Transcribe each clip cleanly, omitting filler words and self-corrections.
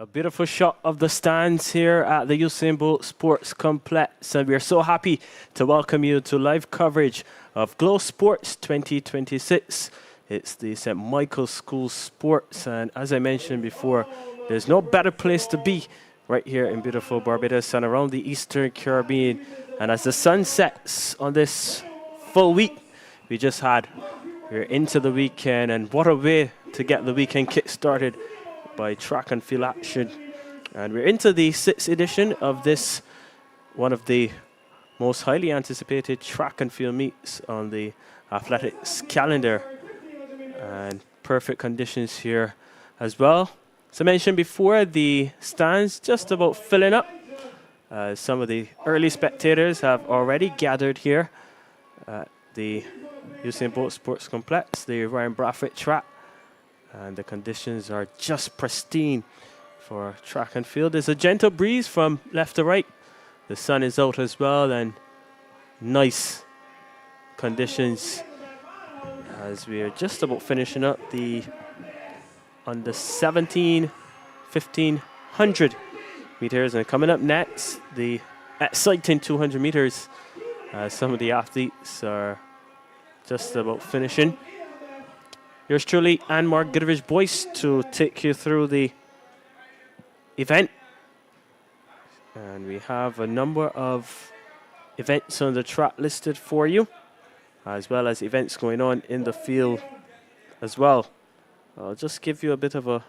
A beautiful shot of the stands here at the Usain Bolt Sports Complex, and we are so happy to welcome you to live coverage of Glow Sports 2026. It's the St. Michael's School Sports, and as I mentioned before, there's no better place to be right here in beautiful Barbados and around the Eastern Caribbean. And as the sun sets on this full week we're into the weekend, and what a way to get the weekend kick-started by track and field action. And we're into the 6th edition of this, one of the most highly anticipated track and field meets on the athletics calendar. And perfect conditions here as well. As I mentioned before, the stands just about filling up. Some of the early spectators have already gathered here at the Usain Bolt Sports Complex, the Ryan Brathwaite track. And the conditions are just pristine for track and field. There's a gentle breeze from left to right. The sun is out as well, and nice conditions as we are just about finishing up the under 17, 1500 meters. And coming up next, the exciting 200 meters. Some of the athletes are just about finishing. Yours truly, and Mark Goodrich Boyce, to take you through the event. And we have a number of events on the track listed for you, as well as events going on in the field as well. I'll just give you a bit of a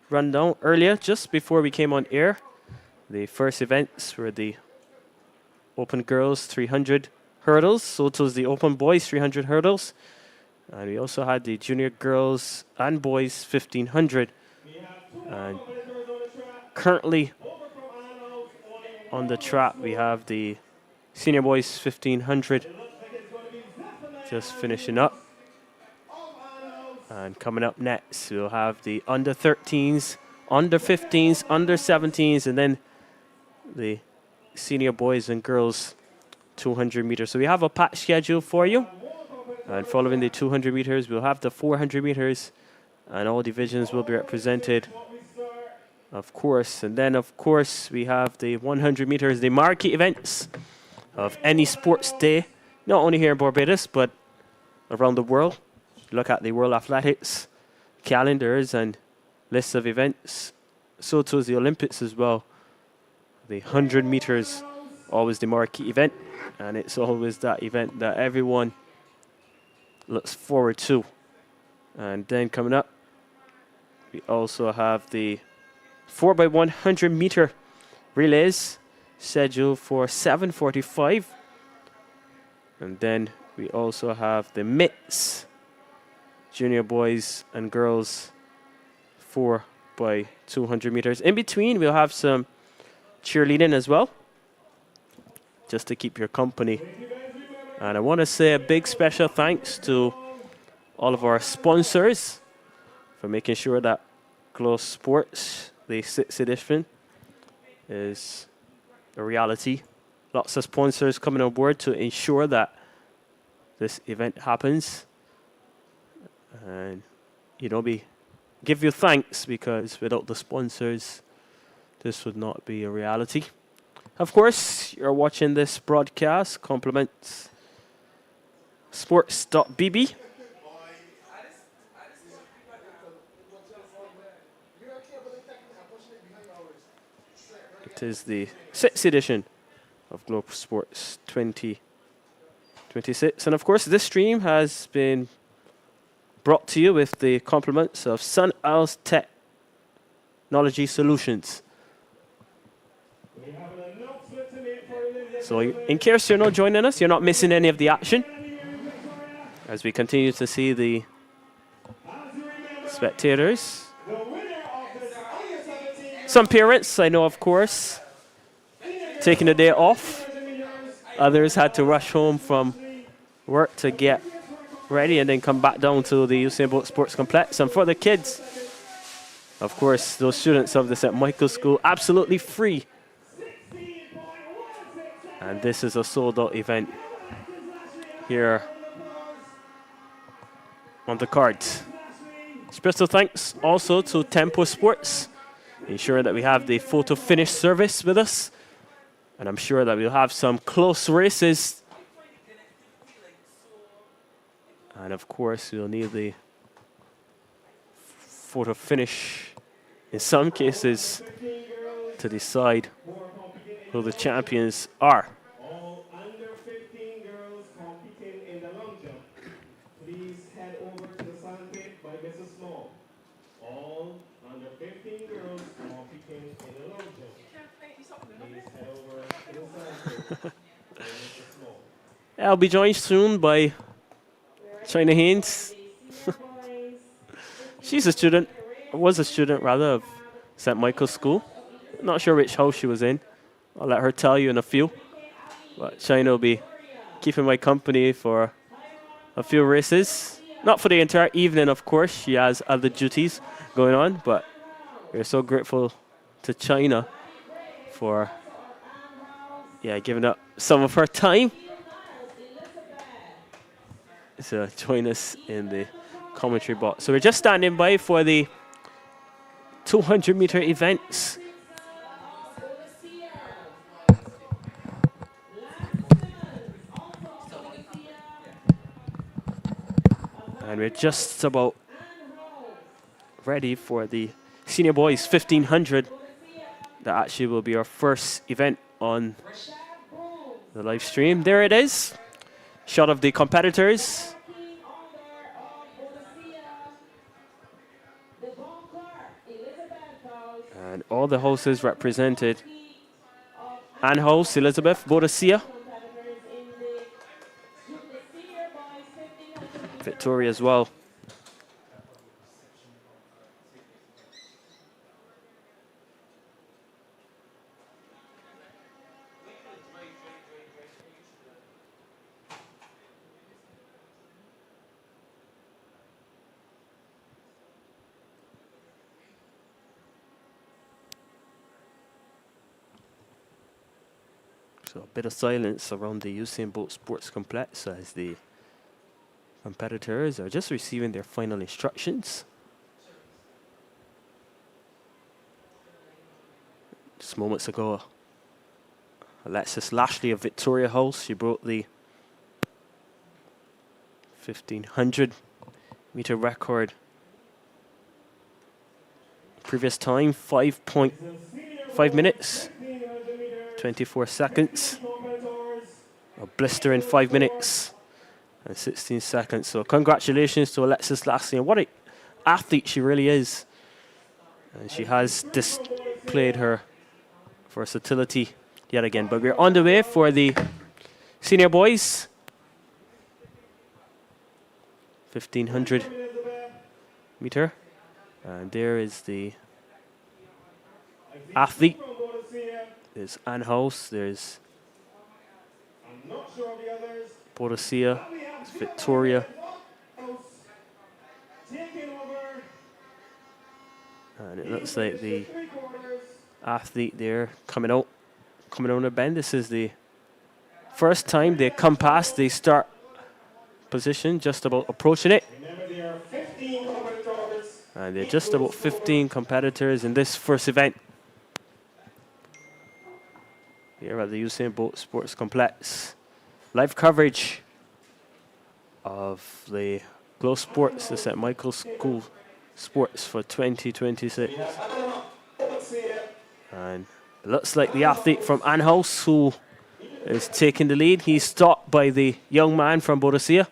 rundown. Earlier, just before we came on air, the first events were the Open Girls 300 hurdles, so it was the Open Boys 300 hurdles. And we also had the Junior Girls and Boys 1500. And currently on the track, we have the Senior Boys 1500 just finishing up. And coming up next, we'll have the under 13s, under 15s, under 17s, and then the Senior Boys and Girls 200 meters. So we have a packed schedule for you. And following the 200 meters, we'll have the 400 meters, and all divisions will be represented, of course. And then, of course, we have the 100 meters, the marquee events of any sports day, not only here in Barbados, but around the world. Look at the World Athletics calendars and lists of events. So too is the Olympics as well. The 100 meters, always the marquee event, and it's always that event that everyone looks forward to. And then coming up, we also have the 4x100 meter relays scheduled for 7:45. And then we also have the mitts, Junior Boys and Girls 4x200 meters. In between, we'll have some cheerleading as well, just to keep your company. And I want to say a big special thanks to all of our sponsors for making sure that Glow Sports, the 6th edition, is a reality. Lots of sponsors coming on board to ensure that this event happens. And, we give you thanks, because without the sponsors, this would not be a reality. Of course, you're watching this broadcast. Compliments sports.bb. It is the 6th edition of Globe Sports 2026. And of course, this stream has been brought to you with the compliments of Sunisle Technology Solutions. So in case you're not joining us, you're not missing any of the action, as we continue to see the spectators. Some parents, I know, of course, taking a day off. Others had to rush home from work to get ready and then come back down to the Usain Bolt Sports Complex. And for the kids, of course, those students of the St. Michael's School, absolutely free. And this is a sold-out event here on the cards. Special thanks also to Tempo Sports ensuring that we have the photo finish service with us. And I'm sure that we'll have some close races. And of course, we'll need the photo finish in some cases to decide who the champions are. All under 15 girls competing in the long jump, please head over to the sand pit by Mrs. Small. All under 15 girls competing in the long jump, please head over to the sand pit by Mrs. Small. I'll be joined soon by China Haynes. She's a student, or was a student rather, of St. Michael's School. Not sure which house she was in. I'll let her tell you in a few. But China will be keeping my company for a few races. Not for the entire evening, of course. She has other duties going on. But we're so grateful to China for giving up some of her time to join us in the commentary box. So we're just standing by for the 200-meter events. And we're just about ready for the senior boys 1500. That actually will be our first event on the live stream. There it is. Shot of the competitors. And all the hosts represented. And host Elizabeth Boadicea. Victoria as well. So a bit of silence around the Usain Bolt Sports Complex as the competitors are just receiving their final instructions. Just moments ago, Alexis Lashley of Victoria House, she broke the 1500 meter record. Previous time, 5 minutes, 24 seconds. A blistering 5 minutes and 16 seconds. So congratulations to Alexis Lashley. And what an athlete she really is. And she has displayed her versatility yet again. But we're on the way for the senior boys. 1500 meter. And there is the athlete. There's Anne House. There's Boadicea. There's Victoria. And it looks like the athlete there coming on the bend. This is the first time they come past the start position, just about approaching it. And there are just about 15 competitors in this first event here at the Usain Bolt Sports Complex. Live coverage of the Glow Sports, the St. Michael's School Sports for 2026. And it looks like the athlete from Anne House who is taking the lead. He's stopped by the young man from Boadicea.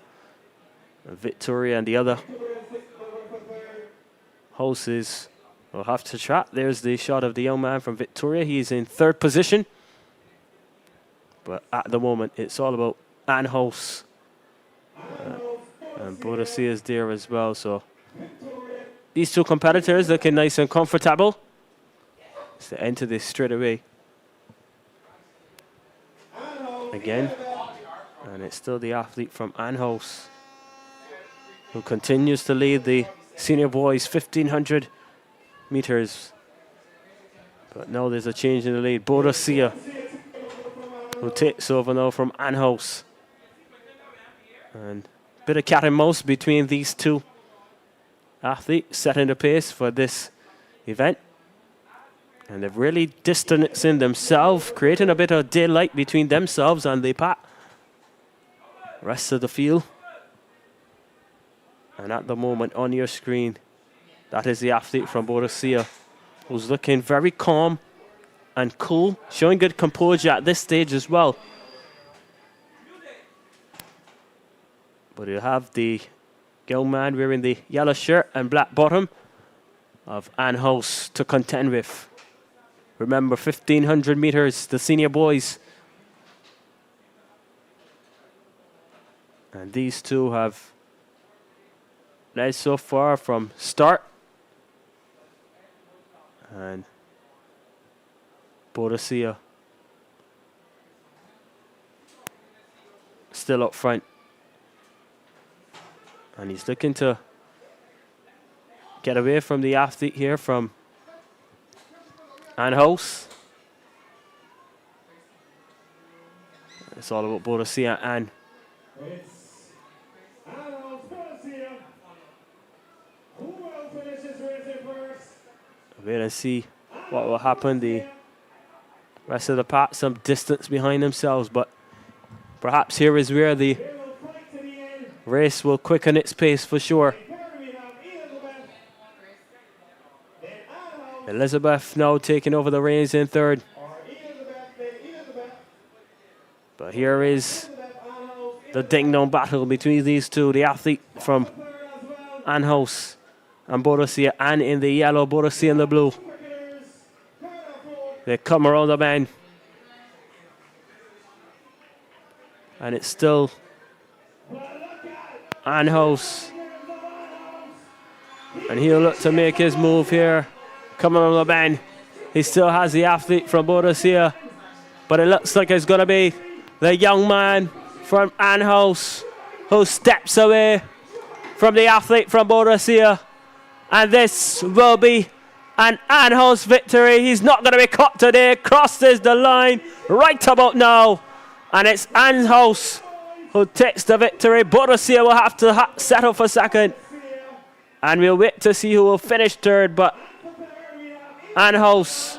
Victoria and the other houses will have to track. There's the shot of the young man from Victoria. He's in third position. But at the moment, it's all about Anne House. And Boadicea is there as well. So these two competitors looking nice and comfortable. So enter this straight away. Again. And it's still the athlete from Anne House who continues to lead the senior boys 1500 meters. But now there's a change in the lead. Boadicea who takes over now from Anne House. And a bit of cat and mouse between these two athletes, setting the pace for this event. And they've really distancing themselves, creating a bit of daylight between themselves and the rest of the field. And at the moment on your screen, that is the athlete from Borussia, who's looking very calm and cool, showing good composure at this stage as well. But you have the young man wearing the yellow shirt and black bottom of Anhos to contend with. Remember, 1,500 meters, the senior boys. And these two have led so far from start. And Borussia still up front. And he's looking to get away from the athlete here from Anhos. It's all about Borussia and It's Anhos Borussia. Who will finish this race first? wait and see what will happen. The rest of the pack some distance behind themselves, but perhaps here is where the They will fight to the end. race will quicken its pace for sure. Here we have Elizabeth. Then Anhos, Elizabeth now taking over the reins in third. or Elizabeth. But here is Anhos, the ding-dong battle between these two, the athlete from third as well. Anhos and Borussia, and in the yellow, Borussia in the blue. Quickers, third and fourth. They come around the bend. And it's still Anhos. And he'll look to make his move here. Coming on the bend. He still has the athlete from Borussia. But it looks like it's going to be the young man from Anhos who steps away from the athlete from Borussia. And this will be an Anhos victory. He's not going to be caught today. Crosses the line right about now. And it's Anhos who takes the victory. Borussia will have to settle for second. And we'll wait to see who will finish third. But Anhos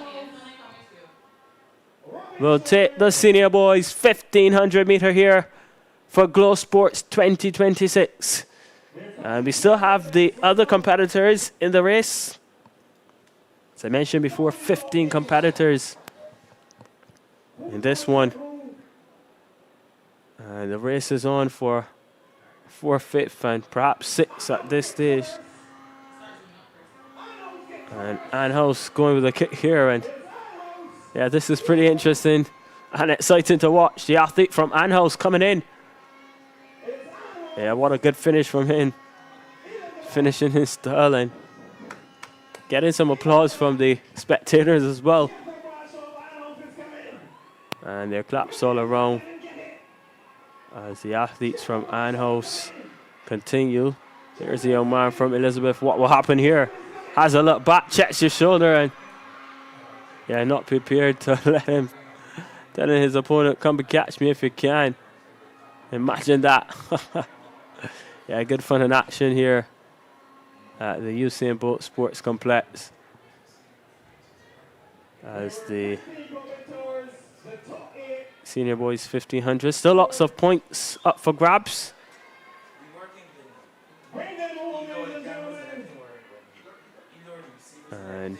will take the senior boys 1,500 meter here for Glow Sports 2026. And we still have the other competitors in the race. As I mentioned before, 15 competitors in this one. And the race is on for 4th, 5th, and perhaps 6th at this stage. And Anhos going with a kick here. And yeah, this is pretty interesting and exciting to watch. The athlete from Anhos coming in. Yeah, what a good finish from him. Finishing in style and getting some applause from the spectators as well. And their claps all around as the athletes from Anhos continue. There's the young man from Elizabeth. What will happen here? Has a look back, checks his shoulder, and yeah, not prepared to let him, telling his opponent, come and catch me if you can. Imagine that. Yeah, good fun and action here at the Usain Bolt Sports Complex. As the senior boys 1,500. Still lots of points up for grabs. And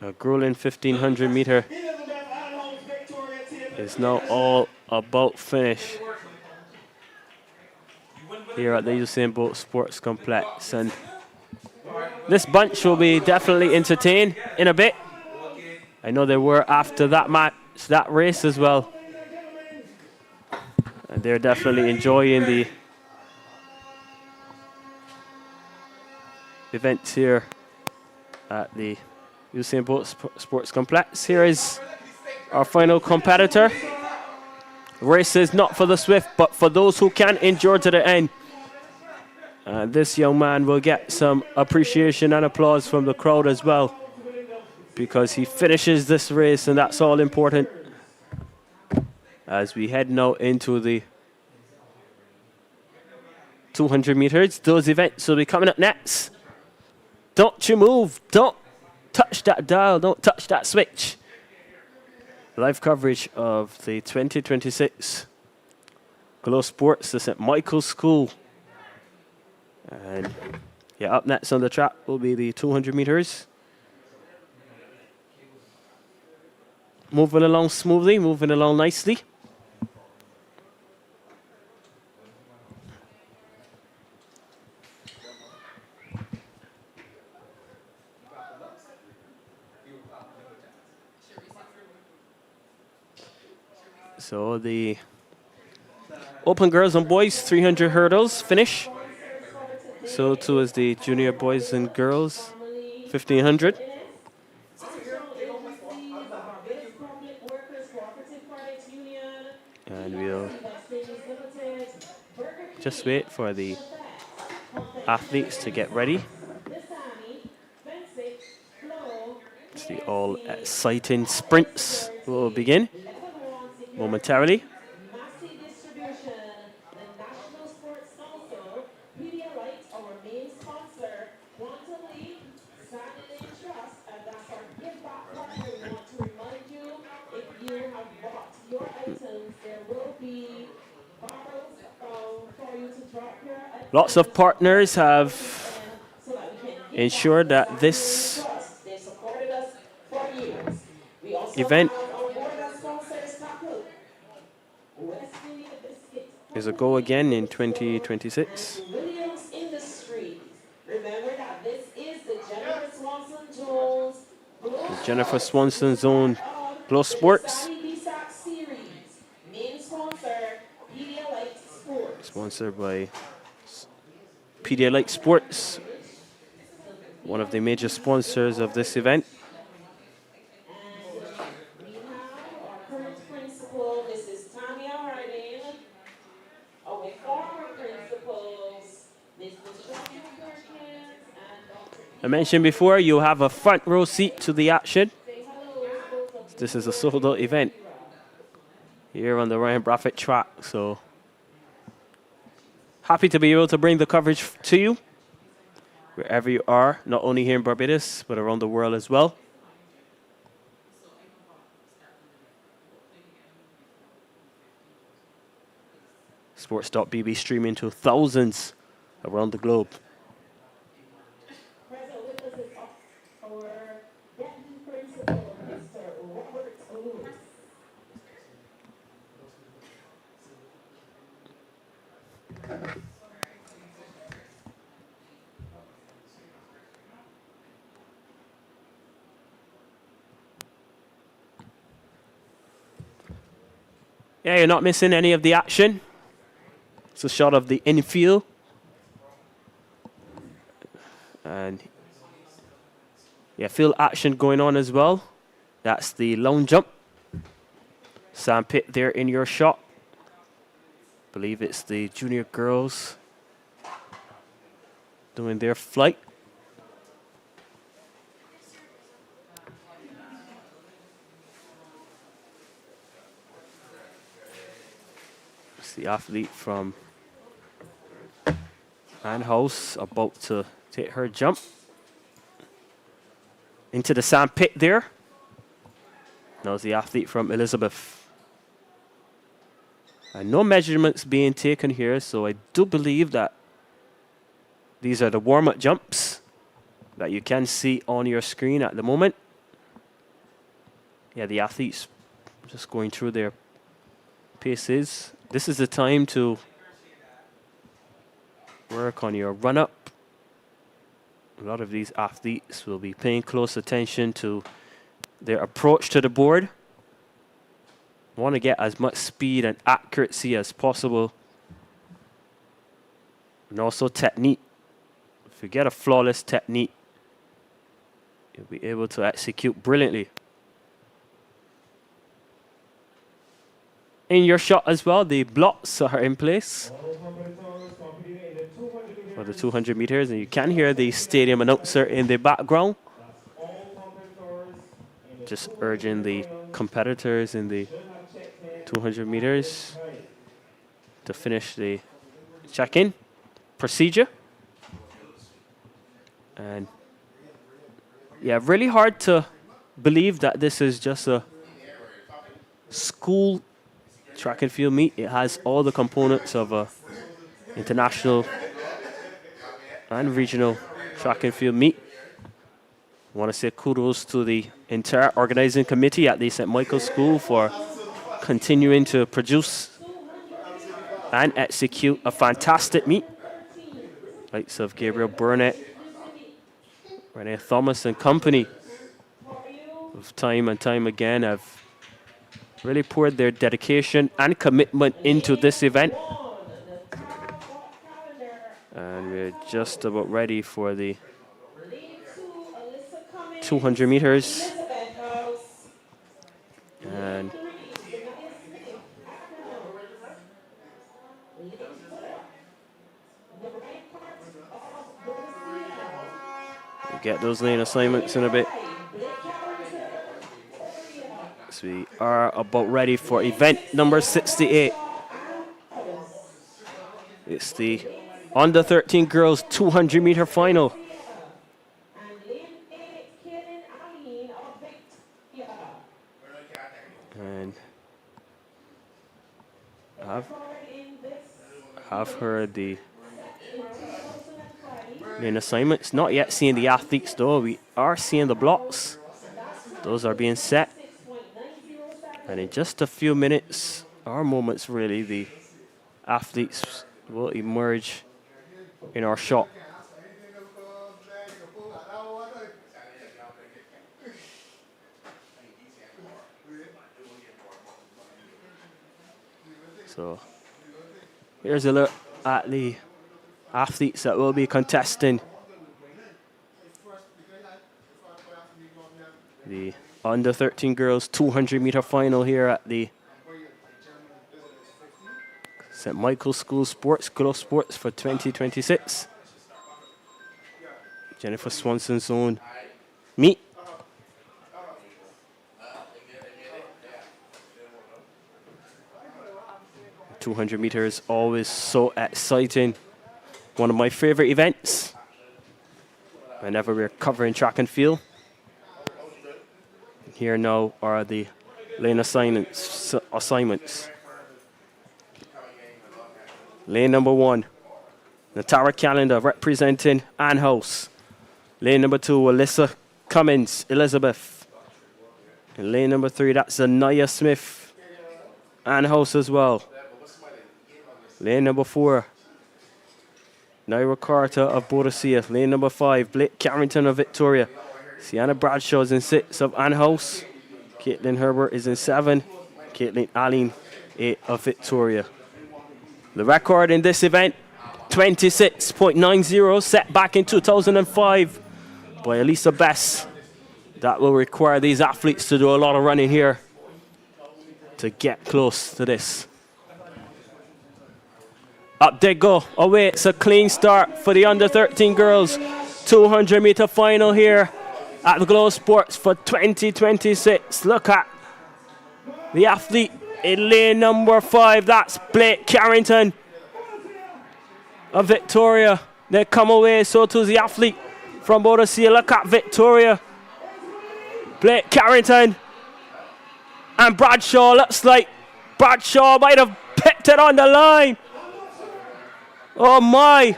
a grueling 1,500 meter is now all about finish here at the Usain Bolt Sports Complex. And this bunch will be definitely entertained in a bit. I know they were after that match, that race as well. And they're definitely enjoying the events here at the Usain Bolt Sports Complex. Here is our final competitor. Race is not for the swift, but for those who can endure to the end. And this young man will get some appreciation and applause from the crowd as well, because he finishes this race, and that's all important. As we head now into the 200 meters, those events will be coming up next. Don't you move. Don't touch that dial. Don't touch that switch. Live coverage of the 2026 Glow Sports, the St. Michael's School. And yeah, up next on the track will be the 200 meters. Moving along smoothly, moving along nicely. So the open girls and boys 300 hurdles finish. So too is the junior boys and girls 1500. And we'll just wait for the athletes to get ready. It's the all exciting sprints will begin momentarily. Lots of partners have ensured that this event is a go again in 2026. The Jennifer Swanson Zone Glow Sports. Sponsored by Pedialyte Sports, one of the major sponsors of this event. I mentioned before, you have a front row seat to the action. This is a sold-out event here on the Ryan Braffett track, so happy to be able to bring the coverage to you wherever you are, not only here in Barbados, but around the world as well. Sports.bb streaming to thousands around the globe. Yeah, you're not missing any of the action. It's a shot of the infield. And yeah, field action going on as well. That's the long jump. Sandpit there in your shot. Believe it's the junior girls doing their flight. It's the athlete from Anhouse about to take her jump into the sandpit there. Now the athlete from Elizabeth. And no measurements being taken here, so I do believe that these are the warm-up jumps that you can see on your screen at the moment. Yeah, the athletes just going through their paces. This is the time to work on your run-up. A lot of these athletes will be paying close attention to their approach to the board. Want to get as much speed and accuracy as possible. And also technique. If you get a flawless technique, you'll be able to execute brilliantly. In your shot as well, the blocks are in place for the 200 meters. And you can hear the stadium announcer in the background, just urging the competitors in the 200 meters to finish the check-in procedure. And Yeah, really hard to believe that this is just a school track and field meet. It has all the components of a international and regional track and field meet. I want to say kudos to the entire organizing committee at the St. Michael's School for continuing to produce and execute a fantastic meet. Likes of Gabriel Burnett, Renee Thomas and company, of time and time again, have really poured their dedication and commitment into this event. And we're just about ready for the 200 meters. And we'll get those lane assignments in a bit. So we are about ready for event number 68. It's the under 13 girls 200 meter final. And I've heard the main assignments. Not yet seeing the athletes though. We are seeing the blocks. Those are being set. And in just a few minutes, or moments really, the athletes will emerge in our shot. So here's a look at the athletes that will be contesting the under 13 girls 200 meter final here at the St. Michael's School Sports, Glow Sports for 2026. Jennifer Swanson's own meet. 200 meters, always so exciting. One of my favorite events whenever we're covering track and field. Here now are the lane assignments. Lane number 1, Natara Calendar representing Ann House. Lane number 2, Alyssa Cummins, Elizabeth. And lane number 3, that's Anaya Smith, Ann House as well. Lane number 4, Naira Carter of Boadicea. Lane number 5, Blake Carrington of Victoria. Sienna Bradshaw is in 6 of Ann House. Caitlin Herbert is in 7. Caitlin Allen, 8 of Victoria. The record in this event, 26.90, set back in 2005 by Elisa Bess. That will require these athletes to do a lot of running here to get close to this. Up they go. Away. It's a clean start for the under 13 girls 200 meter final here at the Glow Sports for 2026. Look at the athlete in lane number 5. That's Blake Carrington of Victoria. They come away. So too the athlete from Boadicea. Look at Victoria. Blake Carrington and Bradshaw. Looks like Bradshaw might have picked it on the line. Oh my,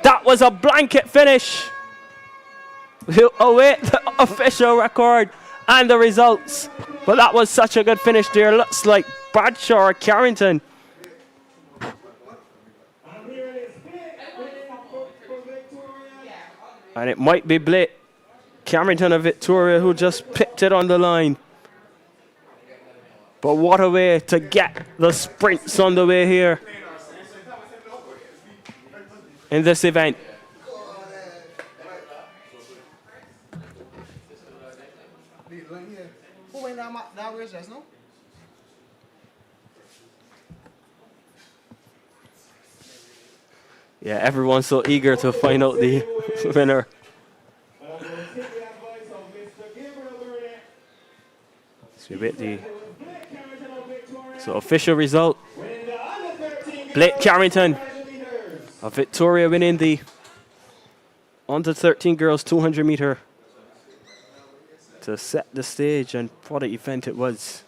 that was a blanket finish. We'll await the official record and the results. But that was such a good finish there. Looks like Bradshaw or Carrington. And it might be Blake Carrington of Victoria who just picked it on the line. But what a way to get the sprints on the way here in this event. Yeah, everyone's so eager to find out the winner. So official result, Blake Carrington of Victoria winning the under 13 girls 200 meter to set the stage, and what an event it was.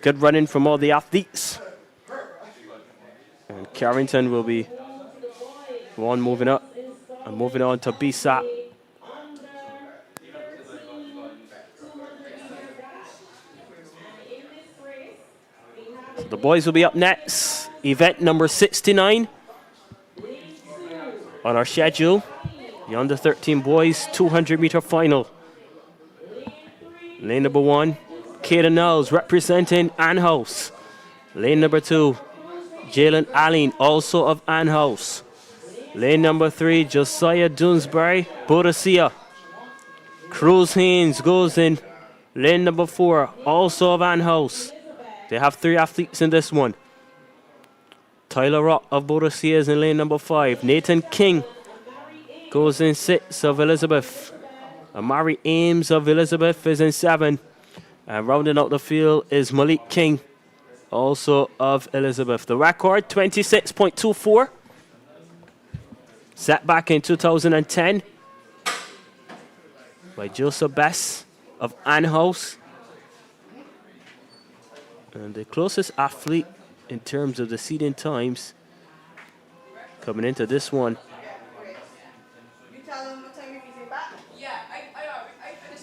Good running from all the athletes. And Carrington will be one moving up and moving on to BSAT. So the boys will be up next. Event number 69 on our schedule. The under 13 boys 200-meter final. Lane number 1, Caden Knowles representing Anhouse. Lane number 2, Jalen Allen, also of Anhouse. Lane number 3, Josiah Doonesbury, Boadicea. Cruz Haynes goes in lane number 4, also of Anhouse. They have 3 athletes in this one. Tyler Rock of Boadicea is in lane number 5. Nathan King goes in 6 of Elizabeth. Amari Ames of Elizabeth is in 7. And rounding out the field is Malik King, also of Elizabeth. The record, 26.24. Set back in 2010 by Joseph Bess of Anhouse. And the closest athlete in terms of the seeding times coming into this one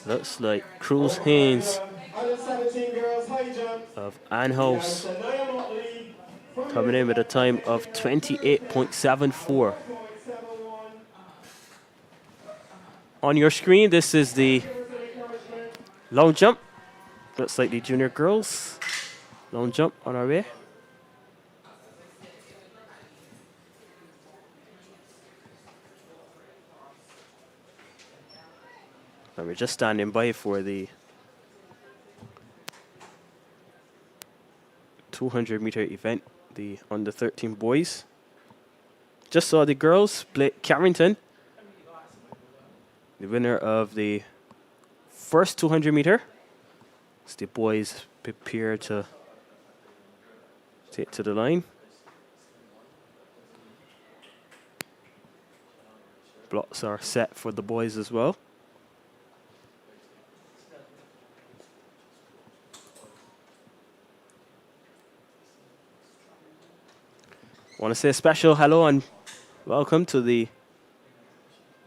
looks like Cruz Haynes of Anhouse coming in with a time of 28.74. On your screen, this is the long jump. Looks like the junior girls. Long jump on our way. And we're just standing by for the 200-meter event, the under 13 boys. Just saw the girls, Blake Carrington, the winner of the first 200-meter. As the boys prepare to take to the line. Blocks are set for the boys as well. I want to say a special hello and welcome to the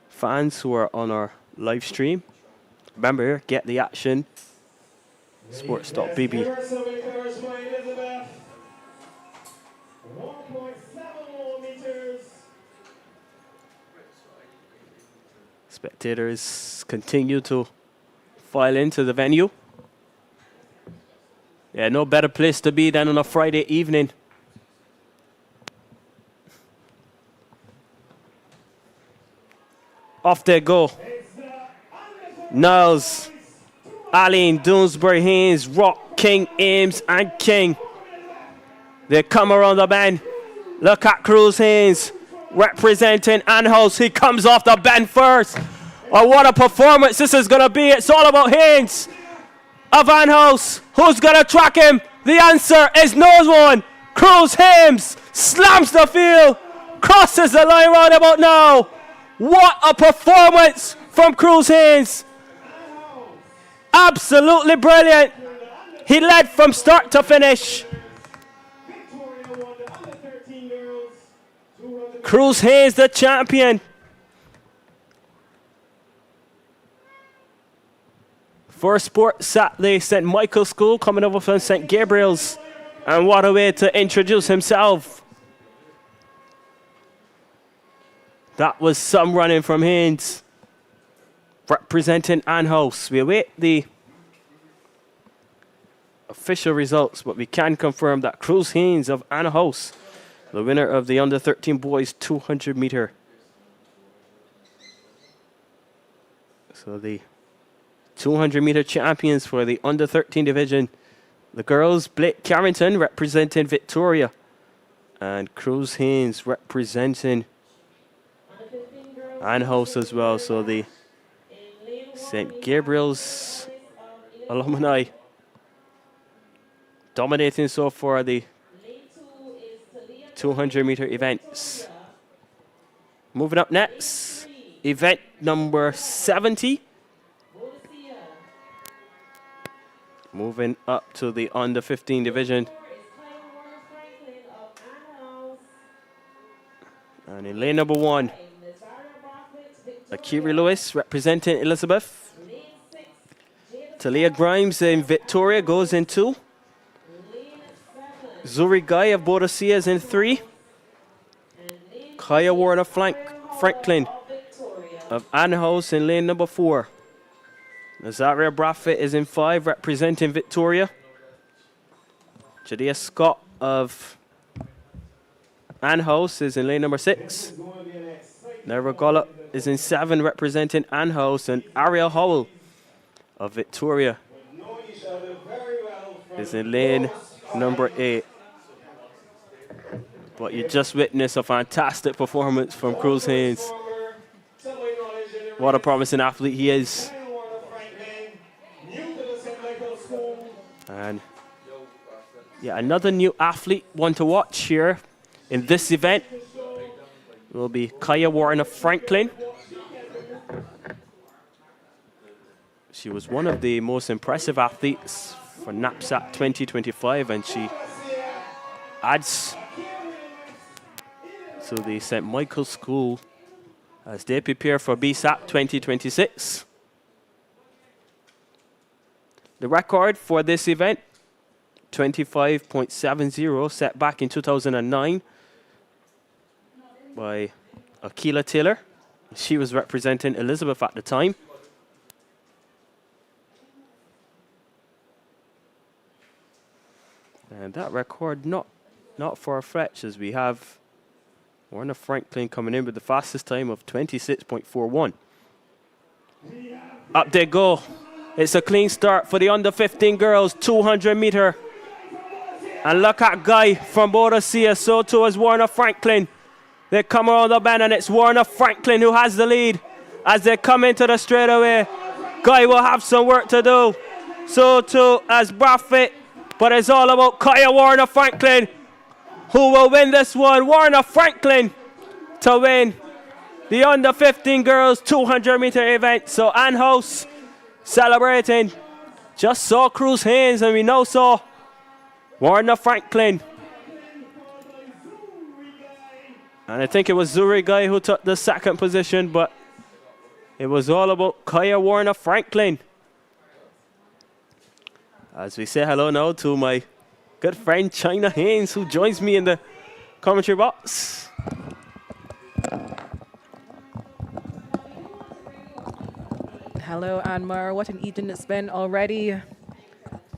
fans who are on our live stream. Remember, get the action. Sports.bb. Spectators continue to file into the venue. Yeah, no better place to be than on a Friday evening. Off they go. Niles, Allen, Doonesbury, Haynes, Rock, King, Ames, and King. They come around the bend. Look at Cruz Haynes representing Anhouse. He comes off the bend first. Oh, what a performance this is going to be. It's all about Haynes of Anhouse. Who's going to track him? The answer is no one. Cruz Haynes slams the field, crosses the line round about now. What a performance from Cruz Haynes. Absolutely brilliant. He led from start to finish. Cruz Haynes, the champion. For Sport Saturday, St. Michael's School coming over from St. Gabriel's. And what a way to introduce himself. That was some running from Haynes, representing Anhouse. We await the official results, but we can confirm that Cruz Haynes of Anhouse, the winner of the under 13 boys 200 meter. So the 200 meter champions for the under 13 division. The girls, Blake Carrington representing Victoria, and Cruz Haynes representing Anhouse as well. So the St. Gabriel's alumni dominating so far the 200 meter events. Moving up next, event number 70 Moving up to the under 15 division. And in lane number 1, Akiri Lewis representing Elizabeth. Talia Grimes in Victoria goes in 2. Zuri Guy of Boadicea is in 3. Kaya Warner Franklin of Anhouse in lane number 4. Nazaria Braffett is in 5, representing Victoria. Jadea Scott of Anhouse is in lane number 6. Nara Gollop is in 7, representing Anhouse. And Ariel Howell of Victoria is in lane number 8. But you just witnessed a fantastic performance from Cruz Haynes. What a promising athlete he is. And yeah, another new athlete, one to watch here in this event will be Kaya Warner Franklin. She was one of the most impressive athletes for NAPSAT 2025, and she adds to the St. Michael's School as they prepare for BSAP 2026. The record for this event, 25.70, set back in 2009 by Akila Taylor. She was representing Elizabeth at the time. And that record not far-fetched, as we have Warner Franklin coming in with the fastest time of 26.41. Up they go. It's a clean start for the under 15 girls, 200 meter. And look at Guy from Boadicea, so too is Warner Franklin. They come around the bend and it's Warner Franklin who has the lead as they come into the straightaway. Guy will have some work to do, so too as Braffett. But it's all about Kaya Warner Franklin, who will win this one. Warner Franklin to win the under 15 girls 200 meter event. So Anhouse celebrating. Just saw Cruz Haynes and we now saw Warner Franklin. And I think it was Zuri Guy who took the second position, but it was all about Kaya Warner Franklin. As we say hello now to my good friend China Haynes, who joins me in the commentary box. Hello, Anmar. What an evening it's been already.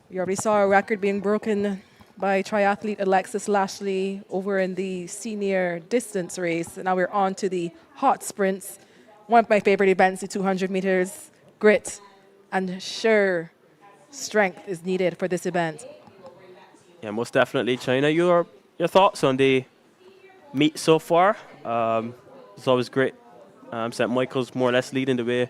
We already saw a record being broken by triathlete Alexis Lashley over in the senior distance race. Now we're on to the hot sprints. One of my favorite events, the 200 meters. Grit and sheer strength is needed for this event. Yeah, most definitely, China. Your thoughts on the meet so far? It's always great. St. Michael's more or less leading the way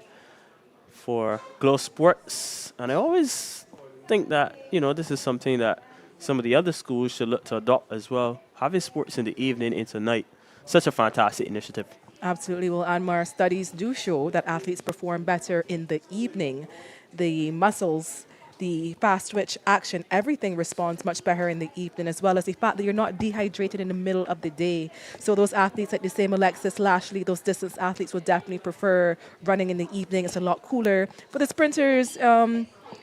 for Glow Sports. And I always think that, this is something that some of the other schools should look to adopt as well. Having sports in the evening into night. Such a fantastic initiative. Absolutely. Well, Anmar, studies do show that athletes perform better in the evening. The muscles, the fast twitch action, everything responds much better in the evening, as well as the fact that you're not dehydrated in the middle of the day. So those athletes like the same Alexis Lashley, those distance athletes would definitely prefer running in the evening. It's a lot cooler. For the sprinters,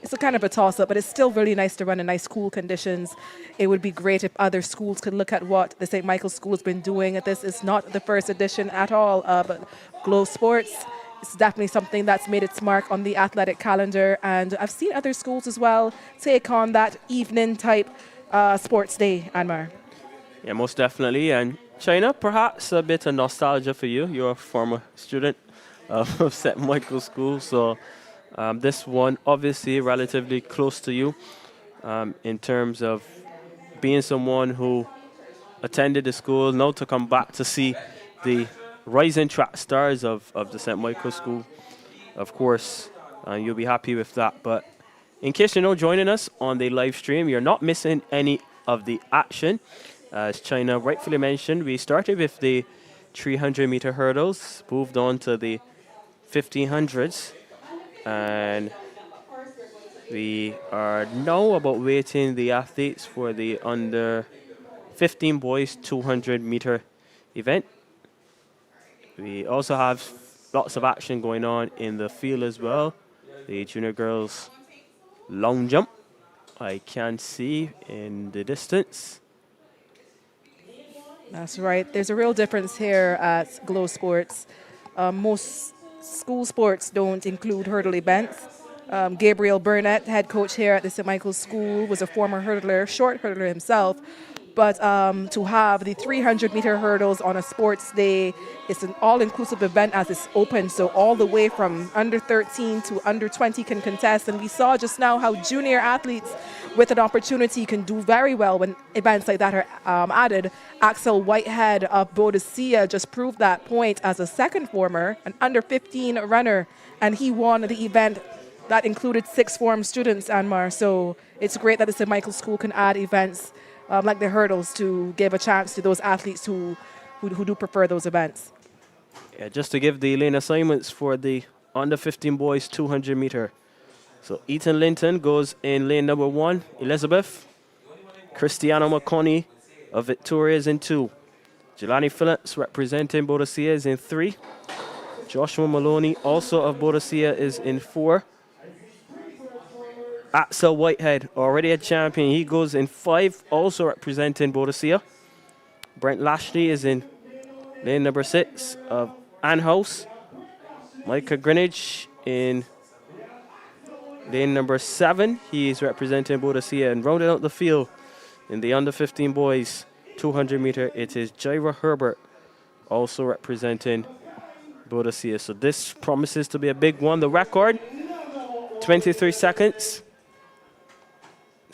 it's a kind of a toss-up, but it's still really nice to run in nice, cool conditions. It would be great if other schools could look at what the St. Michael's School has been doing. This is not the first edition at all of Glow Sports. It's definitely something that's made its mark on the athletic calendar. And I've seen other schools as well take on that evening type sports day, Anmar. Yeah, most definitely. And China, perhaps a bit of nostalgia for you. You're a former student of St. Michael's School. So this one, obviously, relatively close to you in terms of being someone who attended the school, now to come back to see the rising track stars of the St. Michael's School, of course, you'll be happy with that. But in case you're not joining us on the live stream, you're not missing any of the action. As China rightfully mentioned, we started with the 300-meter hurdles, moved on to the 1500s, and We are now about waiting the athletes for the under 15 boys 200 meter event. We also have lots of action going on in the field as well. The junior girls long jump, I can see in the distance. That's right. There's a real difference here at Glow Sports. Most school sports don't include hurdle events. Gabriel Burnett, head coach here at the St. Michael's School, was a former hurdler, short hurdler himself. But to have the 300-meter hurdles on a sports day, it's an all-inclusive event as it's open. So all the way from under 13 to under 20 can contest. And we saw just now how junior athletes with an opportunity can do very well when events like that are added. Axel Whitehead of Boadicea just proved that point as a second former, an under 15 runner, and he won the event that included 6 form students, Anmar. So it's great that the St. Michael's School can add events like the hurdles to give a chance to those athletes who do prefer those events. Yeah, just to give the lane assignments for the under 15 boys 200 meter. So Ethan Linton goes in lane number 1, Elizabeth. Cristiano McConney of Victoria is in 2. Jelani Phillips representing Boadicea is in 3. Joshua Maloney, also of Boadicea, is in 4. Axel Whitehead, already a champion, he goes in 5, also representing Boadicea. Brent Lashley is in lane number 6 of Ann House. Micah Greenwich in lane number 7, he is representing Boadicea. And rounding out the field in the under 15 boys 200 meter, it is Jaira Herbert, also representing Boadicea. So this promises to be a big one. The record, 23 seconds.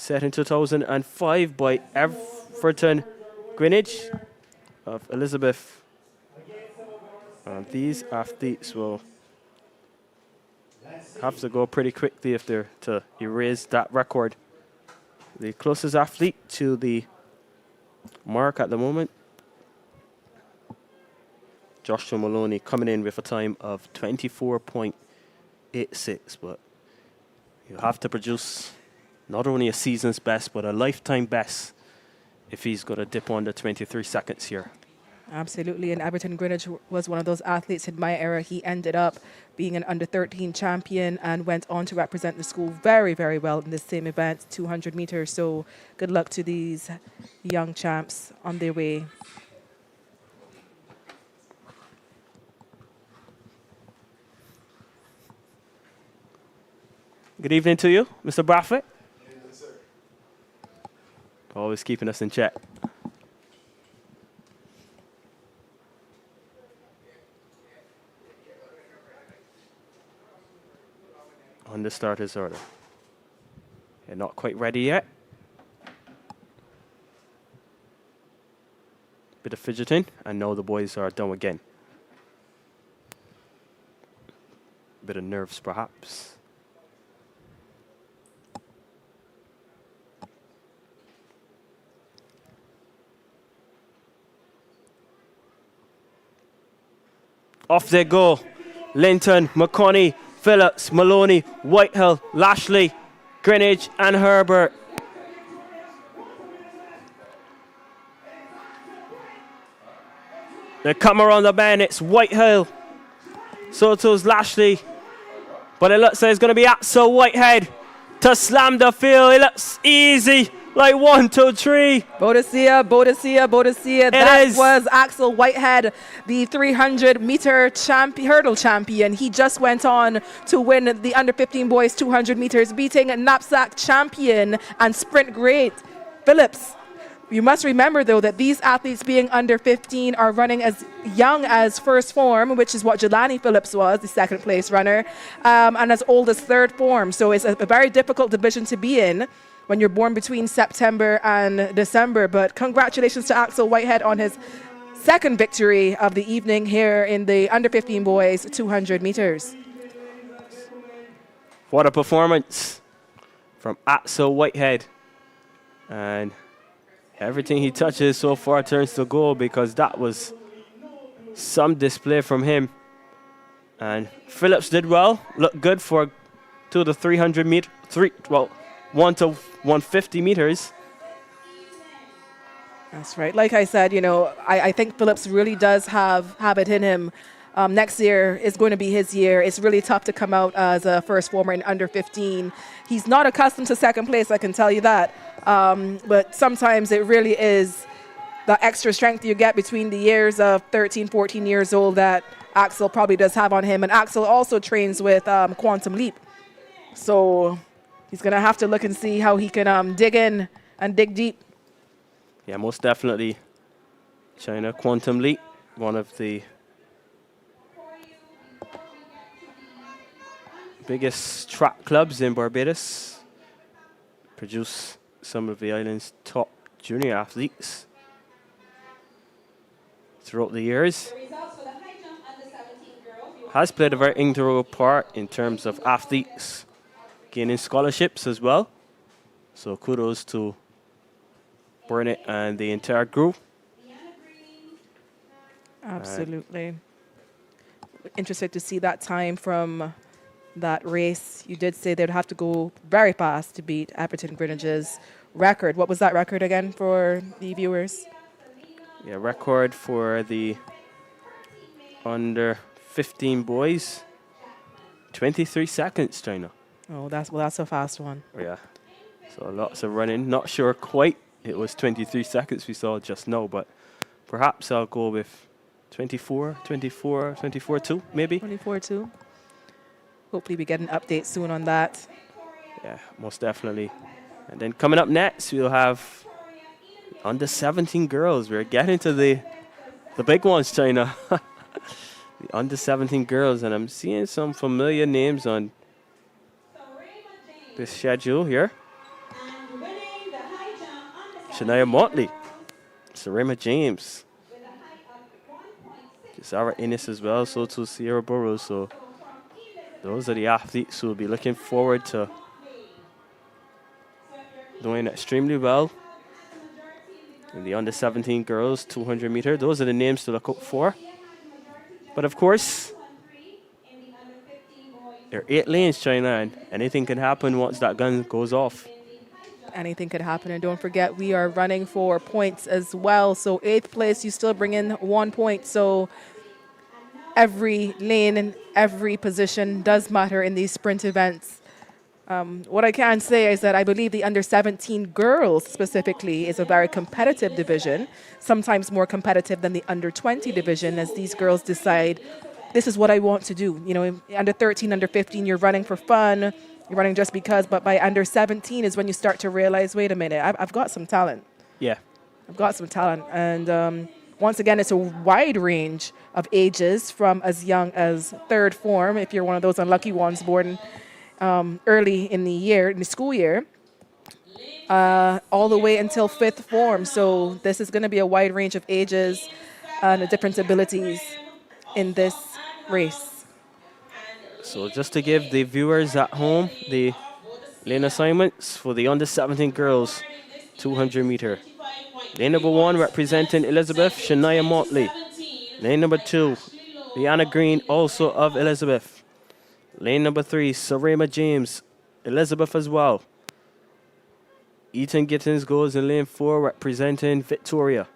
Set in 2005 by Everton Greenwich of Elizabeth. And these athletes will have to go pretty quickly if they're to erase that record. The closest athlete to the mark at the moment, Joshua Maloney, coming in with a time of 24.86. But you have to produce not only a season's best, but a lifetime best if he's got to dip under 23 seconds here. Absolutely, and Everton Greenwich was one of those athletes in my era. He ended up being an under 13 champion and went on to represent the school very, very well in the same event, 200 meters. So good luck to these young champs on their way. Good evening to you, Mr. Bradford. Yes, sir. Always keeping us in check. On the starter's order. They're not quite ready yet. Bit of fidgeting, and now the boys are done again. Bit of nerves, perhaps. Off they go. Linton, McConney, Phillips, Maloney, Whitehill, Lashley, Greenwich, and Herbert. They come around the bend. It's Whitehill. So too's Lashley. But it looks like it's going to be Axel Whitehead to slam the field. It looks easy. Like 1, 2, 3. Boadicea. That was Axel Whitehead, the 300-meter hurdle champion. He just went on to win the under 15 boys 200 meters, beating knapsack champion and sprint great Phillips. You must remember, though, that these athletes being under 15 are running as young as first form, which is what Jelani Phillips was, the second place runner, and as old as third form. So it's a very difficult division to be in when you're born between September and December. But congratulations to Axel Whitehead on his second victory of the evening here in the under 15 boys 200 meters. What a performance from Axel Whitehead. And everything he touches so far turns to gold, because that was some display from him. And Phillips did well, looked good for to the 300 meter, 1 to 150 meters. That's right. Like I said, I think Phillips really does have it in him. Next year is going to be his year. It's really tough to come out as a first former in under 15. He's not accustomed to second place, I can tell you that. But sometimes it really is the extra strength you get between the years of 13, 14 years old that Axel probably does have on him. And Axel also trains with Quantum Leap. So he's going to have to look and see how he can dig in and dig deep. Yeah, most definitely. China Quantum Leap, one of the biggest track clubs in Barbados. Produce some of the island's top junior athletes throughout the years. Has played a very integral part in terms of athletes gaining scholarships as well. So kudos to Burnett and the entire group. Absolutely. Interested to see that time from that race. You did say they'd have to go very fast to beat Appleton Greenwich's record. What was that record again for the viewers? Yeah, record for the under 15 boys, 23 seconds, China. Oh, that's a fast one. Yeah, so lots of running. Not sure quite it was 23 seconds we saw just now, but perhaps I'll go with 24-2 maybe. 24-2. Hopefully we get an update soon on that. Yeah, most definitely. And then coming up next, we'll have under 17 girls. We're getting to the big ones, China. The under 17 girls, and I'm seeing some familiar names on this schedule here. Shania Motley, Sarema James, Sarah Innes as well, so too Sierra Burrows. So those are the athletes who will be looking forward to doing extremely well in the under 17 girls 200 meter. Those are the names to look out for. But of course, there are 8 lanes, China, and anything can happen once that gun goes off. Anything could happen. And don't forget, we are running for points as well. So 8th place, you still bring in 1 point. So every lane and every position does matter in these sprint events. What I can say is that I believe the under 17 girls specifically is a very competitive division, sometimes more competitive than the under 20 division, as these girls decide, this is what I want to do. Under 13, under 15, you're running for fun, you're running just because, but by under 17 is when you start to realize, wait a minute, I've got some talent. Yeah. I've got some talent. And once again, it's a wide range of ages from as young as 3rd form, if you're one of those unlucky ones born early in the school year, all the way until 5th form. So this is going to be a wide range of ages and different abilities in this race. So just to give the viewers at home the lane assignments for the under 17 girls 200 meter. Lane number 1 representing Elizabeth, Shania Motley. Lane number 2, Leanna Green, also of Elizabeth. Lane number 3, Sarema James, Elizabeth as well. Ethan Gittins goes in lane 4, representing Victoria.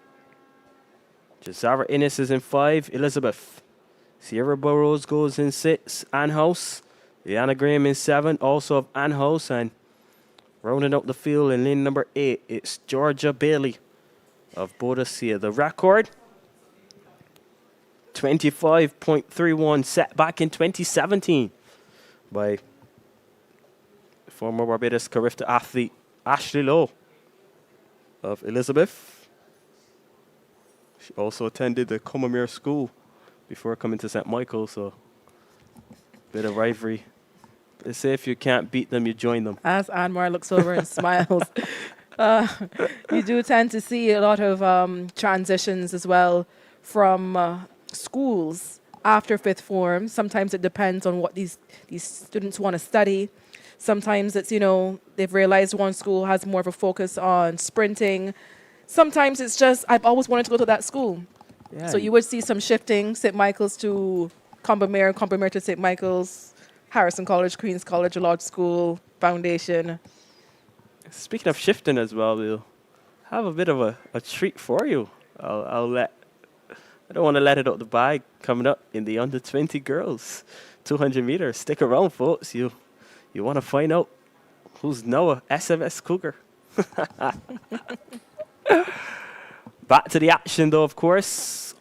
Jazara Innes is in 5, Elizabeth. Sierra Burrows goes in 6, Ann House. Leanna Graham in 7, also of Ann House. And rounding out the field in lane number 8, it's Georgia Bailey of Boadicea. The record, 25.31, set back in 2017 by former Barbados Carifta athlete Ashley Lowe of Elizabeth. She also attended the Commermere School before coming to St. Michael, so bit of rivalry. They say if you can't beat them, you join them. As Anwar looks over and smiles, you do tend to see a lot of transitions as well from schools after 5th form. Sometimes it depends on what these students want to study. Sometimes it's, they've realized one school has more of a focus on sprinting. Sometimes it's just, I've always wanted to go to that school. Yeah. So you would see some shifting, St. Michael's to Combermere, Combermere to St. Michael's, Harrison College, Queen's College, Law School, Foundation. Speaking of shifting as well, we'll have a bit of a treat for you. I don't want to let it out the bag coming up in the under 20 girls 200 meters. Stick around, folks. You want to find out who's Noah SMS Cougar. Back to the action, though, of course,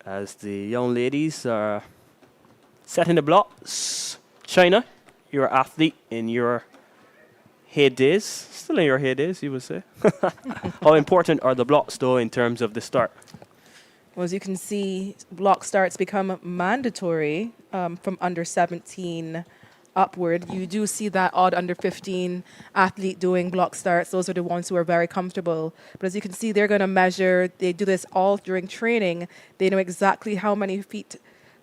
as the young ladies are setting the blocks. China, you're an athlete in your heydays, still in your heydays, you would say. How important are the blocks, though, in terms of the start? Well, as you can see, block starts become mandatory from under 17 upward. You do see that odd under 15 athlete doing block starts. Those are the ones who are very comfortable. But as you can see, they're going to measure. They do this all during training. They know exactly how many feet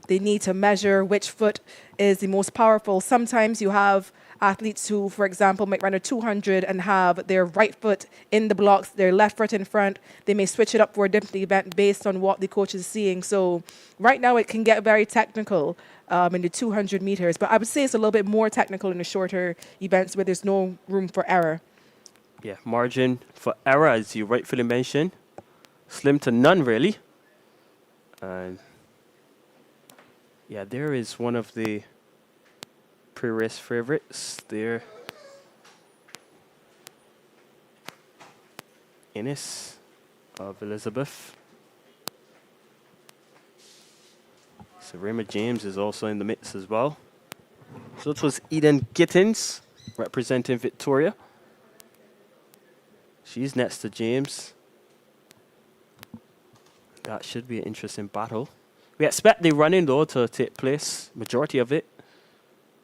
they need to measure, which foot is the most powerful. Sometimes you have athletes who, for example, might run a 200 and have their right foot in the blocks, their left foot in front. They may switch it up for a different event based on what the coach is seeing. So right now it can get very technical in the 200 meters, but I would say it's a little bit more technical in the shorter events where there's no room for error. Yeah, margin for error, as you rightfully mentioned, slim to none, really. And yeah, there is one of the pre-race favorites there. Ines of Elizabeth. Serena James is also in the mix as well. So it was Eden Gittins representing Victoria. She's next to James. That should be an interesting battle. We expect the running, though, to take place, majority of it.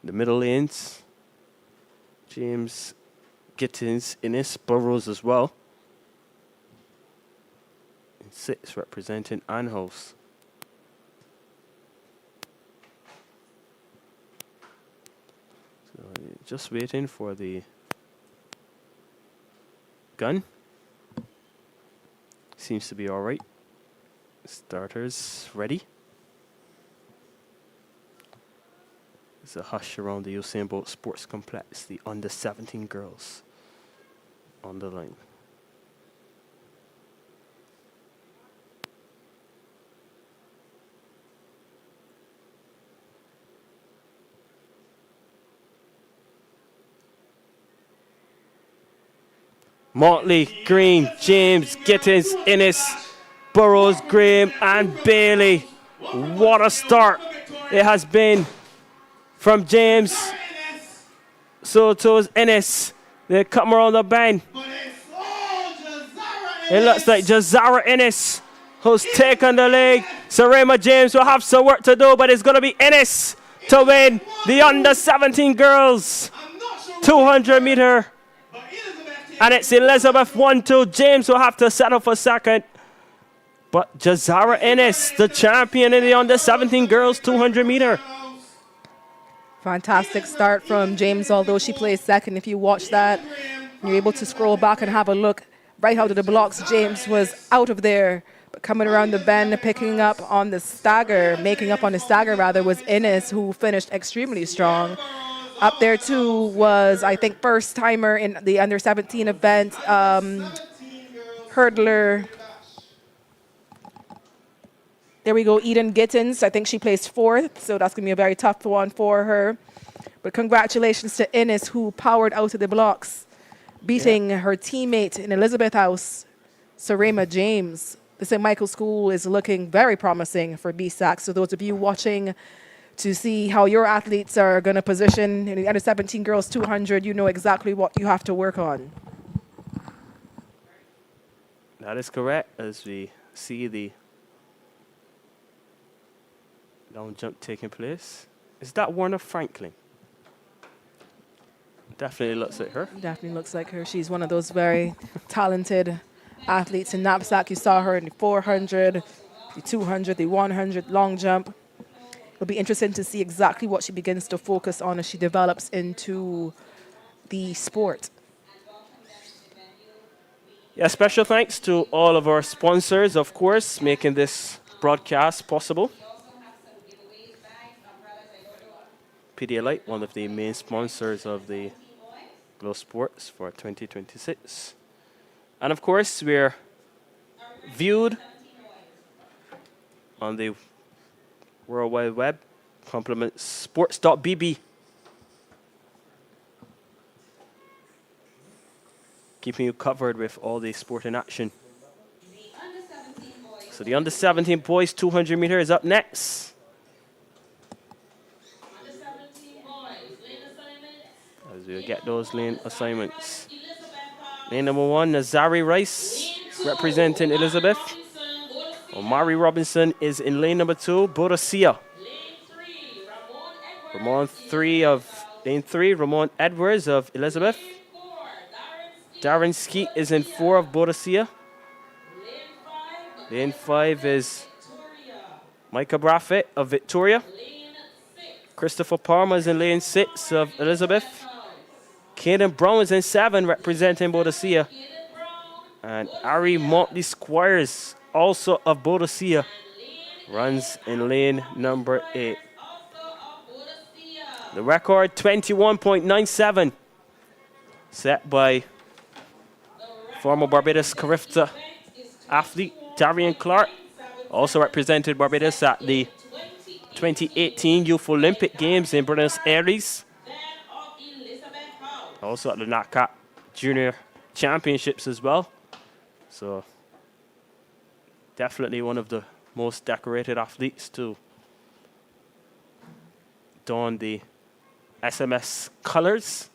The middle lanes. James, Gittins, Innes, Burrows as well. And 6 representing Anhos. So just waiting for the gun. Seems to be all right. Starters ready. There's a hush around the Usain Bolt Sports Complex. The under 17 girls on the line. Motley, Green, James, Gittins, Innes, Burrows, Graham, and Bailey. What a start it has been from James. So toes Innes. They come around the bend. It looks like Jazara Innes who's taken the lead. Serena James will have some work to do, but it's going to be Innes to win the under 17 girls 200 meter. And it's Elizabeth 1-2. James will have to settle for second. But Jazara Innes, the champion in the under 17 girls 200 meter. Fantastic start from James, although she placed second. If you watch that, you're able to scroll back and have a look right out of the blocks. James was out of there, but coming around the bend, picking up on the stagger, making up on the stagger rather, was Innes, who finished extremely strong. Up there, too, was, I think, first timer in the under 17 event, hurdler. There we go, Eden Gittins. I think she placed fourth, so that's going to be a very tough one for her. But congratulations to Innes, who powered out of the blocks, beating her teammate in Elizabeth House, Serena James. The St. Michael School is looking very promising for BSAC. So those of you watching to see how your athletes are going to position in the under 17 girls 200, you know exactly what you have to work on. That is correct, as we see the long jump taking place. Is that Warner Franklin? Definitely looks like her. Definitely looks like her. She's one of those very talented athletes in knapsack. You saw her in the 400, the 200, the 100 long jump. It'll be interesting to see exactly what she begins to focus on as she develops into the sport. Yeah, special thanks to all of our sponsors, of course, making this broadcast possible. Pedialyte, one of the main sponsors of the Glow Sports for 2026. And of course, we're viewed on the World Wide Web, compliments sports.bb. Keeping you covered with all the sport in action. So the under 17 boys 200 meter is up next. As we get those lane assignments. Lane number 1, Nazari Rice, representing Elizabeth. Omari Robinson is in lane number 2, Bodosia. Lane 3, Ramon Edwards of Elizabeth. Darren Skeet is in 4 of Bodosia. Lane 5 is Micah Braffett of Victoria. Christopher Palmer is in lane 6 of Elizabeth. Caden Brown is in 7 representing Bodosia. And Ari Motley Squires, also of Bodosia, runs in lane number 8. The record 21.97 set by former Barbados Carifta athlete Darian Clark, also represented Barbados at the 2018 Youth Olympic Games in Buenos Aires. Also at the NACAP Junior Championships as well. So definitely one of the most decorated athletes to don the SMS colors.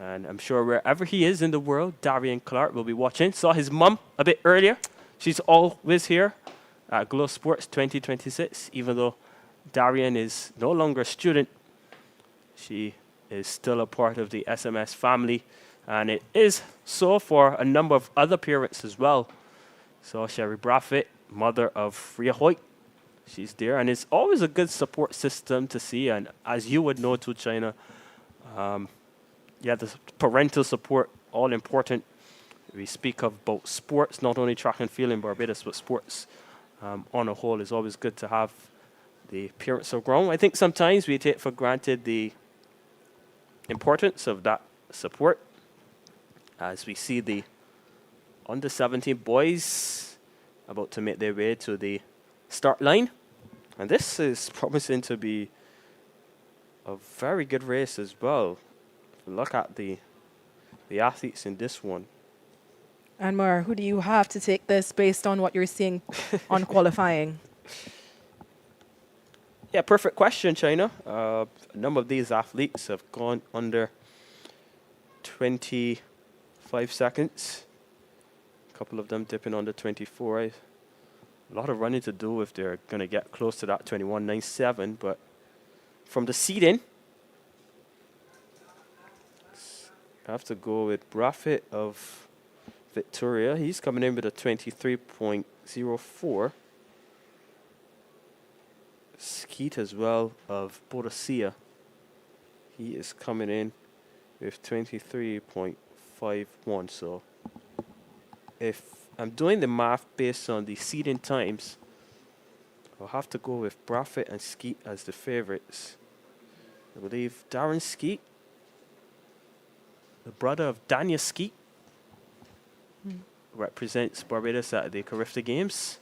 And I'm sure wherever he is in the world, Darian Clark will be watching. Saw his mum a bit earlier. She's always here at Glow Sports 2026, even though Darian is no longer a student. She is still a part of the SMS family, and it is so for a number of other parents as well. So Sherry Braffett, mother of Rhea Hoyt, she's there, and it's always a good support system to see. And as you would know too, China, the parental support, all important. We speak of both sports, not only track and field in Barbados, but sports on a whole is always good to have the parents are grown. I think sometimes we take for granted the importance of that support as we see the under 17 boys about to make their way to the start line. And this is promising to be a very good race as well. Look at the athletes in this one. Anmar, who do you have to take this based on what you're seeing on qualifying? Yeah, perfect question, China. A number of these athletes have gone under 25 seconds. A couple of them dipping under 24. A lot of running to do if they're going to get close to that 21.97. But from the seeding, I have to go with Braffett of Victoria. He's coming in with a 23.04. Skeet as well of Bodosia. He is coming in with 23.51. So if I'm doing the math based on the seeding times, I'll have to go with Braffett and Skeet as the favorites. I believe Darren Skeet, the brother of Dania Skeet, represents Barbados at the Carifta Games.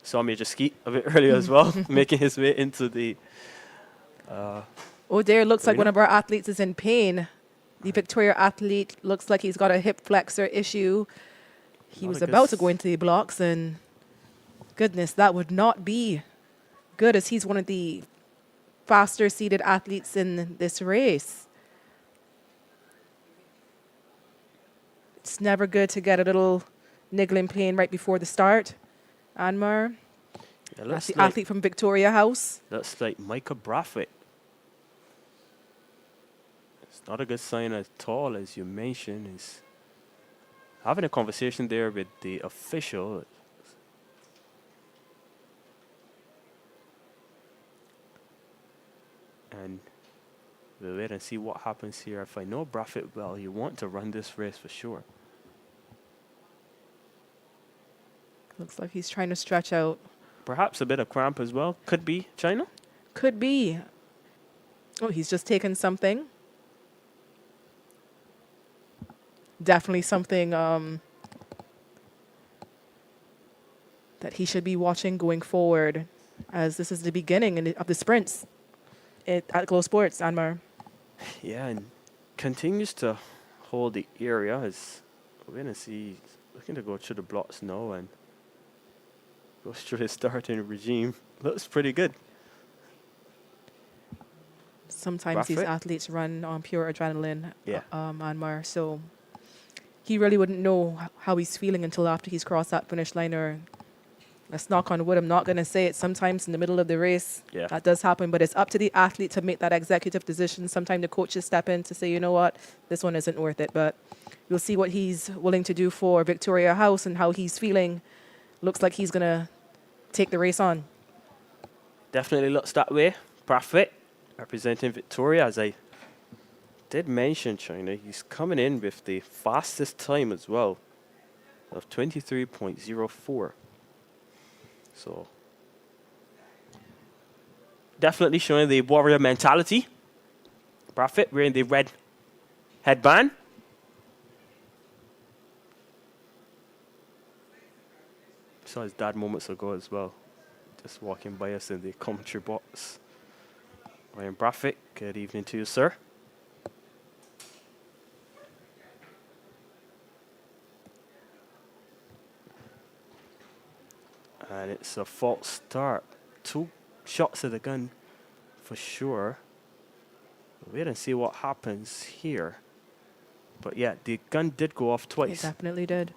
Saw Major Skeet a bit earlier as well, making his way into the... Oh, there looks like one of our athletes is in pain. The Victoria athlete looks like he's got a hip flexor issue. He was about to go into the blocks, and goodness, that would not be good, as he's one of the faster seeded athletes in this race. It's never good to get a little niggling pain right before the start. Anmar, that's the athlete from Victoria House. That's like Micah Braffett. It's not a good sign at all, as you mentioned. Is having a conversation there with the official. And we'll wait and see what happens here. If I know Braffett well, you want to run this race for sure. Looks like he's trying to stretch out. Perhaps a bit of cramp as well. Could be, China? Could be. Oh, he's just taken something. Definitely something that he should be watching going forward, as this is the beginning of the sprints at Glow Sports, Anmar. Yeah, and continues to hold the area as we're going to see, looking to go through the blocks now and goes through his starting regime. Looks pretty good. Sometimes these Buffett. athletes run on pure adrenaline, Yeah. Anmar. So he really wouldn't know how he's feeling until after he's crossed that finish line. Or let's knock on wood, I'm not going to say it. Sometimes in the middle of the race, Yeah. that does happen. But it's up to the athlete to make that executive decision. Sometimes the coaches step in to say, you know what, this one isn't worth it. But you'll see what he's willing to do for Victoria House and how he's feeling. Looks like he's going to take the race on. Definitely looks that way. Profit representing Victoria, as I did mention, China. He's coming in with the fastest time as well of 23.04. So definitely showing the warrior mentality. Profit wearing the red headband. Saw his dad moments ago as well. Just walking by us in the commentary box. Ryan Brafitt, good evening to you, sir. And it's a false start. 2 shots of the gun for sure. Wait and see what happens here. But yeah, the gun did go off It twice. definitely did.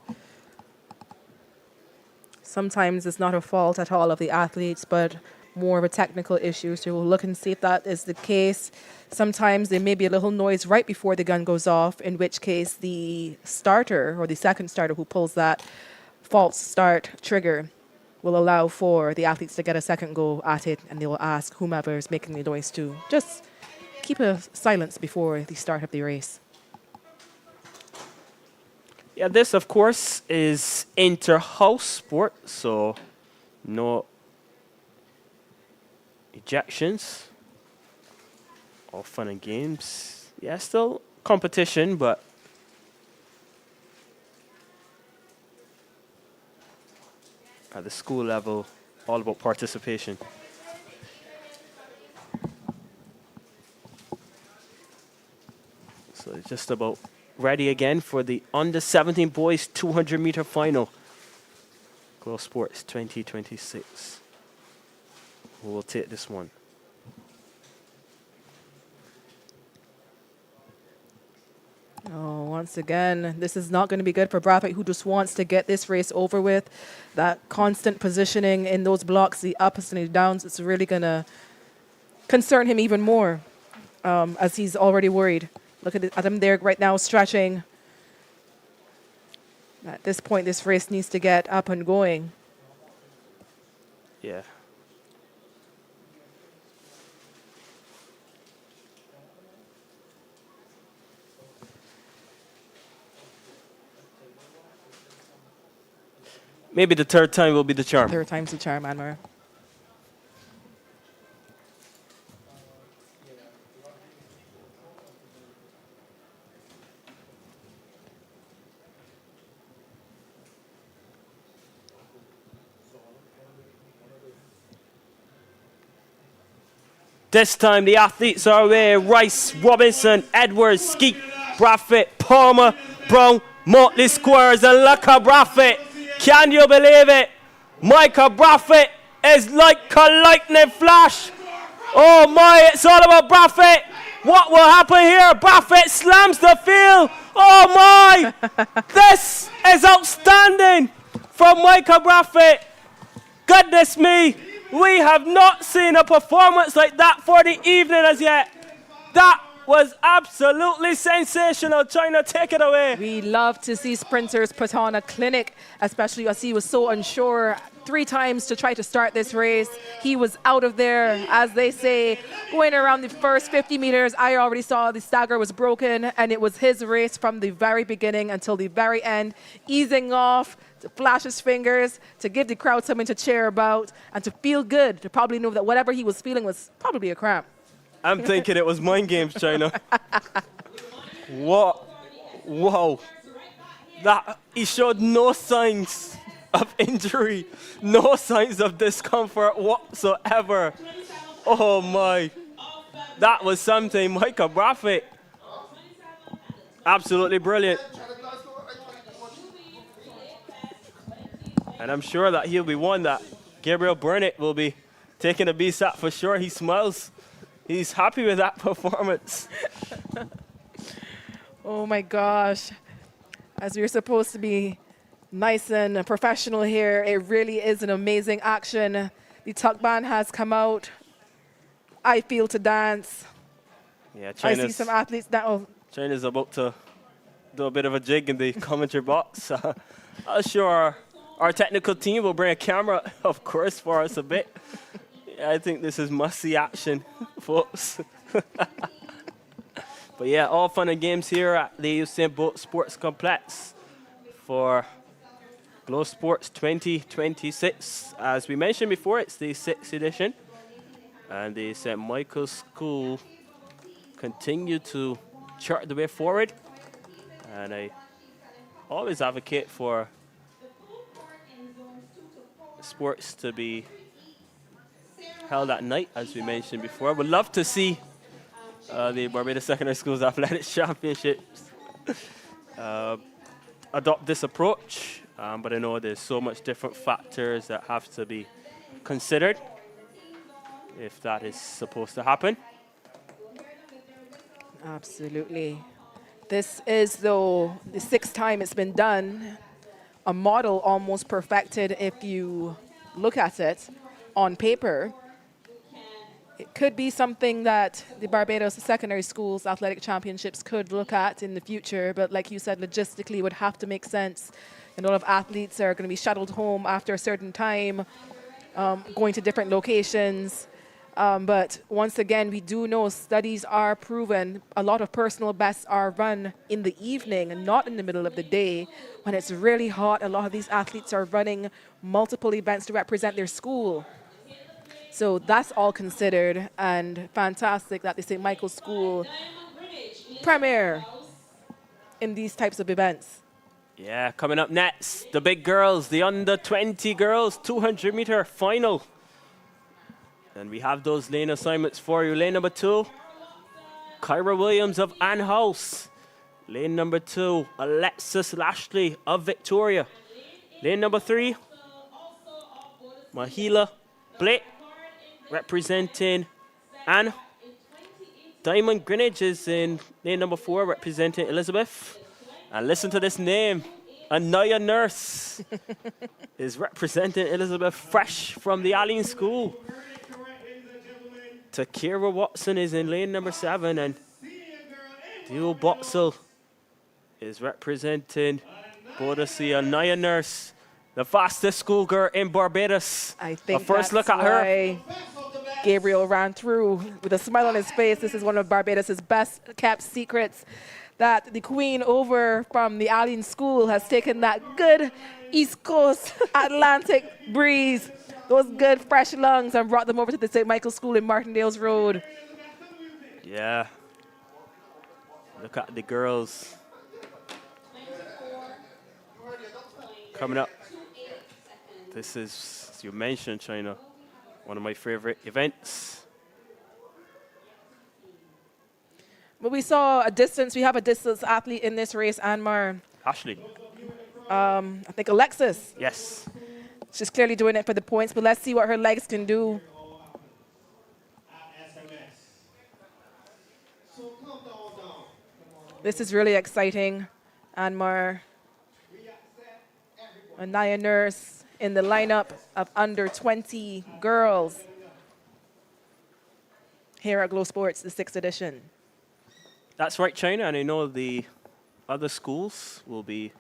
Sometimes it's not a fault at all of the athletes, but more of a technical issue. So we'll look and see if that is the case. Sometimes there may be a little noise right before the gun goes off, in which case the starter or the second starter who pulls that false start trigger will allow for the athletes to get a second go at it, and they will ask whomever is making the noise to just keep a silence before the start of the race. Yeah, this of course is inter-house sport, so no ejections. All fun and games. Yeah, still competition, but at the school level, all about participation. So it's just about ready again for the under 17 boys 200 meter final. Glow Sports 2026. Who will take this one? Oh, once again, this is not going to be good for Brafitt, who just wants to get this race over with. That constant positioning in those blocks, the ups and the downs, it's really going to concern him even more, as he's already worried. Look at him there right now, stretching. At this point, this race needs to get up and going. Yeah. Maybe the third time will be the charm. Third time's the charm, Anmar. This time the athletes are away. Rice, Robinson, Edwards, Skeet, Brafitt, Palmer, Brown, Motley Squares, and Luca Brafitt. Can you believe it? Micah Brafitt is like a lightning flash. Oh my, it's all about Brafitt. What will happen here? Brafitt slams the field. Oh my, this is outstanding from Micah Brafitt. Goodness me. We have not seen a performance like that for the evening as yet. That was absolutely sensational. China, take it away. We love to see sprinters put on a clinic, especially as he was so unsure 3 times to try to start this race. He was out of there, as they say, going around the first 50 meters. I already saw the stagger was broken, and it was his race from the very beginning until the very end, easing off, to flash his fingers, to give the crowd something to cheer about, and to feel good, to probably know that whatever he was feeling was probably a cramp. I'm thinking it was mind games, China. What? Whoa. That he showed no signs of injury, no signs of discomfort whatsoever. Oh my. That was something. Micah Braffett. Absolutely brilliant. And I'm sure that he'll be one that Gabriel Burnett will be taking a BSAT for sure. He smiles. He's happy with that performance. Oh my gosh. As we're supposed to be nice and professional here, it really is an amazing action. The tuck band has come out. I feel to dance. Yeah, I see some athletes now. China's about to do a bit of a jig in the commentary box. I'm sure our technical team will bring a camera, of course, for us a bit. I think this is must-see action, folks. But yeah, all fun and games here at the Usain Bolt Sports Complex for Glow Sports 2026. As we mentioned before, it's the 6th edition. And the St. Michael's School continue to chart the way forward. And I always advocate for sports to be held at night, as we mentioned before. Would love to see the Barbados Secondary Schools Athletics Championships adopt this approach, but I know there's so much different factors that have to be considered if that is supposed to happen. Absolutely. This is, though, the 6th time it's been done, a model almost perfected if you look at it on paper. It could be something that the Barbados Secondary Schools Athletic Championships could look at in the future, but like you said, logistically would have to make sense. And a lot of athletes are going to be shuttled home after a certain time, going to different locations. But once again, we do know studies are proven a lot of personal bests are run in the evening and not in the middle of the day. When it's really hot, a lot of these athletes are running multiple events to represent their school. So that's all considered, and fantastic that the St. Michael's School premier in these types of events. Yeah, coming up next, the big girls, the under 20 girls, 200-meter final. And we have those lane assignments for you. Lane number 2, Kyra Williams of Ann House. Lane number 2, Alexis Lashley of Victoria. Lane number 3, Mahila Blake representing Ann. Diamond Greenwich is in lane number 4 representing Elizabeth. And listen to this name, Anaya Nurse is representing Elizabeth, fresh from the Allen School. Takira Watson is in lane number 7, and Dio Boxel is representing Boadicea. Anaya Nurse, the fastest schoolgirl in Barbados. I think a first look at her. Gabriel ran through with a smile on his face. This is one of Barbados's best kept secrets, that the queen over from the Allen School has taken that good East Coast Atlantic breeze, those good fresh lungs, and brought them over to the St. Michael's School in Martindale's Road. Yeah. Look at the girls. Coming up. This is, as you mentioned, China, one of my favorite events. But we saw a distance. We have a distance athlete in this race, Anmar. Ashley. I think Alexis. Yes. She's clearly doing it for the points, but let's see what her legs can do. This is really exciting. Anmar, Anaya Nurse in the lineup of under 20 girls here at Glow Sports, the 6th edition. That's right, China, and I know the other schools will be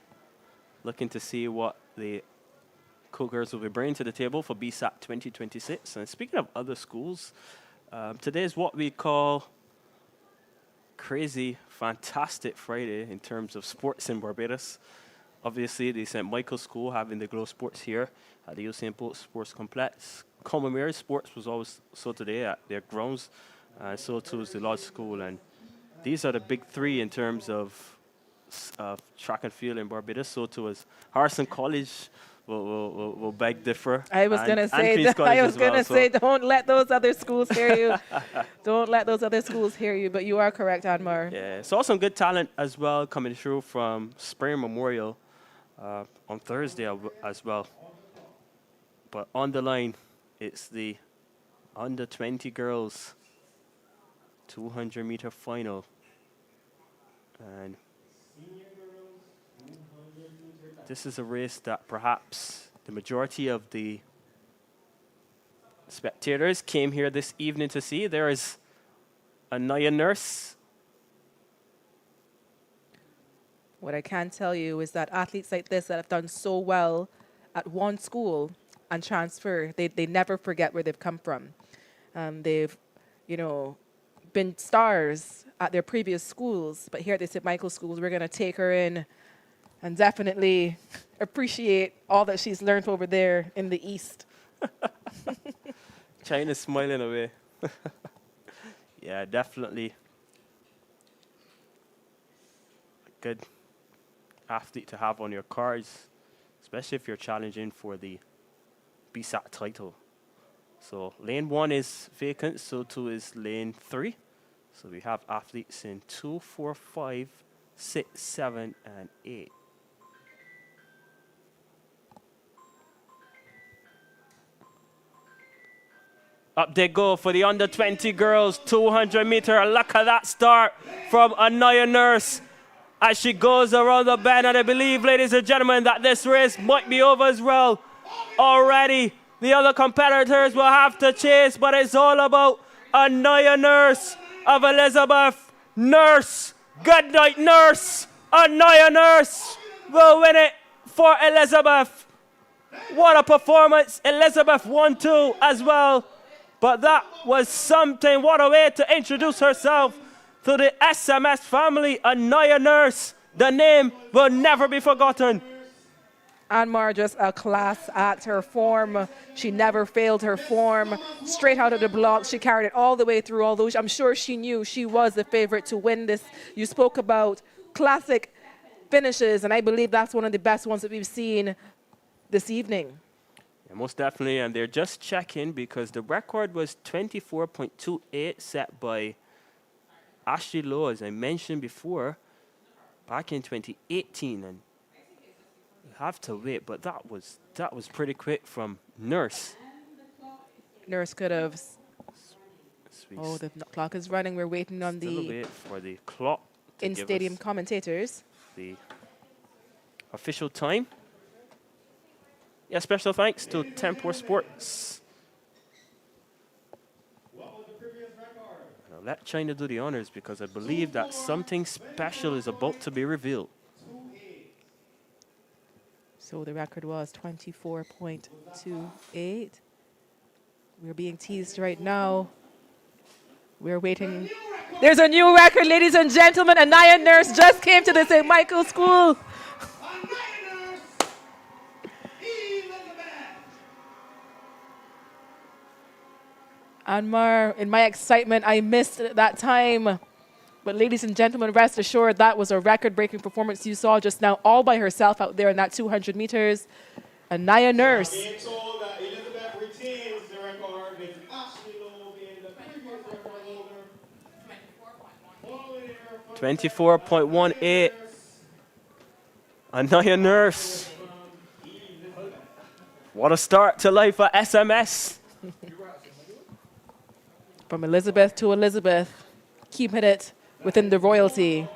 looking to see what the Cougars will be bringing to the table for BSAT 2026. And speaking of other schools, today is what we call crazy, fantastic Friday in terms of sports in Barbados. Obviously, the St. Michael's School having the Glow Sports here at the Usain Bolt Sports Complex. Commonwealth Sports was also today at their grounds, and so too is the Lodge School. And these are the big three in terms of track and field in Barbados. So too is Harrison College will beg differ. I was going to say, don't let those other schools hear you. Don't let those other schools hear you. But you are correct, Anmar. Yeah, saw some good talent as well coming through from Spring Memorial on Thursday as well. But on the line, it's the under 20 girls 200-meter final. And this is a race that perhaps the majority of the spectators came here this evening to see. There is Anaya Nurse. What I can tell you is that athletes like this that have done so well at one school and transfer, they never forget where they've come from. They've, been stars at their previous schools, but here at the St. Michael's schools, we're going to take her in and definitely appreciate all that she's learned over there in the East. China's smiling away. Yeah, definitely a good athlete to have on your cards, especially if you're challenging for the BSAT title. So lane 1 is vacant, so too is lane 3. So we have athletes in 2, 4, 5, 6, 7, and 8. Up they go for the under 20 girls, 200 meter. Look at that start from Anaya Nurse as she goes around the bend. And I believe, ladies and gentlemen, that this race might be over as well already. The other competitors will have to chase, but it's all about Anaya Nurse of Elizabeth. Nurse, good night, Nurse. Anaya Nurse will win it for Elizabeth. What a performance. Elizabeth won too as well. But that was something. What a way to introduce herself to the SMS family. Anaya Nurse. The name will never be forgotten. Anmar, just a class act. Her form, she never failed her form. Straight out of the blocks, she carried it all the way through all those. I'm sure she knew she was the favorite to win this. You spoke about classic finishes, and I believe that's one of the best ones that we've seen this evening. Yeah, most definitely, and they're just checking because the record was 24.28 set by Ashley Lowe, as I mentioned before, back in 2018, and have to wait, but that was pretty quick from Nurse. Nurse could have. Oh, the clock is running. We're waiting on the wait for the clock to give in-stadium commentators. The official time. Yeah, special thanks to Tempor Sports. I'll let China do the honors because I believe that something special is about to be revealed. So the record was 24.28. We're being teased right now. We're waiting. There's a new record, ladies and gentlemen. Anaya Nurse just came to the St. Michael's School. Anmar, in my excitement, I missed that time. But ladies and gentlemen, rest assured, that was a record-breaking performance you saw just now, all by herself out there in that 200 meters. Anaya Nurse. Being told that Elizabeth retains the record with Ashley Lowe being the previous record holder. 24.18. Anaya Nurse. What a start to life at SMS. From Elizabeth to Elizabeth, keeping it within the royalty.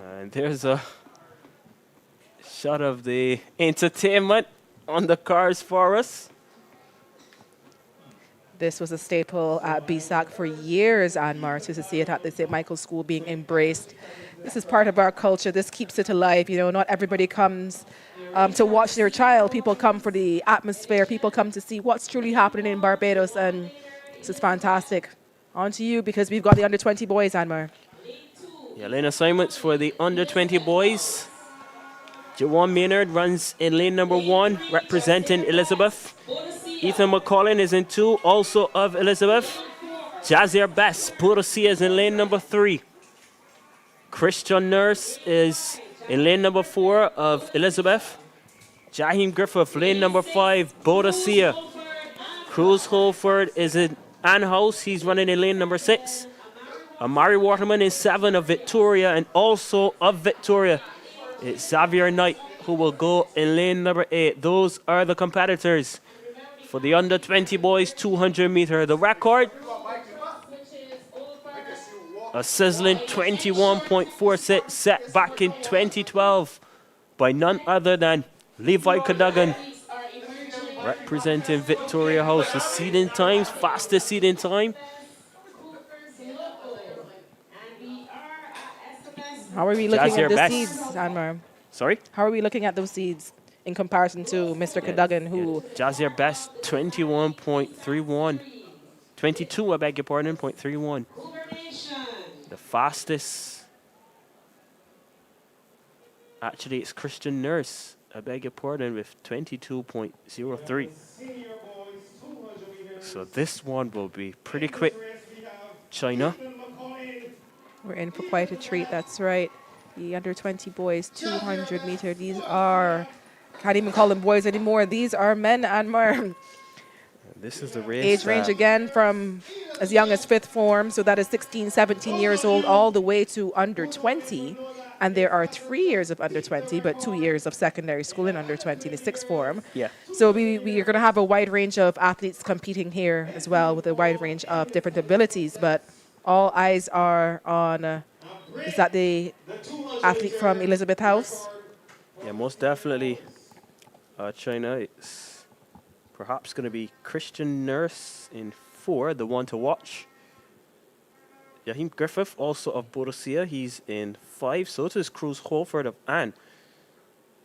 And there's a shot of the entertainment on the cars for us. This was a staple at BSAC for years, Anmar, to see it at the St. Michael's School being embraced. This is part of our culture. This keeps it alive. Not everybody comes to watch their child. People come for the atmosphere. People come to see what's truly happening in Barbados, and this is fantastic. On to you, because we've got the under-20 boys, Anmar. Yeah, lane assignments for the under-20 boys. Jawan Maynard runs in lane number 1, representing Elizabeth. Ethan McCollin is in 2, also of Elizabeth. Jazier Best, Bodosia is in lane number 3. Christian Nurse is in lane number 4 of Elizabeth. Jaheim Griffith, lane number 5, Bodosia. Cruz Holford is in Ann House, he's running in lane number 6. Amari Waterman is 7 of Victoria, and also of Victoria, it's Xavier Knight who will go in lane number 8. Those are the competitors for the under-20 boys 200 meter. The record, a sizzling 21.46 set back in 2012 by none other than Levi Cadogan, representing Victoria House. The seeding times, fastest seeding time. How are we looking Jazier at the Best. seeds, Anmar? Sorry? How are we looking at those seeds in comparison to Mr. Cadogan, who... Jazier Best, 21.31. 22, I beg your pardon, 0.31. The fastest. Actually, it's Christian Nurse, I beg your pardon, with 22.03. So this one will be pretty quick. China. We're in for quite a treat, that's right. The under-20 boys, 200 meter. These are, can't even call them boys anymore. These are men, Anmar. This is the race. Age range again from as young as 5th form, so that is 16, 17 years old, all the way to under 20. And there are 3 years of under 20, but 2 years of secondary school in under 20, the 6th form. Yeah. So we are going to have a wide range of athletes competing here as well, with a wide range of different abilities. But all eyes are on, is that the athlete from Elizabeth House? Yeah, most definitely. China, it's perhaps going to be Christian Nurse in 4, the one to watch. Jaheim Griffith, also of Bodosia, he's in 5. So is Cruz Holford of Anne.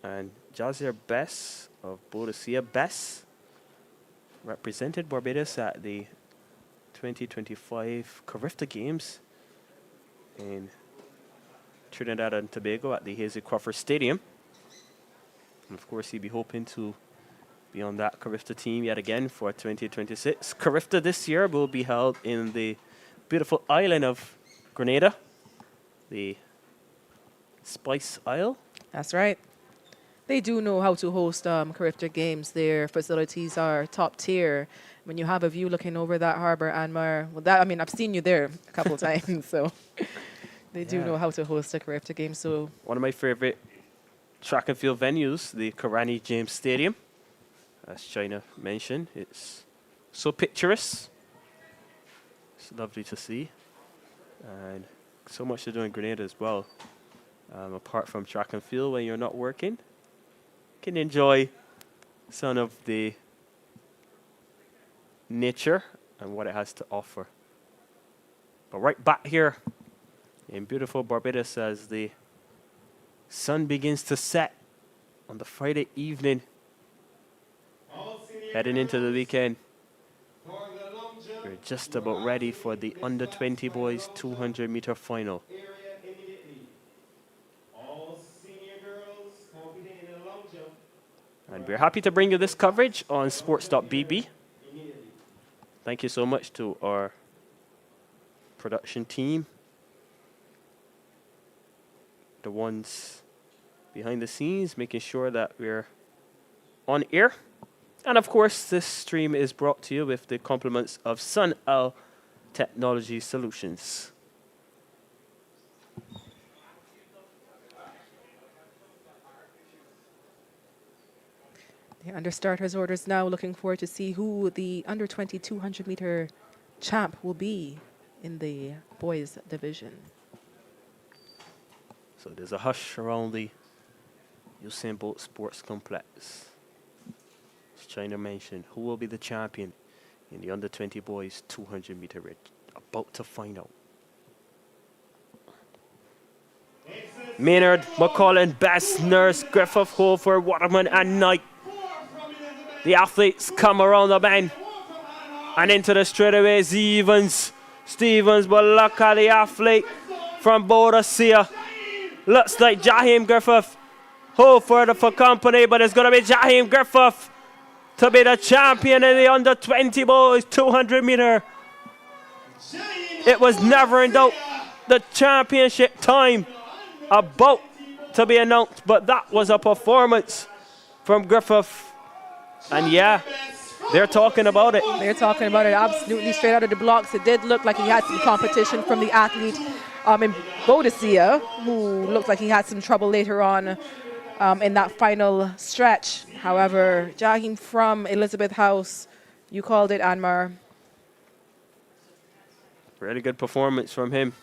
And Jazier Bess of Bodosia. Bess represented Barbados at the 2025 Carifta Games in Trinidad and Tobago at the Hazy Crawford Stadium. And of course, he'd be hoping to be on that Carifta team yet again for 2026. Carifta this year will be held in the beautiful island of Grenada, the Spice Isle. That's right. They do know how to host Carifta Games. Their facilities are top tier. When you have a view looking over that harbor, Anmar, well, that, I mean, I've seen you there a couple of times, so they do know how to host a Carifta game. So one of my favorite track and field venues, the Karani James Stadium, as China mentioned, it's so picturesque. It's lovely to see, and so much to do in Grenada as well. Apart from track and field, when you're not working, you can enjoy some of the nature and what it has to offer. But right back here in beautiful Barbados, as the sun begins to set on the Friday evening, heading into the weekend, we're just about ready for the under-20 boys 200 meter final. And we're happy to bring you this coverage on sports.bb. Thank you so much to our production team, the ones behind the scenes, making sure that we're on air. And of course, this stream is brought to you with the compliments of Sunisle Technology Solutions. they're under starters orders now, looking forward to see who the under 20 200 meter champ will be in the boys division. So there's a hush around the Usain Bolt Sports Complex. As China mentioned, who will be the champion in the under 20 boys 200 meter race? About to find out. Excellent Maynard, McCullen, Best, Nurse, Griffith, Holford, Waterman, and Knight. The athletes come around the bend and into the straightaways. Stevens, but look at the athlete from Boadicea. Looks like Jaheim Griffith. Holford for company, but it's going to be Jaheim Griffith to be the champion in the under 20 boys 200 meter. It was never in doubt. The championship time about to be announced, but that was a performance from Griffith. And yeah, they're talking about it. They're talking about it absolutely straight out of the blocks. It did look like he had some competition from the athlete in Boadicea, who looked like he had some trouble later on in that final stretch. However, Jaheim from Elizabeth House, you called it, Anmar. Really good performance from him.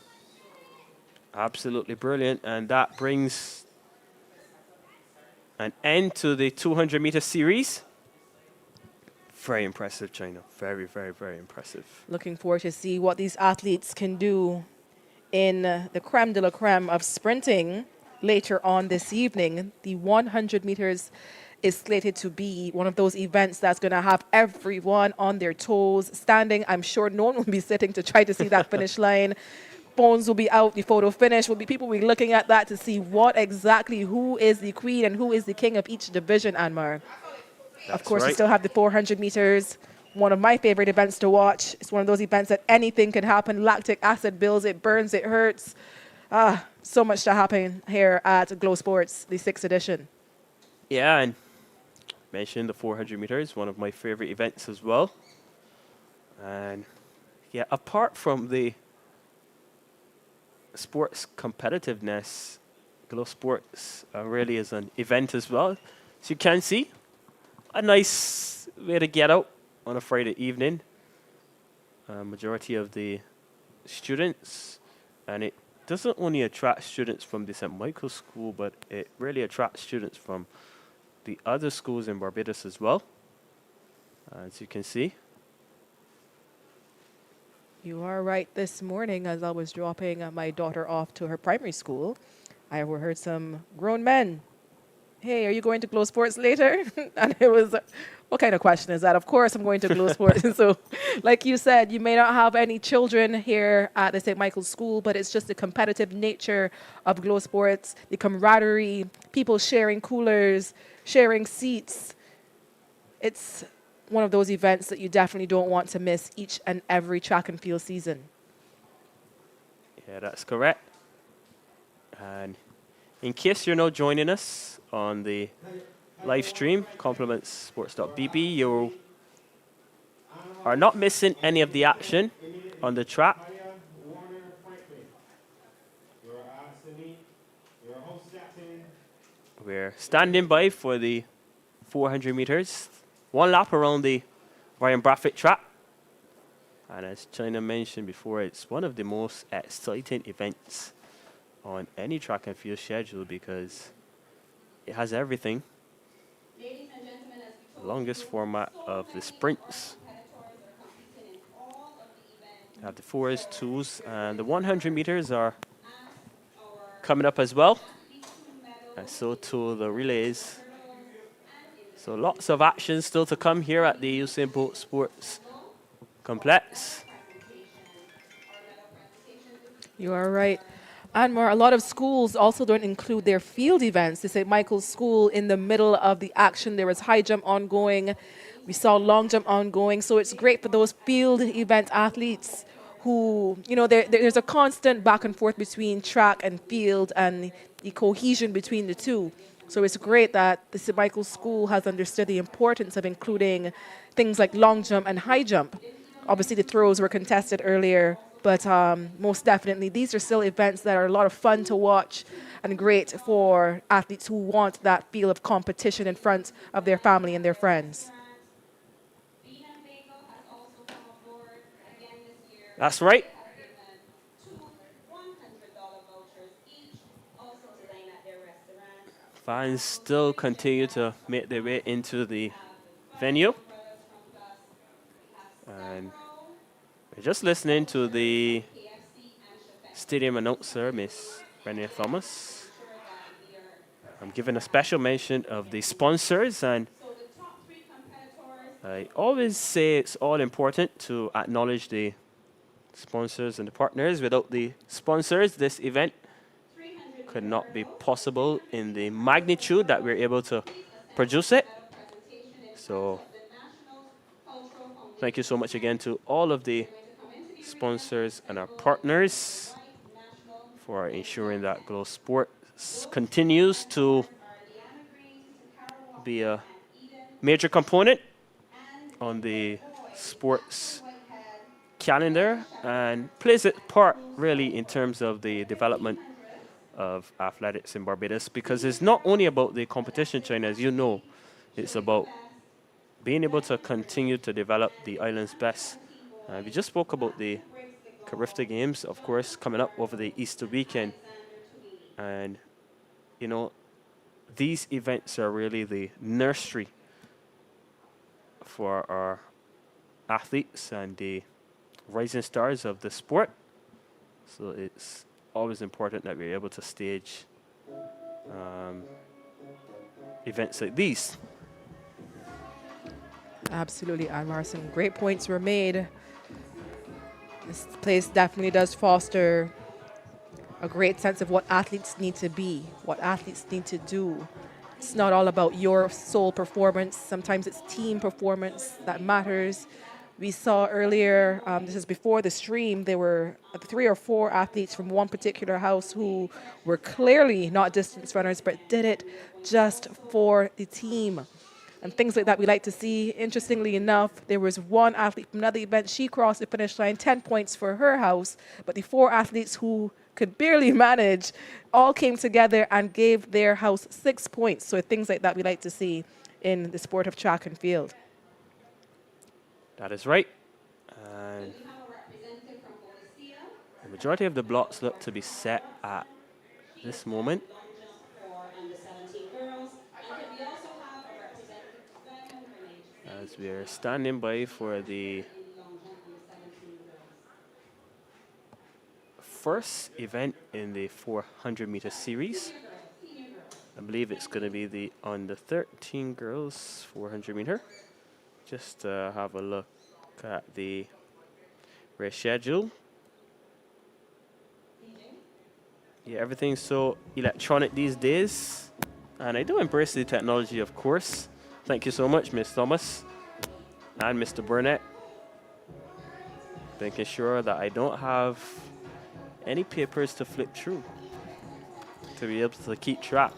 Absolutely brilliant. And that brings an end to the 200-meter series. Very impressive, China. Very, very, very impressive. Looking forward to see what these athletes can do in the creme de la creme of sprinting later on this evening. The 100 meters is slated to be one of those events that's going to have everyone on their toes, standing. I'm sure no one will be sitting to try to see that finish line. Phones will be out, the photo finish will be, people will be looking at that to see what exactly, who is the queen and who is the king of each division, Anmar. Of course, we still have the 400 meters, one of my favorite events to watch. It's one of those events that anything can happen. Lactic acid builds, it burns, it hurts. So much to happen here at Glow Sports, the 6th edition. Yeah, and mentioned the 400 meters, one of my favorite events as well. And yeah, apart from the sports competitiveness, Glow Sports really is an event as well. So you can see a nice way to get out on a Friday evening. Majority of the students, and it doesn't only attract students from the St. Michael's School, but it really attracts students from the other schools in Barbados as well, as you can see. You are right. This morning, as I was dropping my daughter off to her primary school, I heard some grown men. Hey, are you going to Glow Sports later? And it was, what kind of question is that? Of course I'm going to Glow Sports. And so, like you said, you may not have any children here at the St. Michael's School, but it's just the competitive nature of Glow Sports, the camaraderie, people sharing coolers, sharing seats. It's one of those events that you definitely don't want to miss each and every track and field season. Yeah, that's correct. And in case you're now joining us on the live stream, complementssports.bb, you are not missing any of the action on the track. We're standing by for the 400 meters. One lap around the Ryan Braffett track. And as China mentioned before, it's one of the most exciting events on any track and field schedule because it has everything. The longest format of the sprints. You have the 4s, 2s, and the 100 meters are coming up as well. And so too the relays. So lots of action still to come here at the Usain Bolt Sports Complex. You are right. Anmar, a lot of schools also don't include their field events. The St. Michael's School in the middle of the action. There was high jump ongoing. We saw long jump ongoing. So it's great for those field event athletes who, you know, there's a constant back and forth between track and field and the cohesion between the two. So it's great that the St. Michael's School has understood the importance of including things like long jump and high jump. Obviously, the throws were contested earlier, but most definitely, these are still events that are a lot of fun to watch and great for athletes who want that feel of competition in front of their family and their friends. That's right. Fans still continue to make their way into the venue. And we're just listening to the stadium announcer, Miss Renee Thomas. I'm giving a special mention of the sponsors, and I always say it's all important to acknowledge the sponsors and the partners. Without the sponsors, this event could not be possible in the magnitude that we're able to produce it. So thank you so much again to all of the sponsors and our partners for ensuring that Glow Sports continues to be a major component on the sports calendar and plays its part really in terms of the development of athletics in Barbados, because it's not only about the competition, China, as you know, it's about being able to continue to develop the island's best. We just spoke about the Carifta Games, of course, coming up over the Easter weekend. And, you know, these events are really the nursery for our athletes and the rising stars of the sport. So it's always important that we're able to stage events like these. Absolutely, Anwar. Some great points were made. This place definitely does foster a great sense of what athletes need to be, what athletes need to do. It's not all about your sole performance. Sometimes it's team performance that matters. We saw earlier, this is before the stream, there were 3 or 4 athletes from one particular house who were clearly not distance runners, but did it just for the team. And things like that we like to see. Interestingly enough, there was one athlete from another event. She crossed the finish line, 10 points for her house. But the 4 athletes who could barely manage all came together and gave their house 6 points. So things like that we like to see in the sport of track and field. That is right. And the majority of the blocks look to be set at this moment. As we are standing by for the first event in the 400-meter series. I believe it's going to be the under 13 girls 400-meter. Just to have a look at the race schedule. Yeah, everything's so electronic these days. And I do embrace the technology, of course. Thank you so much, Ms. Thomas and Mr. Burnett. Making sure that I don't have any papers to flip through to be able to keep track.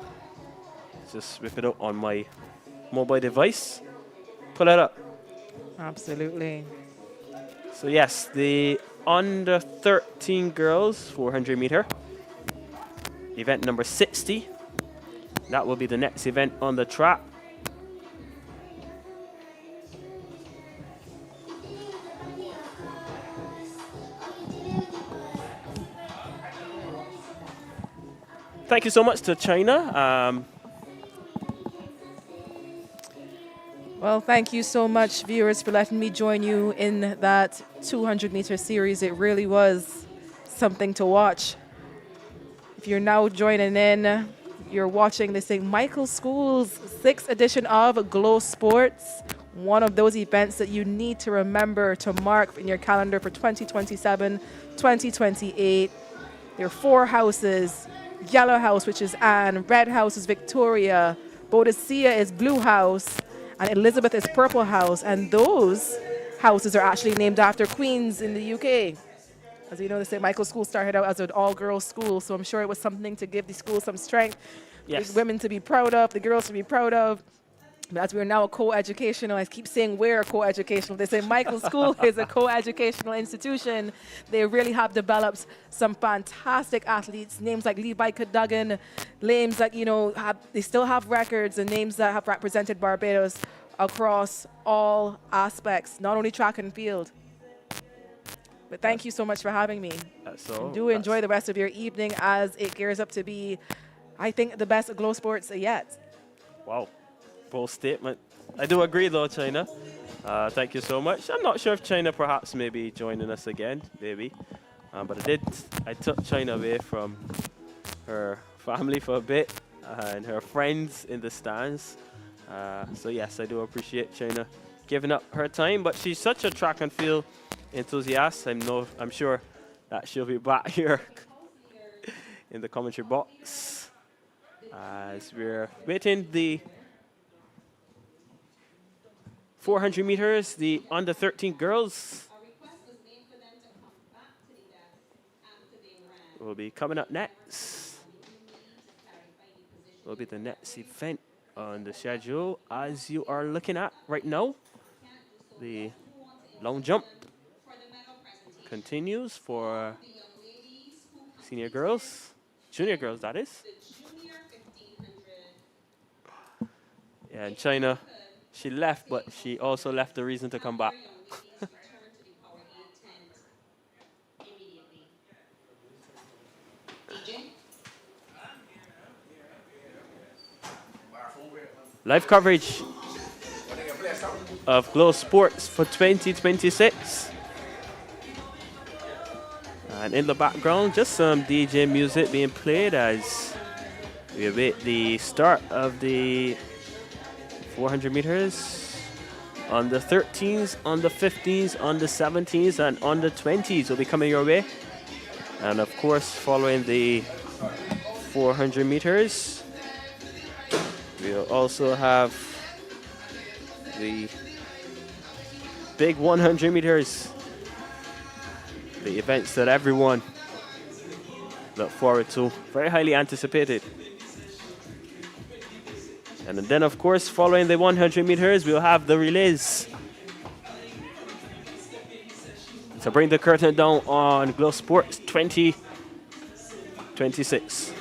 Just whip it out on my mobile device. Pull it up. Absolutely. So yes, the under 13 girls 400 meter. Event number 60. That will be the next event on the track. Thank you so much to China. Well, thank you so much, viewers, for letting me join you in that 200-meter series. It really was something to watch. If you're now joining in, you're watching the St. Michael School's 6th edition of Glow Sports, one of those events that you need to remember to mark in your calendar for 2027, 2028. There are 4 houses. Yellow House, which is Anne. Red House is Victoria. Boadicea is Blue House. And Elizabeth is Purple House. And those houses are actually named after queens in the UK. As you know, the St. Michael School started out as an all-girls school, so I'm sure it was something to give the school some strength. Yes. The women to be proud of, the girls to be proud of. But as we're now co-educational, I keep saying we're co-educational. They say Michael School is a co-educational institution. They really have developed some fantastic athletes, names like Levi Cadogan, names that, you know, they still have records and names that have represented Barbados across all aspects, not only track and field. But thank you so much for having me. Do enjoy the rest of your evening as it gears up to be, I think, the best Glow Sports yet. Wow. Bold statement. I do agree though, China. Thank you so much. I'm not sure if China perhaps may be joining us again, maybe. But I took China away from her family for a bit. and her friends in the stands. So yes, I do appreciate China giving up her time, but she's such a track and field enthusiast. I'm sure that she'll be back here in the commentary box as we're waiting the 400 meters, the under 13 girls will be coming up next. Will be the next event on the schedule as you are looking at right now. The long jump continues for senior girls, junior girls that is. Yeah, and China, she left, but she also left the reason to come back. Live coverage of Glow Sports for 2026. And in the background, just some DJ music being played as we await the start of the 400 meters. On the 13s, on the 15s, on the 17s, and on the 20s will be coming your way. And of course, following the 400 meters, we'll also have the big 100 meters, the events that everyone look forward to, very highly anticipated. And then, of course, following the 100 meters, we'll have the relays to bring the curtain down on Glow Sports 2026.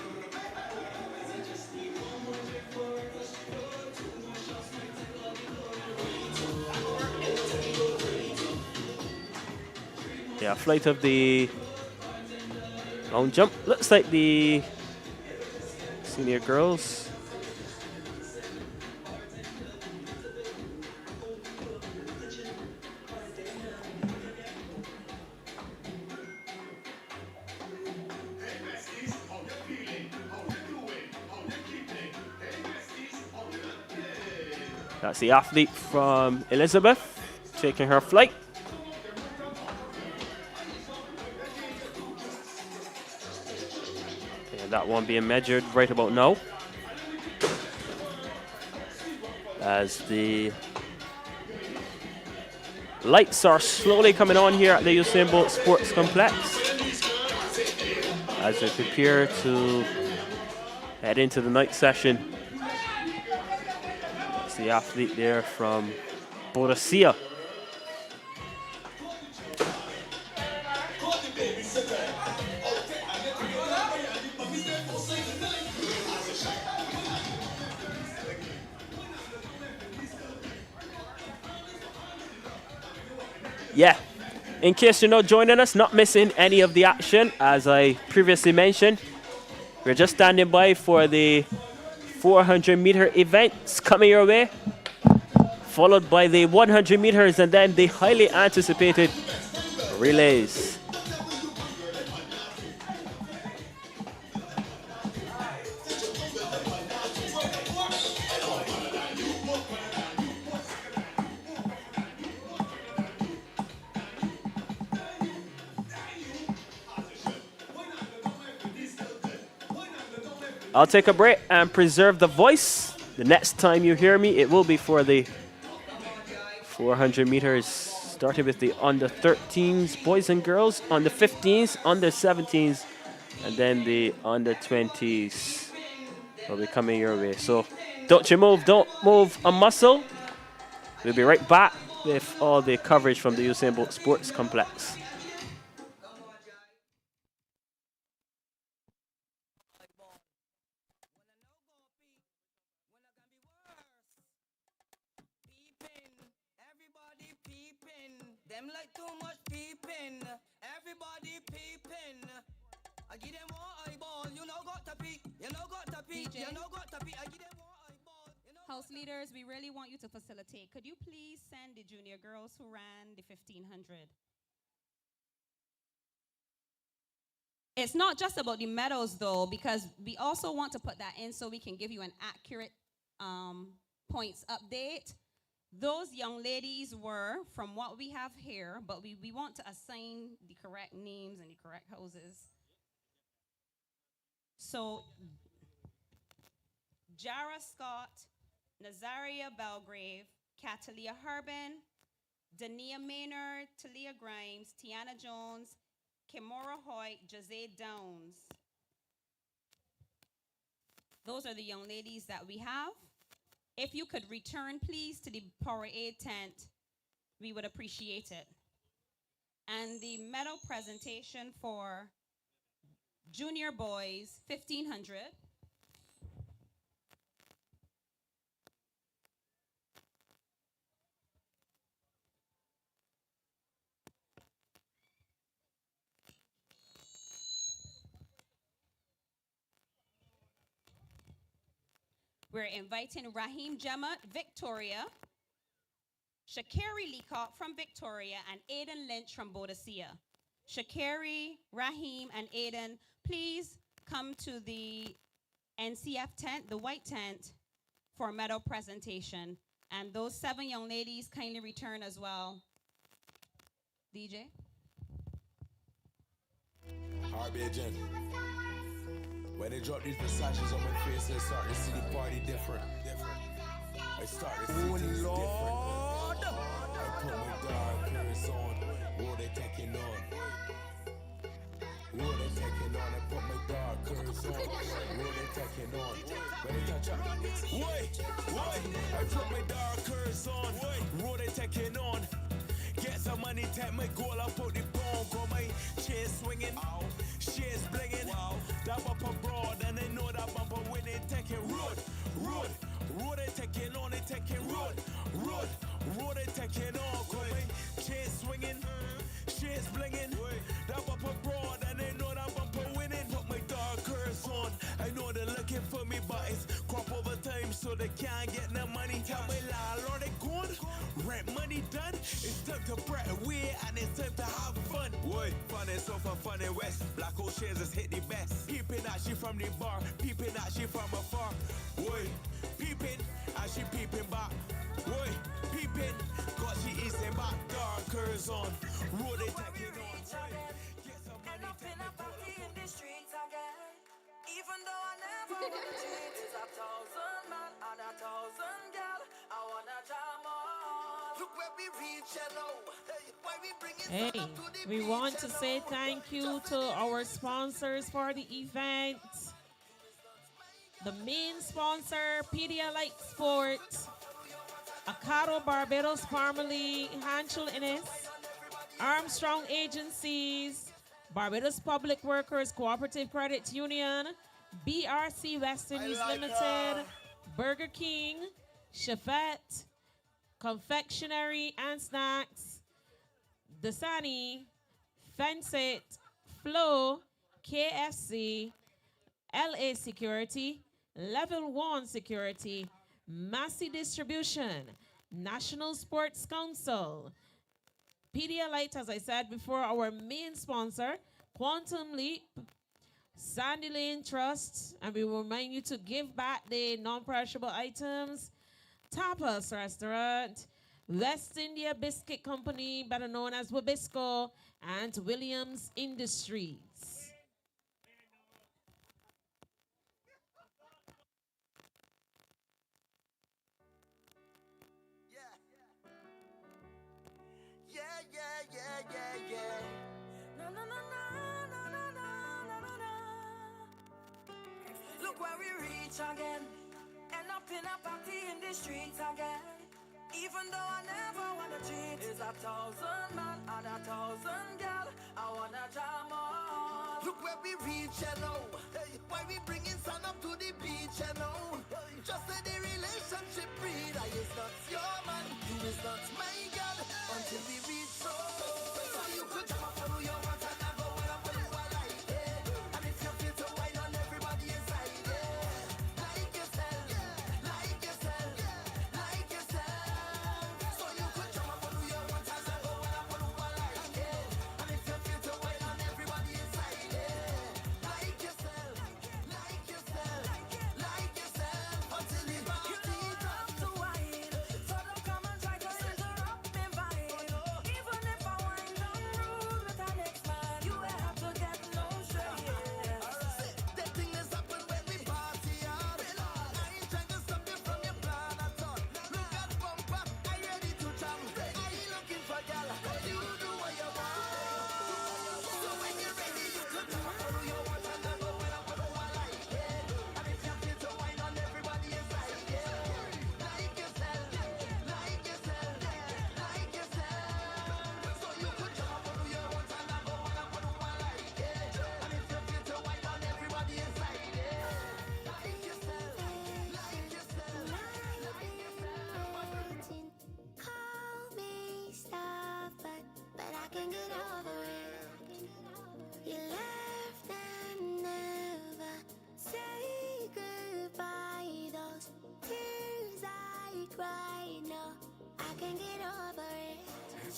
Yeah, flight of the long jump. Looks like the senior girls. That's the athlete from Elizabeth taking her flight. And that one being measured right about now. As the lights are slowly coming on here at the Usain Bolt Sports Complex as we prepare to head into the night session. That's the athlete there from Borussia. Yeah, in case you're not joining us, not missing any of the action, as I previously mentioned, we're just standing by for the 400 meter events coming your way, followed by the 100 meters and then the highly anticipated relays. I'll take a break and preserve the voice. The next time you hear me, it will be for the 400 meters, starting with the under 13s, boys and girls, under 15s, under 17s, and then the under 20s will be coming your way. So don't move a muscle. We'll be right back with all the coverage from the Usain Bolt Sports Complex. Them like too much peeping, everybody peeping. I give them one eyeball, you know got to peep, you know got to peep, DJ? you know got to peep. I give them one eyeball, you know. House leaders, we really want you to facilitate. Could you please send the junior girls who ran the 1500 It's not just about the medals though, because we also want to put that in so we can give you an accurate points update. Those young ladies were from what we have here, but we want to assign the correct names and the correct houses. So Jara Scott, Nazaria Belgrave, Catalia Harbin, Dania Maynard, Talia Grimes, Tiana Jones, Kimora Hoyt, Jose Downs. Those are the young ladies that we have. If you could return, please, to the Powerade tent, we would appreciate it. And the medal presentation for junior boys, 1,500. We're inviting Raheem Jemma, Victoria, Shakari Leacock from Victoria, and Aiden Lynch from Boadicea. Shakari, Raheem, and Aiden, please come to the NCF tent, the white tent, for medal presentation. And those 7 young ladies kindly return as well. DJ? Harvey agent. When they drop these massages on my face, I start to see the party different. I start to see things different. I put my dark curse on. What they taking on? What they taking on? I put my dark curse on. What they taking on? When they touch up. Wait. I put my dark curse on. What they taking on? Get some money, take my goal, I put the bone, got my chain swinging, shades blinging, that bumper broad, and they know that bumper when they taking road, they taking on, they taking road, they taking on, got my chain swinging, shades blinging, that bumper broad, and they know that bumper winning, put my dark curse on, I know they're looking for me, but it's crop over time, so they can't get no money, tell me landlord they gone, rent money done, it's time to break away and it's time to have fun. Wood, fun and so for fun and west. Black oceans has hit the best. Peeping at she from the bar, peeping at she from afar. Wood, peeping and she peeping back. Wood, peeping, cause she is a back. Dark curves on, road they taking on. Get some money, take a party in the streets again. Even though I never wanna cheat, it's 1,000 man and 1,000 gal. I wanna jam on. Look where we reach, hello. Why we bring it Hey, to the we beach, want to hello. say thank you to our sponsors for the event. The main sponsor, Pedialyte Sport, Acado Barbados Parmalee, Hanchel Innes, Armstrong Agencies, Barbados Public Workers Cooperative Credit Union, BRC West Indies Limited, Burger King, Chefette, Confectionery and Snacks, Dasani, Fensit, Flow, KFC, LA Security, Level 1 Security, Massey Distribution, National Sports Council, Pedialyte, as I said before, our main sponsor, Quantum Leap, Sandy Lane Trust, and we remind you to give back the non-perishable items, Tapas Restaurant, West India Biscuit Company, better known as Wabisco, and Williams Industries. Yeah. No. Look where we reach again. End up in a party in the streets again. Even though I never wanna cheat, it's 1,000 man and 1,000 gal. I wanna jam on. Look where we reach, hello. Why we bringing sun up to the beach, hello. Just say the relationship breed. I is not your man, you is not my girl. Until we reach so you could jam up on your want and I go when I'm on you I like it. And if you feel to wine on everybody inside it. Like yourself. So you could jam up on your want and I go when I'm on you I like it. And if you feel to wine on everybody inside it.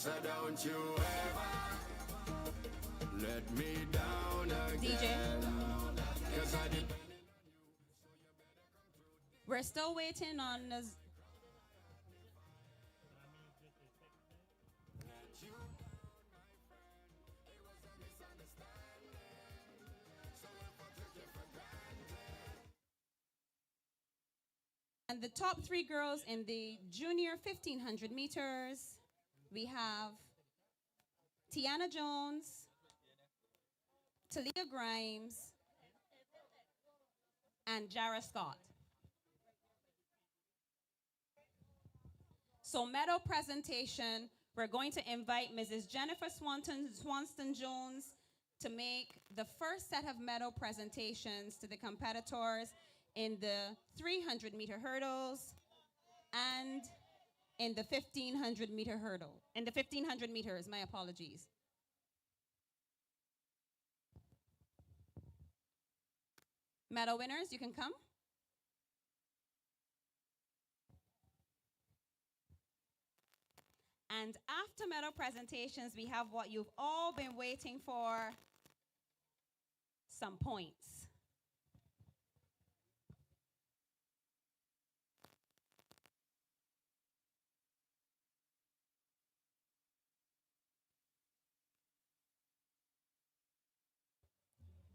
So don't you ever let me down again. DJ, 'Cause I did. we're still waiting on this. And the top three girls in the junior 1500 meters, we have Tiana Jones, Talia Grimes, and Jara Scott. So medal presentation, we're going to invite Mrs. Jennifer Swanston Jones to make the first set of medal presentations to the competitors in the 300-meter hurdles and in the 1500-meter hurdle. In the 1500 meters, my apologies. Medal winners, you can come. And after medal presentations, we have what you've all been waiting for, some points.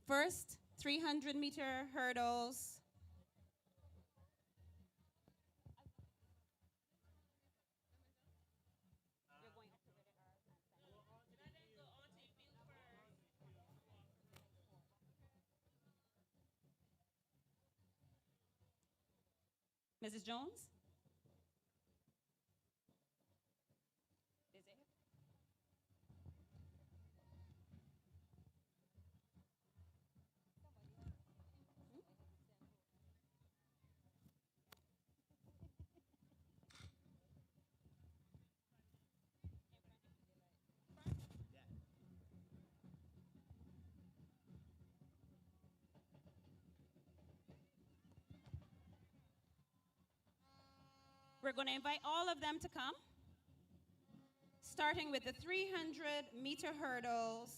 First, 300-meter hurdles. Mrs. Jones? We're going to invite all of them to come, starting with the 300-meter hurdles.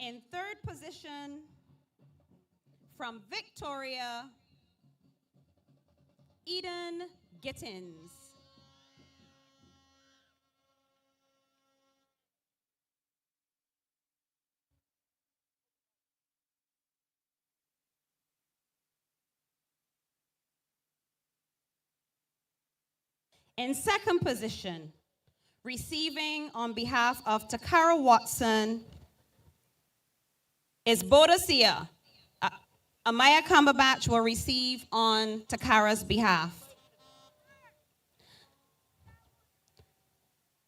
In third position, from Victoria, Eden Gittins. In second position, receiving on behalf of Takara Watson, is Bodacia. Amaya Cumberbatch will receive on Takara's behalf.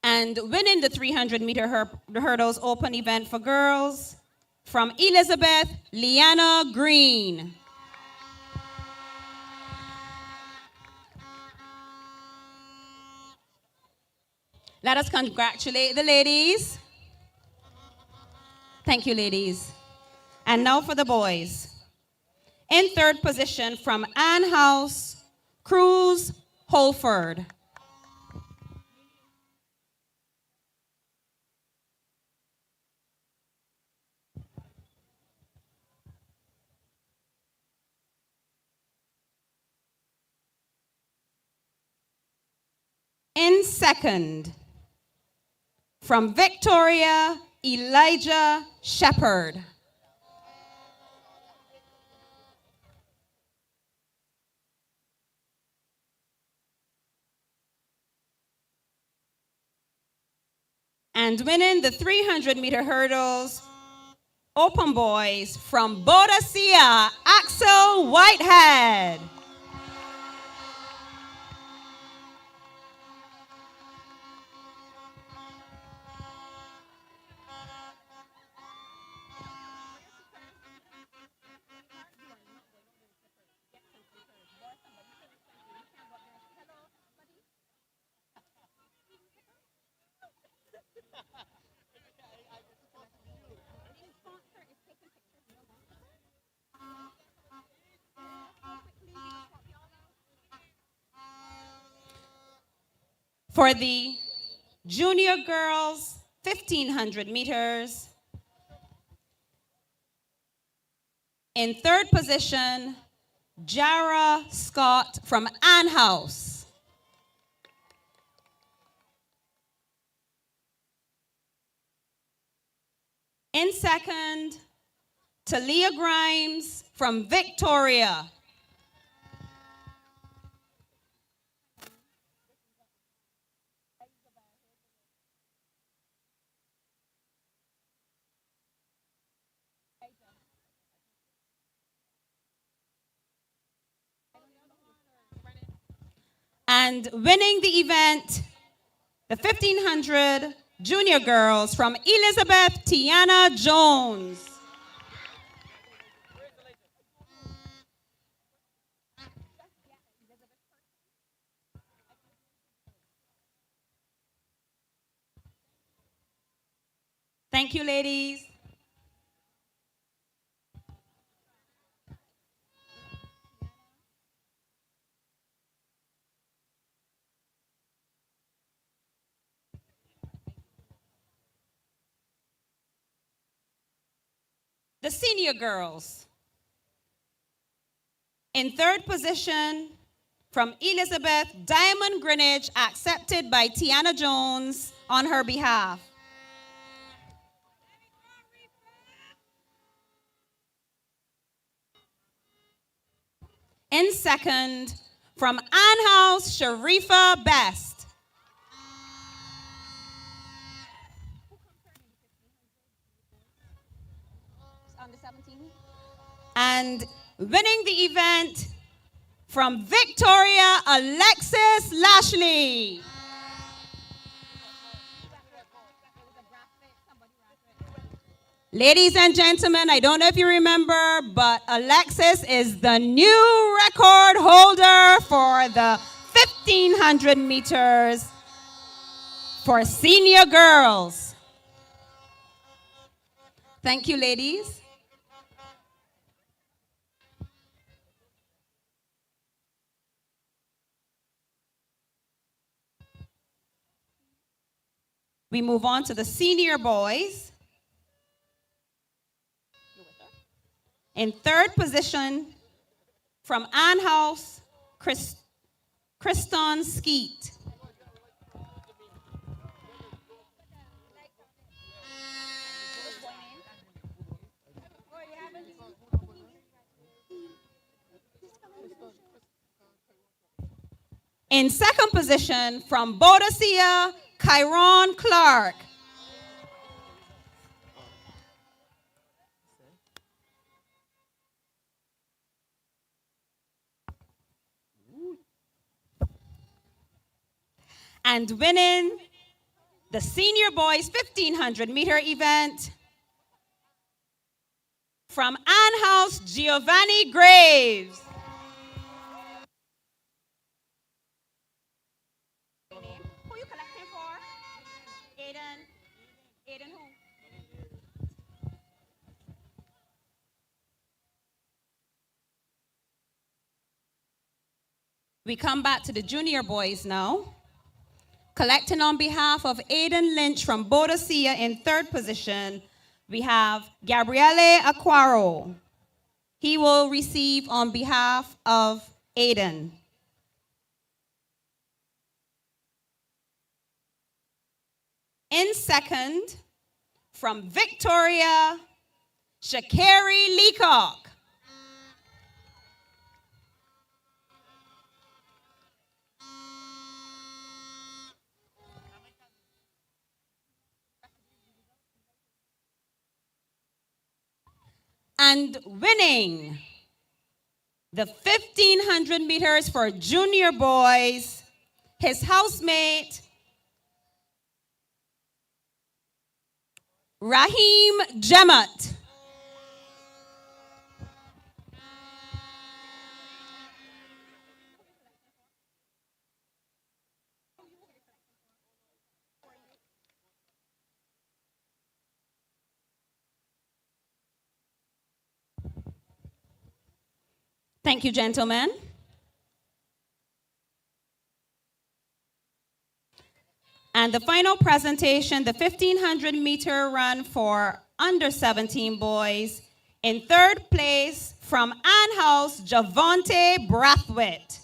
And winning the 300-meter hurdles open event for girls, from Elizabeth Liana Green. Let us congratulate the ladies. Thank you, ladies. And now for the boys. In third position, from Ann House, Cruz Holford. In second, from Victoria, Elijah Shepherd. And winning the 300-meter hurdles, open boys, from Bodacia, Axel Whitehead. For the junior girls, 1,500 meters. In third position, Jara Scott from Ann House. In second, Talia Grimes from Victoria. And winning the event, the 1,500 junior girls from Elizabeth Tiana Jones. Thank you, ladies. The senior girls. In third position, from Elizabeth, Diamond Greenwich, accepted by Tiana Jones on her behalf. In second, from Ann House, Sharifa Best. Under 17. And winning the event, from Victoria, Alexis Lashley. Ladies and gentlemen, I don't know if you remember, but Alexis is the new record holder for the 1,500 meters for senior girls. Thank you, ladies. We move on to the senior boys. In third position, from Ann House, Kriston Skeet. In second position, from Boadicea, Kyron Clark. And winning the senior boys 1,500 meter event, from Ann House, Giovanni Graves. Who you collecting for? Aiden. Aiden who? We come back to the junior boys now. Collecting on behalf of Aiden Lynch from Boadicea in third position, we have Gabriele Aquaro. He will receive on behalf of Aiden. In second, from Victoria, Shakari Leacock. And winning the 1,500 meters for junior boys, his housemate, Raheem Jemat. Thank you, gentlemen. And the final presentation, the 1500 meter run for under 17 boys. In third place from Ann House, Javonte Brathwaite.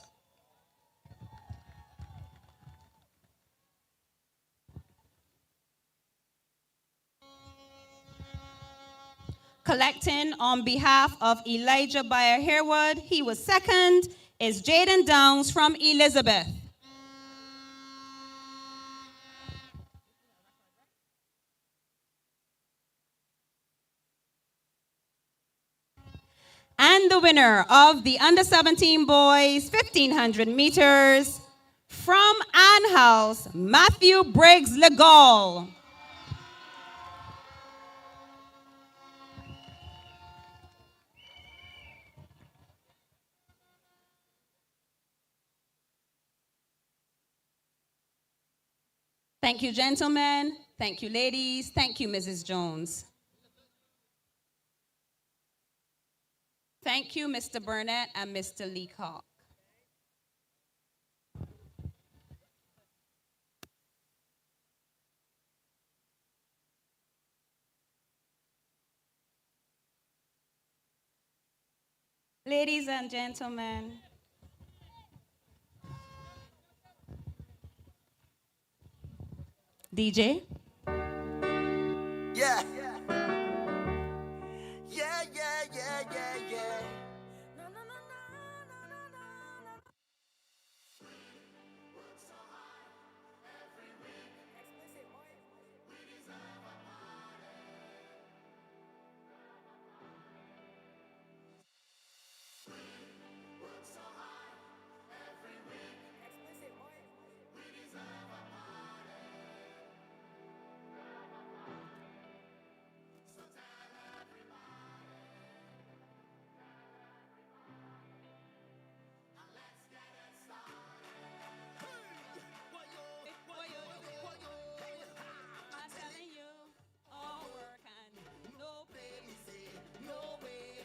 Collecting on behalf of Elijah Bayer Harewood, he was second, is Jaden Downs from Elizabeth. And the winner of the under 17 boys 1500 meters from Ann House, Matthew Briggs Legault. Thank you, gentlemen. Thank you, ladies. Thank you, Mrs. Jones. Thank you, Mr. Burnett and Mr. Leacock. Ladies and gentlemen, DJ. Yeah. Yeah, yeah, yeah, yeah, yeah. No, no, no, no, no, no, no. I'm telling you, all work and no play. No way,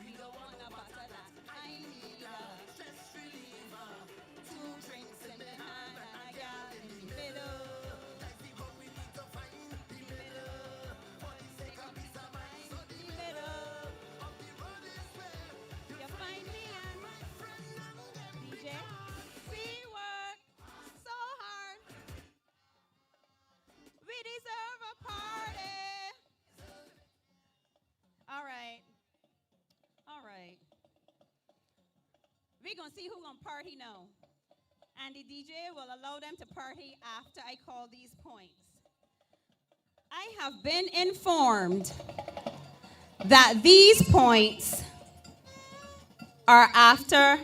we don't want a butter that I need a stress reliever. 2 drinks in the hand and a gal in the middle. That's the one we need to find in the middle. For the sake of peace of mind, so the middle of the road is where you find me and my friend DJ. We work so hard. We deserve a party. All right. All right. We're going to see who's going to party now. And the DJ will allow them to party after I call these points. I have been informed that these points are after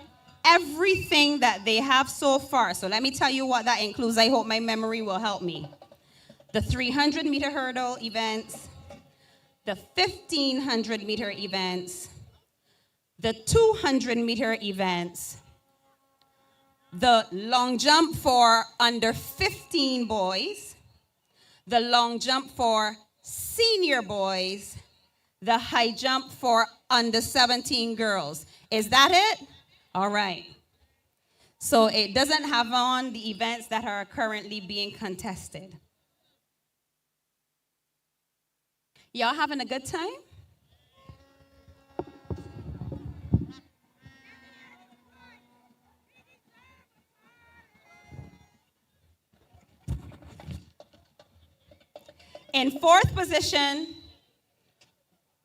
everything that they have so far. So let me tell you what that includes. I hope my memory will help me. The 300 meter hurdle events, the 1500 meter events, the 200 meter events, the long jump for under 15 boys, the long jump for senior boys, the high jump for under 17 girls. Is that it? All right. So it doesn't have on the events that are currently being contested. Y'all having a good time? In fourth position,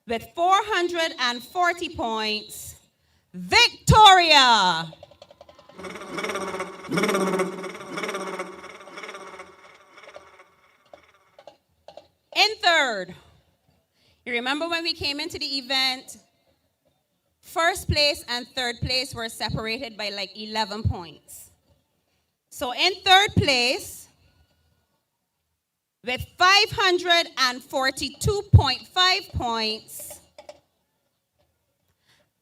with 440 points, Victoria. In third, you remember when we came into the event, first place and third place were separated by like 11 points. So in third place, with 542.5 points,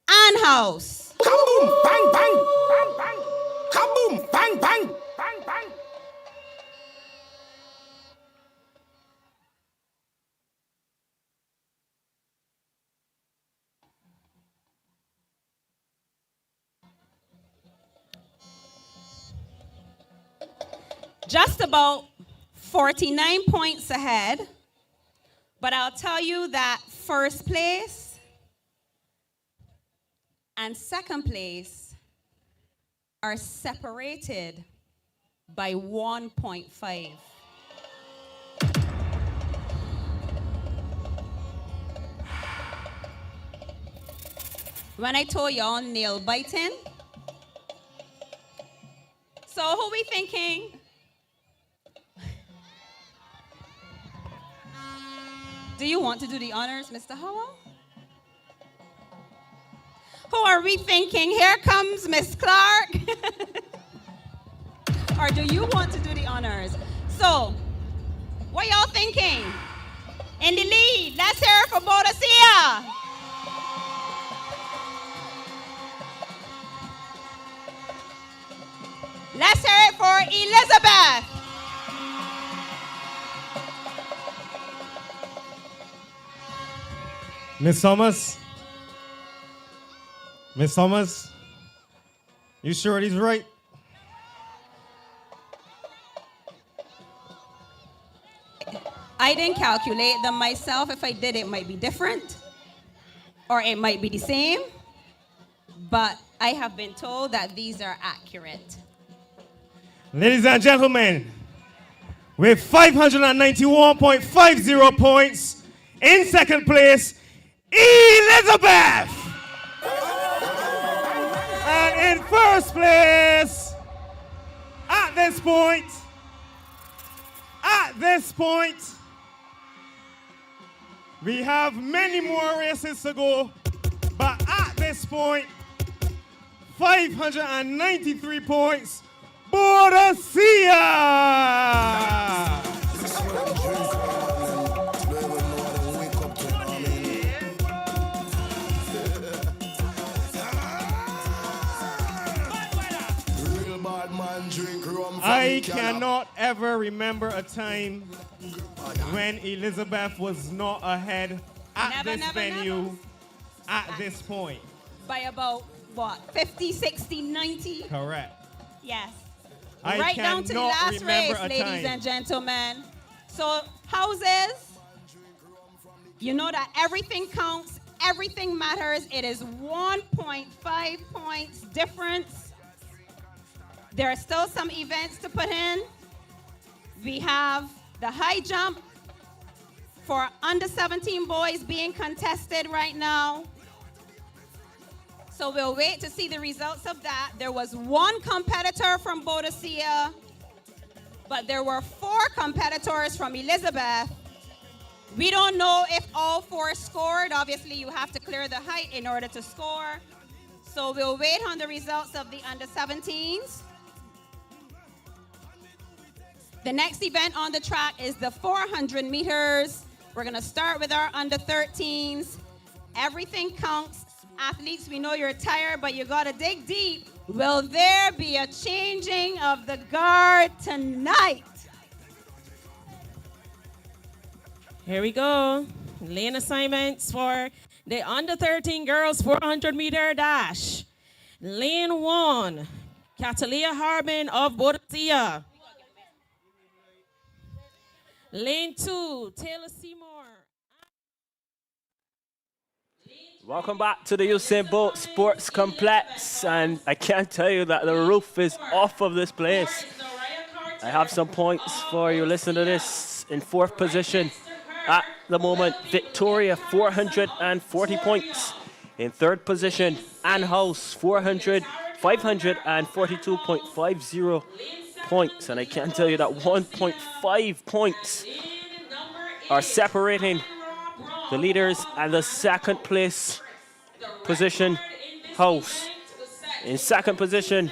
Ann House. Kaboom! Bang! Bang! Bang! Bang! Kaboom! Bang! Bang! Bang! Bang! Just about 49 points ahead. But I'll tell you that first place and second place are separated by 1.5. When I told y'all nail biting, so who we thinking? Do you want to do the honors, Mr. Howell? Who are we thinking? Here comes Miss Clark. Or do you want to do the honors? So, what y'all thinking? In the lead, let's hear it for Boadicea. Let's hear it for Elizabeth. Miss Thomas? Miss Thomas? You sure he's right? I didn't calculate them myself. If I did, it might be different. Or it might be the same. But I have been told that these are accurate. Ladies and gentlemen, with 591.50 points, in second place, Elizabeth! And in first place, at this point, we have many more races to go, but at this point, 593 points, Boadicea! I cannot ever remember a time when Elizabeth was not ahead at this venue at this point. By about, what, 50, 60, 90? Correct. Yes. I Right down to the cannot last remember race, a ladies time. and gentlemen. So, houses, you know that everything counts, everything matters. It is 1.5 points difference. There are still some events to put in. We have the high jump for under 17 boys being contested right now. So we'll wait to see the results of that. There was one competitor from Boadicea, but there were 4 competitors from Elizabeth. We don't know if all 4 scored. Obviously, you have to clear the height in order to score. So we'll wait on the results of the under 17s. The next event on the track is the 400 meters. We're gonna start with our under 13s. Everything counts. Athletes, we know you're tired, but you gotta dig deep. Will there be a changing of the guard tonight? Here we go. Lane assignments for the under 13 girls 400 meter dash. Lane 1, Catalia Harbin of Boadicea. Lane 2, Taylor Seymour. Welcome back to the Usain Bolt Sports Complex, and I can't tell you that the roof is off of this place. I have some points for you. Listen to this. In 4th position at the moment, Victoria, 440 points. In 3rd position, Ann House, 542.50 points. And I can tell you that 1.5 points are separating the leaders and the second place position House. In second position,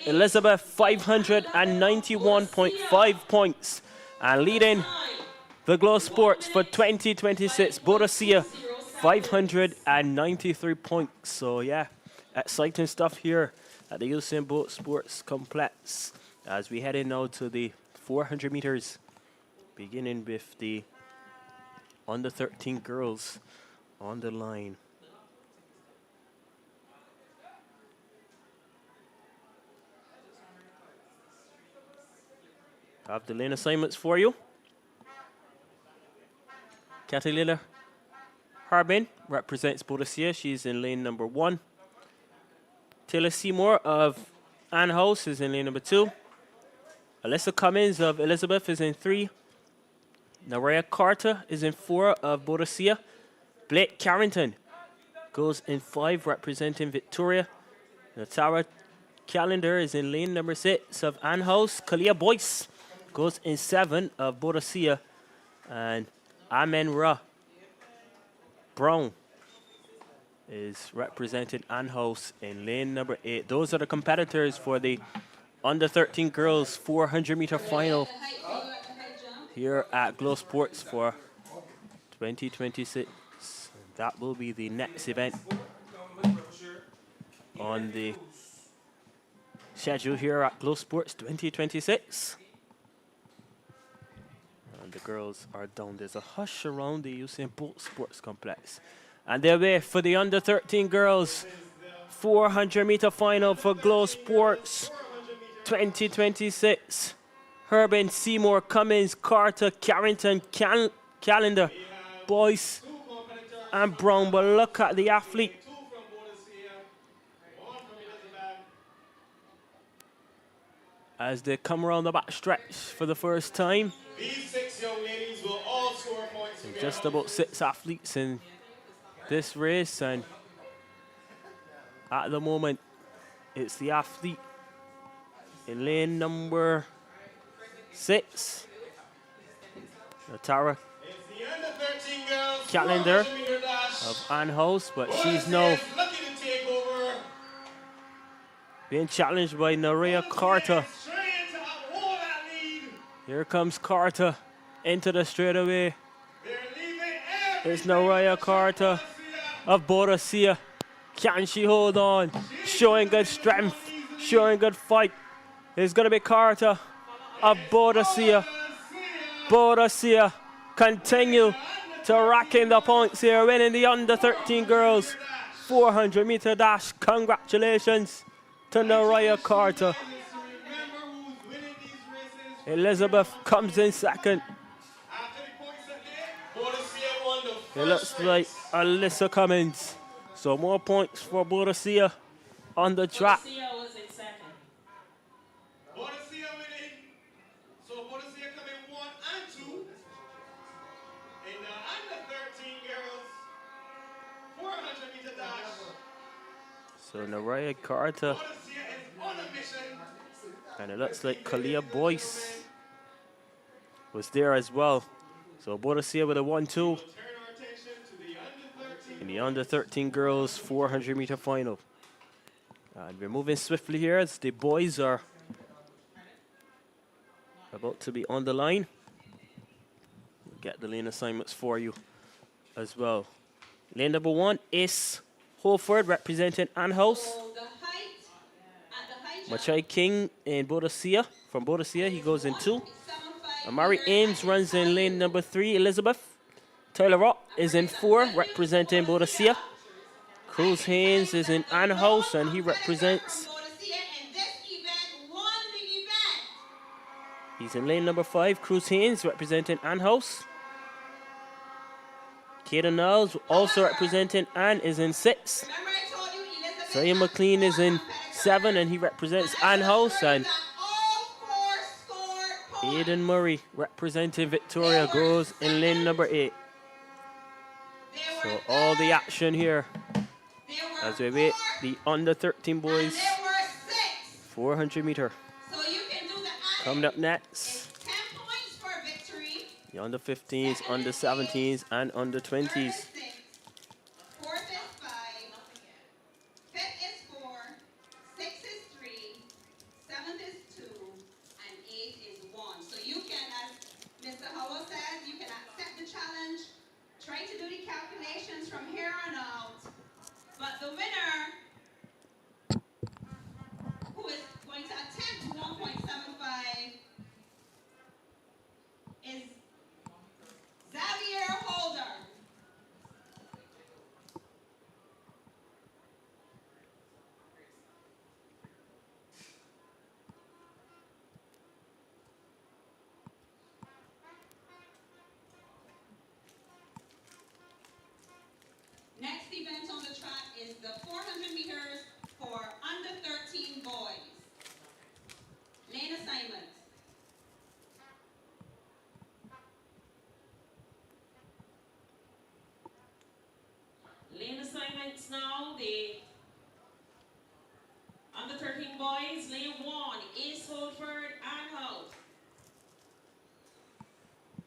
Elizabeth, 591.5 points. And leading the Glow Sports for 2026, Boadicea, 593 points. So yeah, exciting stuff here at the Usain Bolt Sports Complex as we head in now to the 400 meters, beginning with the under 13 girls on the line. have the lane assignments for you. Catalina Harbin represents Boadicea. She's in lane number 1. Taylor Seymour of Ann House is in lane number 2. Alyssa Cummins of Elizabeth is in 3. Naraya Carter is in 4 of Boadicea. Blake Carrington goes in 5 representing Victoria. Natara Calendar is in lane number 6 of Ann House. Kalia Boyce goes in 7 of Boadicea. And Amen Ra Brown is representing Ann House in lane number 8. Those are the competitors for the under 13 girls 400 meter final here at Glow Sports for 2026. That will be the next event on the schedule here at Glow Sports 2026. And the girls are down. There's a hush around the Usain Bolt Sports Complex. And they're there for the under 13 girls 400 meter final for Glow Sports 2026. Herbin, Seymour, Cummins, Carter, Carrington, Calendar, Boyce, and Brown. But look at the athlete. As they come around the back stretch for the first time. These 6 young ladies will all score points And together. just about 6 athletes in this race, and at the moment it's the athlete in lane number 6, Natara It's the under 13 girls Calendar 400 meter dash. of Ann House, but she's Boadicea now is looking to take over. being challenged by Naria Carter. Straight to uphold that lead. Here comes Carter into the straightaway. They're leaving everything. It's Naria Carter of Boadicea. Can she hold on? Showing good strength, showing good fight. It's going to be Carter of Boadicea. Boadicea continue to rack in the points here, winning the under 13 girls 400 meter dash. Congratulations to Naria Carter. Remember who's winning these races. Elizabeth comes in second. After the points are there, Boadicea won the first It looks race. like Alyssa Cummins. So more points for Boadicea on the track. Boadicea was in second. Boadicea winning. So Boadicea coming 1 and 2. In the under 13 girls 400 meter dash. So Naria Carter, Boadicea is on a mission. and it looks like Kalia Boyce was there as well. So Boadicea with a 1-2 Turn our attention to the under 13. in the under 13 girls 400 meter final. And we're moving swiftly here as the boys are about to be on the line. We'll get the lane assignments for you as well. Lane number 1 is Holford representing Ann House. So the height, at the height Machai King in Boadicea. From Boadicea, he goes in 2. 1.75 Amari meters Ames at runs the in height. lane number 3, Elizabeth. Tyler Rock is in 4, representing Boadicea. Cruz Haynes is in Ann House, and he represents. Boadicea, and this event won the event. He's in lane number 5, Cruz Haynes, representing Ann House. Kaden Niles, also representing Ann, is in 6. Remember I told you Elizabeth Zion McLean is in 7, and he represents Ann House. And all 4 scored points. Aidan Murray, representing Victoria, goes in lane number 8. They So were all the third. action here They were as we wait fourth, the under 13 and boys they were 6. 400 meter. So you can do the adding. Coming up next, It's 10 points for victory. the under 15s, under 17s, and under 20s. Third is 6. Fourth is 5. Fifth is 4. Sixth is 3. Seventh is 2. And 8 is 1. So you can, as Mr. Howell says, you can accept the challenge. Try to do the calculations from here on out. But the winner, who is going to attempt 1.75, is Xavier Holder. is the 400 meters for under 13 boys. Lane assignment. Lane assignments now. The under 13 boys, lane 1, Ace Holford and House.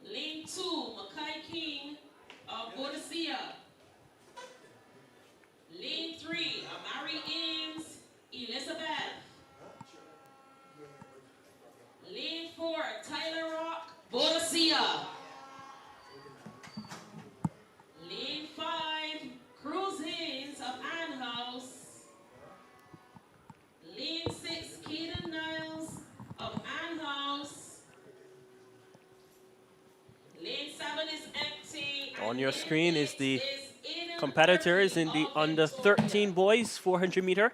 Lane 2, Mackay King of Boadicea. Lane 3, Amari Ames, Elizabeth. Lane 4, Tyler Rock, Boadicea. Lane 5, Cruz Haynes of Ann House. Lane 6, Kaden Niles of Ann House. Lane 7 is empty. On your screen is the competitors in the under 13 boys 400 meter.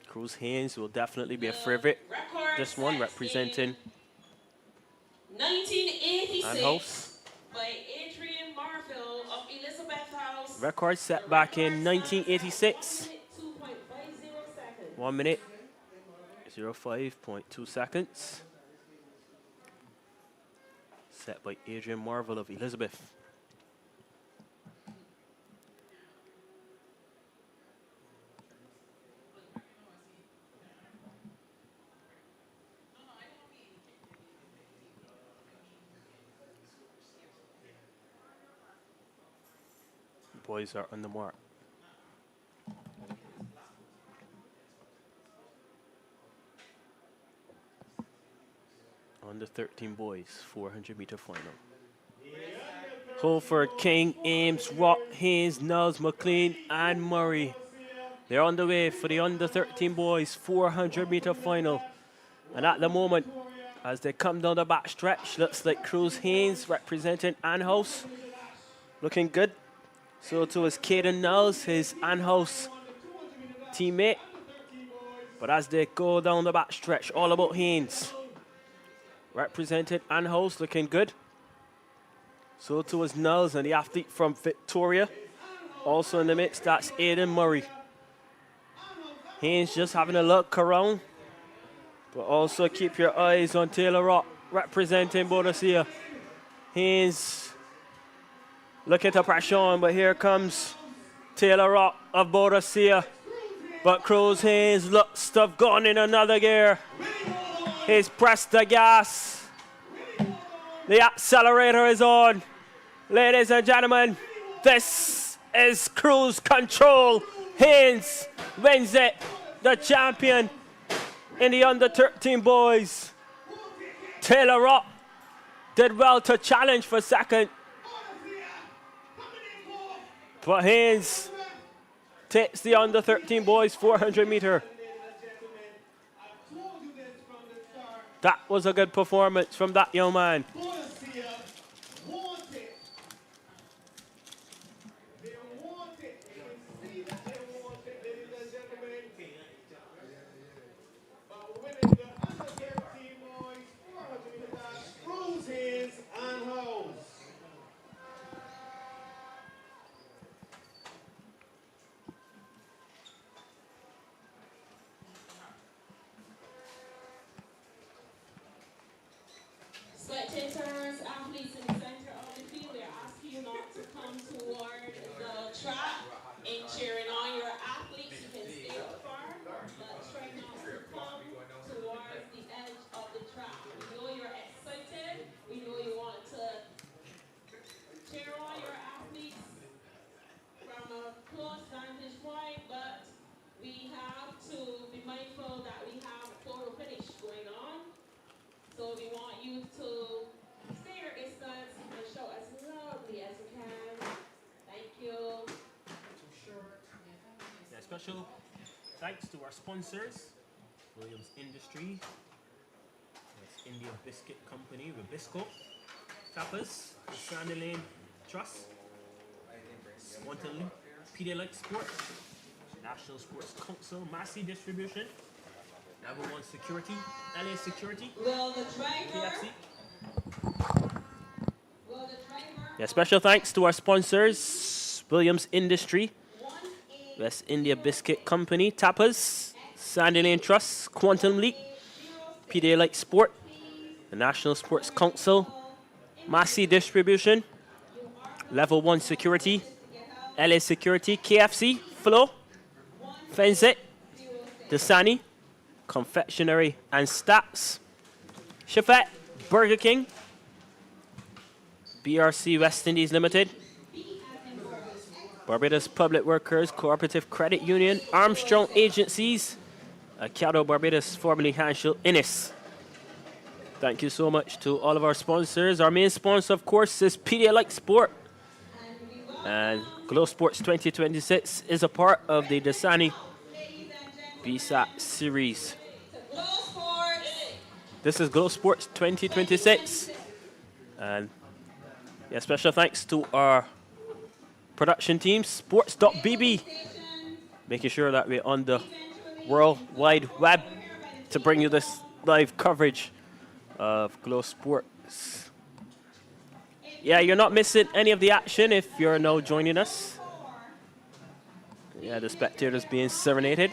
Cruz Haynes will definitely be a favorite. This one representing 1986 Ann House. by Adrian Marville of Elizabeth House. Record set back in 1986. 1 minute, 05.2 seconds. Set by Adrian Marville of Elizabeth. Boys are on the mark. Under 13 boys, 400 meter final. Holford, King, Ames, Rock, Haynes, Niles, McLean, and Murray. They're on the way for the under 13 boys 400 meter final. And at the moment, as they come down the back stretch, looks like Cruz Haynes representing Ann House. Looking good. So too is Caden Niles, his Ann House teammate. But as they go down the back stretch, all about Haynes. Represented Ann House, looking good. So too is Niles and the athlete from Victoria. Also in the mix, that's Aidan Murray. Haynes just having a look around. But also keep your eyes on Taylor Rock, representing Boadicea. Haynes looking to pressure on, but here comes Taylor Rock of Boadicea. But Cruz Haynes looks to have gone in another gear. He's pressed the gas. The accelerator is on. Ladies and gentlemen, this is cruise control. Haynes wins it, the champion in the under 13 boys. Taylor Rock did well to challenge for second. But Haynes takes the under 13 boys 400 meter. That was a good performance from that young man. Spectators, athletes in the center of the field, we are asking you not to come toward the track and cheering on your athletes. You can stay far, but try not to come towards the edge of the track. We know you're excited. We know you want to cheer on your athletes from a close vantage point, but we have to be mindful that we have a photo finish going on. So we want you to stay your distance and show as lovely as you can. Thank you. Yeah, special thanks to our sponsors, Williams Industries, that's India Biscuit Company, Rubisco, Tapas, the Sandy Lane Trust, Swanton Pedialyte Sport, National Sports Council, Massey Distribution, Level 1 Security, LA Security, Will the driver KFC. will the driver Yeah, special thanks to our sponsors, Williams Industry, West India Biscuit Company, Tapas, Sandy Lane Trust, Quantum Leap, PDA Light Sport, the National Sports Council, Massey Distribution, Level 1 Security, LA Security, KFC, Flow, Fenzit, Dasani, Confectionery and Stats, Chefette, Burger King, BRC West Indies Limited, Barbados Public Workers Cooperative Credit Union, Armstrong Agencies, Acado Barbados, formerly Hanshill Innis. Thank you so much to all of our sponsors. Our main sponsor, of course, is PDA Light Sport. And Glow Sports 2026 is a part of the Dasani BSAT series. This is Glow Sports 2026. And yeah, special thanks to our production team, sports.bb, making sure that we're on the World Wide Web to bring you this live coverage of Glow Sports. Yeah, you're not missing any of the action if you're now joining us. Yeah, the spectators being serenaded.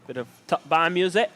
Bit of top band music.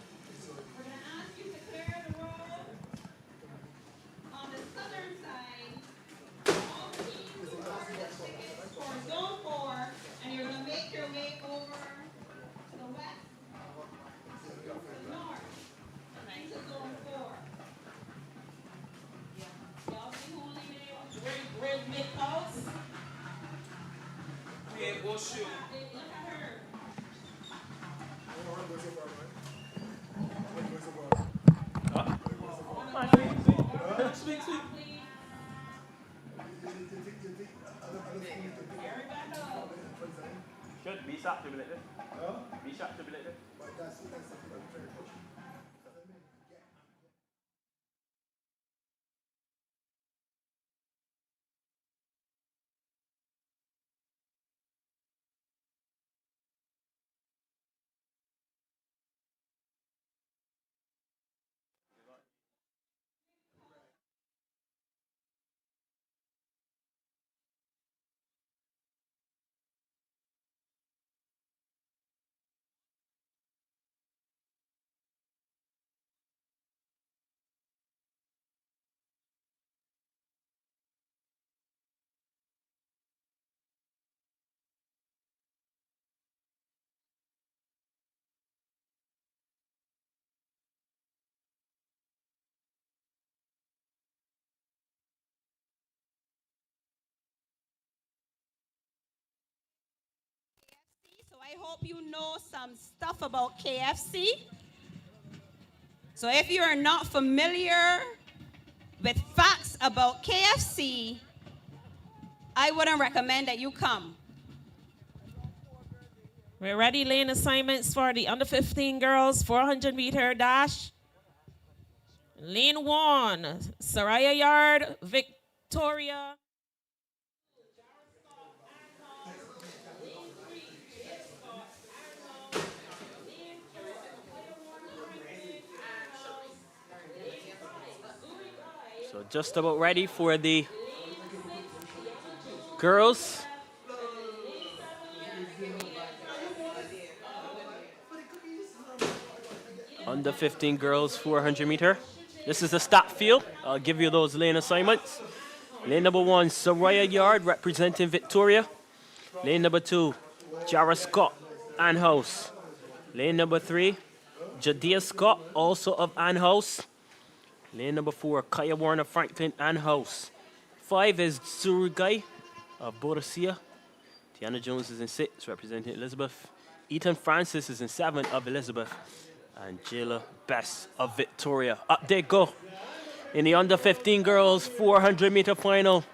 Should be shot to be like this. Be shot to be like this. So I hope you know some stuff about KFC. So if you are not familiar with facts about KFC, I wouldn't recommend that you come. We're ready, lane assignments for the under 15 girls 400-meter dash. Lane 1, Saraya Yard, Victoria. So just about ready for the girls. Under 15 girls 400 meter. This is the start field. I'll give you those lane assignments. Lane number 1, Soraya Yard, representing Victoria. Lane number 2, Jara Scott, Ann House. Lane number 3, Jadea Scott, also of Ann House. Lane number 4, Kaya Warner Franklin, Ann House. 5 is Surugai of Boadicea. Tiana Jones is in 6, representing Elizabeth. Ethan Francis is in 7 of Elizabeth. And Jayla Best of Victoria. Up they go in the under 15 girls 400 meter final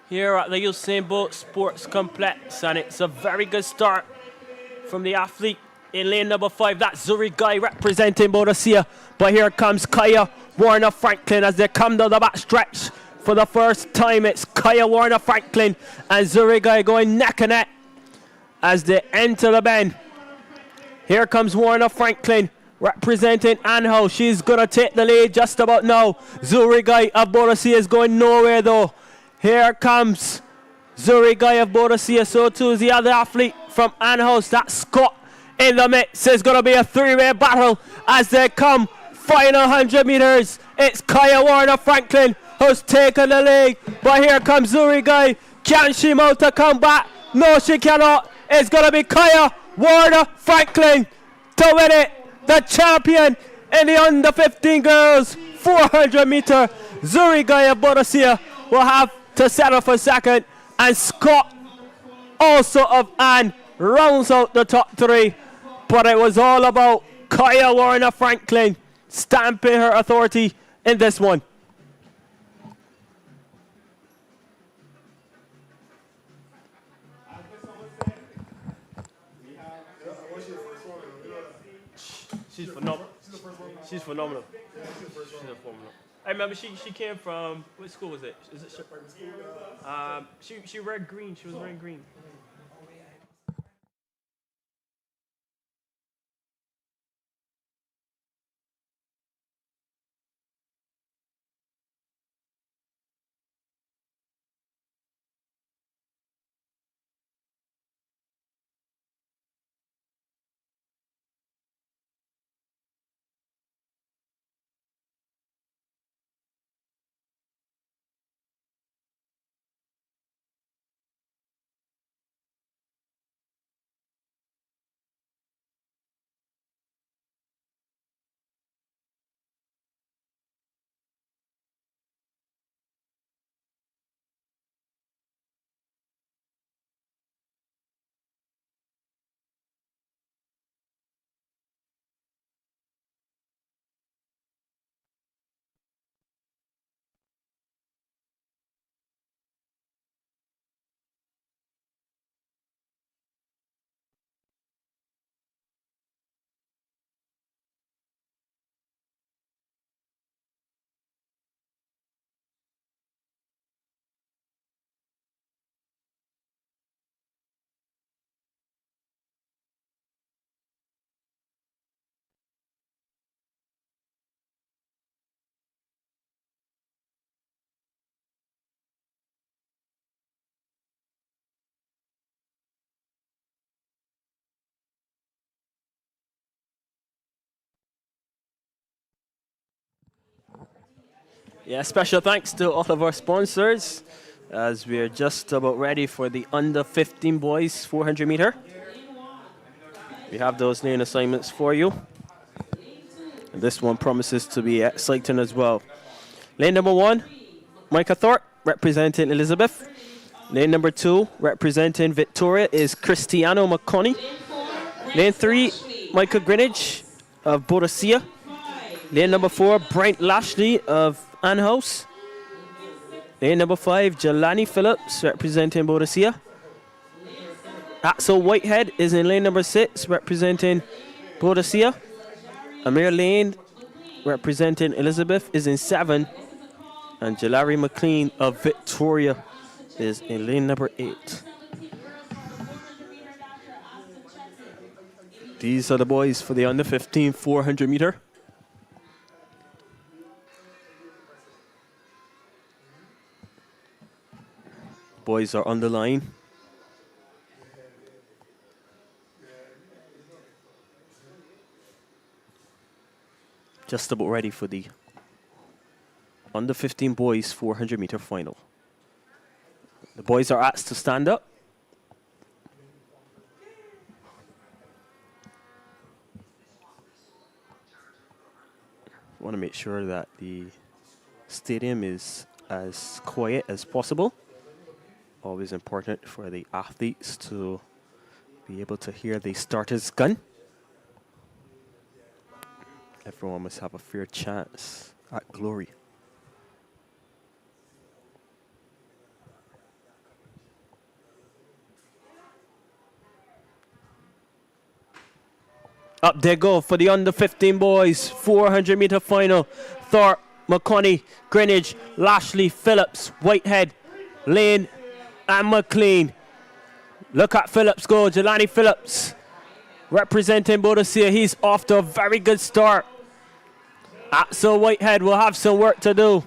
here at the Usain Bolt Sports Complex. And it's a very good start from the athlete in lane number 5. That's Zuri Guy representing Boadicea. But here comes Kaya Warner Franklin as they come down the back stretch for the first time. It's Kaya Warner Franklin and Zuri Guy going neck and neck as they enter the bend. Here comes Warner Franklin representing Ann House. She's going to take the lead just about now. Zuri Guy of Boadicea is going nowhere though. Here comes Zuri Guy of Boadicea. So too is the other athlete from Anhouse. That's Scott in the mix. It's going to be a three-way battle as they come. Final 100 meters. It's Kaya Warner Franklin who's taken the lead. But here comes Zuri Guy. Can she mount to come back? No, she cannot. It's going to be Kaya Warner Franklin to win it. The champion in the under 15 girls 400 meter. Zuri Guy of Boadicea will have to settle for second. And Scott, also of Anne, rounds out the top three. But it was all about Kaya Warner Franklin stamping her authority in this one. She's phenomenal. She's phenomenal. She's phenomenal. I remember she came from, what school was it? Is it she read green. She was wearing green. Yeah, special thanks to all of our sponsors as we are just about ready for the under 15 boys 400 meter. We have those lane assignments for you. And this one promises to be exciting as well. Lane number 1, Micah Thorpe representing Elizabeth. Lane number 2 representing Victoria is Cristiano McConney. Lane 3, Micah Greenwich of Boadicea. Lane number 4, Brent Lashley of Anhouse. Lane number 5, Jelani Phillips representing Boadicea. Axel Whitehead is in lane number 6 representing Boadicea. Amir Lane representing Elizabeth is in 7. And Jalari McLean of Victoria is in lane number 8. These are the boys for the under 15 400 meter. Boys are on the line. Just about ready for the under 15 boys 400 meter final. The boys are asked to stand up. I want to make sure that the stadium is as quiet as possible. Always important for the athletes to be able to hear the starter's gun. Everyone must have a fair chance at glory. Up they go for the under 15 boys 400 meter final. Thorpe, McConney, Greenwich, Lashley, Phillips, Whitehead, Lane and McLean. Look at Phillips go. Jelani Phillips representing Boadicea. He's off to a very good start. Axel Whitehead will have some work to do.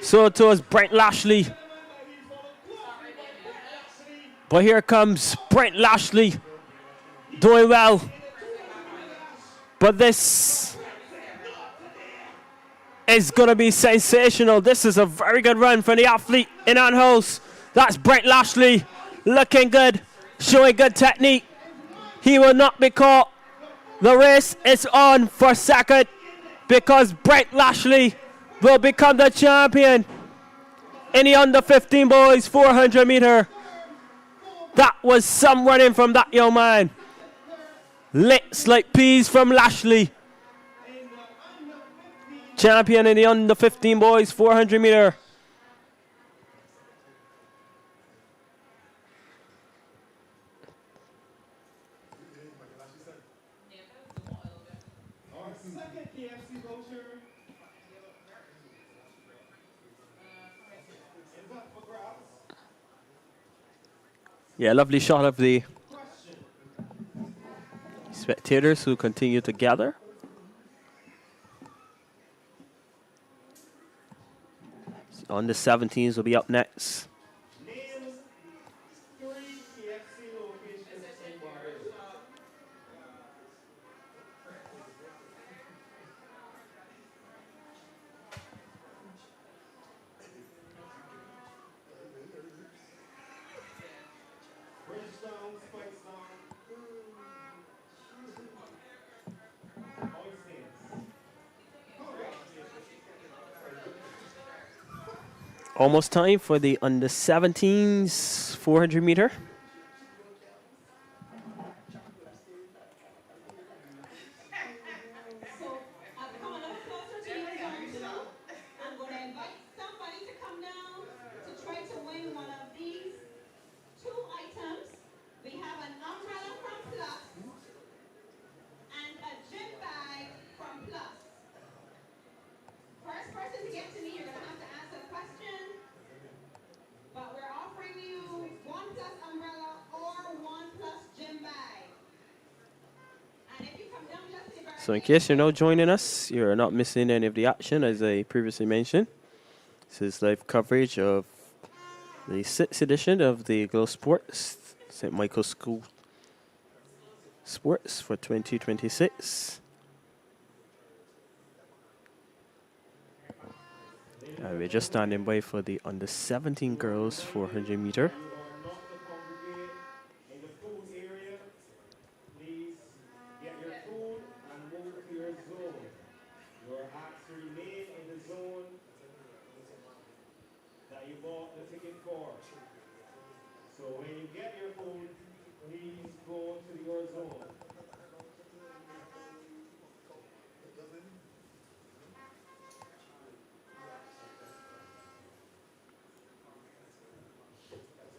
So too is Brent Lashley But here comes Brent Lashley doing well. But this is going to be sensational. This is a very good run for the athlete in on house. That's Brent Lashley looking good, showing good technique. He will not be caught. The race is on for second because Brent Lashley will become the champion in the under 15 boys 400 meter. That was some running from that young man. Licks like peas from Lashley. Champion in the under 15 boys 400 meter. Our second KFC voucher is up for grabs. Yeah, lovely shot of the spectators who continue to gather. On the 17s will be up next. Name 3 KFC locations in Barbados. Bridgetown, Spicedown, Oysters. Almost time for the under 17s 400 meter. So I've come a little closer to you now. I'm going to invite somebody to come down to try to win one of these 2 items. We have an umbrella from Plus and a gym bag from Plus. First person to get to me, you're going to have to ask a question. But we're offering you 1 Plus umbrella or 1 Plus gym bag. And if you come down just to the So in case you're now joining us, you're not missing any of the action as I previously mentioned. This is live coverage of the 6th edition of the Glow Sports St. Michael's School Sports for 2026. We're just standing by for the under 17 girls 400 meter. You are not to congregate in the food area. Please get your food and move to your zone. You are asked to remain in the zone that you bought the ticket for. So when you get your food, please go to your zone.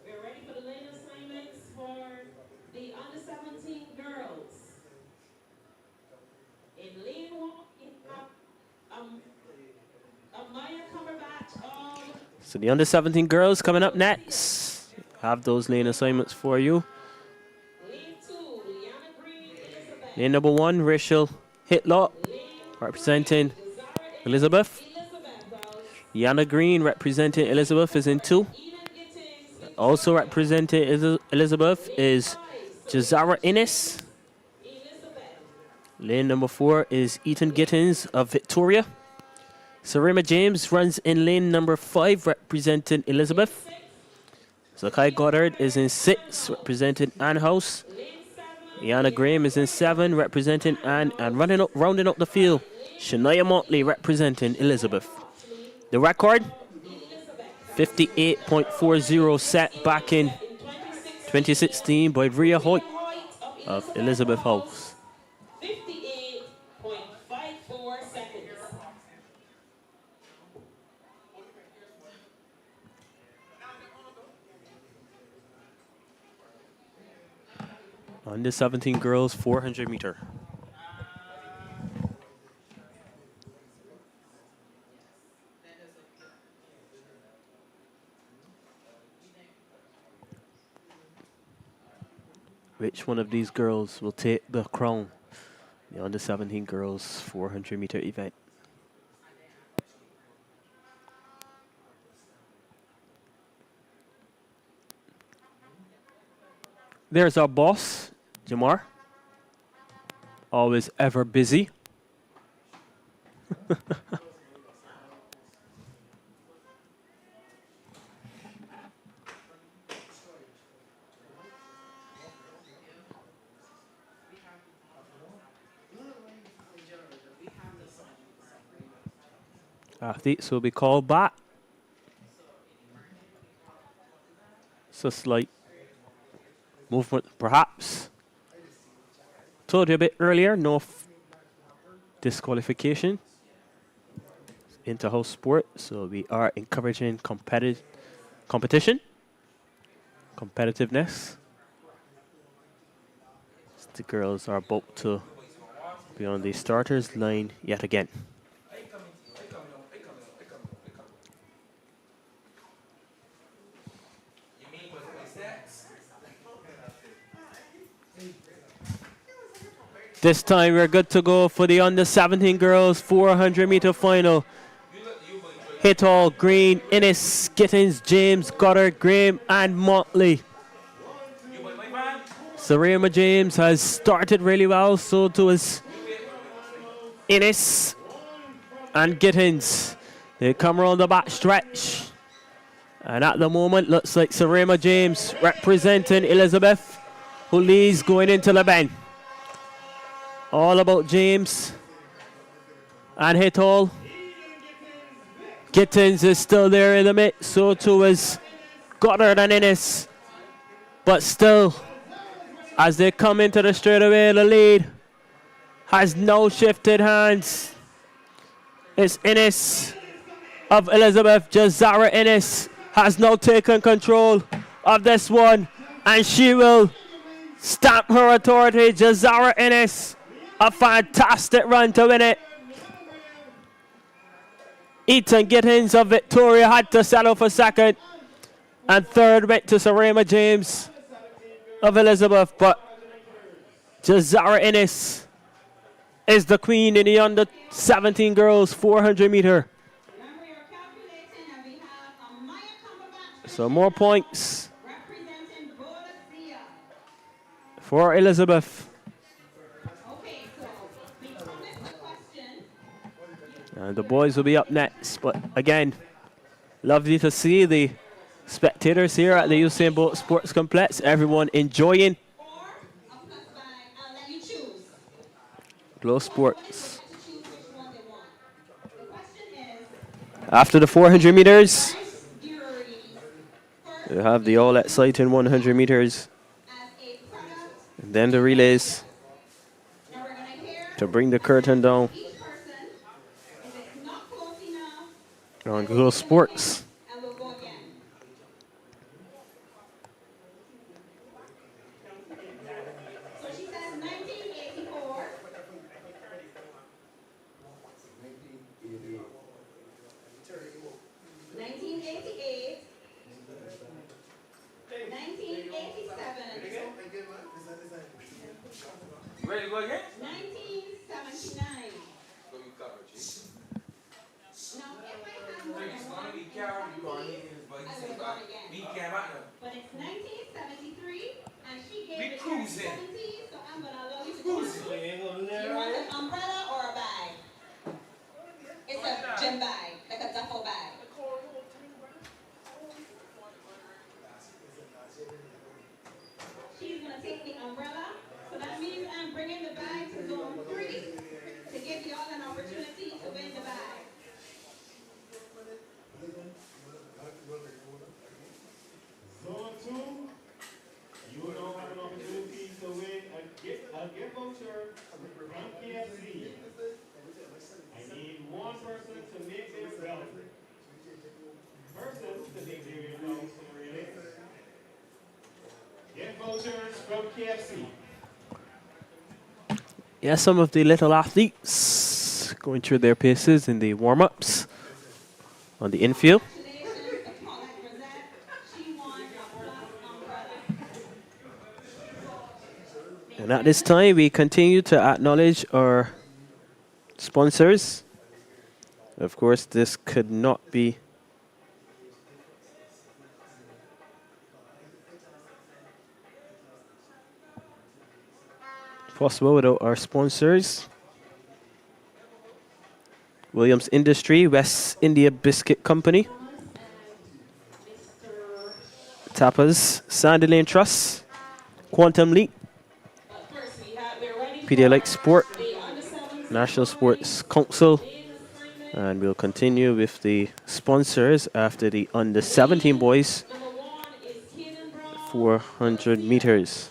We're ready for the lane assignments for the under 17 girls. In lane 1, we have Amaya Cumberbatch of So the under 17 girls coming up next. Have those lane assignments for you. lane 2, Liana Green, Elizabeth. Lane number 1, Rachel Hitlock representing Elizabeth. Yana Green representing Elizabeth is in 2. Also representing Elizabeth is Jazara Innes. Lane number 4 is Ethan Gittins of Victoria. Sarima James runs in lane number 5 representing Elizabeth. Zakai Goddard is in 6 representing Ann House. Iana Graham is in 7 representing Ann, and rounding up the field, Shania Motley representing Elizabeth. The record 58.40 set back in 2016 by Rhea Hoyt of Elizabeth House. 58.54 seconds. Under 17 girls 400 meter. Which one of these girls will take the crown? The under 17 girls 400 meter event. There's our boss, Jamar. Always ever busy. Athletes will be called back. So slight movement, perhaps. Told you a bit earlier, no disqualification. Inter-house sport, so we are encouraging competition, competitiveness. The girls are about to be on the starters line yet again. This time we're good to go for the under 17 girls 400-meter final. Hit all Green, Innes, Gittins, James, Goddard, Graham, and Motley. Sarema James has started really well, so too is Innes and Gittins. They come around the back stretch. And at the moment, looks like Sarema James representing Elizabeth, who leads going into the bend. All about James and hit all. Gittins is still there in the mid, so too is Goddard and Innes. But still, as they come into the straightaway, the lead has now shifted hands. It's Innes of Elizabeth. Jazara Innes has now taken control of this one, and she will stamp her authority. Jazara Innes, a fantastic run to win it. Eaton Gittins of Victoria had to settle for second, and third went to Sarema James of Elizabeth, but Jazara Innes is the queen in the under 17 girls 400 meter. So more points for Elizabeth. And the boys will be up next, but again, lovely to see the spectators here at the Usain Bolt Sports Complex. Everyone enjoying Glow Sports. After the 400 meters, we have the all exciting 100 meters. And then the relays to bring the curtain down on Glow Sports. Ready to go again? 1979. Now, if I had more than one, but it's 1973, and she gave it 70, so I'm going to allow you to choose. Do you want an umbrella or a bag? It's a gym bag, like a duffel bag. She's going to take the umbrella. So that means I'm bringing the bag to zone 3 to give you all an opportunity to win the bag. Zone 2, you will now have an opportunity to win a gift voucher from KFC. I need one person to make their bell. Persons to make their bells really. Gift vouchers from KFC. Yeah, some of the little athletes going through their paces in the warm-ups on the infield. And at this time, we continue to acknowledge our sponsors. Of course, this could not be possible without our sponsors. Williams Industry, West India Biscuit Company, Tapas, Sandy Lane Trust, Quantum Leap, Pedialyte Sport, National Sports Council, and we'll continue with the sponsors after the under 17 boys 400 meters.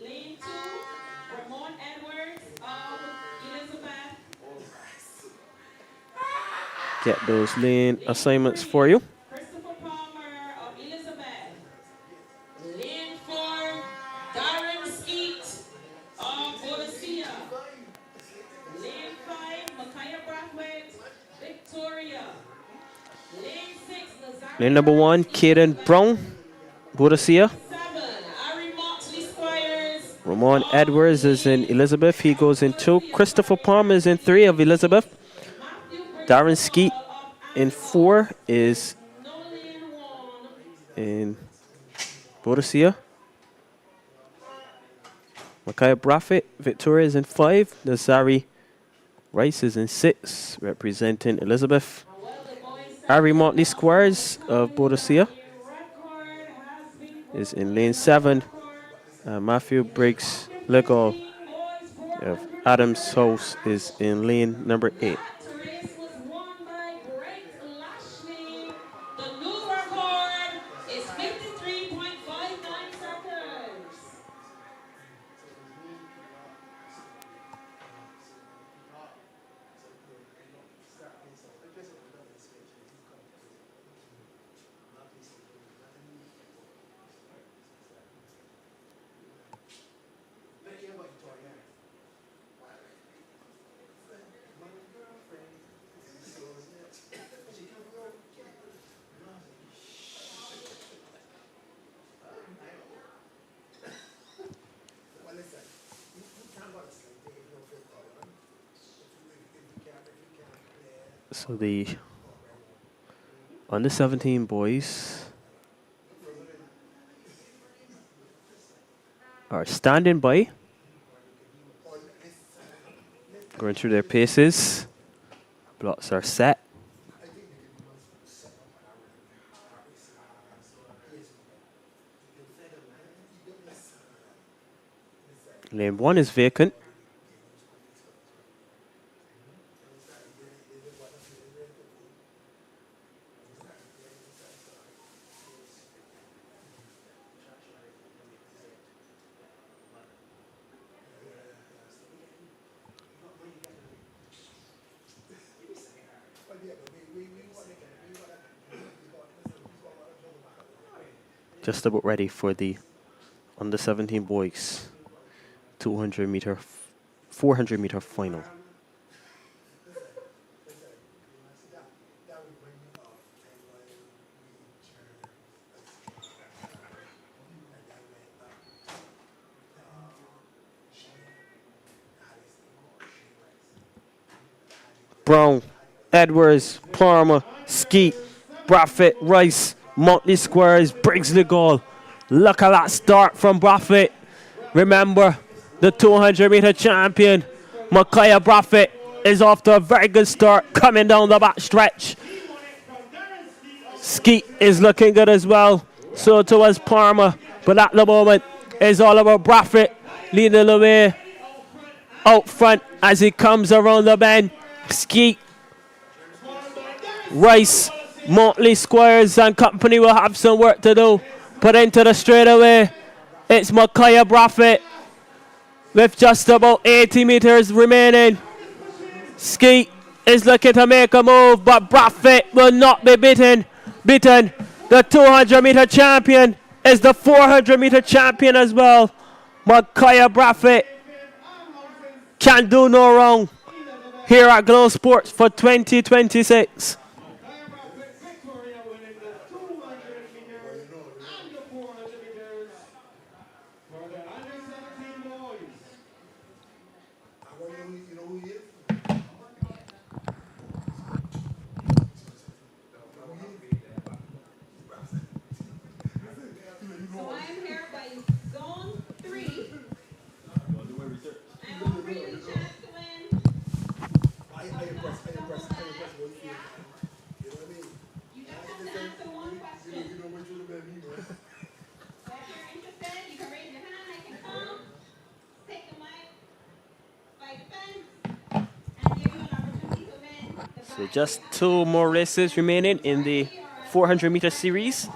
Lane 2, Ramon Edwards of Elizabeth. Get those lane assignments for you. Christopher Palmer of Elizabeth. Lane 4, Darren Skeet of Boadicea. Lane 5, Micaiah Brathwaite, Victoria. Lane 6, Lazaro. Lane number 1, Kaden Brown, Boadicea. 7, Ari Moxley Squires. Ramon Edwards is in Elizabeth. He goes in 2. Christopher Palmer is in 3 of Elizabeth. Darren Skeet in 4 is in Boadicea. Micaiah Brathwaite, Victoria is in 5. Nazari Rice is in 6, representing Elizabeth. Ari Motley Squires of Boadicea is in lane 7. Matthew Briggs Legal of Adams House is in lane number 8. The race was won by Brett Lashley. The new record is 53.59 seconds. So the under 17 boys are standing by, going through their paces. Blocks are set. Lane 1 is vacant. Just about ready for the under 17 boys 200 meter, 400 meter final. Brown, Edwards, Palmer, Skeet, Brathwaite, Rice, Motley Squires, Briggs Legal. Look at that start from Brathwaite. Remember, the 200 meter champion, Micaiah Brathwaite, is off to a very good start coming down the back stretch. Skeet is looking good as well. So too was Palmer. But at the moment, it's all about Brathwaite leading the way out front as he comes around the bend. Skeet, Rice, Motley Squires and company will have some work to do. Put into the straightaway. It's Micaiah Brathwaite with just about 80 meters remaining. Skeet is looking to make a move, but Brathwaite will not be beaten. The 200 meter champion is the 400 meter champion as well. Micaiah Brathwaite can do no wrong here at Glow Sports for 2026. Victoria winning the 200 meters and the 400 meters for the under 17 boys. So I'm here by zone You just have to answer one question. So if you're interested, you can raise your hand. I can come, take the mic, fight fence, and give you an opportunity to win the So bag. just two more races remaining in the 400-meter series.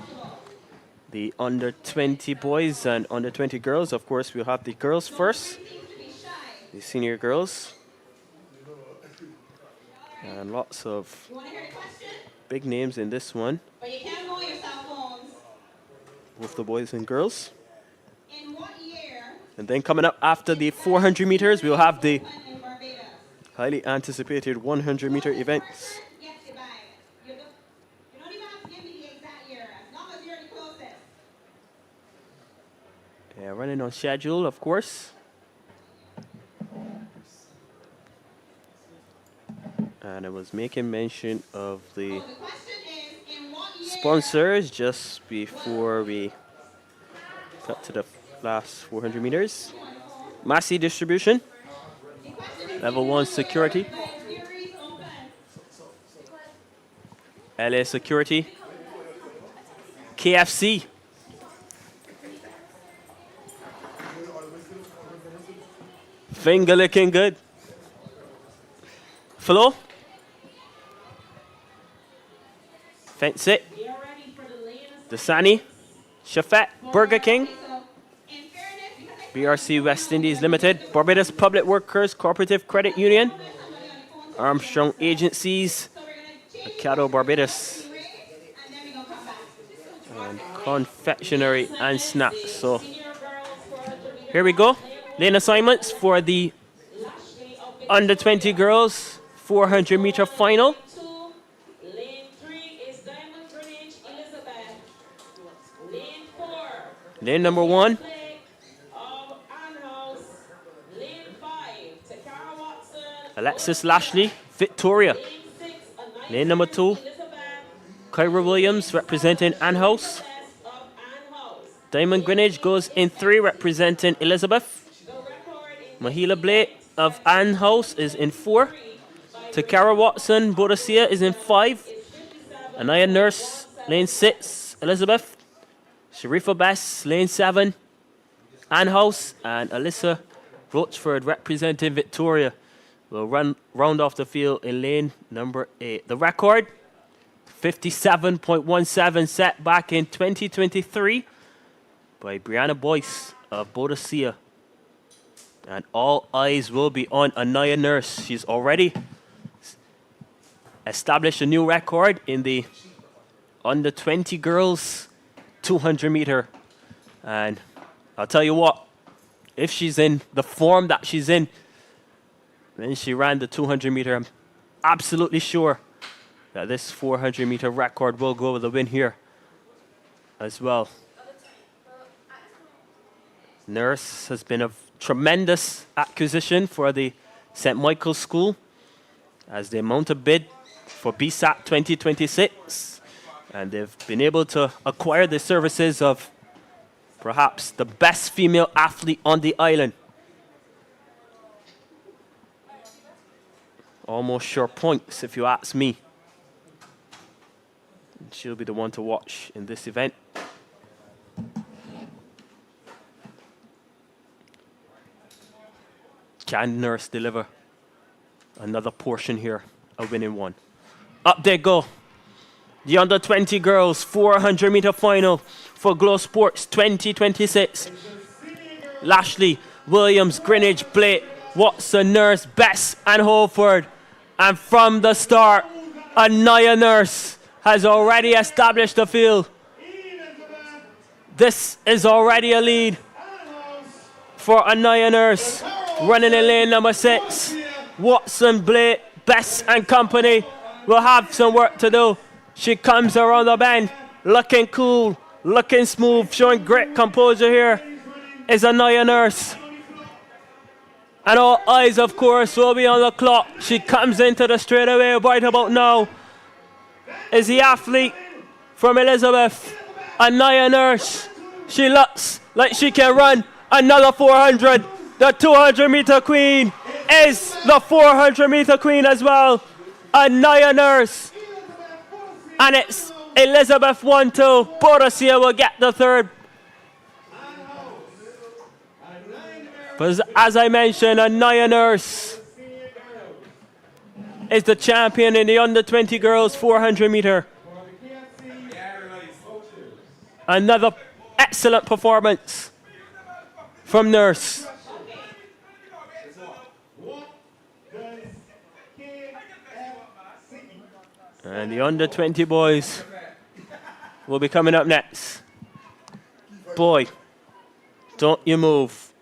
The under 20 boys and under 20 girls. Of course, we'll have the girls first, Seems to be shy. the senior girls. And lots of You want to hear the question? big names in this one, But you can't go on your cell phones. both the boys and girls. In what year And then coming up after the 400 meters, we'll have the went in Barbados? highly anticipated 100-meter events. Person gets the bag. You don't even have to give me the exact year, as long as you're the closest. Yeah, running on schedule, of course. And I was making mention of the The question is, in what year sponsors just before we got to the last 400 meters. Massey Distribution, Level 1 Security, series open? LA Security, KFC, Finger Licking Good, Flo, Fence It, Dasani, Chafet, Burger King, So, in fairness, because I BRC West Indies Limited, Barbados Public Workers Cooperative Credit Union, Armstrong Agencies, so we're going to change Acado Barbados, the race, and then we're going to come back. and confectionery and snacks. So here we go. Lane assignments for the under 20 girls 400-meter final. Lane 3 is Diamond Greenwich Elizabeth. Lane 4, Lane number 1, Blake of Ann House. Lane 5, Takara Watson. Alexis Lashley, Victoria. Lane 6, Lane number 2, Elizabeth Kyra Williams representing Ann House. of Ann House. Diamond Greenwich goes in 3 representing Elizabeth. The record in Mahila Blake of Ann House is in 4. Takara Watson, Boadicea is in 5. Anaya Nurse, lane 6, Elizabeth. Sharifa Bess, lane 7, Ann House. And Alyssa Rochford representing Victoria will round off the field in lane number 8. The record, 57.17, set back in 2023 by Brianna Boyce of Boadicea. And all eyes will be on Anaya Nurse. She's already established a new record in the under 20 girls 200 meter. And I'll tell you what, if she's in the form that she's in, when she ran the 200 meter, I'm absolutely sure that this 400 meter record will go with the win here as well. Nurse has been a tremendous acquisition for the St. Michael's School as they mount a bid for BSAT 2026. And they've been able to acquire the services of perhaps the best female athlete on the island. Almost sure points, if you ask me. She'll be the one to watch in this event. Can Nurse deliver another portion here, a winning one? Up they go. The under 20 girls 400 meter final for Glow Sports 2026. Lashley, Williams, Greenwich, Blake, Watson, Nurse, Bess, and Holford. And from the start, Anaya Nurse has already established the field. This is already a lead for Anaya Nurse. Running in lane number 6. Watson, Blake, Bess, and company will have some work to do. She comes around the bend, looking cool, looking smooth, showing great composure here is Anaya Nurse. And all eyes, of course, will be on the clock. She comes into the straightaway right about now. Is the athlete from Elizabeth, Anaya Nurse. She looks like she can run another 400. The 200 meter queen is the 400 meter queen as well. Anaya Nurse. And it's Elizabeth 1-2. Borussia will get the third. But as I mentioned, Anaya Nurse is the champion in the under 20 girls 400 meter. Another excellent performance from Nurse. And the under 20 boys will be coming up next. Boy, don't you move,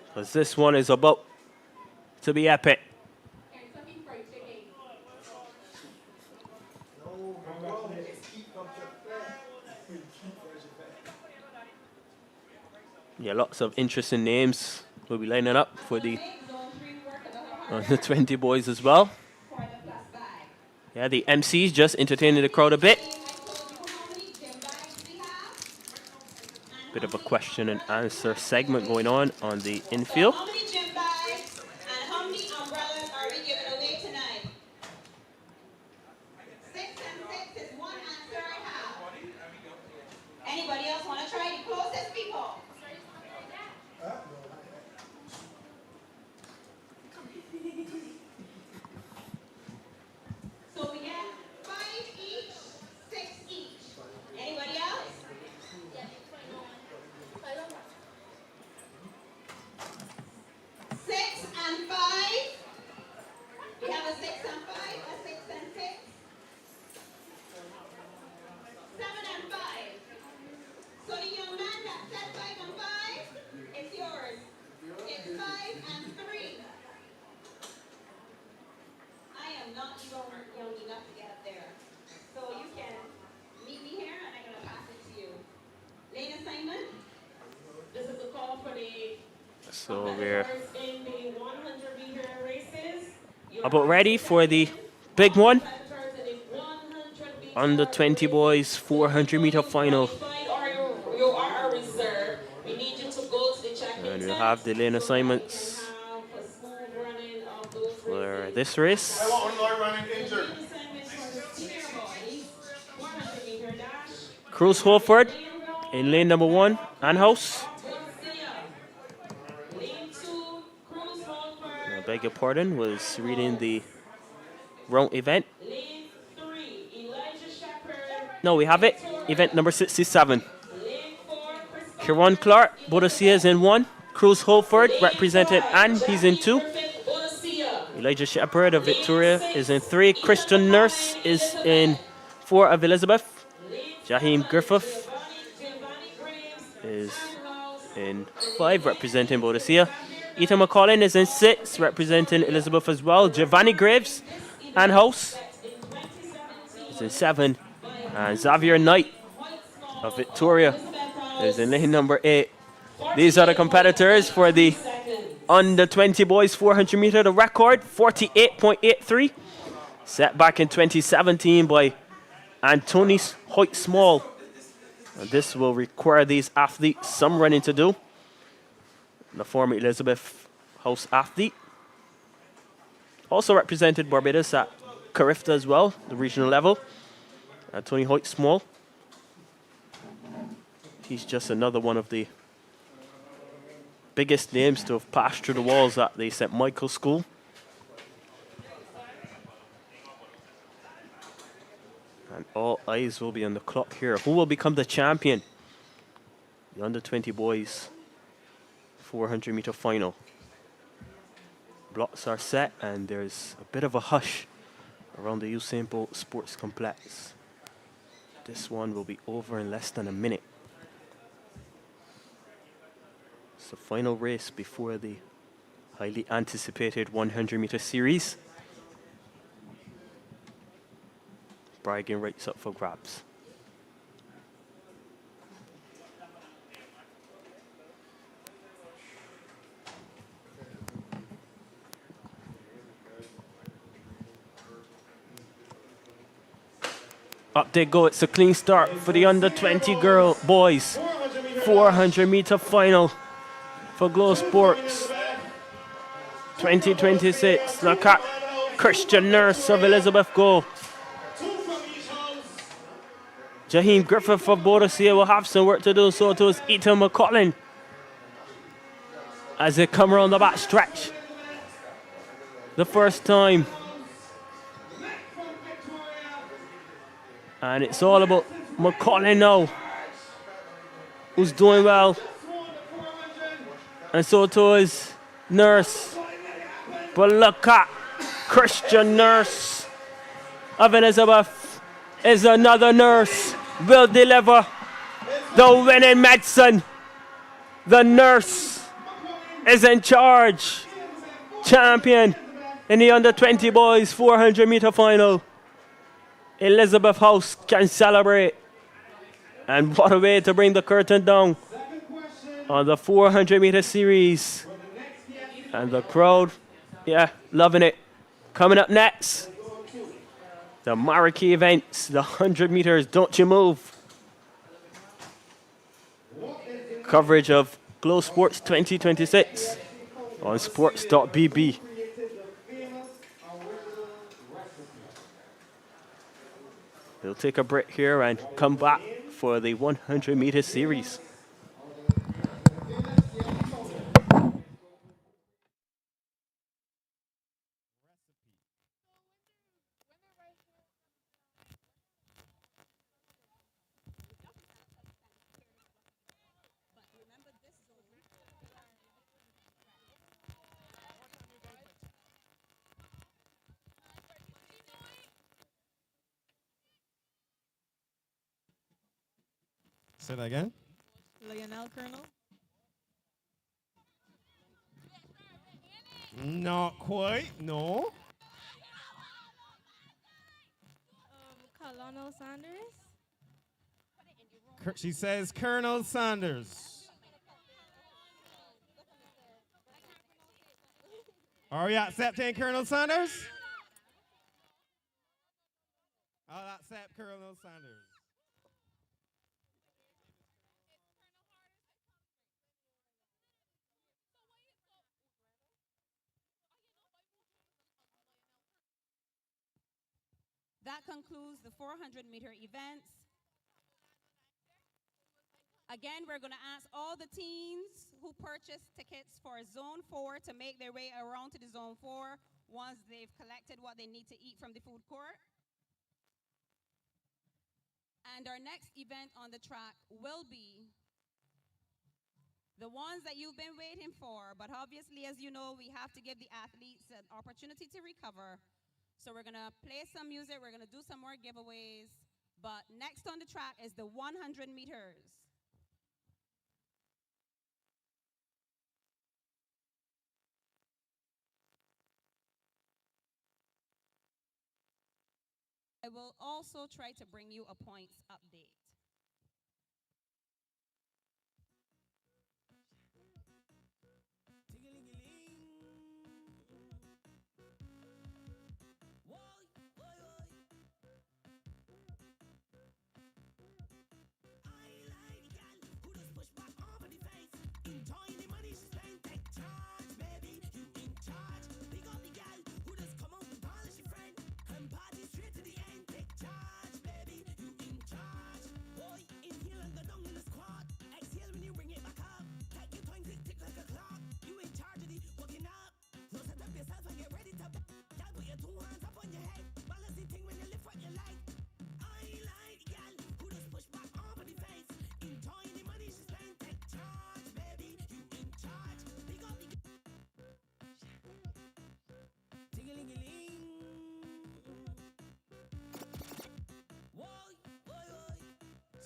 because this one is about to be epic. Yeah, lots of interesting names will be lining up for the under 20 boys as well. Yeah, the MC's just entertaining the crowd a bit. Bit of a question and answer segment going on the infield. How many gym bags and how many umbrellas are we giving away tonight? 6 and 6 is one answer I have. Anybody else want to try? The closest people. So we get 5 each, 6 each. Anybody else? 6 and 5. We have a 6 and 5, a 6 and 6. 7 and 5. So the young man that said 5 and 5, it's yours. It's 5 and 3. I am not even young enough to get up there. So you can meet me here and I'm going to pass it to you. Lane assignment. This is a call for the So we're in the 100 meter races. about ready for the big one. Competitors in the 100 meter Under 20 boys 400 meter final. You are a reserve. We need you to go to the check-in And we'll tent. have the lane assignments Have a smooth running of those for this race. assignments for the senior boys. 100 meter dash. Cruz Holford in lane number 1, Anhouse. Lane 2, Cruz Holford. I beg your pardon, was reading the wrong event. Lane 3, Elijah Shepherd. No, we have it. Event number 67. Lane 4, Chris Kieran Clark, Boadicea is in 1. Cruz Holford represented, and he's in 2. Boadicea. Elijah Shepherd of Victoria is in 3. Christian Nurse is in 4 of Elizabeth. Jaheim Griffith Giovanni Graves. is in 5, representing Boadicea. Ethan McCollin is in 6, representing Elizabeth as well. Giovanni Graves and House is in 7. And Xavier Knight of Victoria is in lane number 8. These are the competitors for the under 20 boys 400 meter. The record 48.83, set back in 2017 by Anthony Hoyt Small. And this will require these athletes some running to do. The former Elizabeth House athlete. Also represented Barbados at Carifta as well, the regional level. Tony Hoyt Small. He's just another one of the biggest names to have passed through the walls at the St. Michael's School. And all eyes will be on the clock here. Who will become the champion? The under 20 boys 400 meter final. Blocks are set and there's a bit of a hush around the Usain Bolt Sports Complex. This one will be over in less than a minute. It's the final race before the highly anticipated 100 meter series. Bragging rights up for grabs. Up they go. It's a clean start for the under 20 boys 400 meter final for Glow Sports 2026. Look at Christian Nurse of Elizabeth Go. Jaheim Griffith for Boadicea will have some work to do. So too is Ethan McCollin as they come around the back stretch. The first time. And it's all about McCollin now, who's doing well. And so too is Nurse. But look at Christian Nurse of Elizabeth is another nurse. Will deliver the winning medicine. The nurse is in charge. Champion in the under 20 boys 400 meter final. Elizabeth House can celebrate. And what a way to bring the curtain down on the 400 meter series. And the crowd, yeah, loving it. Coming up next, the marquee events, the 100 meters, don't you move. Coverage of Glow Sports 2026 on sports.bb. We'll take a break here and come back for the 100 meter series. Say that again. Lionel Colonel. Not quite, no. Colonel Sanders. She says Colonel Sanders. Are you accepting Colonel Sanders? I'll accept Colonel Sanders. That concludes the 400 meter events. Again, we're going to ask all the teams who purchased tickets for Zone 4 to make their way around to the Zone 4 once they've collected what they need to eat from the food court. And our next event on the track will be the ones that you've been waiting for. But obviously, as you know, we have to give the athletes an opportunity to recover. So we're going to play some music. We're going to do some more giveaways. But next on the track is the 100 meters. I will also try to bring you a points update.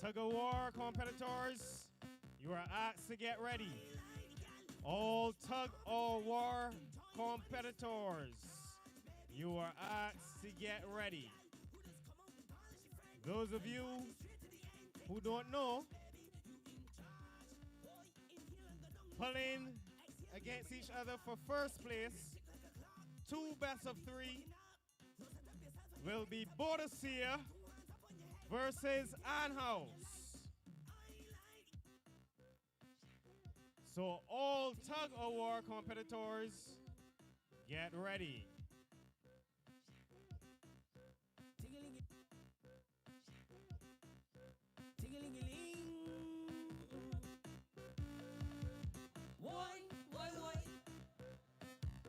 Tug of war competitors, you are asked to get ready. All tug of war competitors, you are asked to get ready. Those of you who don't know, pulling against each other for first place, 2 best of 3 will be Boadicea versus Anhouse. So all tug of war competitors, get ready.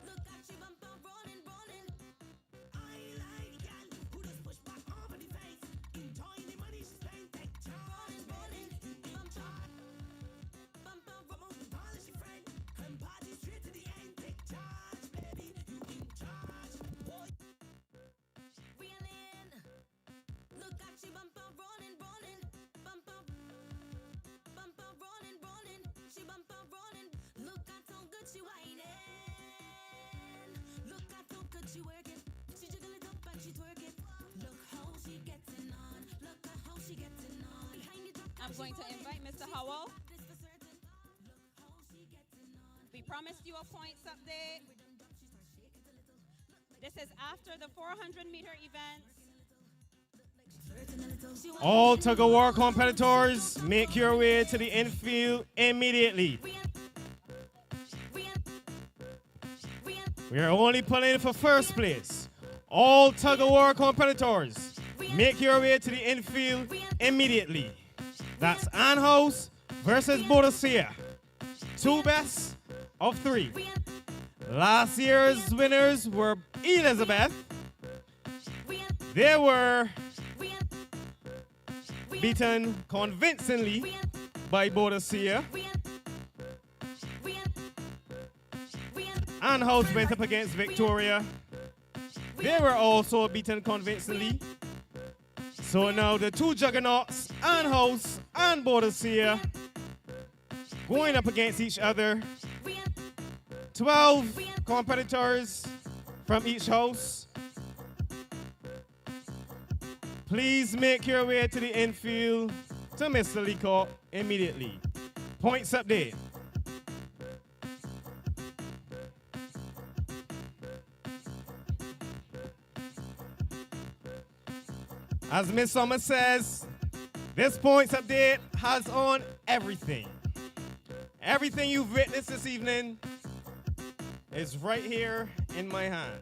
Look at she bumper running, running. I like gal who just push back over the face. Enjoying the money she's paying, take charge. Running, bumper run, polish your friend. And party straight to the end, take charge, baby. You in charge, boy. Reeling. Look at she bumper running, running. Bumper running, running. She bumper running. Look at how good she whining. Look at how good she working. She jiggle it up and she twerk it. Look how she getting on. Look at how she getting on. Behind the drop, I'm going to invite Mr. Howell. this for certain. Look how she getting on. We promised you a points update. This is after the 400-meter events. All tug-of-war competitors, make your way to the infield immediately. We are only pulling for first place. All tug-of-war competitors, make your way to the infield immediately. That's Anhouse versus Boadicea. 2 best of 3. Last year's winners were Elizabeth. They were beaten convincingly by Boadicea. Anhouse went up against Victoria. They were also beaten convincingly. So now the 2 juggernauts, Anhouse and Boadicea, going up against each other. 12 competitors from each house. Please make your way to the infield to Mr. Leacock immediately. Points update. As Miss Summer says, this points update has on everything. Everything you've witnessed this evening is right here in my hand.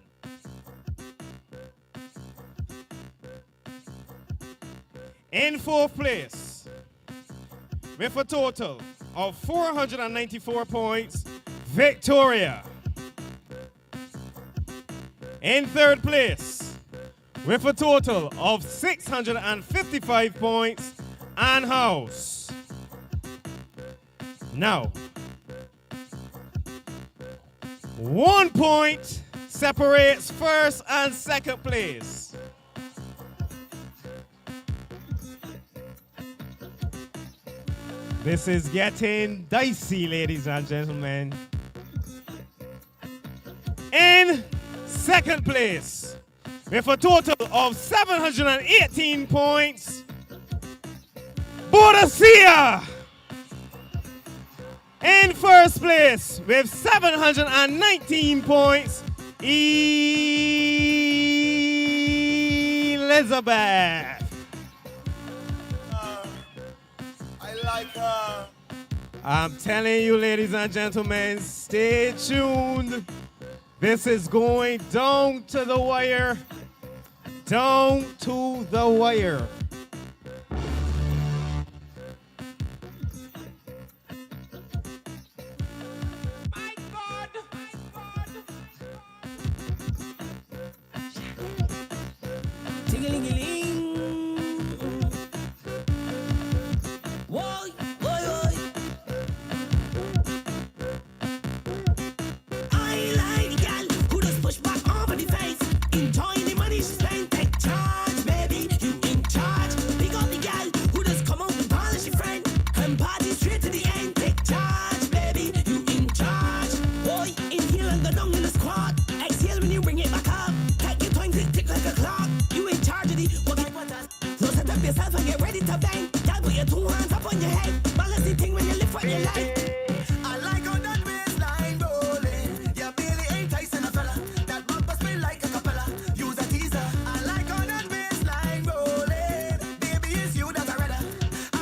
In 4th place, with a total of 494 points, Victoria. In 3rd place, with a total of 655 points, Anhouse. Now, 1 point separates 1st and 2nd place. This is getting dicey, ladies and gentlemen. In 2nd place, with a total of 718 points, Boadicea. In 1st place, with 719 points, Elizabeth. I like her. I'm telling you, ladies and gentlemen, stay tuned. This is going down to the wire. Down to the wire. My God! Ting-a-ling-a-ling. Whoa, whoa, whoa. I like the gal who just push back over the face. Enjoying the money she's paying, take charge, baby. You in charge. Pick up the gal who just come out and polish your friend. And party straight to the end, take charge, baby. You in charge. Boy, inhale and go down in the squad. Exhale when you bring it back up. Take your time, tick, tick like a clock. You in charge of the what I want us. So set up yourself and get ready to bang. Gal, put your 2 hands up on your head. Balance the thing when you lift what you like. I like how that waistline rolling. Your belly ain't Tyson a fella. That bumper spin like a cappella. Use a teaser. I like how that waistline rolling. Baby, it's you that I rather.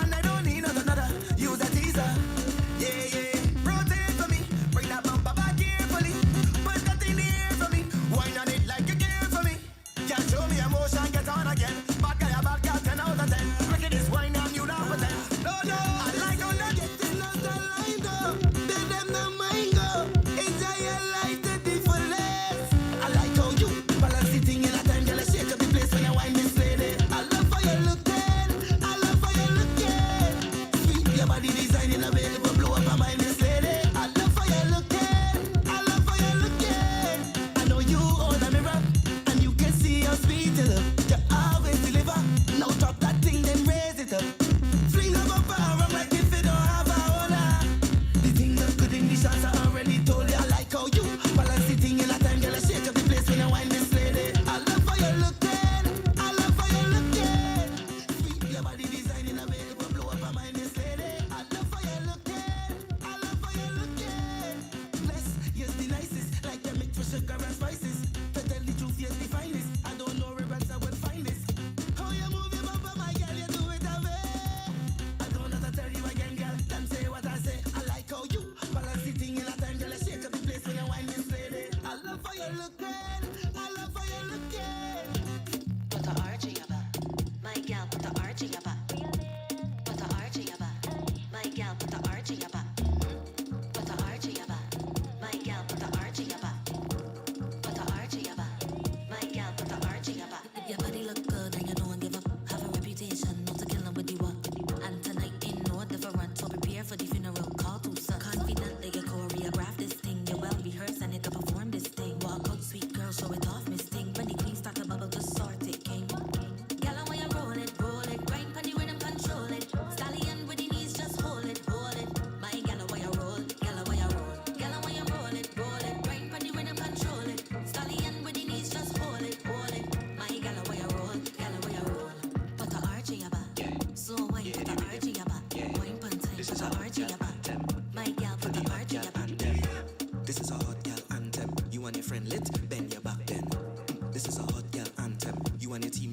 And I don't need another. Use a teaser. Yeah, yeah. Rotate for me. Bring that bumper back carefully. Put that in the air for me. Wine on it like a game for me. Can't show me emotion, get on again. Bad guy, 10 out of 10. Look at this wine.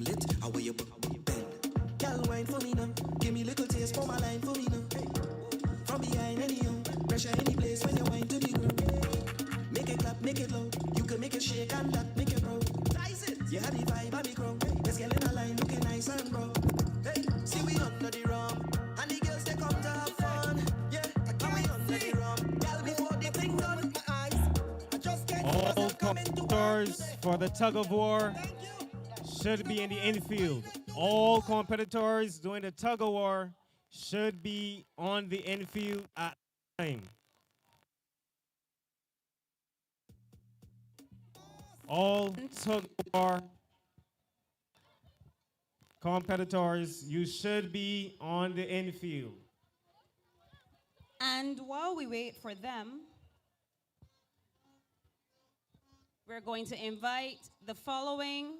lit, how way you bend. Girl, wine for me now. Give me little taste for my line for me now. From behind anyhow, pressure any place when you wine to the ground. Make it clap, make it loud. You can make it shake and that make it proud. Rise it. You had the vibe, I be grown. Let's get in a line, looking nice and brown. Hey, see we under the rum, and the girls they come to have fun. Yeah, and we under the rum. Girl, before the thing done, my eyes, I just can't see All myself coming to work competitors today. for the tug of war should be in the infield. All competitors doing the tug of war should be on the infield at the time. All tug of war competitors, you should be on the infield. And while we wait for them, we're going to invite the following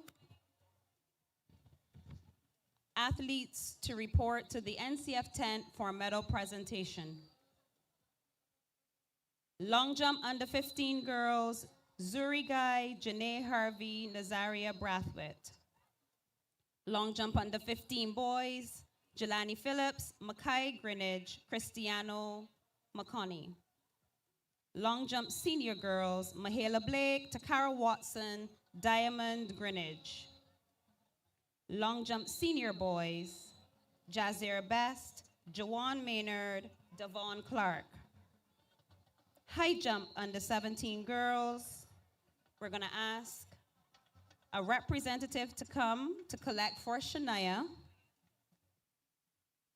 athletes to report to the NCF tent for medal presentation. Long jump under 15 girls, Zuri Guy, Janae Harvey, Nazaria Brathwaite. Long jump under 15 boys, Jelani Phillips, Makai Greenidge, Cristiano McConney. Long jump senior girls, Mahala Blake, Takara Watson, Diamond Greenidge. Long jump senior boys, Jazir Best, Jawan Maynard, Devon Clark. High jump under 17 girls, we're gonna ask a representative to come to collect for Shania,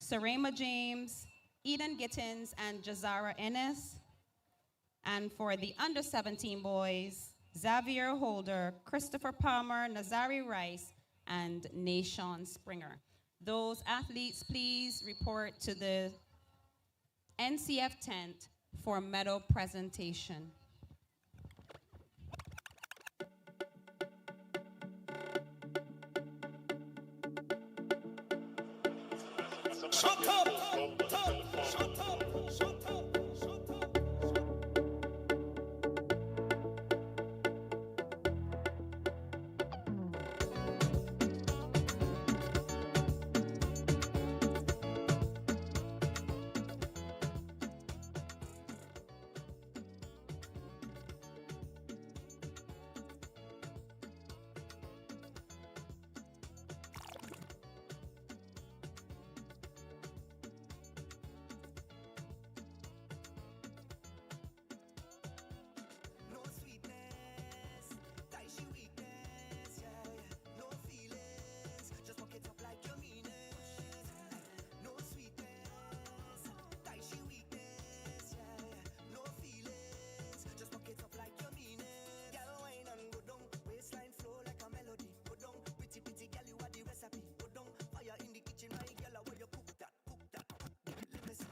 Sarema James, Eden Gittins, and Jazara Ennis. And for the under 17 boys, Xavier Holder, Christopher Palmer, Nazari Rice, and Nashon Springer. Those athletes, please report to the NCF tent for medal presentation. Shut up! Shut up! Shut up! Shut up! No sweetness, tie she weakness, yeah, yeah. No feelings, just walk it up like you mean it. No sweetness, tie she weakness, yeah, yeah. No feelings, just walk it up like you mean it. Girl, wine and go down, waistline flow like a melody. Go down, pretty pretty girl, you are the recipe. Go down, fire in the kitchen, my girl, where you cook that, cook that, cook that. Let me see.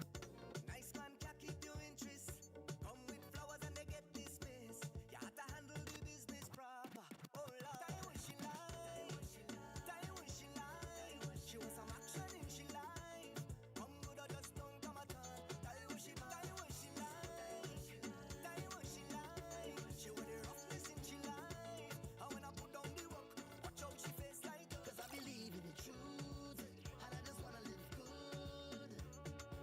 Nice man can keep your interest. Come with flowers and they get dismissed. You have to handle the business proper. Oh Lord, tell you what she like. Tell you what she like. She wants some action in she life. Come good or just don't come at all. Tell you what she like. Tell you what she like. Tell you what she like. She want the roughness in she life. And when I put down the work, watch out she face like. Cause I believe in the truth. And I just wanna live good.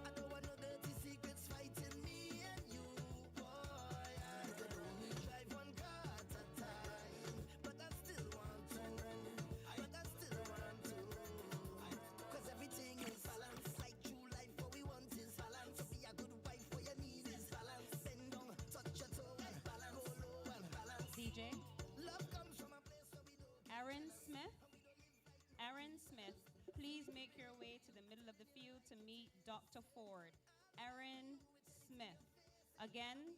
I don't want no dirty secrets fighting me and you, boy. I could only drive one car at a time, but I still want to run. But I still want to run. Cause everything is balance. Like true life, what we want is balance. So be a good wife, what you need is balance. Bend down, touch your toe and balance. Go low and balance. DJ Love comes from a place where we don't. Aaron Smith. Aaron Smith, please make your way to the middle of the field to meet Dr. Ford. Aaron Smith. Again,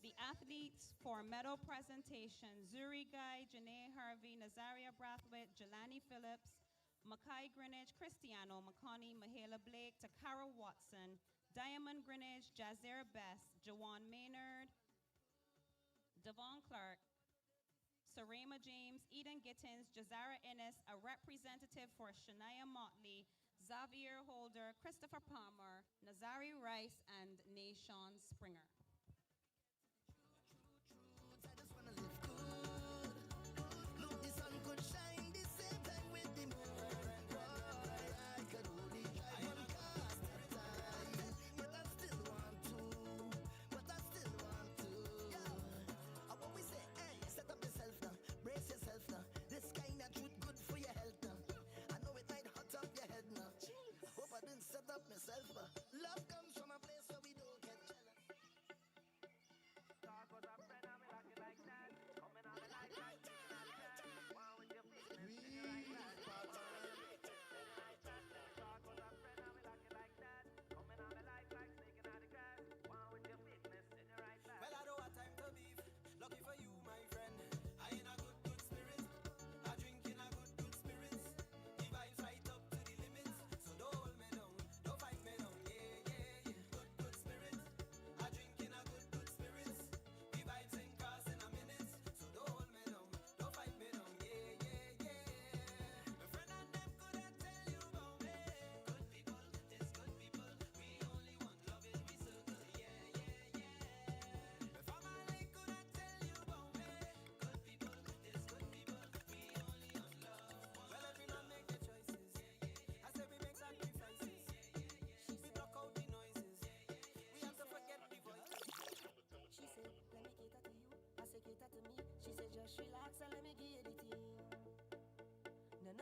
the athletes for medal presentation, Zuri Guy, Janae Harvey, Nazaria Brathwaite, Jelani Phillips, Makai Greenidge, Cristiano McConney, Mahala Blake, Takara Watson, Diamond Greenidge, Jazir Best, Jawan Maynard, Devon Clark, Sarema James, Eden Gittins, Jazara Ennis, a representative for Shania Motley, Xavier Holder, Christopher Palmer, Nazari Rice, and Nashon Springer. I just wanna live good. Look, the sun could shine the same time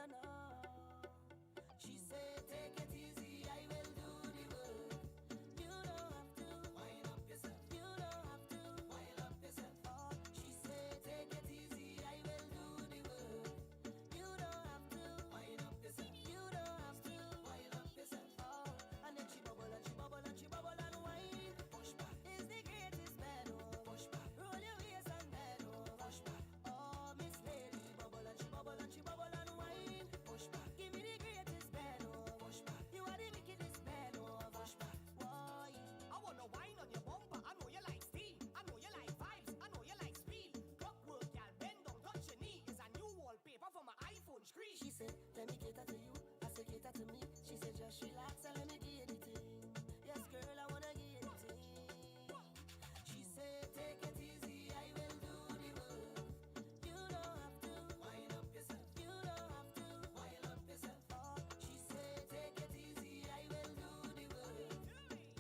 no, no. She said, take it easy, I will do the work. You don't have to wind up yourself. You don't have to wind up yourself. Oh, she said, take it easy, I will do the work. You don't have to wind up yourself. You don't have to wind up yourself. Oh, and then she bubble and she bubble and she bubble and wine. Push back is the greatest man. Oh, push back. Roll your waist and bend over. Push back. Oh, Miss Lady, bubble and she bubble and she bubble and wine. Push back. Give me the greatest man. Oh, push back. You are the wickedest man. Oh, push back. Why? I wanna wine on your bumper. I know you like steam. I know you like vibes. I know you like speed. Clockwork, y'all bend down, touch your knee. It's a new wallpaper for my iPhone screen. She said, let me cater to you. I said, cater to me. She said, just relax and let me give you the thing. Yes, girl, I wanna give you the thing. She said, take it easy, I will do the work. You don't have to wind up yourself. You don't have to wind up yourself. Oh, she said, take it easy, I will do the work.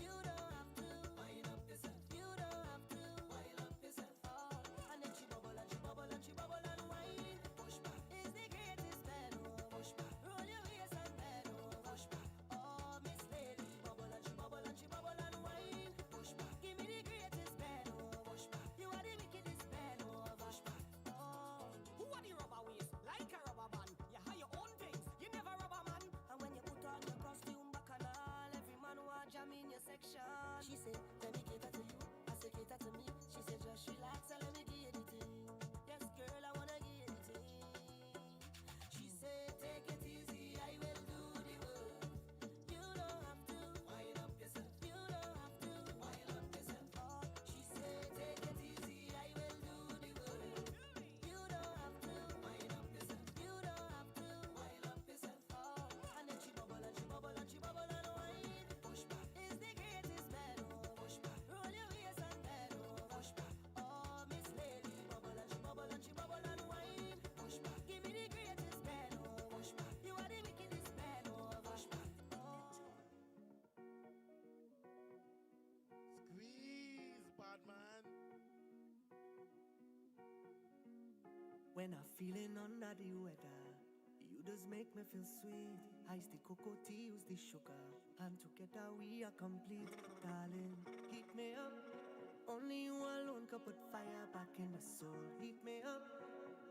You don't have to wind up yourself. You don't have to wind up yourself. Oh, and then she bubble and she bubble and she bubble and wine. Push back is the greatest man. Oh, push back. Roll your waist and bend over. Push back. Oh, Miss Lady, bubble and she bubble and she bubble and wine. Push back. Give me the greatest man. Oh, push back. You are the wickedest man. Oh, push back. Oh, who are the rubber waist? Like a rubber band. You have your own things. You never rubber man. And when you put on your costume back and all, every man want jam in your section. She said, let me cater to you. I said, cater to me. She said, just relax and let me give you the thing. Yes, girl, I wanna give you the thing. She said, take it easy, I will do the work. You don't have to wind up yourself. You don't have to wind up yourself. Oh, she said, take it easy, I will do the work. You don't have to wind up yourself. You don't have to wind up yourself. Oh, and then she bubble and she bubble and she bubble and wine. Push back is the greatest man. Oh, push back. Roll your waist and bend over. Push back. Oh, Miss Lady, bubble and she bubble and she bubble and wine. Push back. Give me the greatest man. Oh, push back. You are the wickedest man. Oh, push back. Oh. Squeeze, bad man. When I'm feeling under the weather, you just make me feel sweet. Ice the cocoa tea, use the sugar, and together we are complete. Darling, heat me up. Only you alone can put fire back in my soul. Heat me up,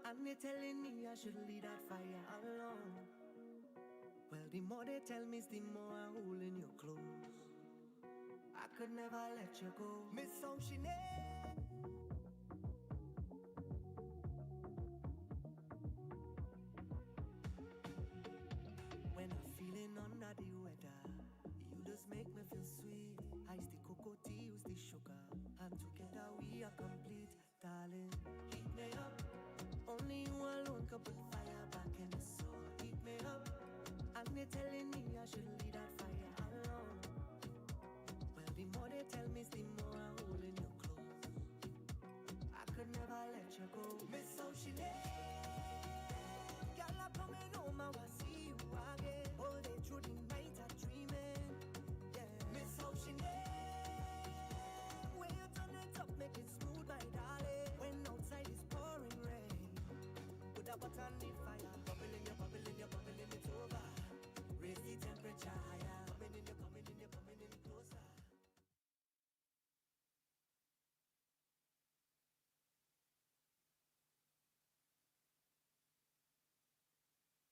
and they telling me I should leave that fire alone. Well, the more they tell me, the more I'm holding you close. I could never let you go. Miss Sunisle. When I'm feeling under the weather, you just make me feel sweet. Ice the cocoa tea, use the sugar, and together we are complete. Darling, heat me up. Only you alone can put fire back in the soul. Heat me up, and they telling me I should leave that fire alone. Well, the more they tell me, the more I'm holding you close. I could never let you go. Miss Sunisle. Girl, I'm coming home, I wanna see you again. All day through the night, I'm dreaming. Yeah, Miss Sunisle. When you turn it up, make it smooth, my darling. When outside is pouring rain, put a button in fire. Bubbling, you're bubbling, you're bubbling, it's over. Raise the temperature higher. Coming in, you're coming in, you're coming in closer.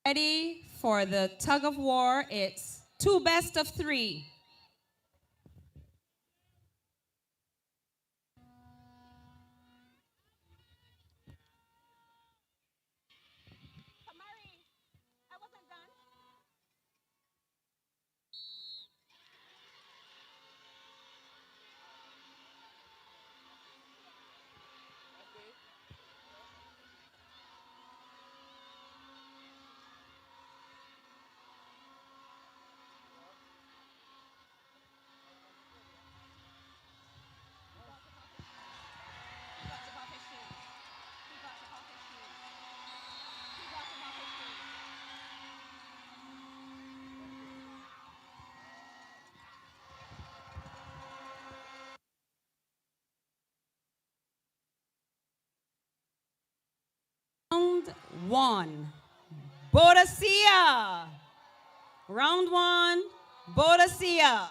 Ready for the tug of war. It's 2 best of 3. Round 1. Boadicea. Round one, Boadicea.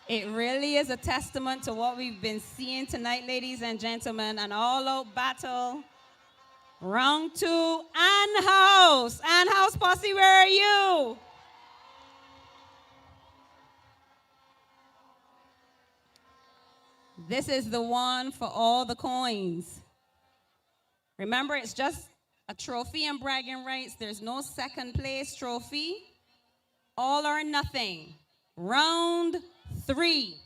It really is a testament to what we've been seeing tonight, ladies and gentlemen, an all-out battle. Round two, Ann House. Ann House posse, where are you? This is the one for all the coins. Remember, it's just a trophy and bragging rights. There's no second place trophy. All or nothing. Round three.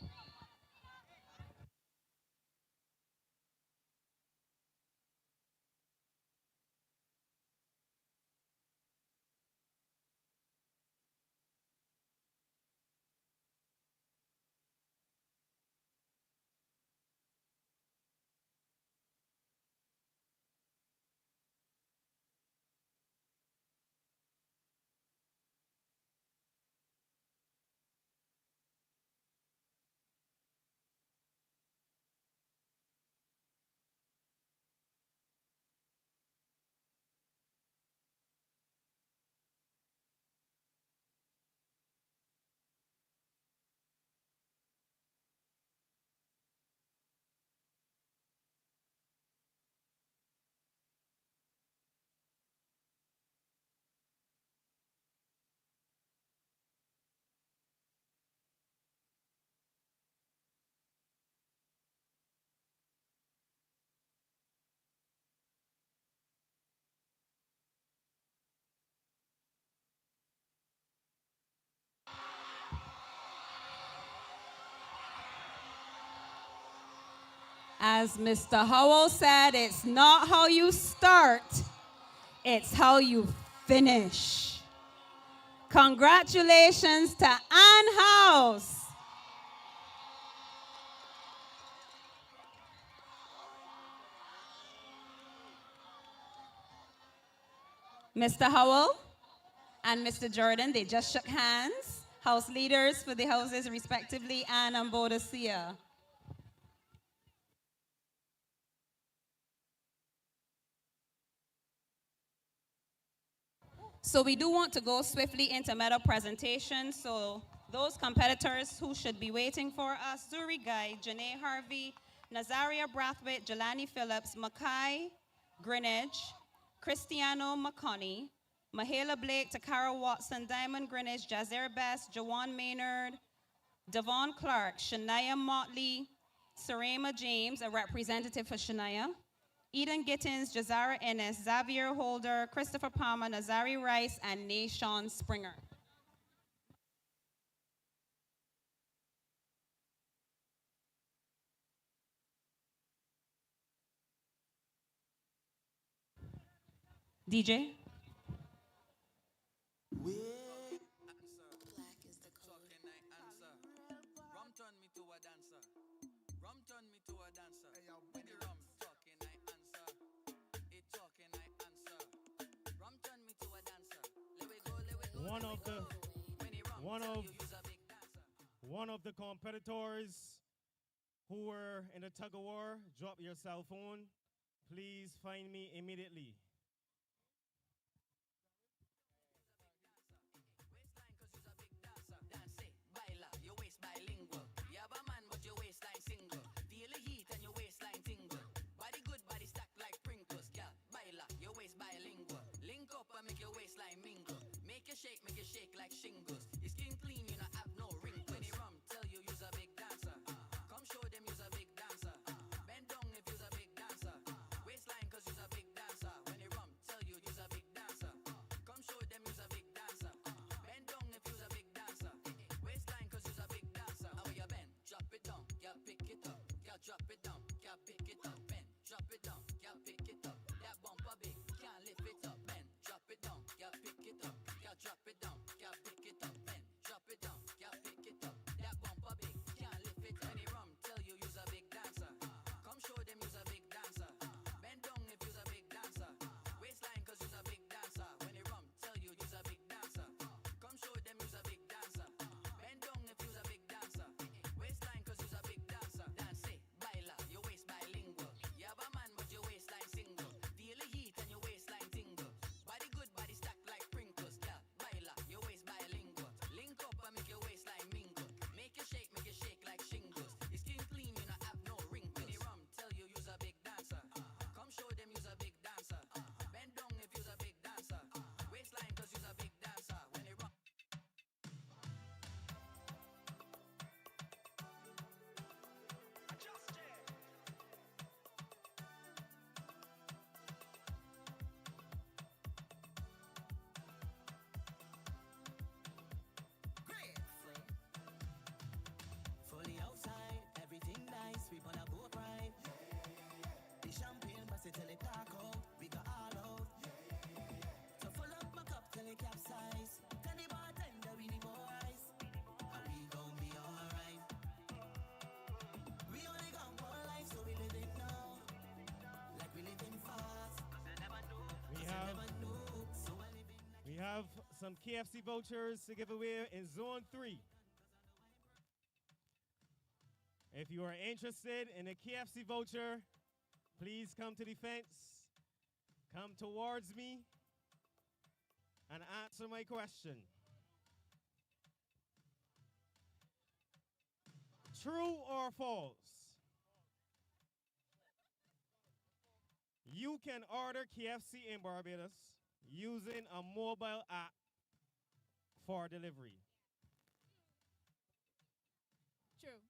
As Mr. Howell said, it's not how you start, it's how you finish. Congratulations to Ann House. Mr. Howell and Mr. Jordan, they just shook hands. House leaders for the houses respectively, Ann and Boadicea. So we do want to go swiftly into medal presentation. So those competitors who should be waiting for us, Zuri Guy, Janae Harvey, Nazaria Brathwaite, Jelani Phillips, Makai Greenwich, Cristiano McConney, Mahala Blake, Takara Watson, Diamond Greenwich, Jazer Best, Jawan Maynard, Devon Clark, Shania Motley, Sarema James, a representative for Shania, Eden Gittins, Jazara Ennis, Xavier Holder, Christopher Palmer, Nazari Rice, and Nashon Springer. DJ? one of the one of the competitors who were in the tug of war, drop your cell phone. Please find me immediately. Waistline cause you's a big dancer. Dance it, baila, your waist bilingual. You have a man but your waistline single. Feel the heat and your waistline tingle. Body good, body stacked like sprinkles. Yeah, baila, your waist bilingual. Link up and make your waistline mingle. Make you shake like shingles. Your skin clean, you not have no wrinkles. When they rum, tell you you's a big dancer. Come show them you's a big dancer. Bend down if you's a big dancer. Waistline cause you's a big dancer. When they rum, tell you you's a big dancer. Come show them you's a big dancer. Bend down if you's a big dancer. Waistline cause you's a big dancer. How you bend? Drop it down, girl pick it up. Girl drop it down, girl pick it up. Bend, drop it down, girl pick it up. That bumper big, can't lift it up. Bend, drop it down, girl pick it up. Girl drop it down, girl pick it up. Bend, drop it down, girl pick it up. That bumper big, can't lift it up. Any rum tell you you's a big dancer. Come show them you's a big dancer. Bend down if you's a big dancer. Waistline cause you's a big dancer. When they rum tell you you's a big dancer. Come show them you's a big dancer. Bend down if you's a big dancer. Waistline cause you's a big dancer. Dance it, baila, your waist bilingual. You have a man but your waistline single. Feel the heat and your waistline tingle. Body good, body stacked like sprinkles. Yeah, baila, your waist bilingual. Link up and make your waistline mingle. Make you shake like shingles. Your skin clean, you not have no wrinkles. When they rum tell you you's a big dancer. Come show them you's a big dancer. Bend down if you's a big dancer. Waistline cause you's a big dancer. When they rum. Great flame. For the outside, everything nice. We wanna boat ride. The champagne, pass it till it park out. We got all out. So full up my cup till it capsize. Tell the bartender we need more ice. And we gon' be alright. We only got one life, so we live it now. Like we living fast. We have some KFC vouchers to give away in Zone 3. If you are interested in a KFC voucher, please come to the fence, come towards me, and answer my question. True or false? You can order KFC in Barbados using a mobile app for delivery. True.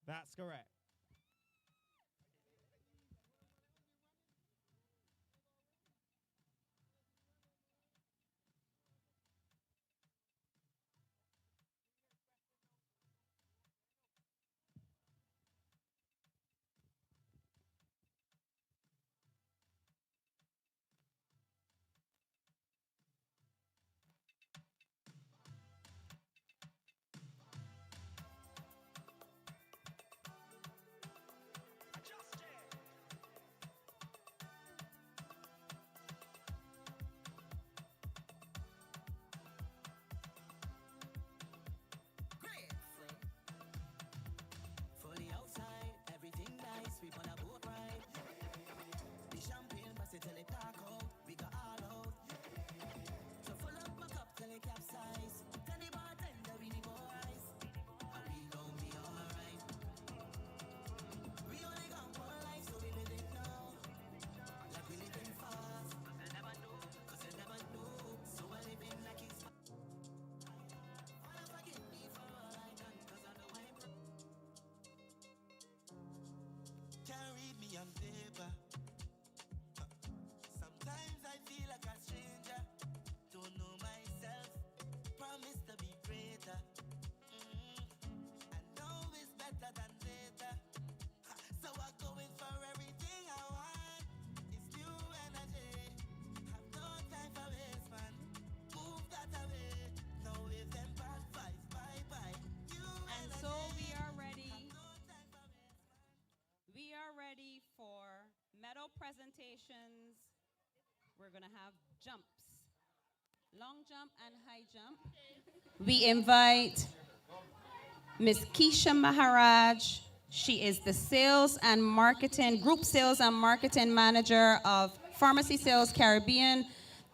That's correct. Great flame. For the outside, everything nice. We wanna boat ride. The champagne, pass it till it park out. We got all out. So full up my cup till it capsize. Tell the bartender we need more ice. And we gon' be alright. We only got one life, so we live it now. Like we living fast. Cause you never know. So we're living like it's Father, forgive me for all I done, cause I know I'm wrong. Can't read me on paper. Sometimes I feel like a stranger. Don't know myself. Promise to be greater. I know it's better than later. So I'm going for everything I want. It's new energy. Have no time for waste, man. Move that away. No if them bad vibes. Bye bye. New And energy. so we are ready. Have no time for waste, man. We are ready for medal presentations. We're going to have jumps. long jump and high jump, we invite Miss Keisha Maharaj. She is the group sales and marketing manager of Pharmacy Sales Caribbean,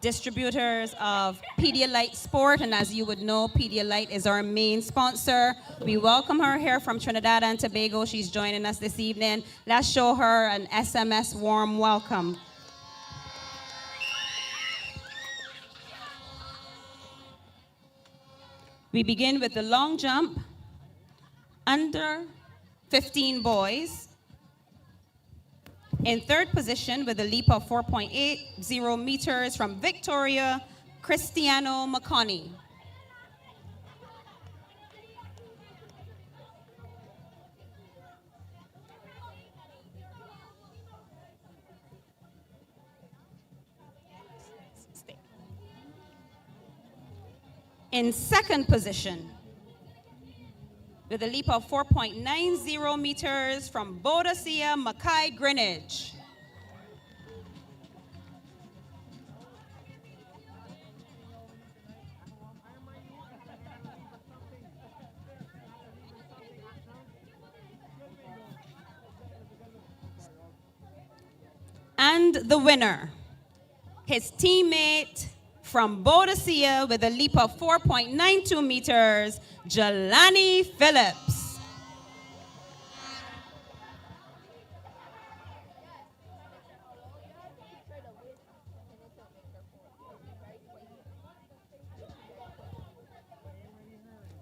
distributors of Pedialyte Sport, and as you would know, Pedialyte is our main sponsor. We welcome her here from Trinidad and Tobago. She's joining us this evening. Let's show her an SMS warm welcome. We begin with the long jump, under 15 boys. In third position with a leap of 4.80 meters from Victoria, Cristiano McConney. In second position, with a leap of 4.90 meters from Boadicea, Mackay Greenwich. And the winner, his teammate from Boadicea with a leap of 4.92 meters, Jelani Phillips.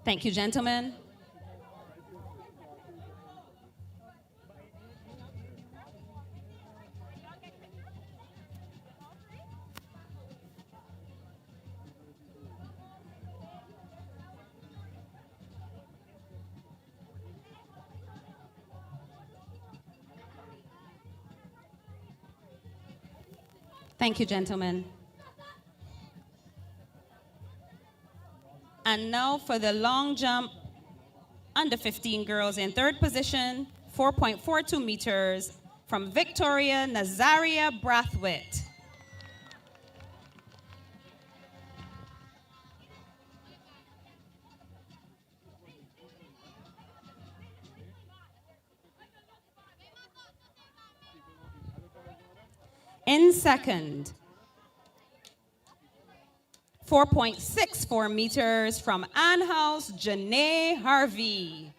Thank you, gentlemen. Thank you, gentlemen. And now for the long jump, under 15 girls in third position, 4.42 meters from Victoria, Nazaria Brathwaite. In second, 4.64 meters from Ann House, Janae Harvey.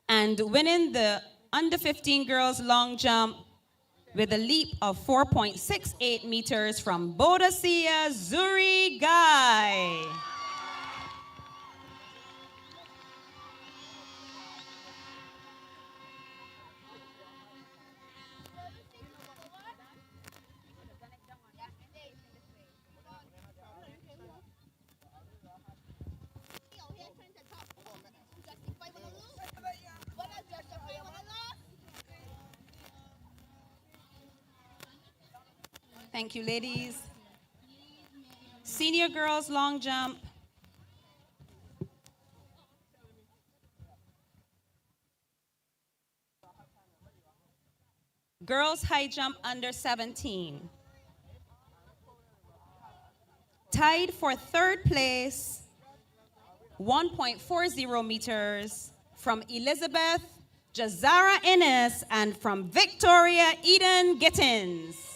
And winning the under 15 girls long jump with a leap of 4.68 meters from Boadicea, Zuri Guy. Thank you, ladies. Senior girls long jump. Girls high jump under 17. Tied for third place, 1.40 meters from Elizabeth Jazara Innes and from Victoria Eden Gittins.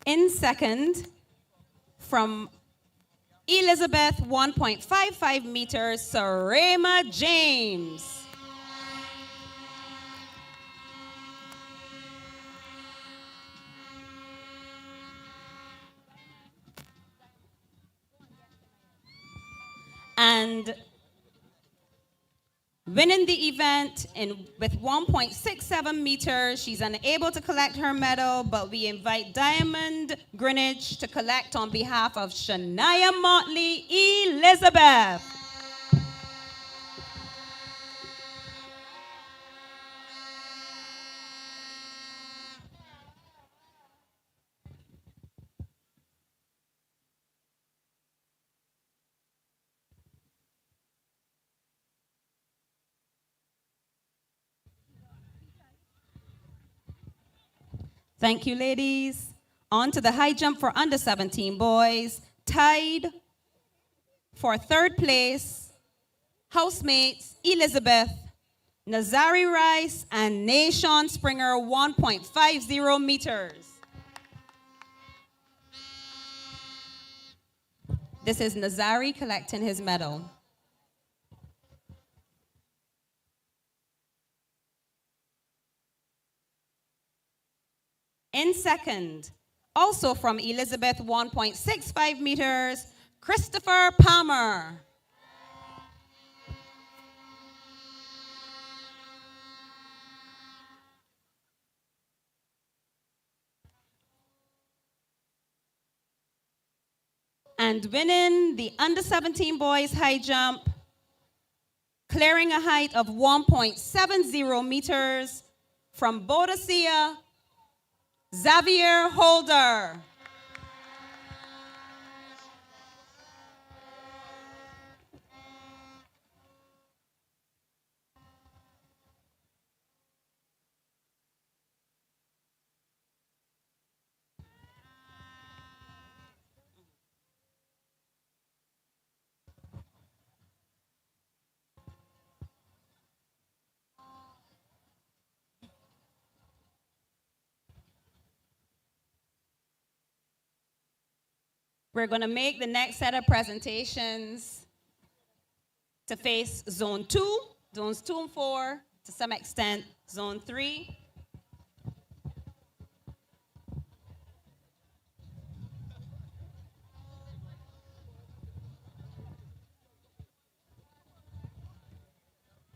In second, from Elizabeth, 1.55 meters, Sarema James. And Winning the event with 1.67 meters. She's unable to collect her medal, but we invite Diamond Greenwich to collect on behalf of Shania Motley Elizabeth. Thank you, ladies. On to the high jump for under 17 boys. Tied for third place, housemates Elizabeth, Nazari Rice, and Nashon Springer, 1.50 meters. This is Nazari collecting his medal. In second, also from Elizabeth, 1.65 meters, Christopher Palmer. And winning the under 17 boys high jump, clearing a height of 1.70 meters from Boadicea, Xavier Holder. We're going to make the next set of presentations to face Zone 2, Zones 2 and 4, to some extent, Zone 3.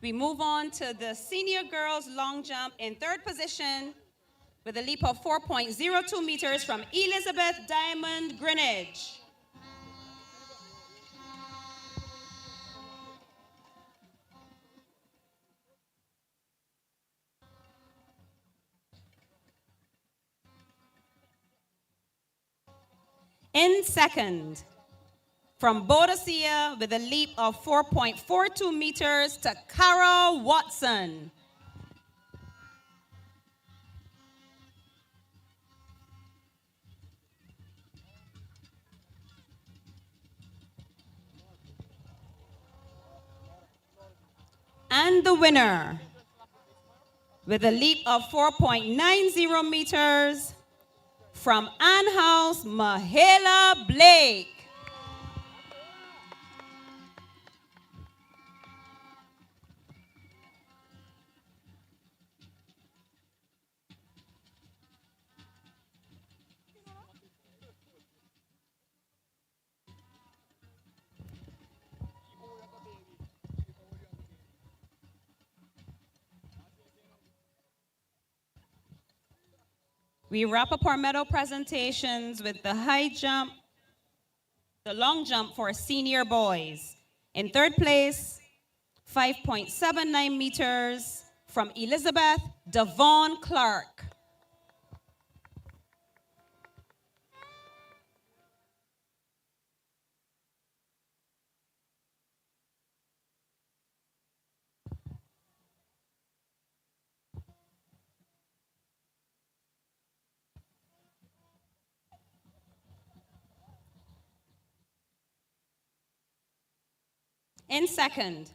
We move on to the senior girls long jump in third position with a leap of 4.02 meters from Elizabeth Diamond Greenwich. In second, from Boadicea with a leap of 4.42 meters to Cara Watson. And the winner, with a leap of 4.90 meters, from Ann House, Mahela Blake. We wrap up our medal presentations with the high jump, the long jump for senior boys. In third place, 5.79 meters from Elizabeth Devon Clark. In second,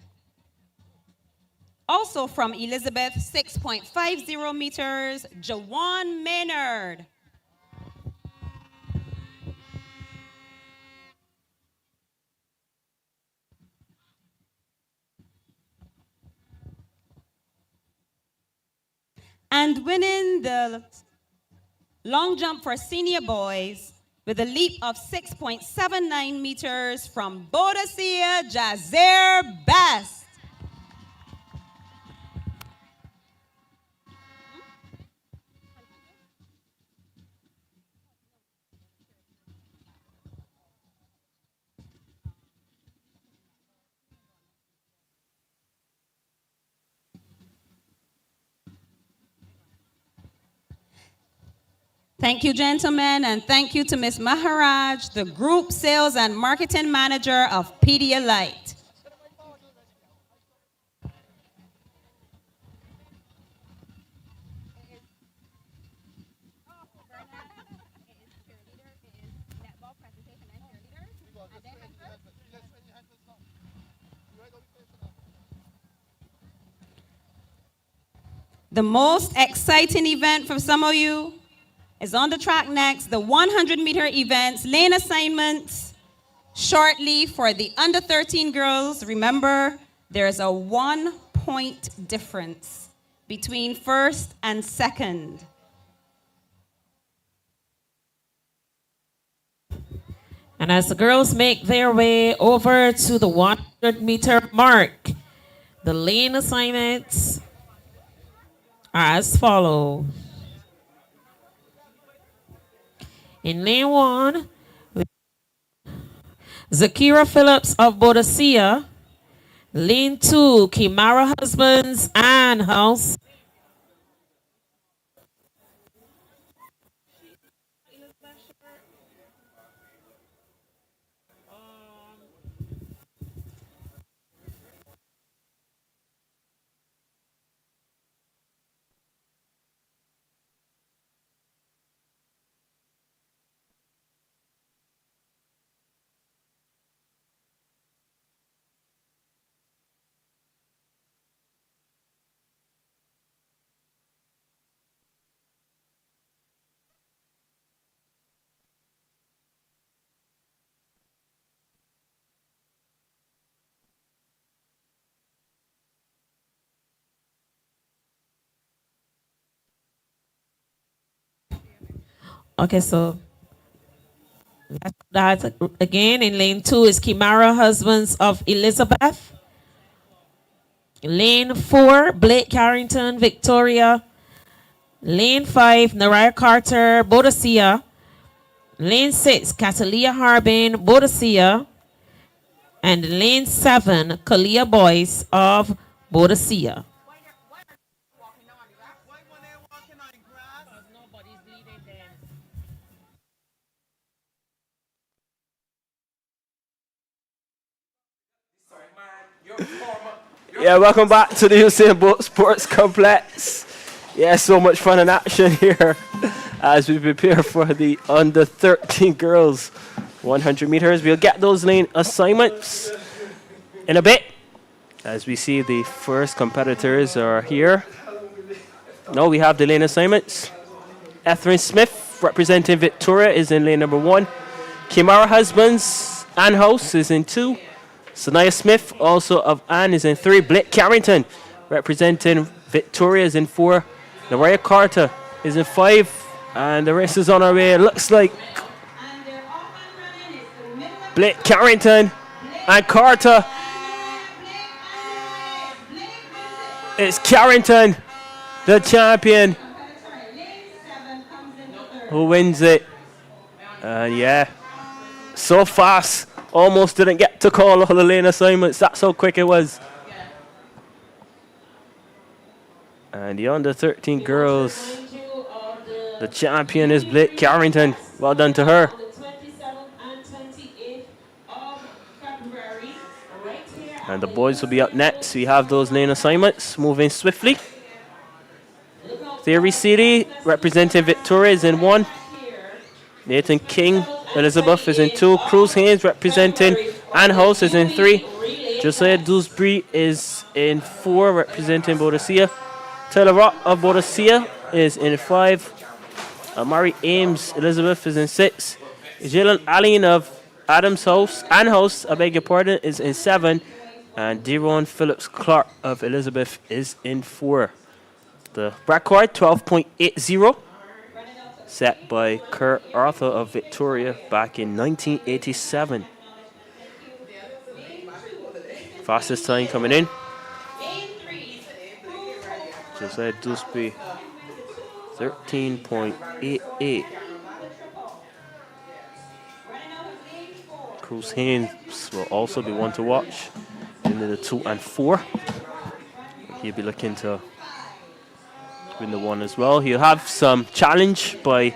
also from Elizabeth, 6.50 meters, Jawan Maynard. And winning the long jump for senior boys with a leap of 6.79 meters from Boadicea, Jazair Best. Thank you, gentlemen, and thank you to Ms. Maharaj, the Group Sales and Marketing Manager of Pedialyte. The most exciting event for some of you is on the track next, the 100-meter events, lane assignments, shortly for the under 13 girls. Remember, there's a 1-point difference between first and second. And as the girls make their way over to the 100-meter mark, the lane assignments are as follows. In lane 1, Zakira Phillips of Boadicea. Lane 2, Kimara Husbands and House. Okay, so that again in lane 2 is Kimara Husbands of Elizabeth. Lane 4, Blake Carrington, Victoria. Lane 5, Naraya Carter, Boadicea. Lane 6, Catalia Harbin, Boadicea. And lane 7, Kalia Boyce of Boadicea. Yeah, welcome back to the Usain Bolt Sports Complex. Yeah, so much fun and action here as we prepare for the under 13 girls 100 meters. We'll get those lane assignments in a bit as we see the first competitors are here. No, we have the lane assignments. Etherin Smith representing Victoria is in lane number 1. Kimara Husbands and House is in 2. Sanaya Smith, also of Anne, is in 3. Blake Carrington, representing Victoria, is in 4. Naraya Carter is in 5. And the race is on our way. It looks like Blake Carrington and Carter. It's Carrington, the champion, who wins it. And yeah, so fast. Almost didn't get to call all the lane assignments. That's how quick it was. And the under 13 girls, the champion is Blake Carrington. Well done to her. And the boys will be up next. We have those lane assignments moving swiftly. Theory City representing Victoria is in 1. Nathan King Elizabeth is in 2. Cruz Haynes representing Ann House is in 3. Josiah Dewsbury is in 4 representing Boadicea. Taylor Rock of Boadicea is in 5. Amari Ames Elizabeth is in 6. Jalen Allen of Adams House, Ann House, I beg your pardon, is in 7. And Deron Phillips Clark of Elizabeth is in 4. The record 12.80. Set by Kurt Arthur of Victoria back in 1987. Fastest time coming in. Josiah Dewsbury, 13.88. Cruz Haynes will also be one to watch in the 2 and 4. He'll be looking to win the 1 as well. He'll have some challenge by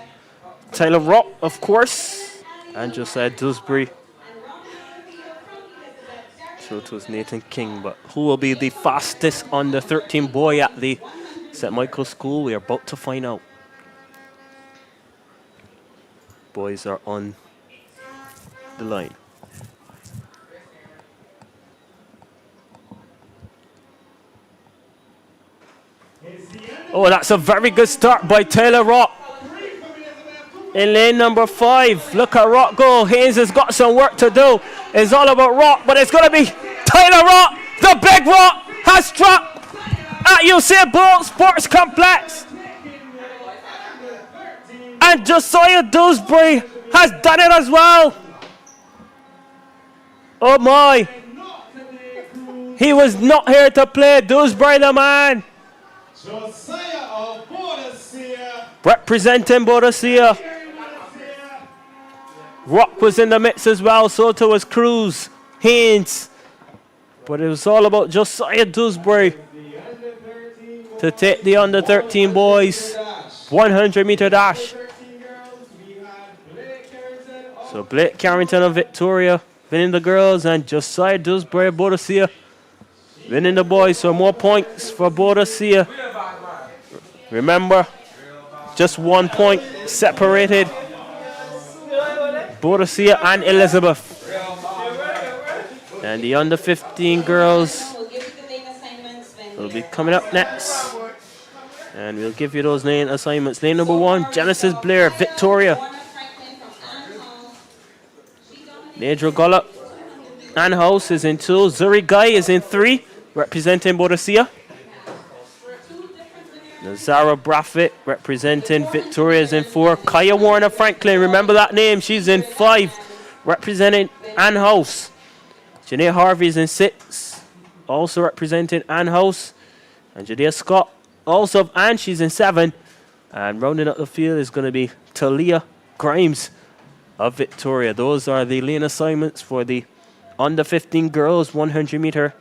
Taylor Rock, of course, and Josiah Dewsbury. So it was Nathan King, but who will be the fastest under 13 boy at the St. Michael's School? We are about to find out. Boys are on the line. Oh, that's a very good start by Taylor Rock. In lane number 5, look at Rock go. Haynes has got some work to do. It's all about Rock, but it's going to be Taylor Rock. The big Rock has struck at Usain Bolt Sports Complex. And Josiah Dewsbury has done it as well. Oh my. He was not here to play. Dewsbury the man. Josiah of Boadicea. Representing Boadicea. Rock was in the mix as well. So too was Cruz, Haynes. But it was all about Josiah Dewsbury to take the under 13 boys 100 meter dash. So Blake Carrington of Victoria winning the girls, and Josiah Dewsbury of Boadicea winning the boys. So more points for Boadicea. Remember, just 1 point separated Boadicea and Elizabeth. And the under 15 girls will be coming up next. And we'll give you those lane assignments. Lane number 1, Genesis Blair, Victoria. Nedra Gollop, Ann House is in 2. Zuri Guy is in 3, representing Boadicea. Nazara Braffett, representing Victoria, is in 4. Kaya Warner Franklin, remember that name, she's in 5, representing Ann House. Janae Harvey is in 6, also representing Ann House. And Jadea Scott, also of Ann, she's in 7. And rounding up the field is going to be Talia Grimes of Victoria. Those are the lane assignments for the under 15 girls 100 meter.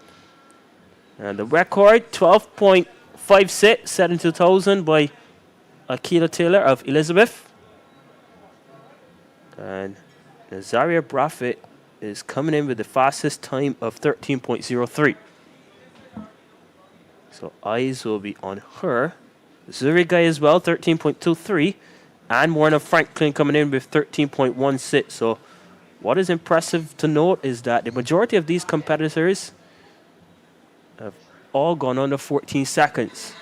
And the record 12.56 set in 2000 by Akila Taylor of Elizabeth. And Nazaria Braffett is coming in with the fastest time of 13.03. So eyes will be on her. Zuri Guy as well, 13.23. And Warner Franklin coming in with 13.16. So what is impressive to note is that the majority of these competitors have all gone under 14 seconds.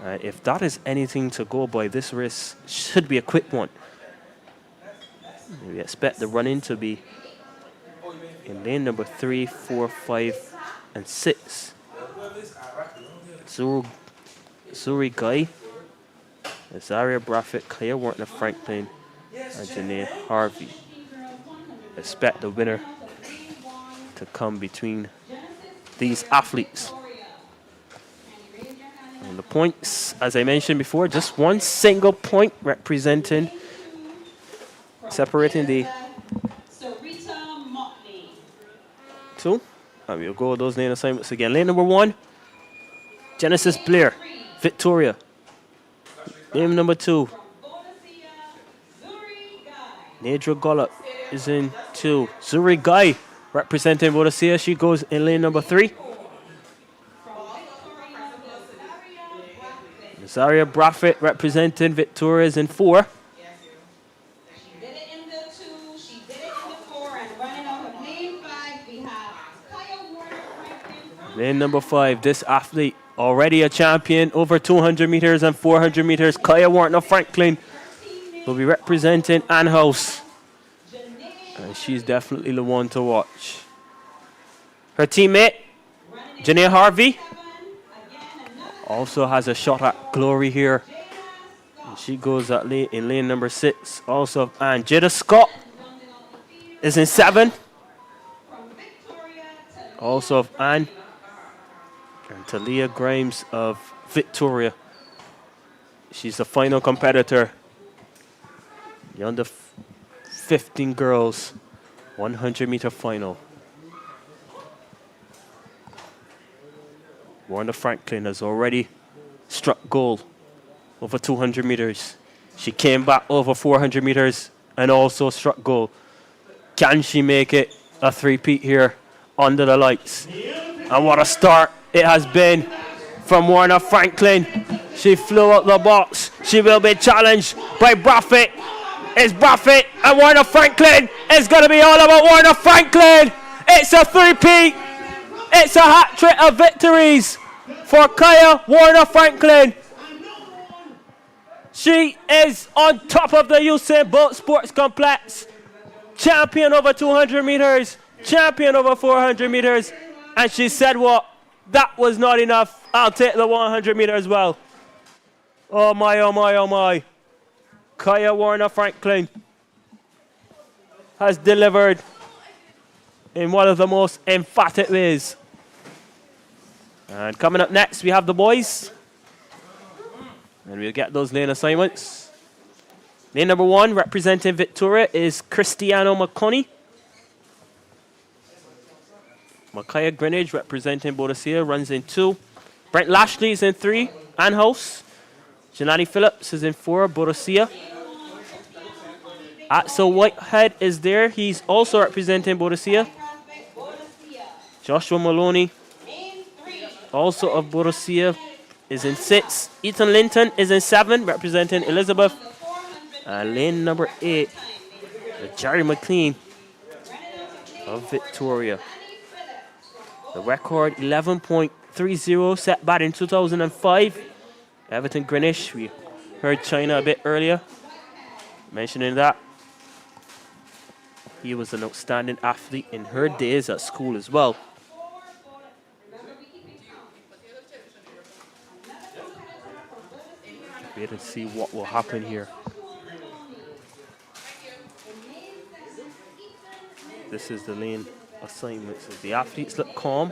If that is anything to go by, this race should be a quick one. We expect the run-in to be in lane number 3, 4, 5, and 6. Zuri Guy, Azaria Braffett, Kaya Warner Franklin, and Janae Harvey. Expect the winner to come between these athletes. And the points, as I mentioned before, just one single point representing, separating the two. And we'll go with those lane assignments again. Lane number 1, Genesis Blair, Victoria. Lane number 2, Nedra Gollop is in 2. Zuri Guy, representing Boadicea, she goes in lane number 3. Zaria Braffett, representing Victoria, is in 4. Lane number 5, this athlete, already a champion, over 200 meters and 400 meters. Kaya Warner Franklin will be representing Ann House. And she's definitely the one to watch. Her teammate, Janae Harvey, also has a shot at glory here. And she goes at in lane number 6. Also, and Jada Scott is in 7. Also of Ann. And Talia Grimes of Victoria. She's the final competitor. The under 15 girls 100 meter final. Warner Franklin has already struck gold over 200 meters. She came back over 400 meters and also struck gold. Can she make it a three-peat here under the lights? And what a start it has been from Warner Franklin. She flew out the box. She will be challenged by Braffett. It's Braffett and Warner Franklin. It's going to be all about Warner Franklin. It's a three-peat. It's a hat-trick of victories for Kaya Warner Franklin. She is on top of the Usain Bolt Sports Complex. Champion over 200 meters. Champion over 400 meters. And she said what? That was not enough. I'll take the 100 meter as well. Oh my, oh my, oh my. Kaya Warner Franklin has delivered in one of the most emphatic ways. And coming up next, we have the boys. And we'll get those lane assignments. Lane number 1, representing Victoria, is Cristiano McConney. Micaiah Greenwich, representing Boadicea, runs in 2. Brent Lashley is in 3. Ann House. Jelani Phillips is in 4. Boadicea. Axel Whitehead is there. He's also representing Boadicea. Joshua Maloney, also of Boadicea, is in 6. Ethan Linton is in 7, representing Elizabeth. And lane number 8, Jerry McLean of Victoria. The record 11.30 set back in 2005. Everton Greenwich, we heard China a bit earlier, mentioning that. He was an outstanding athlete in her days at school as well. Wait and see what will happen here. This is the lane assignments. As the athletes look calm.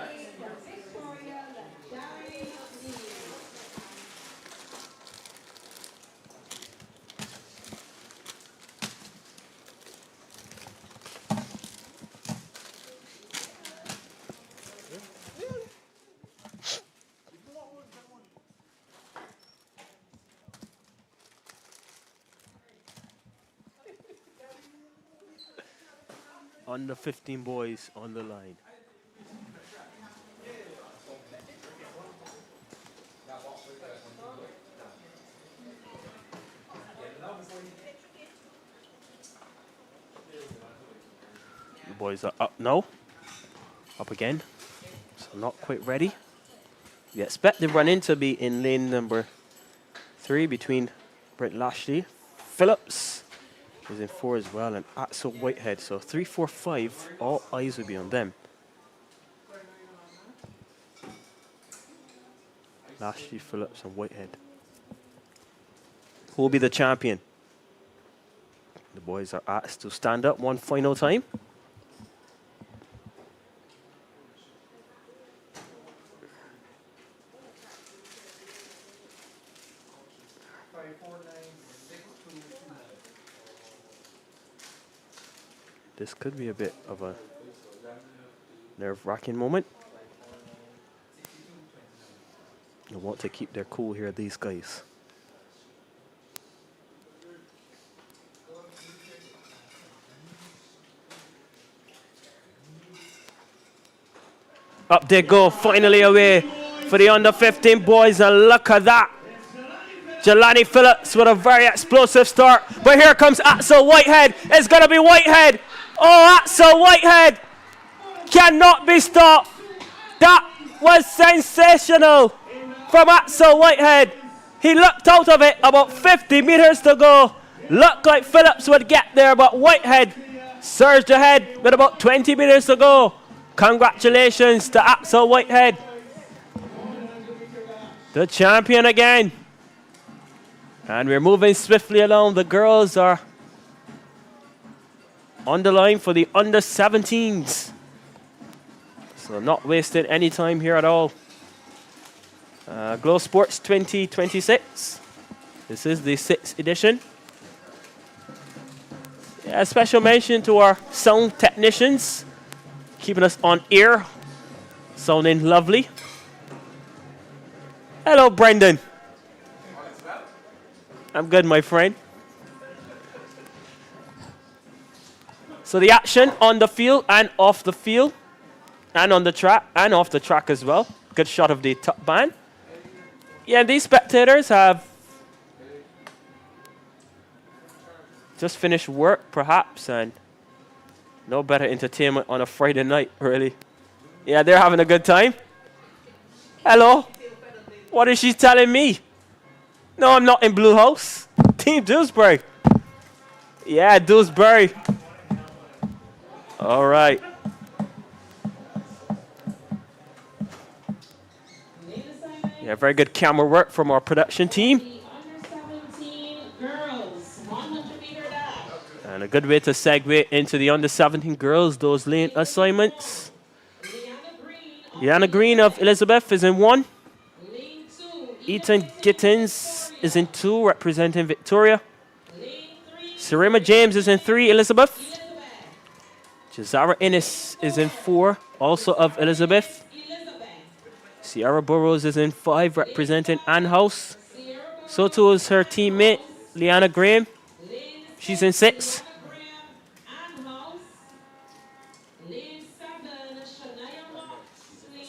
Under 15 boys on the line. The boys are up now. Up again. So not quite ready. We expect the run-in to be in lane number 3 between Brent Lashley, Phillips is in 4 as well, and Axel Whitehead. So 3, 4, 5, all eyes will be on them. Lashley, Phillips, and Whitehead. Who will be the champion? The boys are asked to stand up one final time. This could be a bit of a nerve-wracking moment. They want to keep their cool here, these guys. Up they go, finally away for the under 15 boys, and look at that. Jelani Phillips with a very explosive start, but here comes Axel Whitehead. It's going to be Whitehead. Oh, Axel Whitehead cannot be stopped. That was sensational from Axel Whitehead. He looked out of it, about 50 meters to go. Looked like Phillips would get there, but Whitehead surged ahead with about 20 meters to go. Congratulations to Axel Whitehead, the champion again. And we're moving swiftly along. The girls are on the line for the under 17s. So not wasting any time here at all. Glow Sports 2026. This is the 6th edition. Yeah, a special mention to our sound technicians, keeping us on air, sounding lovely. Hello, Brendan. I'm good, my friend. So the action on the field and off the field, and on the track and off the track as well. Good shot of the top band. Yeah, these spectators have just finished work, perhaps, and no better entertainment on a Friday night, really. Yeah, they're having a good time. Hello. What is she telling me? No, I'm not in Blue House. Team Dewsbury. Yeah, Dewsbury. All right. Yeah, very good camera work from our production team. Under 17 girls, 100-meter dash. And a good way to segue into the under 17 girls, those lane assignments. Liana Green of Elizabeth is in 1. Lane 2, Ethan Gittins is in 2, representing Victoria. lane 3, Serema James is in 3, Elizabeth. Jazara Innes is in 4, also of Elizabeth. Sierra Burrows is in 5, representing Ann House. So too is her teammate, Liana Graham. She's in 6. Ann House. Lane 7, Shania Moxley.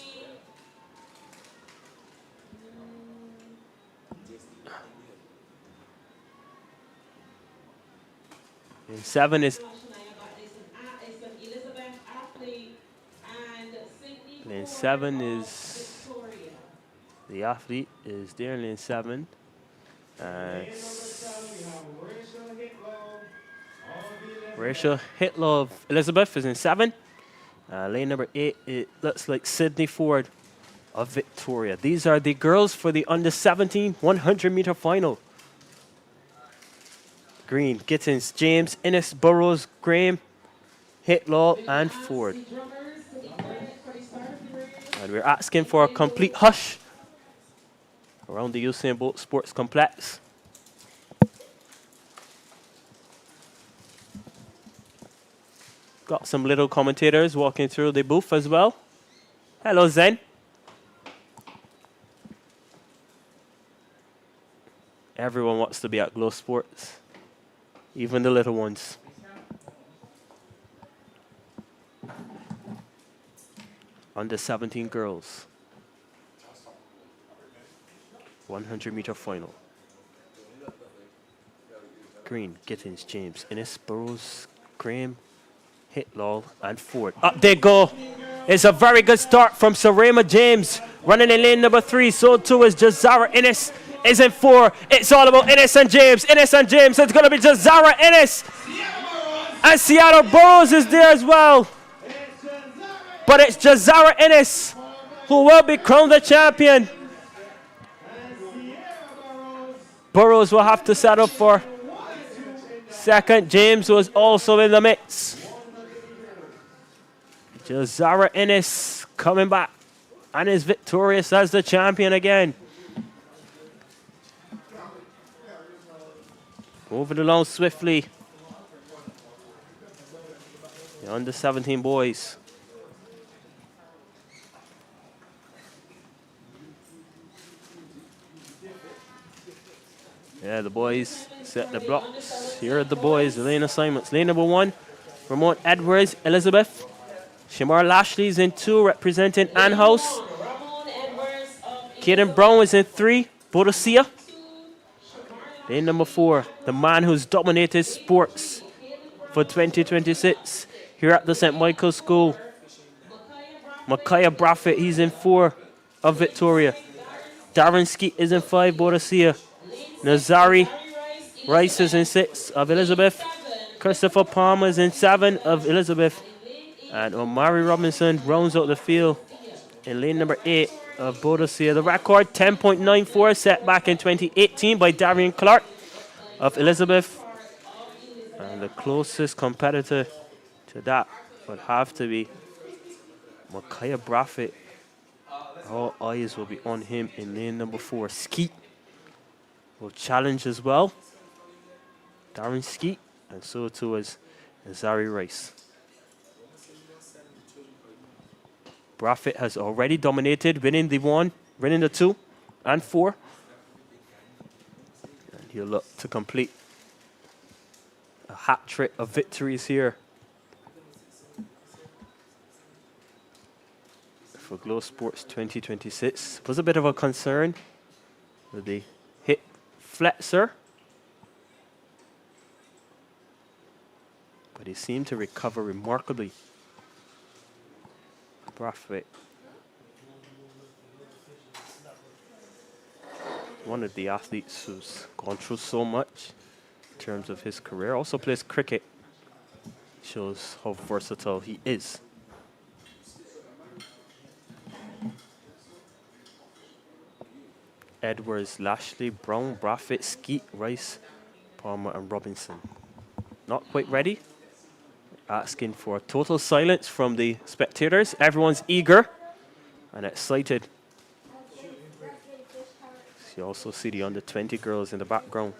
In 7 is Elizabeth athlete and Sydney lane Ford 7 of is Victoria. the athlete is there in lane 7. And Rachel Hitler of Elizabeth is in 7. Lane number 8, it looks like Sydney Ford of Victoria. These are the girls for the under 17 100-meter final. Green, Gittins, James, Innes, Burrows, Graham, Hitler, and Ford. And we're asking for a complete hush around the Usain Bolt Sports Complex. Got some little commentators walking through the booth as well. Hello, Zen. Everyone wants to be at Glow Sports, even the little ones. Under 17 girls. 100-meter final. Green, Gittins, James, Innes, Burrows, Graham, Hitlall, and Ford. Up they go. It's a very good start from Serema James. Running in lane number 3. So too is Jazara Innes. Is in 4. It's all about Innes and James. Innes and James. It's going to be Jazara Innes. And Seattle Burrows is there as well. But it's Jazara Innes who will be crowned the champion. Burrows will have to settle for second. James was also in the mix. Jazara Innes coming back and is victorious as the champion again. Moving along swiftly. The under 17 boys. Yeah, the boys set the blocks. Here are the boys, the lane assignments. Lane number 1, Ramon Edwards, Elizabeth. Shamar Lashley's in 2, representing Ann House. Kaden Brown is in 3, Boadicea. Lane number 4, the man who's dominated sports for 2026 here at the St. Michael's School. Micaiah Braffett, he's in 4 of Victoria. Darren Skeet is in 5, Boadicea. Nazari Rice is in 6 of Elizabeth. Christopher Palmer is in 7 of Elizabeth. And Omari Robinson rounds out the field in lane number 8 of Boadicea. The record 10.94 set back in 2018 by Darian Clark of Elizabeth. And the closest competitor to that would have to be Micaiah Braffett. All eyes will be on him in lane number 4. Skeet will challenge as well. Darren Skeet, and so too is Zari Rice. Braffett has already dominated, winning the 1, winning the 2 and 4. And he'll look to complete a hat trick of victories here for Glow Sports 2026. Was a bit of a concern with the hip flexor, but he seemed to recover remarkably. Brathwaite, one of the athletes who's gone through so much in terms of his career. Also plays cricket. Shows how versatile he is. Edwards, Lashley, Brown, Brathwaite, Skeet, Rice, Palmer and Robinson. Not quite ready. Asking for total silence from the spectators. Everyone's eager and excited. You also see the under 20 girls in the background.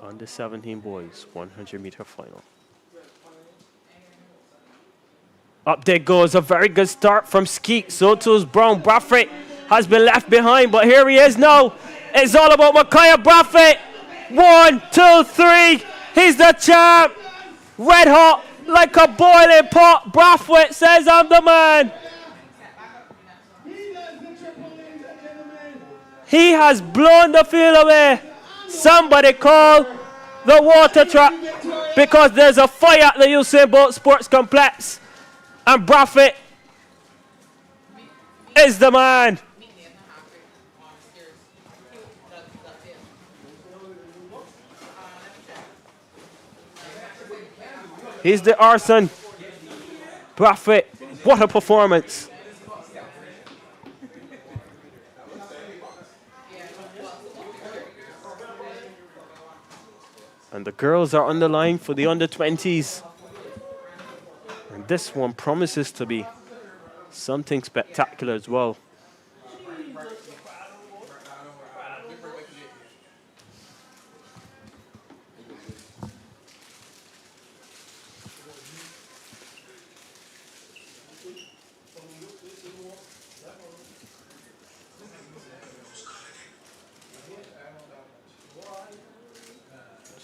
Under 17 boys, 100-meter final. Up there goes a very good start from Skeet. So too's Brown. Brathwaite has been left behind, but here he is now. It's all about Micaiah Brathwaite. 1, 2, 3. He's the champ. Red hot like a boiling pot. Brathwaite says, I'm the man. He has blown the field away. Somebody call the water truck because there's a fire at the Usain Bolt Sports Complex. And Brathwaite is the man. He's the arson. Brathwaite, what a performance. And the girls are on the line for the under 20s. And this one promises to be something spectacular as well.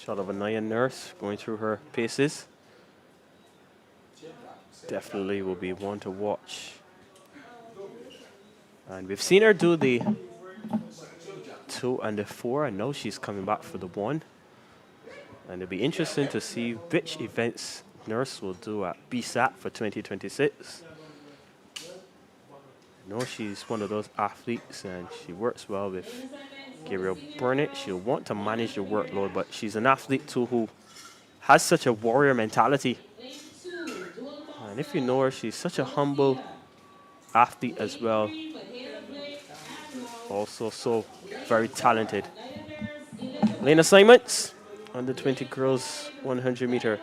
Shot of a Naya Nurse going through her paces. Definitely will be one to watch. And we've seen her do the 2 and the 4. I know she's coming back for the 1. And it'll be interesting to see which events Nurse will do at BSAT for 2026. I know she's one of those athletes and she works well with Gabriel Burnett. She'll want to manage the workload, but she's an athlete too who has such a warrior mentality. And if you know her, she's such a humble athlete as well. Also so very talented. Lane assignments, under 20 girls, 100 meter.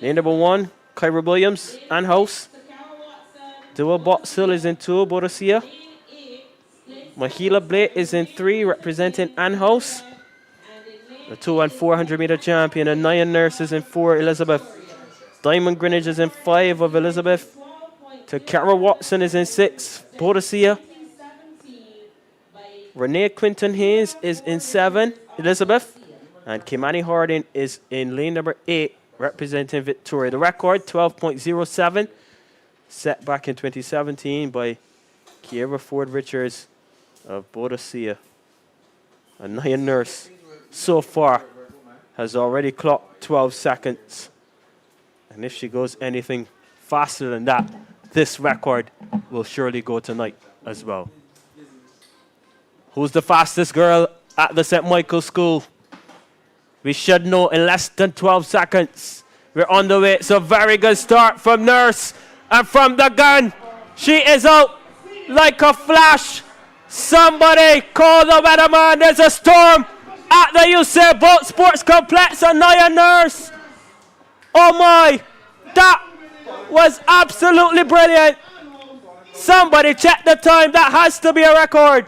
Lane number 1, Kyra Williams, and House. Dua Boxill is in 2, Boadicea. Mahila Blake is in 3, representing Ann House. The 2 and 400 meter champion, and Naya Nurse is in 4, Elizabeth. Diamond Greenwich is in 5 of Elizabeth. Takara Watson is in 6, Boadicea. Renee Quinton Hayes is in 7, Elizabeth. And Kimani Harding is in lane number 8, representing Victoria. The record, 12.07, set back in 2017 by Kiera Ford Richards of Boadicea. And Naya Nurse, so far, has already clocked 12 seconds. And if she goes anything faster than that, this record will surely go tonight as well. Who's the fastest girl at the St. Michael's School? We should know in less than 12 seconds. We're on the way. It's a very good start from Nurse. And from the gun, she is out like a flash. Somebody call the weatherman. There's a storm at the Usain Bolt Sports Complex and Naya Nurse. Oh my, that was absolutely brilliant. Somebody check the time. That has to be a record.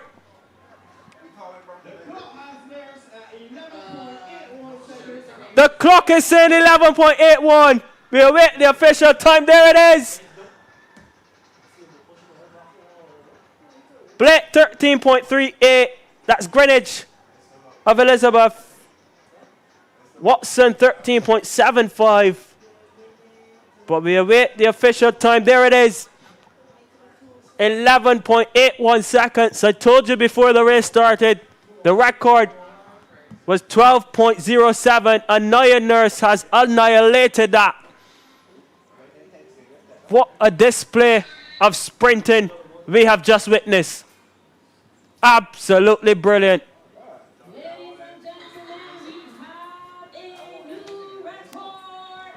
The clock is saying 11.81. We await the official time. There it is. Blake 13.38. That's Greenwich of Elizabeth. Watson 13.75. But we await the official time. There it is. 11.81 seconds. I told you before the race started, the record was 12.07. Anaya Nurse has annihilated that. What a display of sprinting we have just witnessed. Absolutely brilliant. Ladies and gentlemen, we have a new record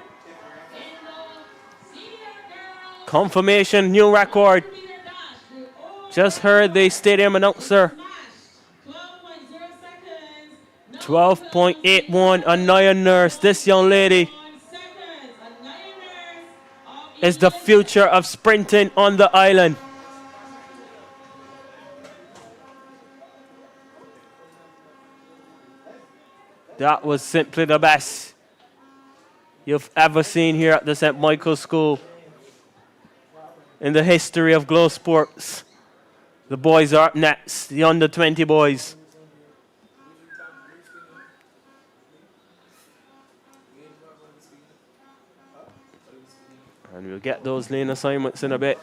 in the senior girls Confirmation, new record. 100-meter dash. The Just heard the stadium announcer. 12.0 seconds. 12.81. Anaya Nurse, this young lady, is the future of sprinting on the island. That was simply the best you've ever seen here at the St. Michael's School in the history of Glow Sports. The boys are up next, the under 20 boys. And we'll get those lane assignments in a bit.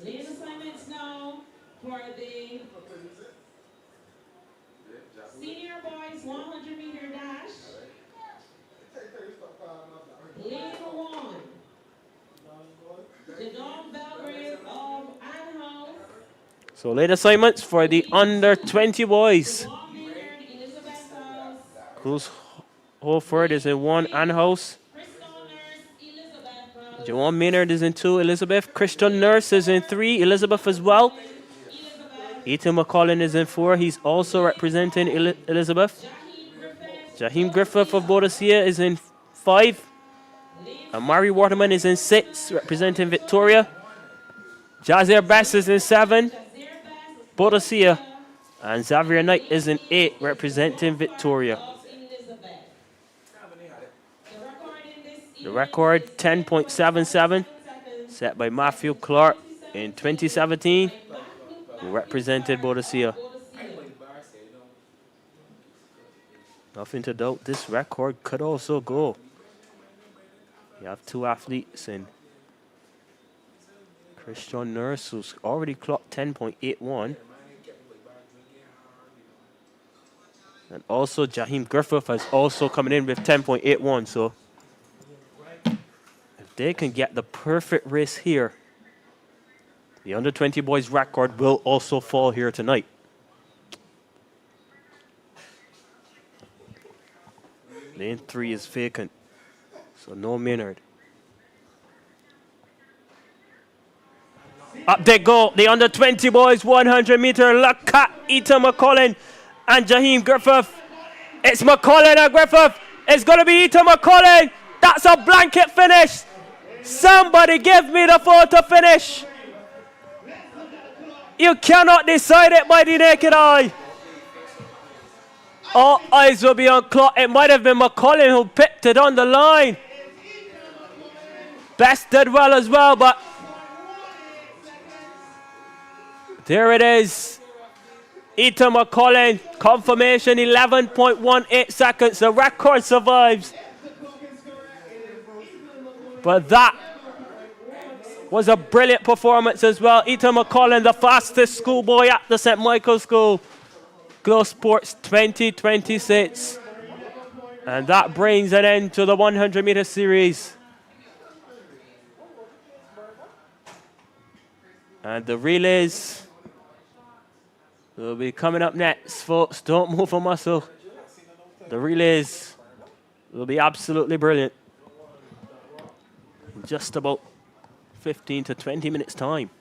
Lane assignments now for the senior boys 100-meter dash. Lane 1. Jadon Belgrave of Anhouse. So lane assignments for the under 20 boys. Elizabeth House. Cruz Holford is in 1, Anhouse. Joanne Maynard is in 2, Elizabeth. Christian Nurse is in 3, Elizabeth as well. Ethan McCollin is in 4, he's also representing Elizabeth. Jaheim Griffith of Boadicea is in 5. Amari Waterman is in 6, representing Victoria. Jazier Bass is in 7, Boadicea. And Xavier Knight is in 8, representing Victoria. The record, 10.77, set by Matthew Clark in 2017, who represented Boadicea. Nothing to doubt, this record could also go. You have 2 athletes in Christian Nurse, who's already clocked 10.81. And also Jaheim Griffith has also coming in with 10.81, so if they can get the perfect race here, the under 20 boys record will also fall here tonight. Lane 3 is vacant, so no Maynard. Up they go, the under 20 boys 100 meter. Look at Ethan McCollin and Jaheim Griffith. It's McCollin and Griffith. It's going to be Ethan McCollin. That's a blanket finish. Somebody give me the photo finish. You cannot decide it by the naked eye. All eyes will be on clock. It might have been McCollin who picked it on the line. Best did well as well, but there it is. Ethan McCollin, confirmation, 11.18 seconds. The record survives. But that was a brilliant performance as well. Ethan McCollin, the fastest schoolboy at the St. Michael's School. Glow Sports 2026. And that brings an end to the 100-meter series. And the relays will be coming up next, folks. Don't move a muscle. The relays will be absolutely brilliant. In just about 15 to 20 minutes time.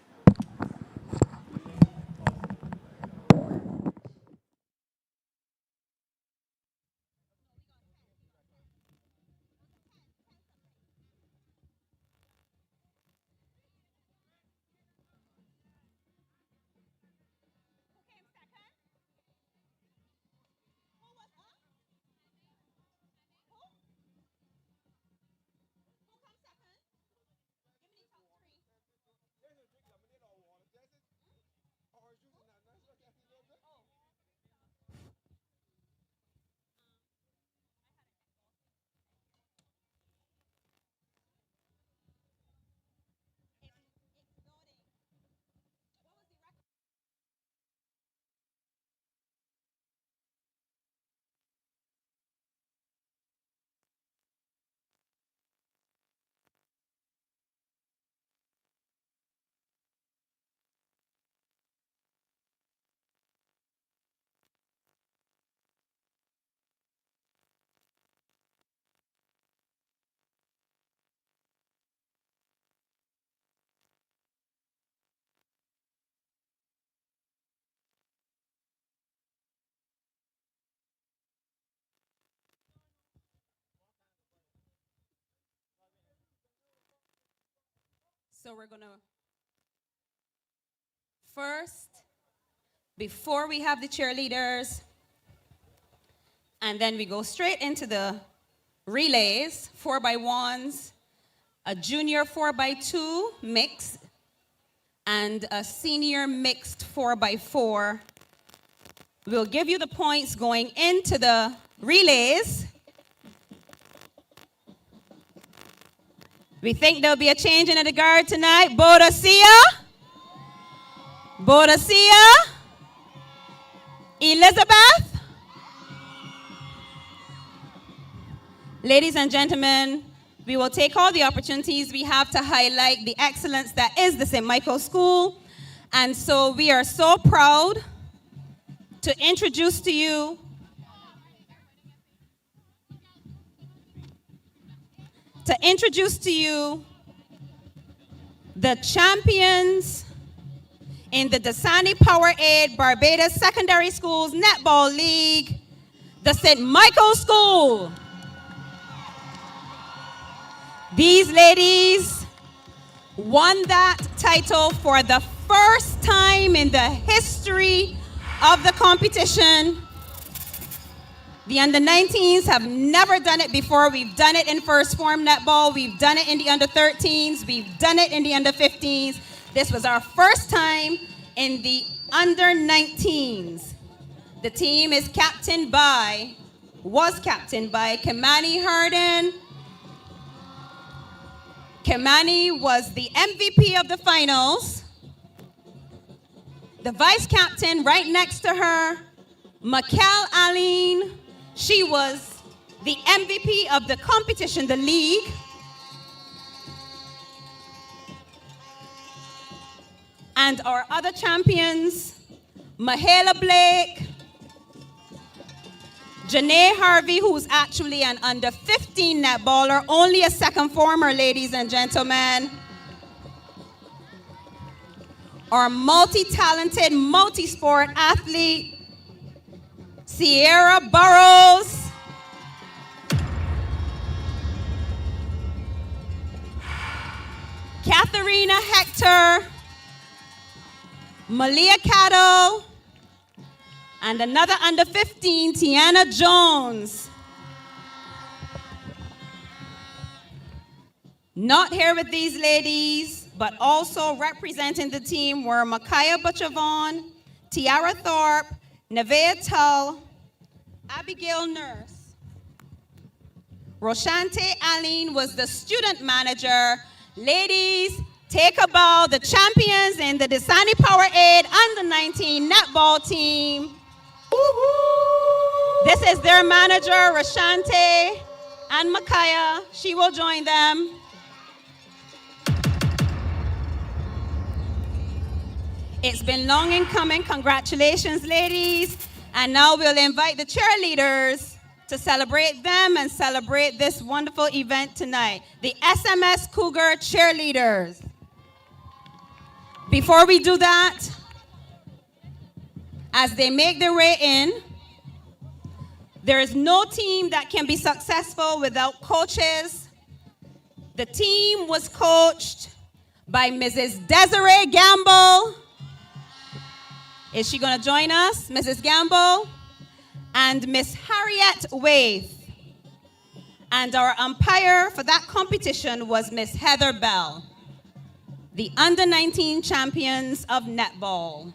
So we're going to first, before we have the cheerleaders, and then we go straight into the relays, 4x1s, a junior 4x2 mix, and a senior mixed 4x4. We'll give you the points going into the relays. We think there'll be a change in the guard tonight. Bodacia, Elizabeth. Ladies and gentlemen, we will take all the opportunities we have to highlight the excellence that is the St. Michael School. And so we are so proud to introduce to you the champions in the Dasani Powerade Barbados Secondary Schools Netball League, the St. Michael School. These ladies won that title for the first time in the history of the competition. The under-19s have never done it before. We've done it in first form netball. We've done it in the under-13s. We've done it in the under-15s. This was our first time in the under-19s. The team was captained by Kimani Harden. Kimani was the MVP of the finals. The vice captain right next to her, Makel Aline, she was the MVP of the competition, the league. And our other champions, Mahela Blake, Janae Harvey, who's actually an under-15 netballer, only a second former, ladies and gentlemen. Our multi-talented, multi-sport athlete, Sierra Burrows. Katharina Hector, Malia Caddo, and another under 15, Tiana Jones. Not here with these ladies, but also representing the team were Makaya Butchavon, Tiara Thorpe, Nevea Tull, Abigail Nurse. Roshante Aline was the student manager. Ladies, take a bow, the champions in the Dasani Powerade under-19 netball team. This is their manager, Roshante and Makaya. She will join them. It's been long in coming. Congratulations, ladies. And now we'll invite the cheerleaders to celebrate them and celebrate this wonderful event tonight. The SMS Cougar cheerleaders. Before we do that, as they make their way in, there is no team that can be successful without coaches. The team was coached by Mrs. Desiree Gamble. Is she going to join us? Mrs. Gamble and Miss Harriet Waith. And our umpire for that competition was Miss Heather Bell, the under-19 champions of netball.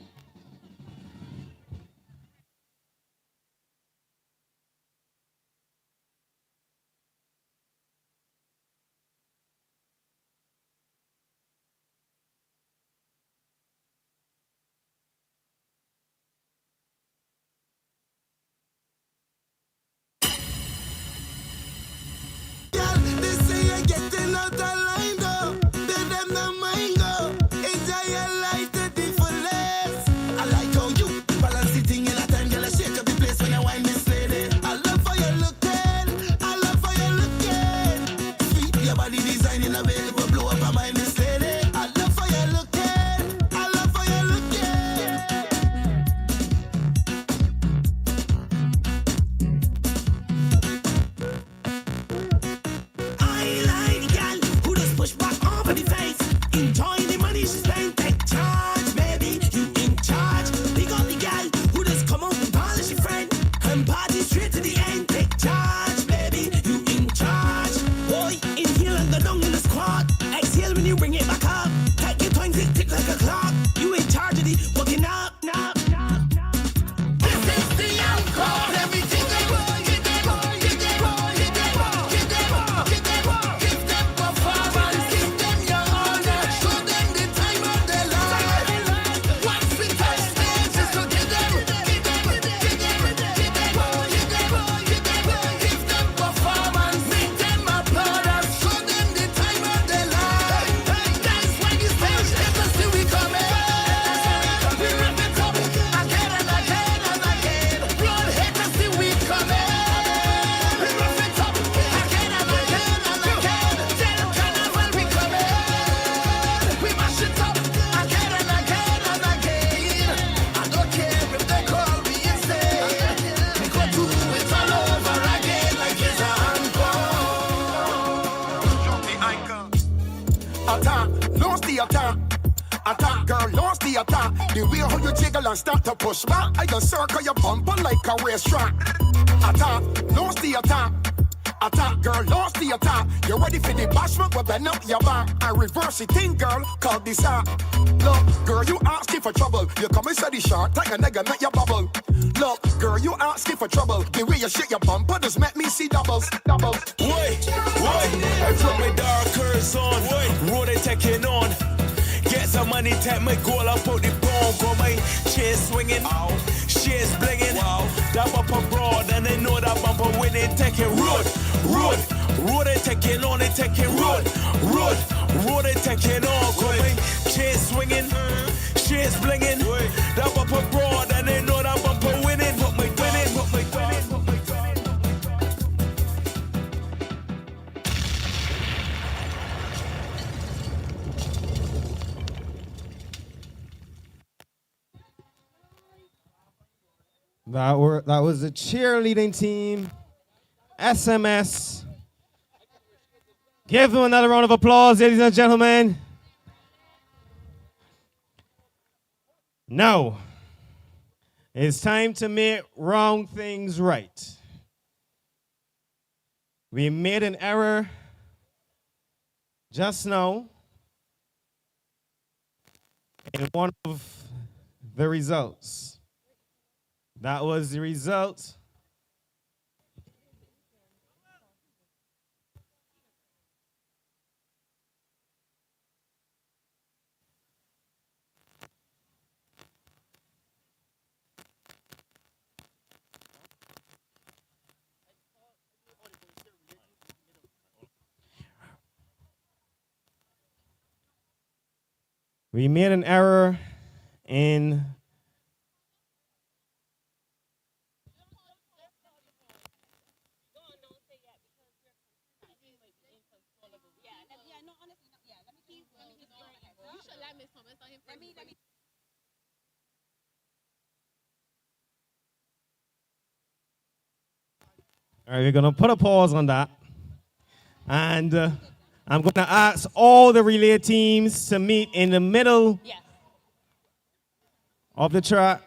straight to the end, take charge, baby, you in charge. Boy, inhale and go down in the squad. Exhale when you bring it back up. Take your time, tick tick like a clock. You in charge of the walking up. This is the encore. Everything they want, give them all, give them all, give them all, give them all, give them all. Give them performance, give them your honor. Show them the time of their life. Once we touch stage, just to give them all, give them all, give them all, give them performance. Make them applaud us. Show them the time of their life. That's why you stage, let us see we coming. We rip it up again and again and again. Blood hate us see we coming. We rip it up again and again and again. Till carnival we coming. We mash it up again and again and again. I don't care if they call me insane. We go do it all over again like it's a encore. Attack, launch the attack. Attack, girl, launch the attack. The way how you jiggle and start to push back, I can circle your bumper like a racetrack. Attack, launch the attack. Attack, girl, launch the attack. You ready for the bashment? Well, bend up your back and reverse the thing, girl. Call this out. Look, girl, you asking for trouble. You come inside the short, like a nigga, make you bubble. Look, girl, you asking for trouble. The way you shake your bumper just make me see doubles. Wait, I put my dark curves on. Road they taking on. Get some money, take my goal up out the bone. Got my chain swinging, shades blinging. That bumper broad, and they know that bumper when they taking road. They taking on, they taking road. They taking on. Got my chain swinging, shades blinging. That bumper broad, and they know that bumper winning. Put my winning, put my winning, put my winning. That was the cheerleading team, SMS. Give them another round of applause, ladies and gentlemen. Now, it's time to make wrong things right. We made an error just now in one of the results. That was the result. We made an error in All right, we're going to put a pause on that. And I'm going to ask all the relay teams to meet in the middle of the track.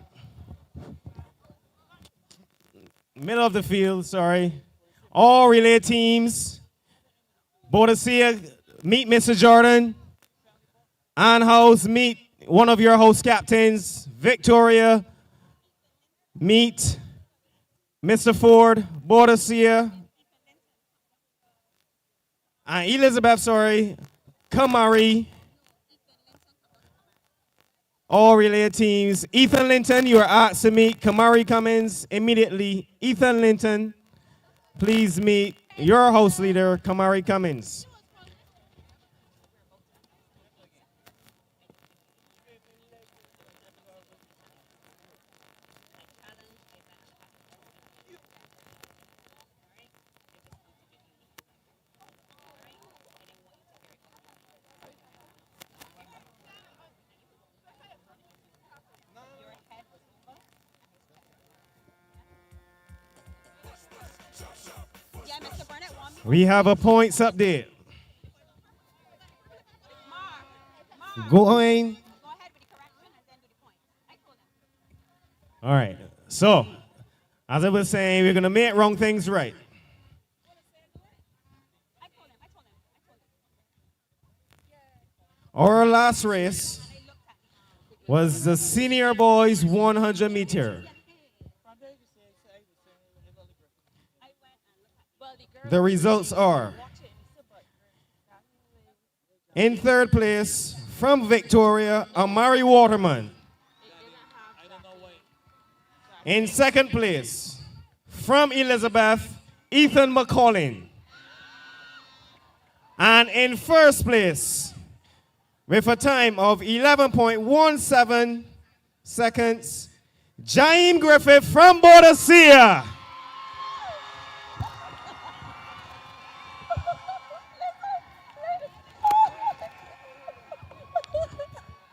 Middle of the field, sorry. All relay teams. Boadicea, meet Mr. Jordan. Ann House, meet one of your host captains. Victoria, meet Mr. Ford. Boadicea. Elizabeth, sorry. Kamari. All relay teams. Ethan Linton, you are asked to meet Kamari Cummins immediately. Ethan Linton, please meet your host leader, Kamari Cummins. We have a points update. Going. All right. So, As I was saying, we're going to make wrong things right. Our last race was the senior boys 100 meter. The results are in third place from Victoria, Amari Waterman. In second place from Elizabeth, Ethan McCollin. And in first place, with a time of 11.17 seconds, Jaime Griffith from Boadicea.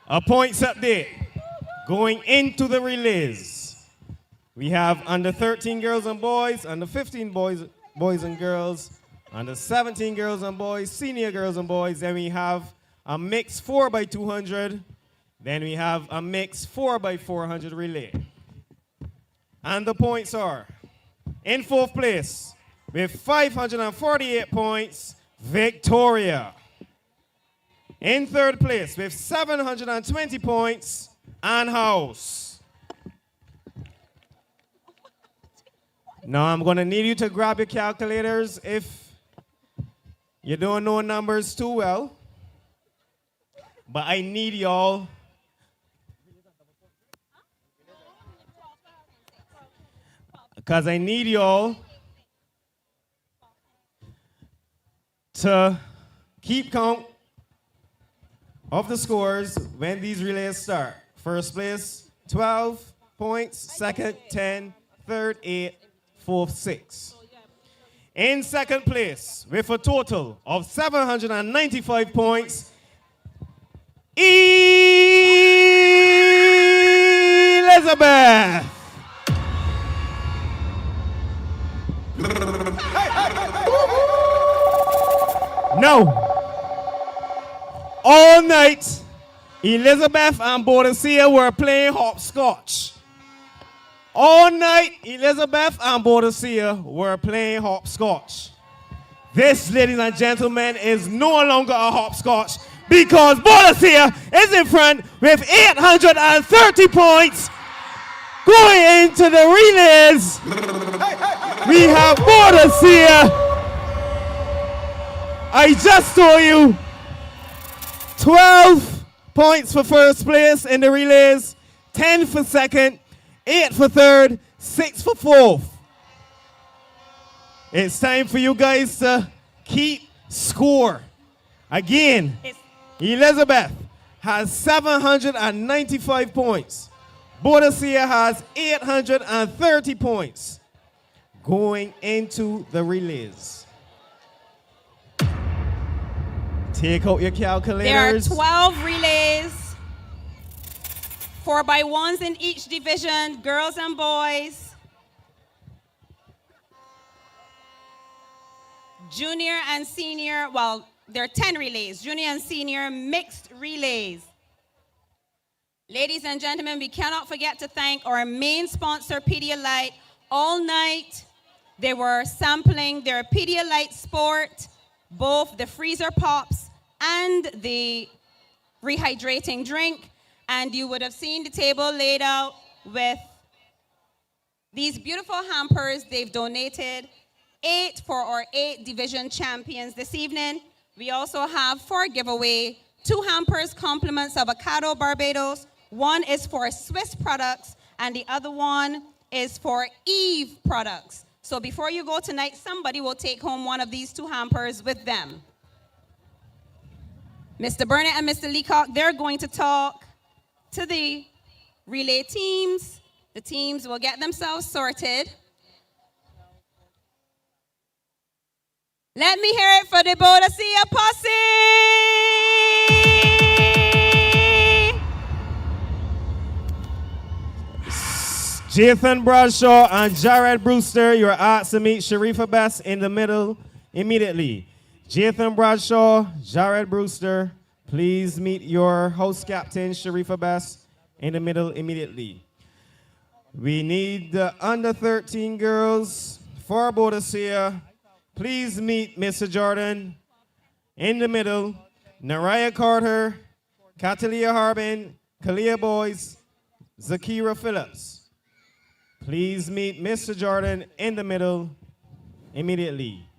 A points update. Going into the relays, we have under 13 girls and boys, under 15 boys and girls, under 17 girls and boys, senior girls and boys. Then we have a mixed 4x200. Then we have a mixed 4x400 relay. And the points are, in fourth place, with 548 points, Victoria. In third place, with 720 points, Ann House. Now I'm going to need you to grab your calculators if you don't know numbers too well. But I need y'all because I need y'all to keep count of the scores when these relays start. First place, 12 points. Second, 10. Third, 8. Fourth, 6. In second place, with a total of 795 points, Elizabeth. No. All night, Elizabeth and Boadicea were playing hopscotch. All night, Elizabeth and Boadicea were playing hopscotch. This, ladies and gentlemen, is no longer a hopscotch because Boadicea is in front with 830 points. Going into the relays, we have Boadicea. I just told you, 12 points for first place in the relays, 10 for second, 8 for third, 6 for fourth. It's time for you guys to keep score. Again, Elizabeth has 795 points. Boadicea has 830 points going into the relays. Take out your calculators. There are 12 relays, 4x1s in each division, girls and boys. Junior and senior, well, there are 10 relays, junior and senior mixed relays. Ladies and gentlemen, we cannot forget to thank our main sponsor, Pedialyte. All night, they were sampling their Pedialyte Sport, both the freezer pops and the rehydrating drink. And you would have seen the table laid out with these beautiful hampers. They've donated 8 for our 8 division champions this evening. We also have for giveaway 2 hampers, compliments of Avocado Barbados. One is for Swiss products and the other one is for Eve products. So before you go tonight, somebody will take home one of these 2 hampers with them. Mr. Burnett and Mr. Leacock, they're going to talk to the relay teams. The teams will get themselves sorted. Let me hear it for the Boadicea posse! Jathan Bradshaw and Jared Brewster, you're asked to meet Sharifa Best in the middle immediately. Jathan Bradshaw, Jared Brewster, please meet your host captain, Sharifa Best, in the middle immediately. We need the under 13 girls for Boadicea. Please meet Mr. Jordan in the middle. Naraya Carter, Catalia Harbin, Kalia Boys, Zakira Phillips. Please meet Mr. Jordan in the middle immediately.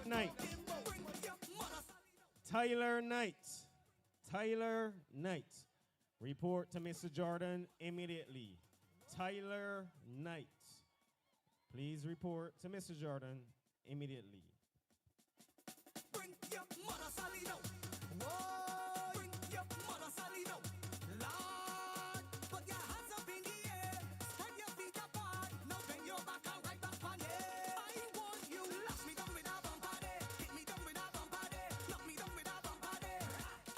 Knight. Tyler Knight. Tyler Knight. Report to Mr. Jordan immediately. Tyler Knight. Please report to Mr. Jordan immediately. Bring your mother Sally now. Whoa, bring your mother Sally now. Lord, put your hands up in the air. Spread your feet apart. Now bend your back and right back on it. I want you. Lash me down with a bumper there. Hit me down with a bumper there. Knock me down with a bumper there.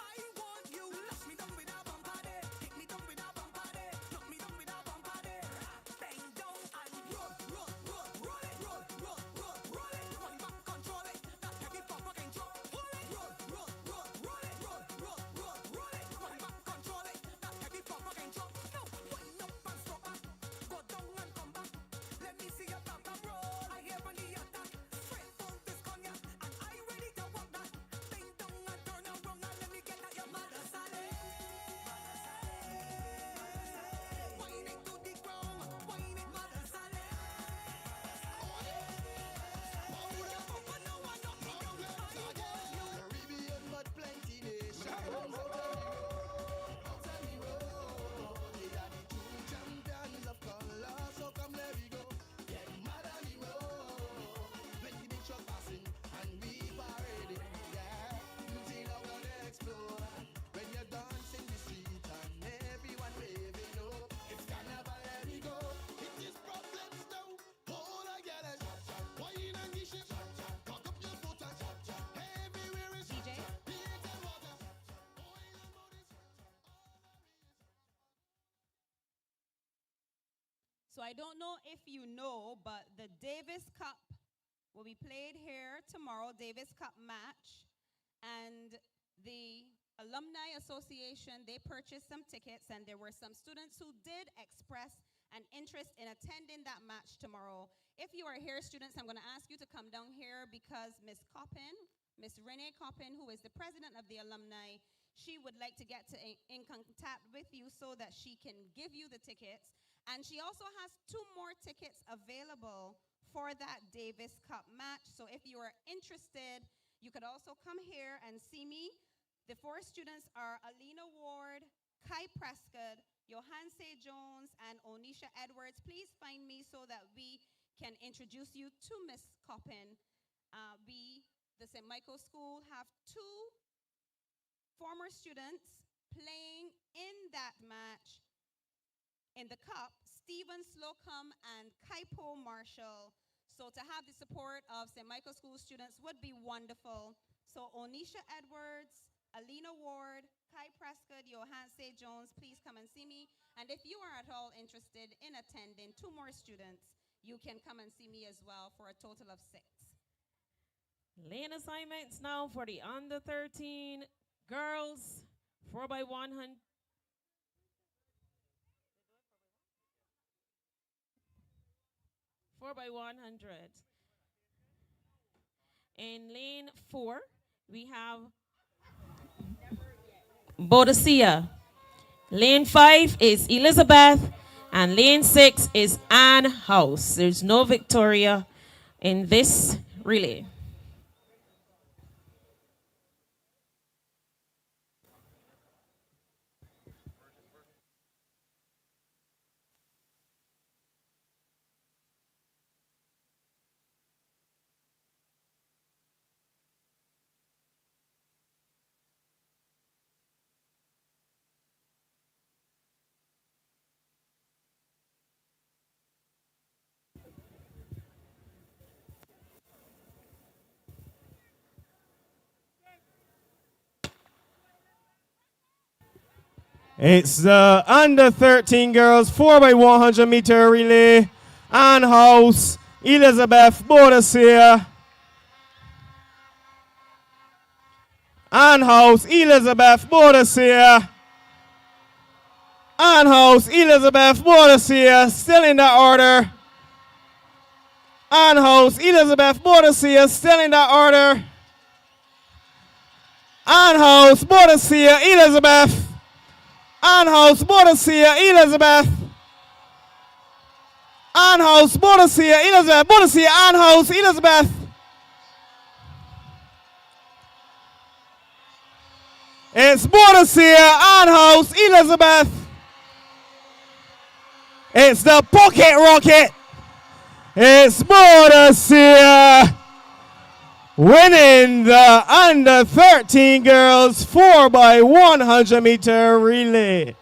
I want you. Lash me down with a bumper there. Hit me down with a bumper there. Knock me down with a bumper there. Bang down and roll, roll, roll, roll it, roll, roll, roll, roll it. Money back, control it. That heavy bumper can drop. Roll it, roll, roll, roll, roll it, roll, I don't know if you know, but the Davis Cup will be played here tomorrow, Davis Cup match. And the Alumni Association, they purchased some tickets, and there were some students who did express an interest in attending that match tomorrow. If you are here, students, I'm going to ask you to come down here because Miss Coppin, Miss Renee Coppin, who is the president of the alumni, she would like to get in contact with you so that she can give you the tickets. And she also has 2 more tickets available for that Davis Cup match. So if you are interested, you could also come here and see me. The 4 students are Alina Ward, Kai Prescott, Johanse Jones, and Onisha Edwards. Please find me so that we can introduce you to Miss Coppin. The St. Michael School, have 2 former students playing in that match. In the cup, Stephen Slocum and Kaipo Marshall. So to have the support of St. Michael School students would be wonderful. So Onisha Edwards, Alina Ward, Kai Prescott, Johanse Jones, please come and see me. And if you are at all interested in attending 2 more students, you can come and see me as well for a total of 6. Lane assignments now for the under 13 girls, 4x100. 4x100. In lane 4, we have Boadicea. Lane 5 is Elizabeth, and lane 6 is Ann House. There's no Victoria in this relay. It's the under 13 girls 4x100 meter relay. Ann House, Elizabeth Boadicea. Ann House, Elizabeth Boadicea. Ann House, Elizabeth Boadicea, still in that order. Ann House, Elizabeth Boadicea, still in that order. Ann House, Boadicea, Elizabeth. Ann House, Boadicea, Elizabeth. Ann House, Boadicea, Elizabeth. Boadicea, Ann House, Elizabeth. It's Boadicea, Ann House, Elizabeth. It's the pocket rocket. It's Boadicea winning the under 13 girls 4x100 meter relay.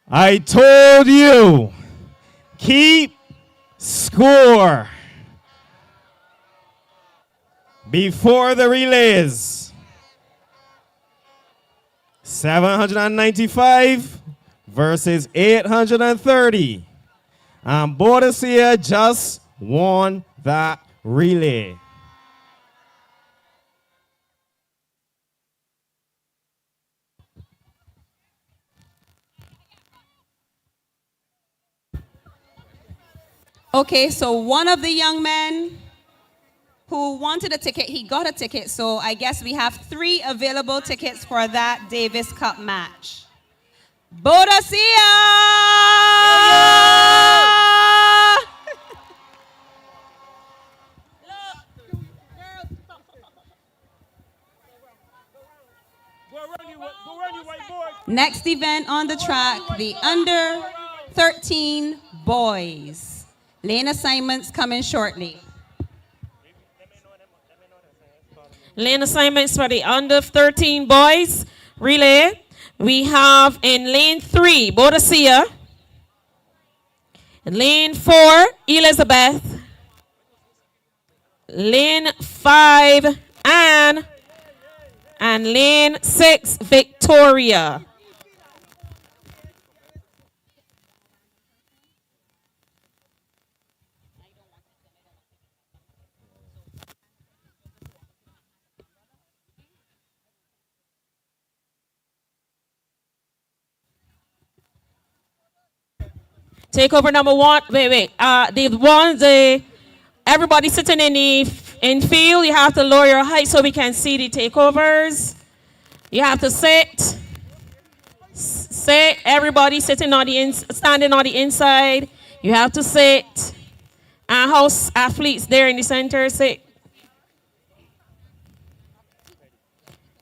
I told you, keep score before the relays. 795 versus 830. And Boadicea just won that relay. Okay, so one of the young men who wanted a ticket, he got a ticket. So I guess we have 3 available tickets for that Davis Cup match. Boadicea! Next event on the track, the under 13 boys. Lane assignments coming shortly. Lane assignments for the under 13 boys relay. We have in lane 3, Boadicea. Lane 4, Elizabeth. Lane 5, Anne. And lane 6, Victoria. Takeover number one. Wait. Everybody sitting in the infield, you have to lower your height so we can see the takeovers. You have to sit. Sit. Everybody sitting on the standing on the inside. You have to sit. And house athletes there in the center, sit.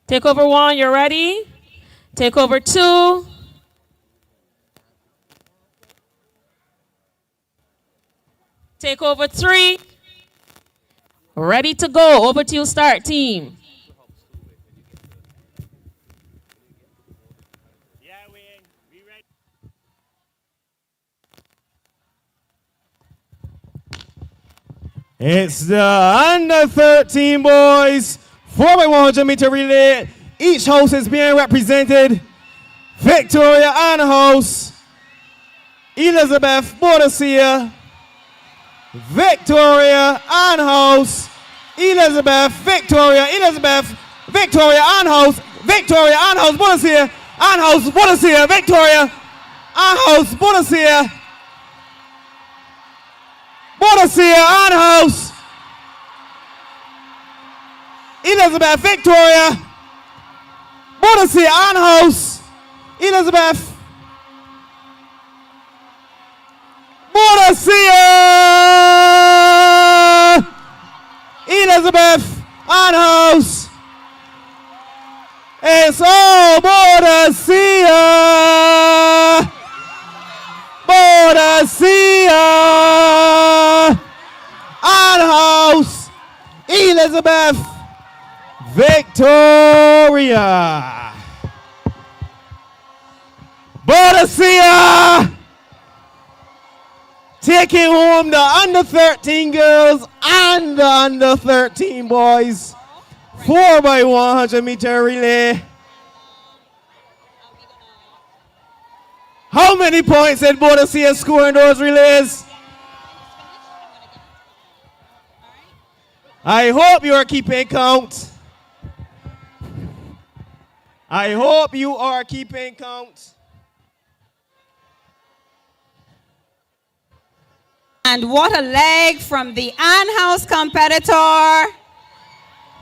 Takeover one, you're ready? Takeover two. Takeover three. Ready to go. Over to you, start team. It's the under 13 boys 4x100 meter relay. Each house is being represented. Victoria and house. Elizabeth Bodacia. Victoria and house. Elizabeth and house. Victoria and house. Bodacia and house. Bodacia. Victoria and house. Bodacia. Bodacia and house. Elizabeth, Victoria. Bodacia and house. Elizabeth. Bodacia. Elizabeth and house. It's all Bodacia. Bodacia and house. Elizabeth. Victoria. Bodacia taking home the under 13 girls and the under 13 boys 4x100 meter relay. How many points did Bodacia score in those relays? I hope you are keeping count. I hope you are keeping count. And what a leg from the Ann-House competitor.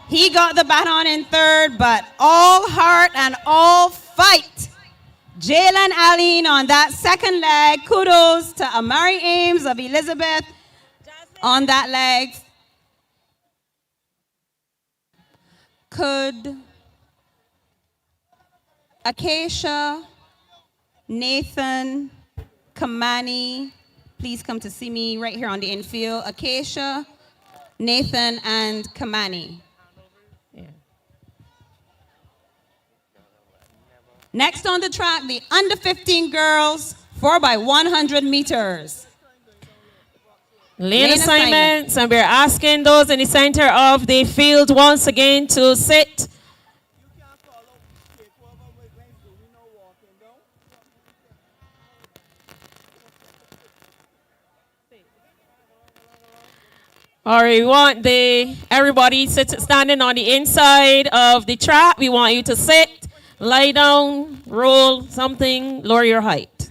He got the baton in third, but all heart and all fight. Jalen Allen on that second leg. Kudos to Amari Ames of Elizabeth on that leg. Could Acacia, Nathan, Kamani, please come to see me right here on the infield. Acacia, Nathan, and Kamani. Yeah. Next on the track, the under 15 girls, 4x100 meters. Lane assignments, and we're asking those in the center of the field once again to sit. All right, we want everybody standing on the inside of the track. We want you to sit, lie down, roll something, lower your height.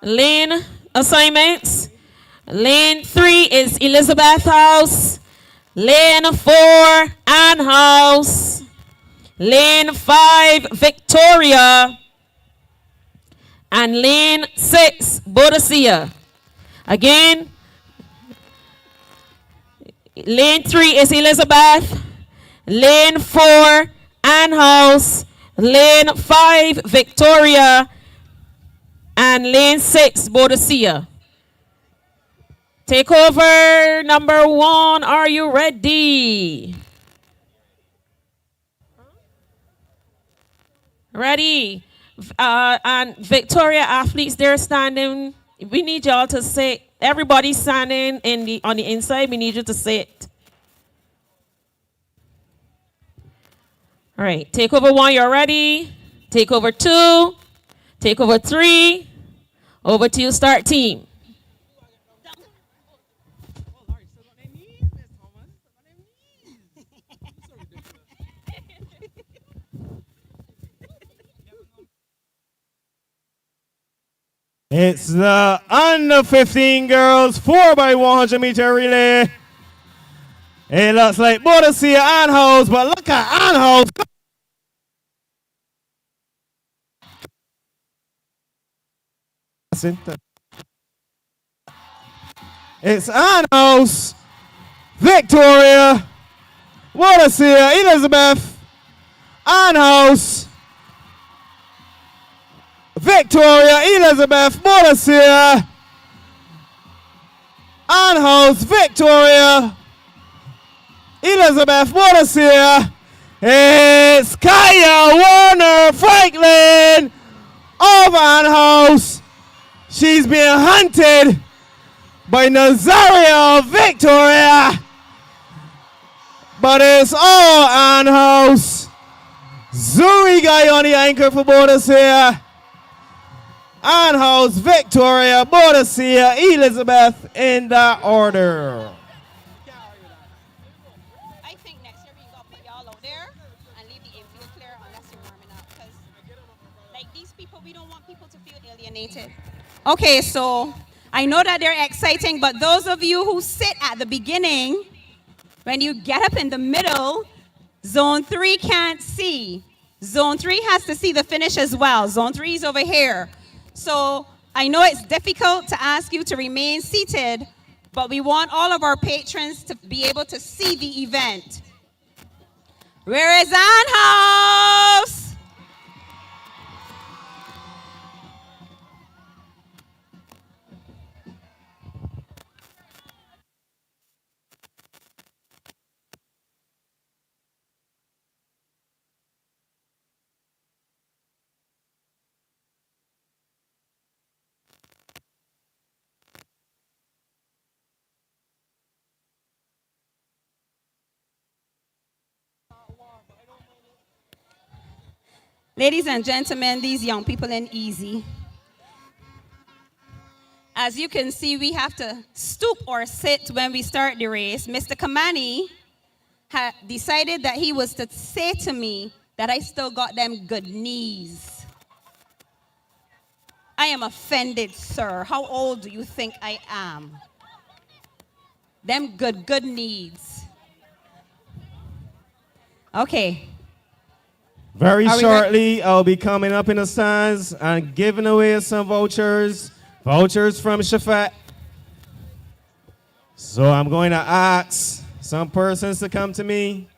Lane assignments. Lane 3 is Elizabeth House. Lane 4, Ann House. Lane 5, Victoria. And lane 6, Bodacia. Again, lane 3 is Elizabeth. Lane 4, Ann House. Lane 5, Victoria. And lane 6, Bodacia. Takeover number 1, are you ready? Ready. And Victoria athletes, they're standing. We need y'all to sit. Everybody standing on the inside, we need you to sit. All right, takeover 1, you're ready. Takeover 2, takeover 3. Over to you, start team. It's the under 15 girls 4x100 meter relay. It looks like Bodacia and House, but look at Anhouse. It's Anhouse, Victoria, Bodacia, Elizabeth, Anhouse, Victoria, Elizabeth, Bodacia, Anhouse, Victoria, Elizabeth, Bodacia. It's Kaya Warner Franklin of Anhouse. She's being hunted by Nazaria Victoria. But it's all Anhouse. Zuri guy on the anchor for Bodacia. Anhouse, Victoria, Bodacia, Elizabeth in that order. I think next year we gotta put y'all out there and leave the infield clear unless you're warming up. Because like these people, we don't want people to feel alienated. Okay, so I know that they're exciting, but those of you who sit at the beginning, when you get up in the middle, zone 3 can't see. Zone 3 has to see the finish as well. Zone 3 is over here. So I know it's difficult to ask you to remain seated, but we want all of our patrons to be able to see the event. Where is Anhouse? Ladies and gentlemen, these young people ain't easy. As you can see, we have to stoop or sit when we start the race. Mr. Kamani had decided that he was to say to me that I still got them good knees. I am offended, sir. How old do you think I am? Them good knees. Okay. Very Are we shortly, I'll be coming up in the stands and giving away some vouchers. Vouchers from Shafat. So I'm going to ask some persons to come to me.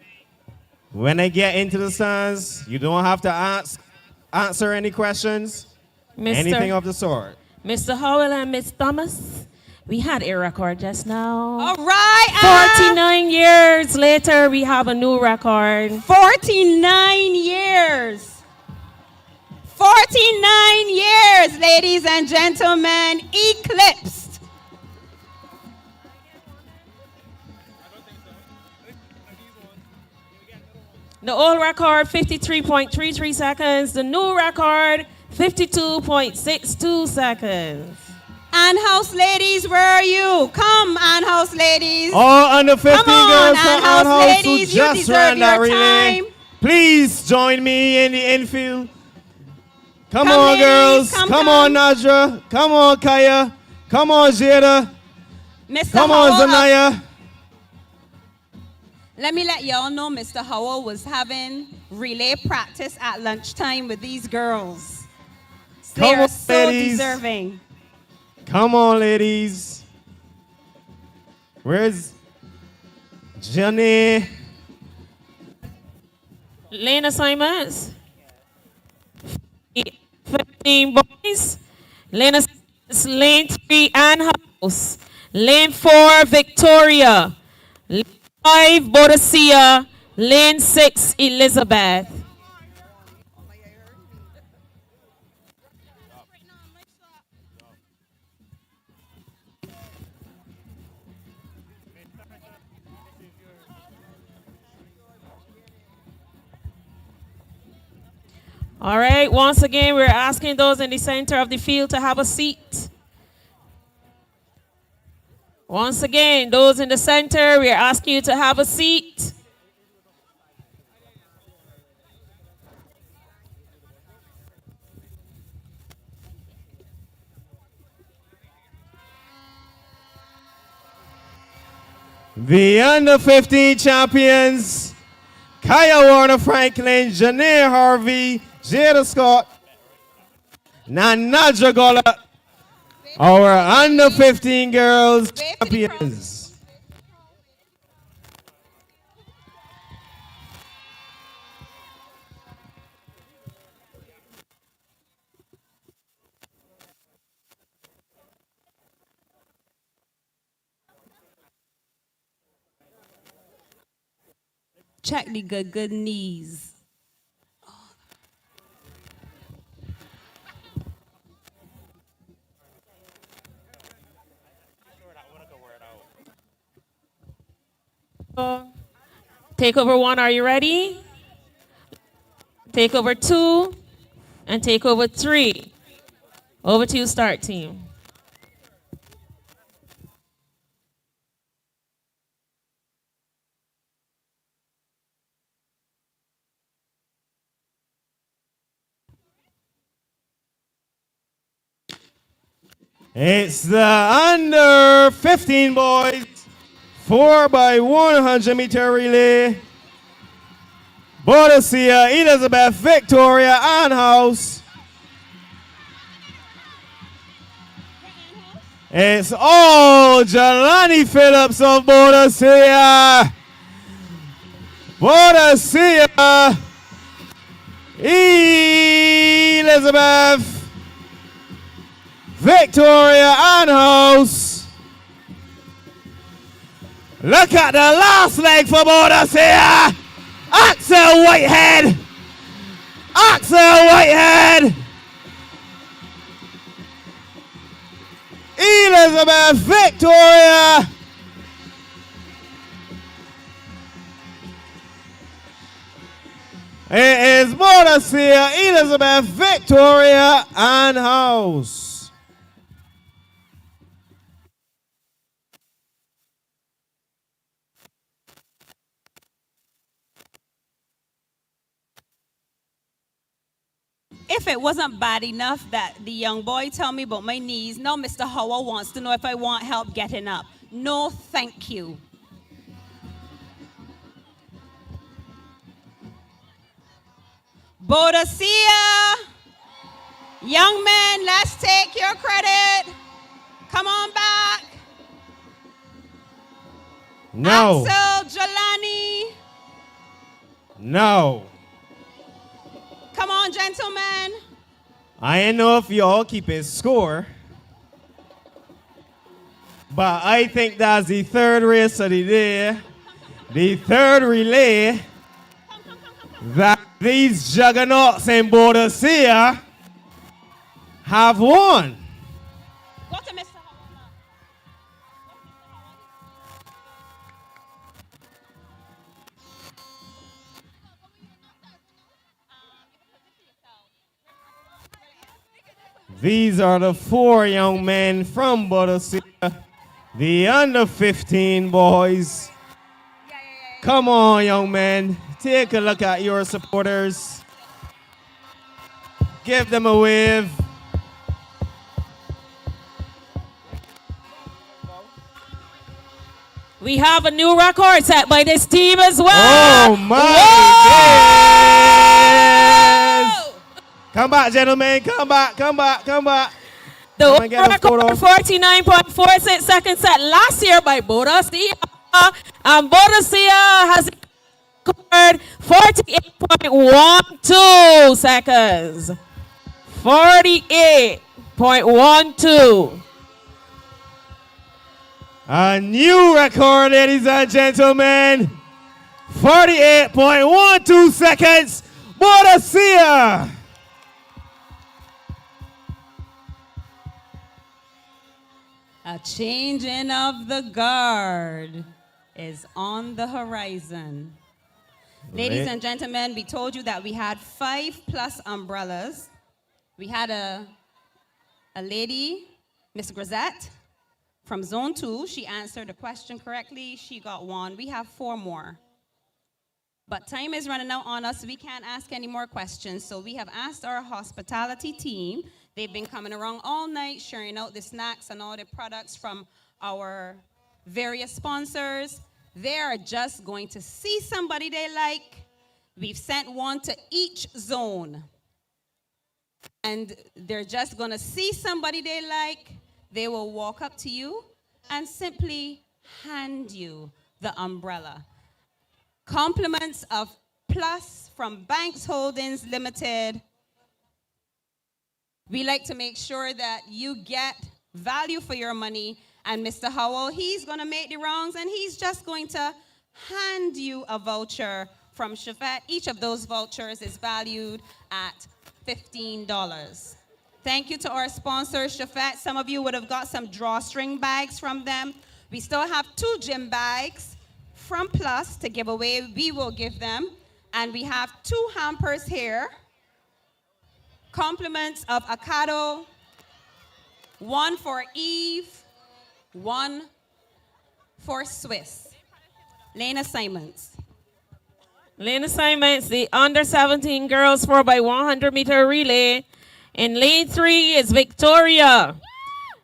When they get into the stands, you don't have to answer any questions, anything of the sort. Mr. Howell and Miss Thomas, we had a record just now. All right. 49 years later, we have a new record. 49 years. 49 years, ladies and gentlemen, eclipsed. The old record, 53.33 seconds. The new record, 52.62 seconds. Anhouse ladies, where are you? Come, Anhouse ladies. All under 15 Come on, girls from Anhouse Anhouse who ladies, you just deserve ran that your relay. time. Please join me in the infield. Come Come, on, ladies, girls. come, Come come. on, Nadra. Come on, Kaya. Come on, Jada. Mr. Come on, Howell, Zanaya. let me let y'all know Mr. Howell was having relay practice at lunchtime with these girls. They Come are on, so ladies. deserving. Come on, ladies. Where's Jenny? Lane assignments. 15 boys. Lane assignments, lane 3 Anhouse. Lane 4 Victoria. Lane 5 Bodacia. Lane 6 Elizabeth. All right, once again, we're asking those in the center of the field to have a seat. Once again, those in the center, we're asking you to have a seat. The under 15 champions, Kaya Warner Franklin, Janae Harvey, Jada Scott, Nana Jagola, our under 15 girls champions. Check the good knees. Takeover 1, are you ready? Takeover 2 and takeover 3. Over to you, start team. It's the under 15 boys, 4 by 100 meter relay. Boadicea, Elizabeth, Victoria, Anhouse. It's all Jelani Phillips of Boadicea. Boadicea, Elizabeth, Victoria Anhouse. Look at the last leg for Boadicea. Axel Whitehead. Axel Whitehead. Elizabeth Victoria. It is Boadicea, Elizabeth Victoria Anhouse. If it wasn't bad enough that the young boy told me about my knees, now Mr. Howard wants to know if I want help getting up. No, thank you. Boadicea, young men, let's take your credit. Come on back. No. Axel, Jelani. No. Come on, gentlemen. I ain't know if y'all keeping score, but I think that's the third race of the day, the third relay that these juggernauts in Boadicea have won. Go to Mr. Howard. These are the 4 young men from Boadicea, the under 15 boys. Come on, young men. Take a look at your supporters. Give them a wave. We have a new record set by this team as well. Oh, my Whoa! days. Come back, gentlemen. Come back, come back, come back. The Come and get a record, photo. 49.46 seconds set last year by Boadicea. And Boadicea has scored 48.12 seconds. 48.12. A new record, ladies and gentlemen. 48.12 seconds. Boadicea. A changing of the guard is on the horizon. Ladies and gentlemen, we told you that we had 5+ umbrellas. We had a lady, Miss Grisette, from Zone 2. She answered the question correctly. She got 1. We have 4 more. But time is running out on us. We can't ask any more questions. So we have asked our hospitality team. They've been coming around all night, sharing out the snacks and all the products from our various sponsors. They are just going to see somebody they like. We've sent one to each zone. And they're just going to see somebody they like. They will walk up to you and simply hand you the umbrella. Compliments of Plus from Banks Holdings Limited. We like to make sure that you get value for your money. And Mr. Howell, he's going to make the rounds, and he's just going to hand you a voucher from Shafat. Each of those vouchers is valued at $15. Thank you to our sponsors, Shafat. Some of you would have got some drawstring bags from them. We still have 2 gym bags from Plus to give away. We will give them. And we have 2 hampers here. Compliments of Akado, 1 for Eve, 1 for Swiss. Lane assignments. Lane assignments, the under 17 girls 4x100 meter relay. In lane 3 is Victoria.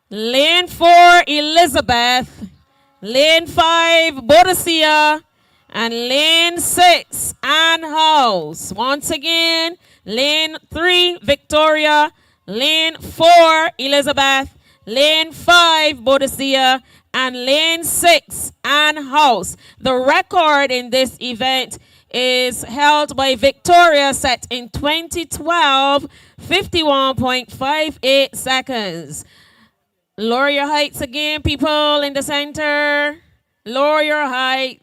Lane 4, Elizabeth. Lane 5, Boadicea. And lane 6, Ann House. Once again, lane 3, Victoria. Lane 4, Elizabeth. Lane 5, Boadicea. And lane 6, Ann House. The record in this event is held by Victoria, set in 2012, 51.58 seconds. Lower your heights again, people in the center. Lower your height.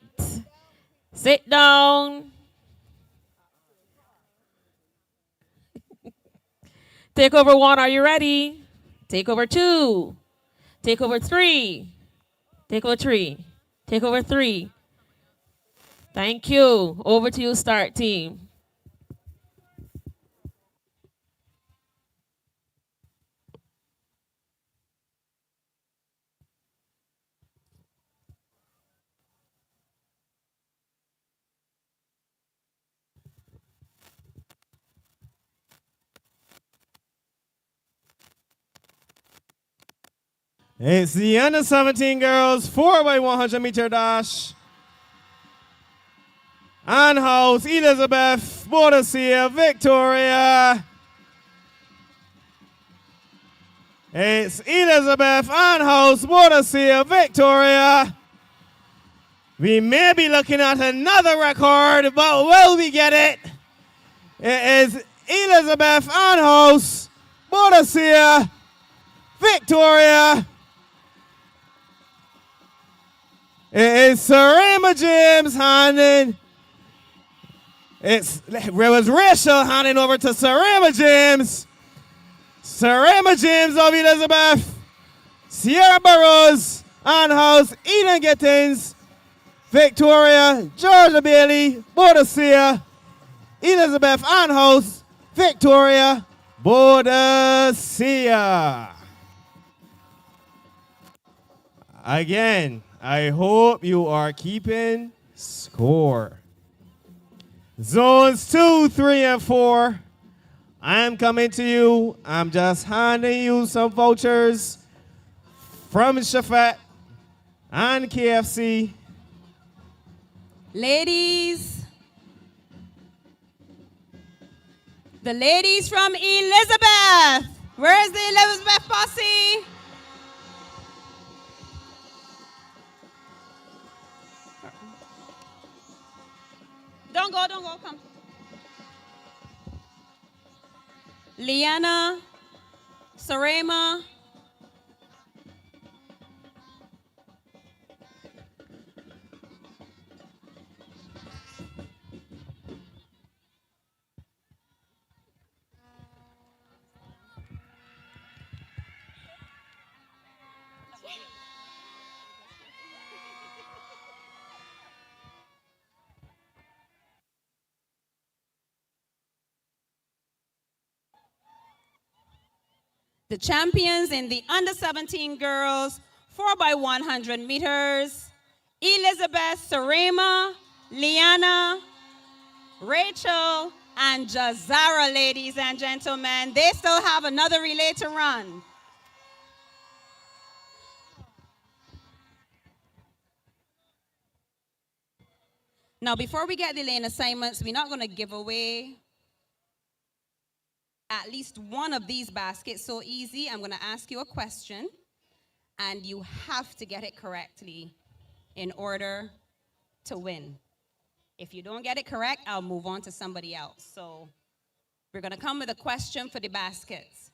Sit down. Take over 1, are you ready? Take over 2. Take over 3. Take over 3. Take over 3. Thank you. Over to you, start team. It's the under 17 girls 4x100 meter dash. Ann House, Elizabeth, Boadicea, Victoria. It's Elizabeth, Ann House, Boadicea, Victoria. We may be looking at another record, but will we get it? It is Elizabeth, Ann House, Boadicea, Victoria. It is Sarema James handing. It was Rachel handing over to Sarema James. Sarema James of Elizabeth. Sierra Burrows, Ann House, Eden Gittins, Victoria, Georgia Bailey, Boadicea, Elizabeth, Ann House, Victoria, Boadicea. Again, I hope you are keeping score. Zones 2, 3, and 4. I am coming to you. I'm just handing you some vouchers from Shafat and KFC. Ladies. The ladies from Elizabeth. Where's the Elizabeth posse? Don't go, come. Liana, Sarema, the champions in the under 17 girls 4x100 meters, Elizabeth, Sarema, Liana, Rachel, and Jazara, ladies and gentlemen. They still have another relay to run. Now, before we get the lane assignments, we're not going to give away at least one of these baskets so easy. I'm going to ask you a question, and you have to get it correctly in order to win. If you don't get it correct, I'll move on to somebody else. So we're going to come with a question for the baskets.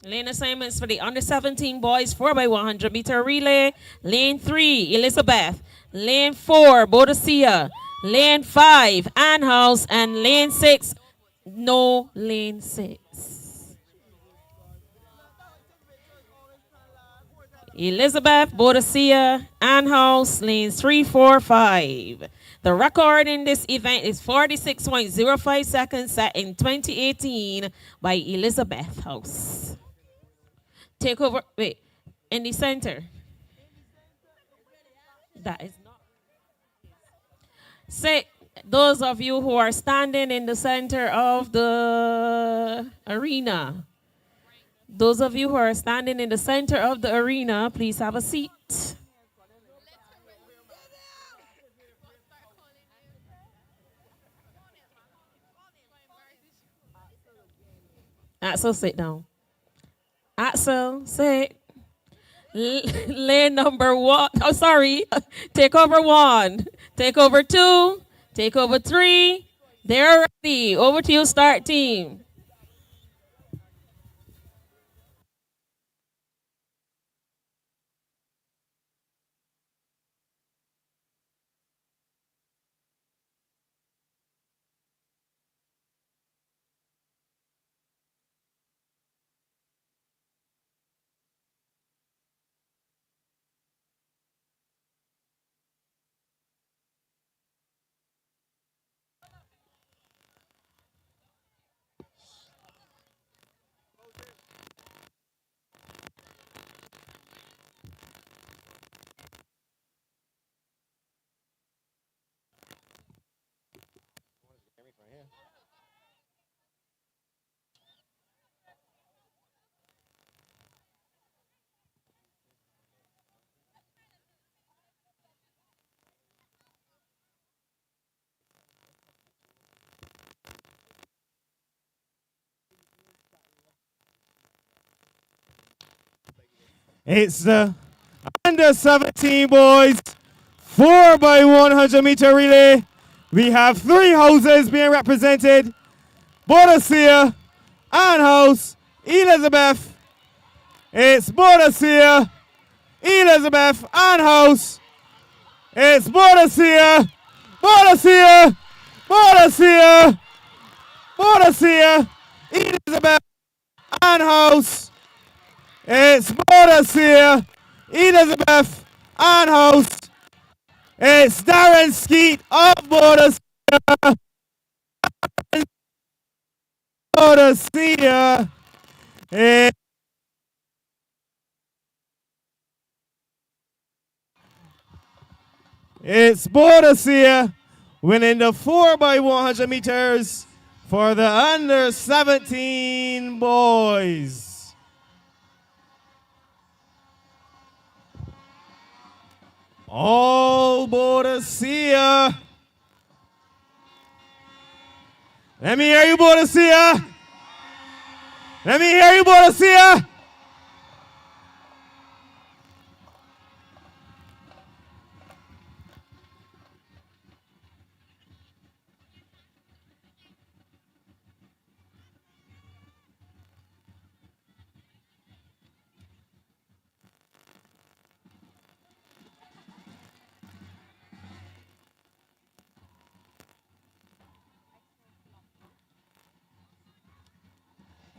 Lane assignments for the under 17 boys 4x100 meter relay. Lane 3, Elizabeth. Lane 4, Boadicea. Lane 5, Ann House. And lane 6, no lane 6. Elizabeth, Boadicea, Ann House, lanes 3, 4, 5. The record in this event is 46.05 seconds set in 2018 by Elizabeth House. Take over, wait, in the center. That is not. Say, those of you who are standing in the center of the arena. Those of you who are standing in the center of the arena, please have a seat. Axel, sit down. Axel, sit. Lane number 1. Oh, sorry. Take over 1. Take over 2. Take over 3. They're ready. Over to you, start team. It's the under 17 boys 4x100 meter relay. We have 3 houses being represented. Boadicea, Ann House, Elizabeth. It's Boadicea, Elizabeth, Ann House. It's Boadicea, Boadicea, Boadicea, Boadicea, Elizabeth, Ann House. It's Boadicea, Elizabeth, Ann House. It's Darren Skeet of Boadicea. Boadicea. It's Boadicea winning the 4x100 meters for the under 17 boys. All Boadicea. Let me hear you, Boadicea. Let me hear you, Boadicea.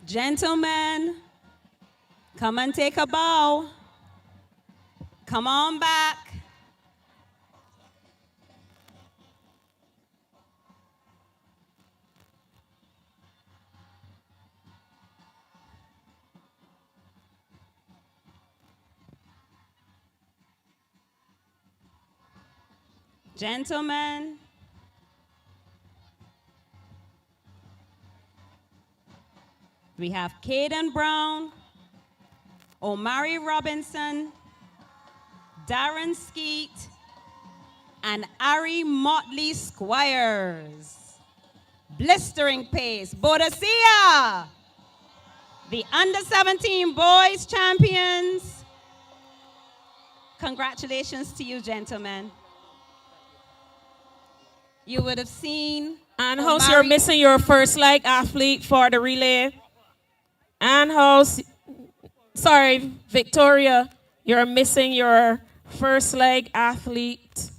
Gentlemen, come and take a bow. Come on back. Gentlemen, we have Caden Brown, Omari Robinson, Darren Skeet, and Ari Motley Squires. Blistering pace, Boadicea. The under-17 boys champions. Congratulations to you, gentlemen. You would have seen. And House, you're missing your first leg athlete for the relay. And House, sorry, Victoria, you're missing your first leg athlete.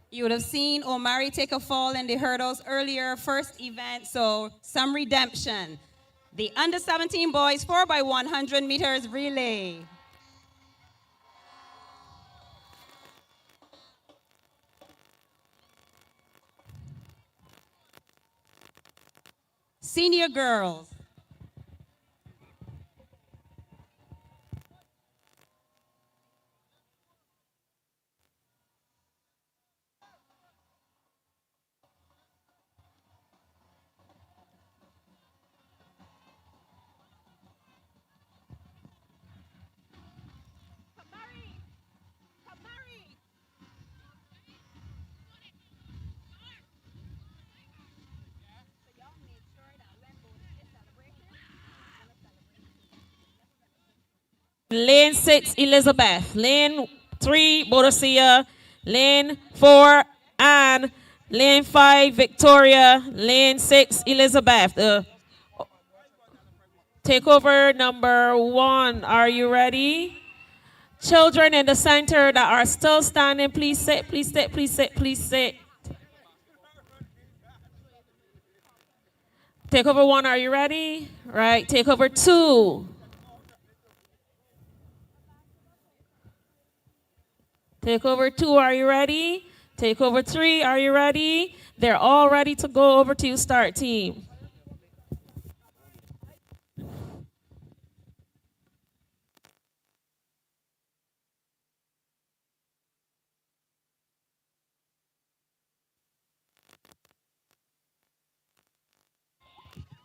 You would have seen Omari take a fall in the hurdles earlier, first event, so some redemption. The under-17 boys 4x100 meters relay. Senior girls. Lane 6, Elizabeth. Lane 3, Boadicea. Lane 4, Anne. Lane 5, Victoria. Lane 6, Elizabeth. Takeover number 1. Are you ready? Children in the center that are still standing, please sit, please sit, please sit, please sit. Takeover 1, are you ready? Right, takeover 2. Takeover 2, are you ready? Takeover 3, are you ready? They're all ready to go. Over to you, start team.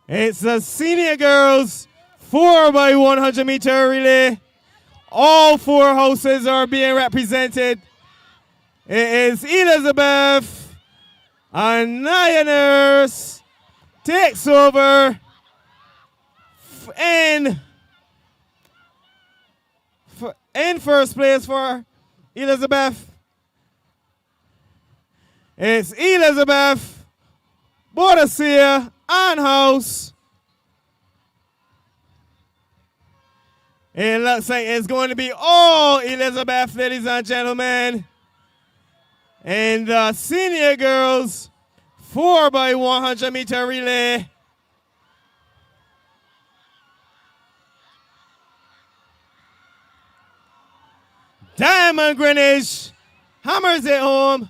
It's the senior girls 4x100 meter relay. All 4 houses are being represented. It is Elizabeth and Naya Nurse takes over in first place for Elizabeth. It's Elizabeth, Boadicea, and House. It looks like it's going to be all Elizabeth, ladies and gentlemen. And the senior girls 4x100 meter relay. Diamond Greenwich hammers it home.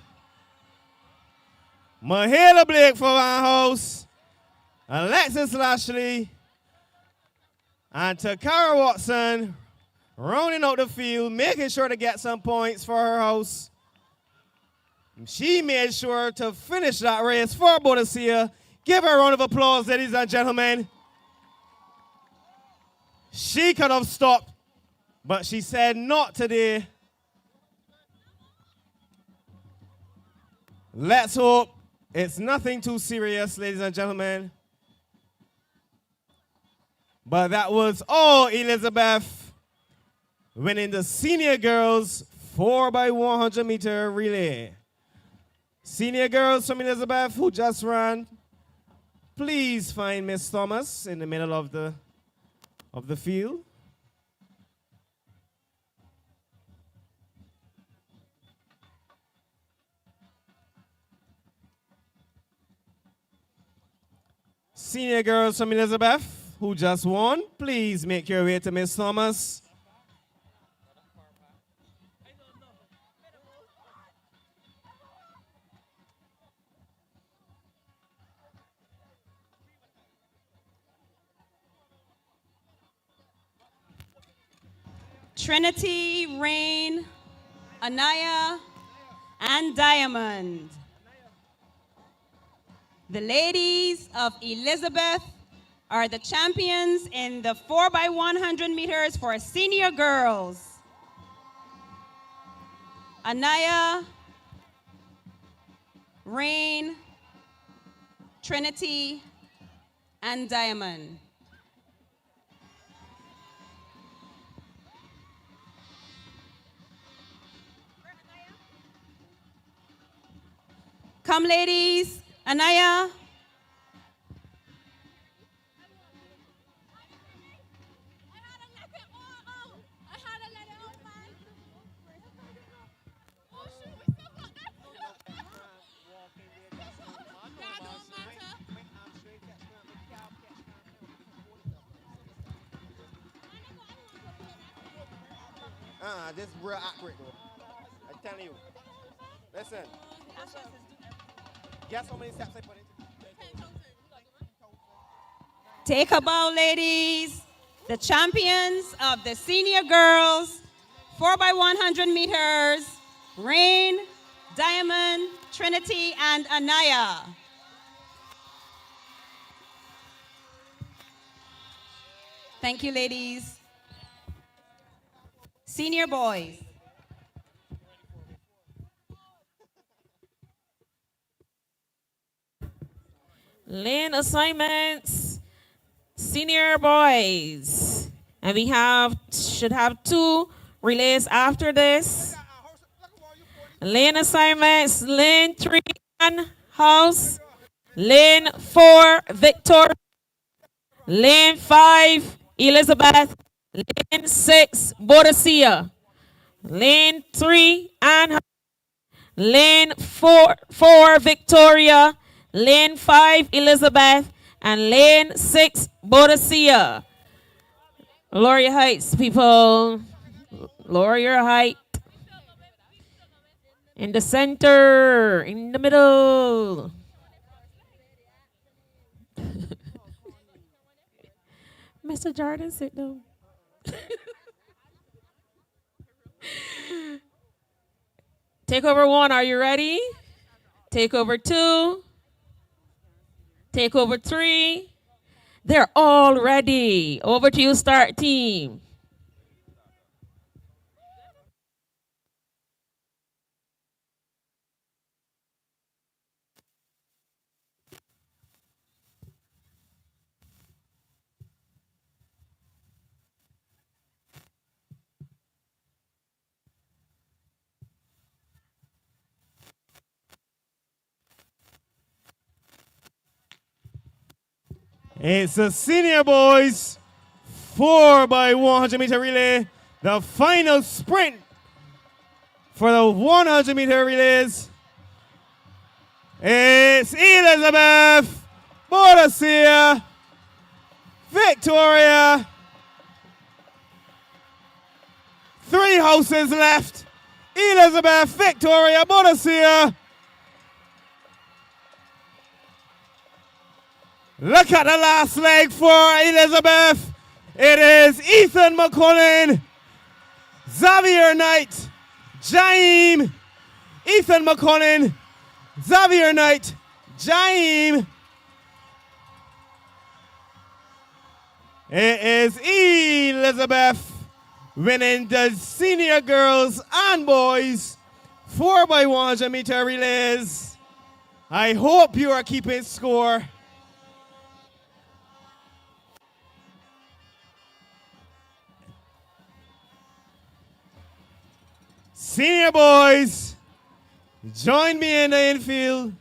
Mahela Blake for Van House. Alexis Lashley. And Takara Watson rounding out the field, making sure to get some points for her house. She made sure to finish that race for Boadicea. Give her a round of applause, ladies and gentlemen. She could have stopped, but she said not today. Let's hope it's nothing too serious, ladies and gentlemen. But that was all Elizabeth winning the senior girls 4x100 meter relay. Senior girls from Elizabeth who just ran, please find Miss Thomas in the middle of the field. Senior girls from Elizabeth who just won, please make your way to Miss Thomas. Trinity, Rain, Anaya, and Diamond. The ladies of Elizabeth are the champions in the 4x100 meters for senior girls. Anaya, Rain, Trinity, and Diamond. Come, ladies. Anaya. This is real accurate though. I'm telling you. Listen. Guess how many steps I put into? Take a bow, ladies. The champions of the senior girls 4x100 meters, Rain, Diamond, Trinity, and Anaya. Thank you, ladies. Senior boys. Lane assignments, senior boys. And we should have 2 relays after this. Lane assignments, lane 3, House. Lane 4, Victor. Lane 5, Elizabeth. Lane 6, Boadicea. Lane 3, Anne. Lane 4, Victoria. Lane 5, Elizabeth. And lane 6, Boadicea. Lower your heights, people. Lower your height. In the center. In the middle. Mr. Jordan, sit down. Takeover 1, are you ready? Takeover 2. Takeover 3. They're all ready. Over to you, start team. It's the senior boys 4x100 meter relay. The final sprint for the 100 meter relays. It's Elizabeth, Boadicea, Victoria. 3 houses left. Elizabeth, Victoria, Boadicea. Look at the last leg for Elizabeth. It is Ethan McCullen, Xavier Knight, Jaime. Ethan McCullen, Xavier Knight, Jaime. It is Elizabeth winning the senior girls and boys 4x100 meter relays. I hope you are keeping score. Senior boys, join me in the infield.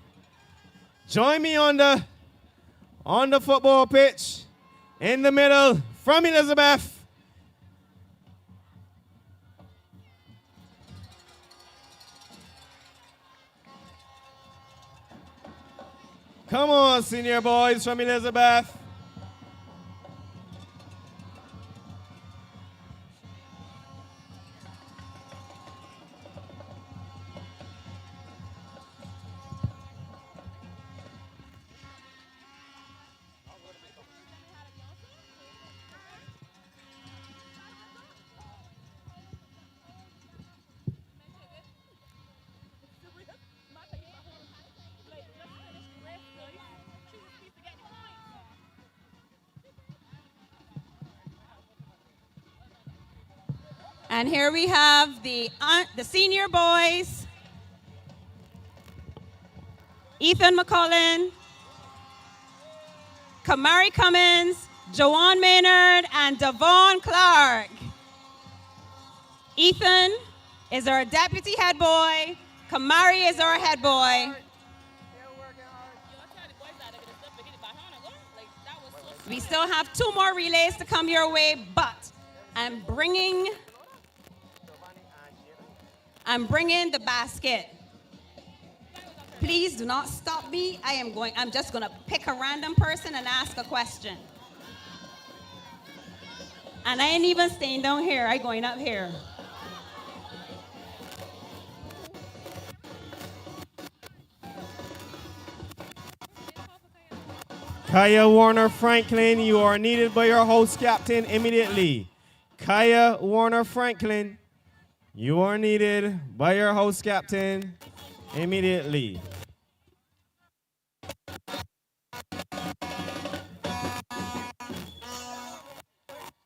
Join me on the football pitch. In the middle, from Elizabeth. Come on, senior boys from Elizabeth. And here we have the senior boys, Ethan McCullen, Kamari Cummins, Joanne Maynard, and Devon Clark. Ethan is our deputy head boy. Kamari is our head boy. We still have 2 more relays to come your way, but I'm bringing the basket. Please do not stop me. I'm just going to pick a random person and ask a question. And I ain't even staying down here. I'm going up here. Kaya Warner Franklin, you are needed by your host captain immediately. Kaya Warner Franklin, you are needed by your host captain immediately.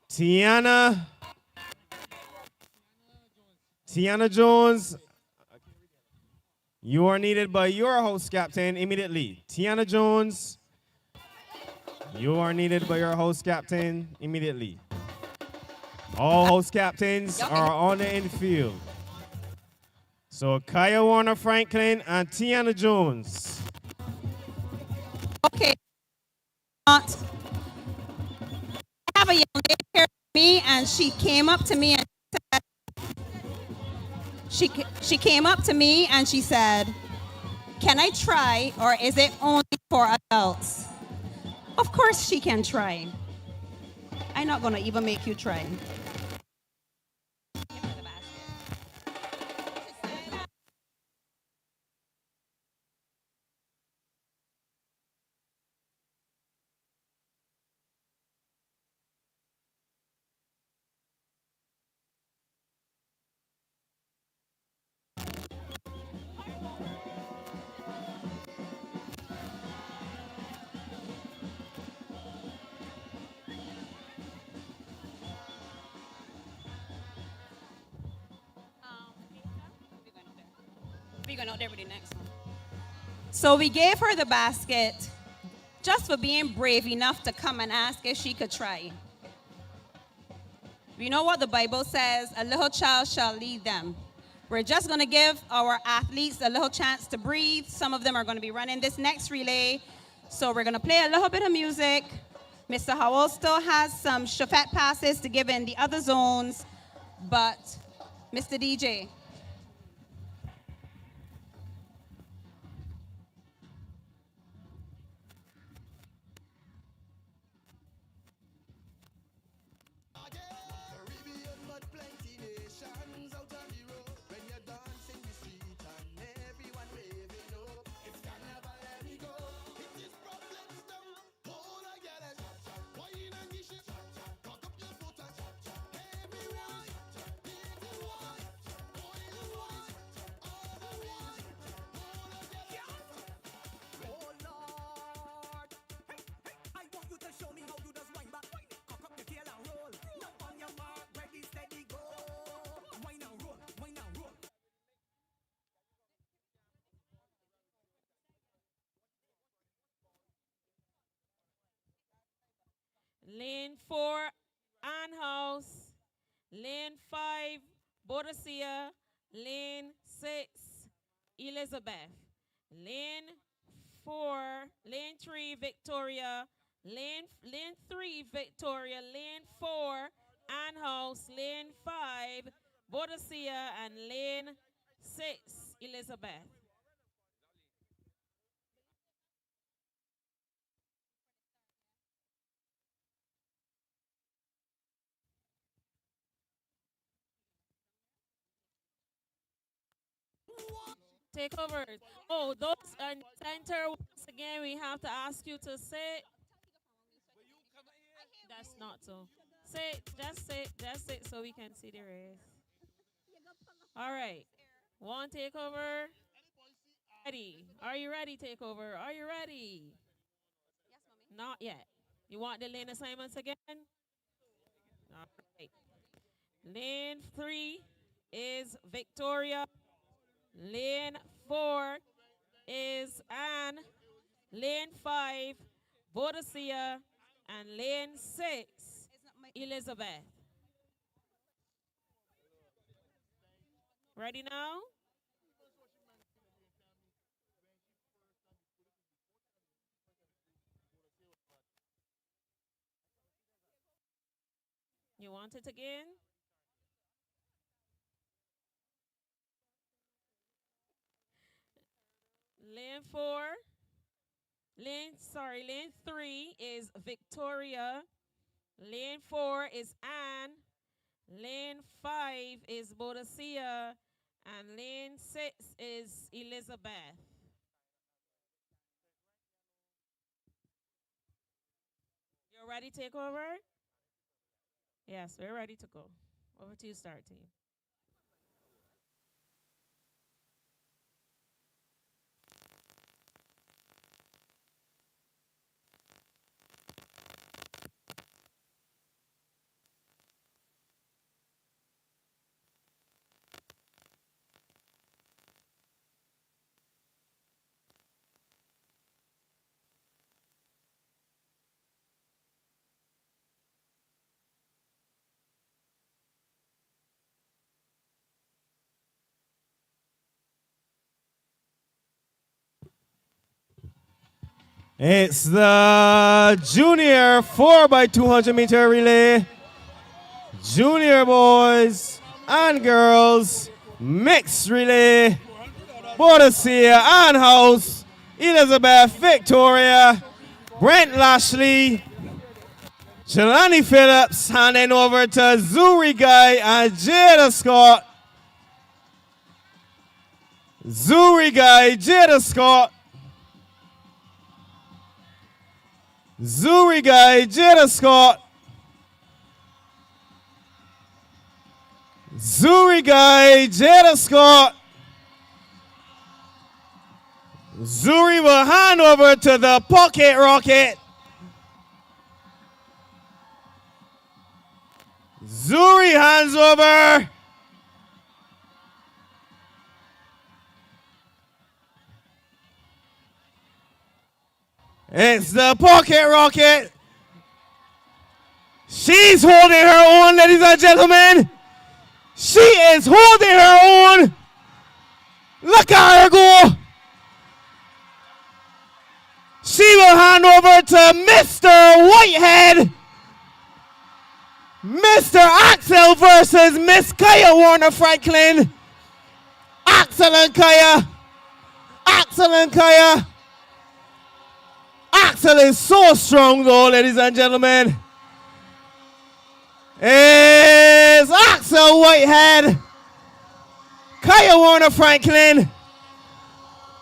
Tiana Jones, you are needed by your host captain immediately. Tiana Jones, you are needed by your host captain immediately. All host captains are on the infield. So Kaya Warner Franklin and Tiana Jones. Okay. I have a young lady here with me, and she came up to me and said, she came up to me and she said, "Can I try, or is it only for adults?" Of course she can try. I'm not gonna even make you try. We're going out there with the next one. So we gave her the basket just for being brave enough to come and ask if she could try. You know what the Bible says? A little child shall lead them. We're just going to give our athletes a little chance to breathe. Some of them are going to be running this next relay. So we're going to play a little bit of music. Mr. Howell still has some chauffette passes to give in the other zones. But, Mr. DJ. Lane 4, Ann House. Lane 5, Boadicea. Lane 6, Elizabeth. Lane 3, Victoria. Lane 3, Victoria. Lane 4, Ann House. Lane 5, Boadicea. And lane 6, Elizabeth. Takeovers. Oh, those in center, once again, we have to ask you to sit. That's not so. Just sit so we can see the race. All right. One takeover. Ready. Are you ready, takeover? Are you ready? Not yet. You want the lane assignments again? All right. Lane 3 is Victoria. Lane 4 is Anne. Lane 5, Boadicea. And lane 6, Elizabeth. Ready now? You want it again? Lane 4, lane 3 is Victoria. Lane 4 is Anne. Lane 5 is Boadicea. And lane 6 is Elizabeth. You're ready to take over? Yes, we're ready to go. Over to you, start team. It's the junior 4x200 meter relay. Junior boys and girls mixed relay. Boadicea, Ann House, Elizabeth, Victoria, Brent Lashley, Jelani Phillips, handing over to Zuri Guy and Jada Scott. Zuri Guy, Jada Scott. Zuri Guy, Jada Scott. Zuri Guy, Jada Scott. Zuri will hand over to the pocket rocket. Zuri hands over. It's the pocket rocket. She's holding her own, ladies and gentlemen. She is holding her own. Look at her go. She will hand over to Mr. Whitehead. Mr. Axel versus Miss Kaya Warner Franklin. Axel and Kaya. Axel and Kaya. Axel is so strong though, ladies and gentlemen. Is Axel Whitehead. Kaya Warner Franklin.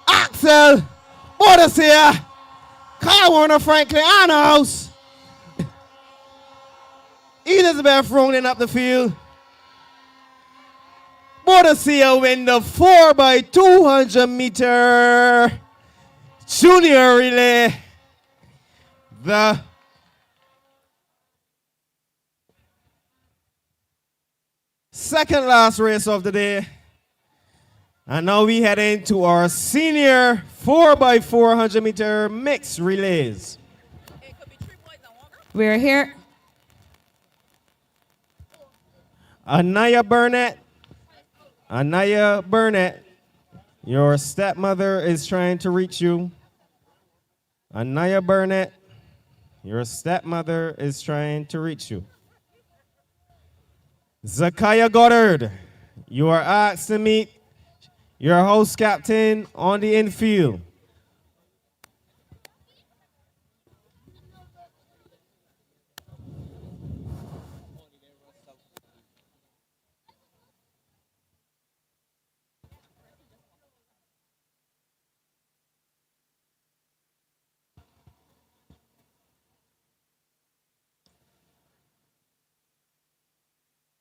Axel. Boadicea. Kaya Warner Franklin. Anna House. Elizabeth rolling up the field. Boadicea win the 4x200 meter junior relay. The second last race of the day. And now we head into our senior 4x400 meter mixed relays. We're here. Anaya Burnett. Anaya Burnett, your stepmother is trying to reach you. Anaya Burnett, your stepmother is trying to reach you. Zakiah Goddard, you are asked to meet your house captain on the infield.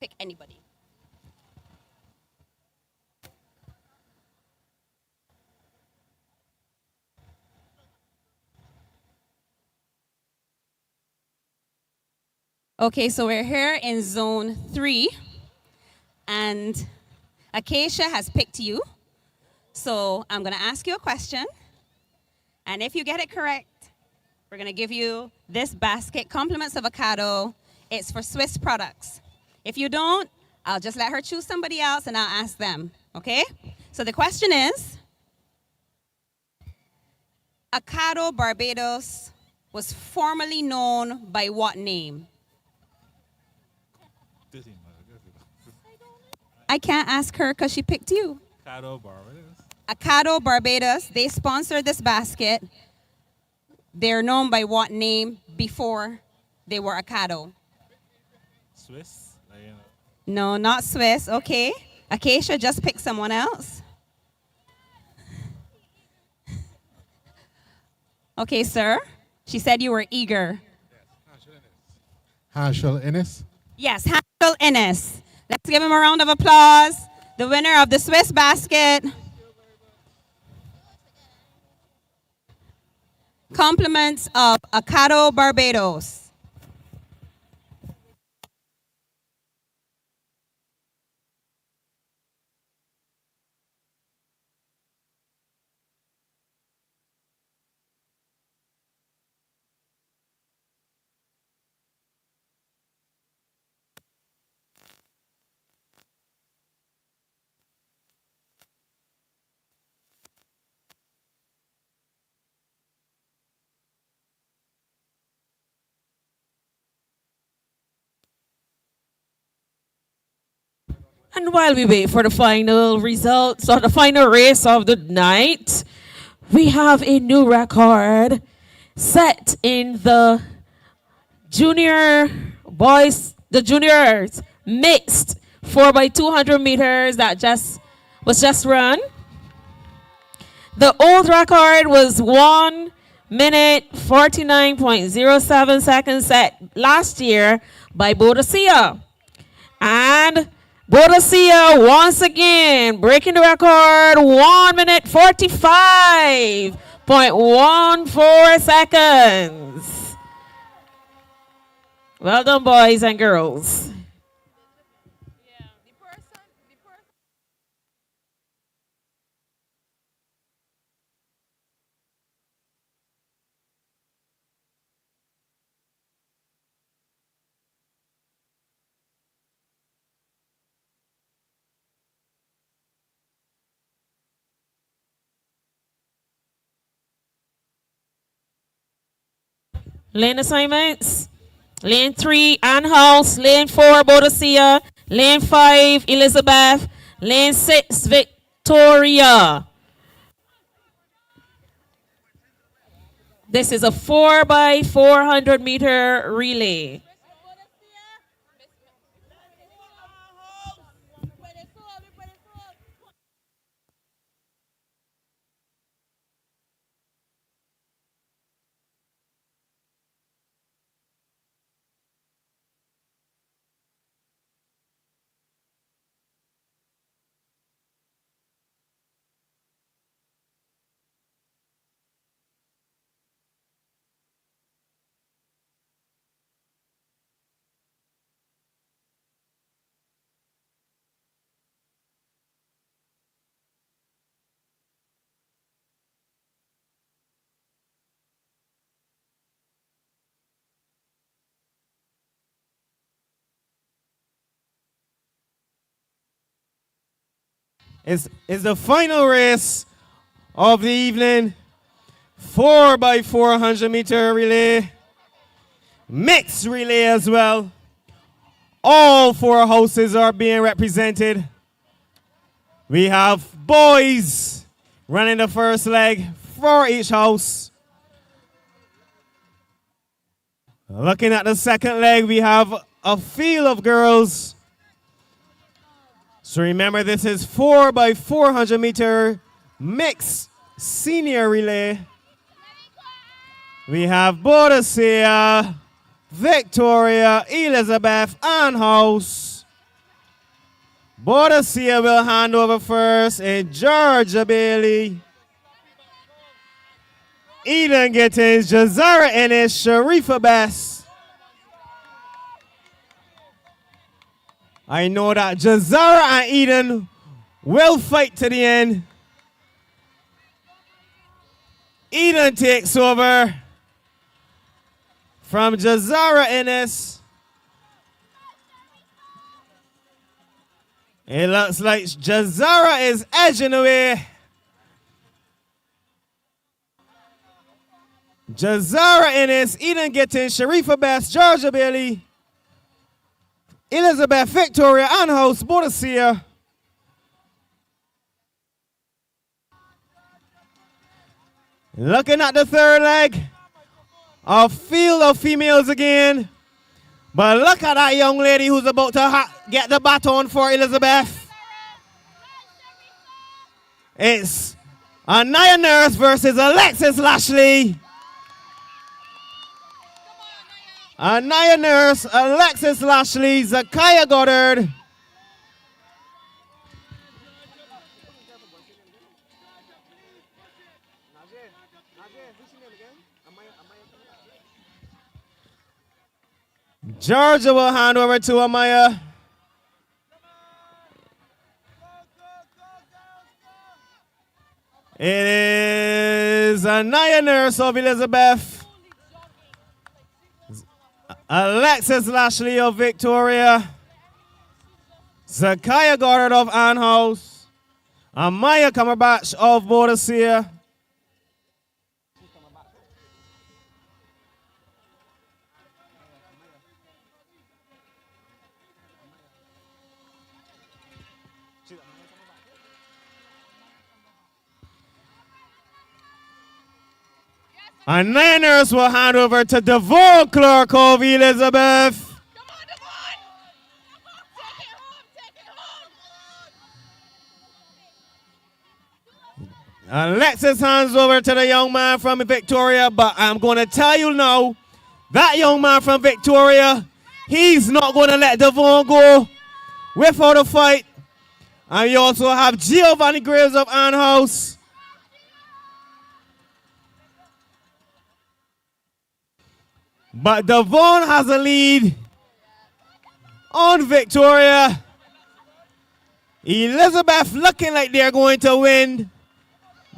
Pick anybody. Okay, so we're here in zone 3. And Acacia has picked you. So I'm going to ask you a question. And if you get it correct, we're going to give you this basket, Compliments Avocado. It's for Swiss products. If you don't, I'll just let her choose somebody else and I'll ask them. Okay? So the question is, Acado Barbados was formerly known by what name? I can't ask her because she picked you. Cado Barbados. Acado Barbados, they sponsored this basket. They're known by what name before they were Acado? Swiss. No, not Swiss. Okay. Acacia, just pick someone else. Okay, sir. She said you were eager. Herschel Ennis. Yes, Hansel Innes. Let's give him a round of applause. The winner of the Swiss basket. Compliments of Acado Barbados. And while we wait for the final results or the final race of the night, we have a new record set in the junior boys, the juniors mixed 4x200 meters that was just run. The old record was 1 minute 49.07 seconds set last year by Boadicea. And Boadicea once again breaking the record, 1 minute 45.14 seconds. Well done, boys and girls. Lane assignments. Lane 3, Ann House. Lane 4, Boadicea. Lane 5, Elizabeth. Lane 6, Victoria. This is a 4x400 meter relay. It's the final race of the evening. 4x400 meter relay. Mixed relay as well. All four houses are being represented. We have boys running the first leg for each house. Looking at the second leg, we have a field of girls. So remember, this is 4x400 meter mixed senior relay. We have Boadicea, Victoria, Elizabeth, and House. Boadicea will hand over first in Georgia Bailey. Eden Gittins, Jazara Ennis, Sharifa Bass. I know that Jazara and Eden will fight to the end. Eden takes over from Jazara Ennis. It looks like Jazara is edging away. Jazara Ennis, Eden getting Sharifa Best, Georgia Bailey, Elizabeth Victoria Anhouse, Bodacia. Looking at the third leg, a field of females again. But look at that young lady who's about to get the baton for Elizabeth. It's Anaya Nurse versus Alexis Lashley. Anaya Nurse, Alexis Lashley, Zakaya Goddard. Georgia will hand over to Amaya. It is Anaya Nurse of Elizabeth. Alexis Lashley of Victoria. Zakaya Goddard of Anhouse. Amaya Cumberbatch of Boadicea. And Niners will hand over to Devon Clark of Elizabeth. Alexis hands over to the young man from Victoria, but I'm going to tell you now, that young man from Victoria, he's not going to let Devon go without a fight. And you also have Giovanni Graves of Anhouse. But Devon has a lead on Victoria. Elizabeth looking like they're going to win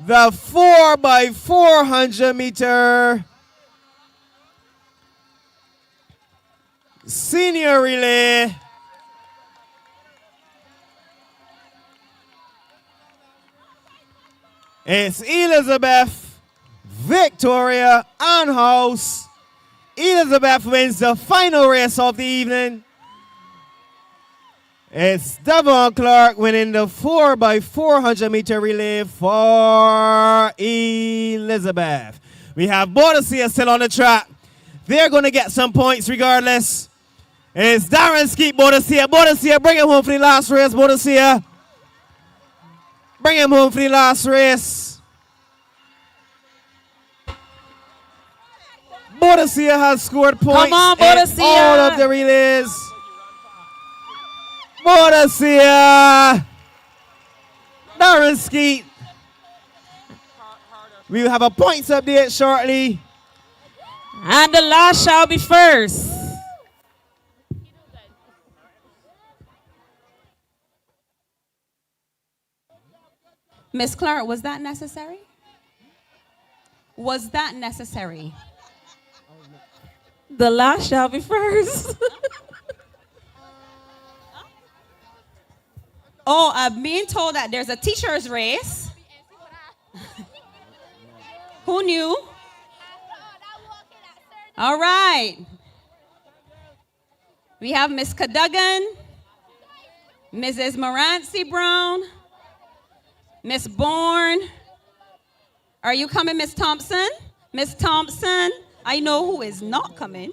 the 4x400 meter senior relay. It's Elizabeth, Victoria, Anhouse. Elizabeth wins the final race of the evening. It's Devon Clark winning the 4x400 meter relay for Elizabeth. We have Boadicea still on the track. They're going to get some points regardless. It's Darren Skeet, Boadicea. Boadicea, bring him home for the last race, Boadicea. Bring him home for the last race. Boadicea has scored points Come on, in Boadicea. all of the relays. Boadicea. Darren Skeet. We will have a points update shortly. And the last shall be first. Miss Clark, was that necessary? Was that necessary? The last shall be first. Oh, I'm being told that there's a teacher's race. Who knew? All right. We have Miss Cadogan, Mrs. Morancy Brown, Miss Bourne. Are you coming, Miss Thompson? Miss Thompson, I know who is not coming.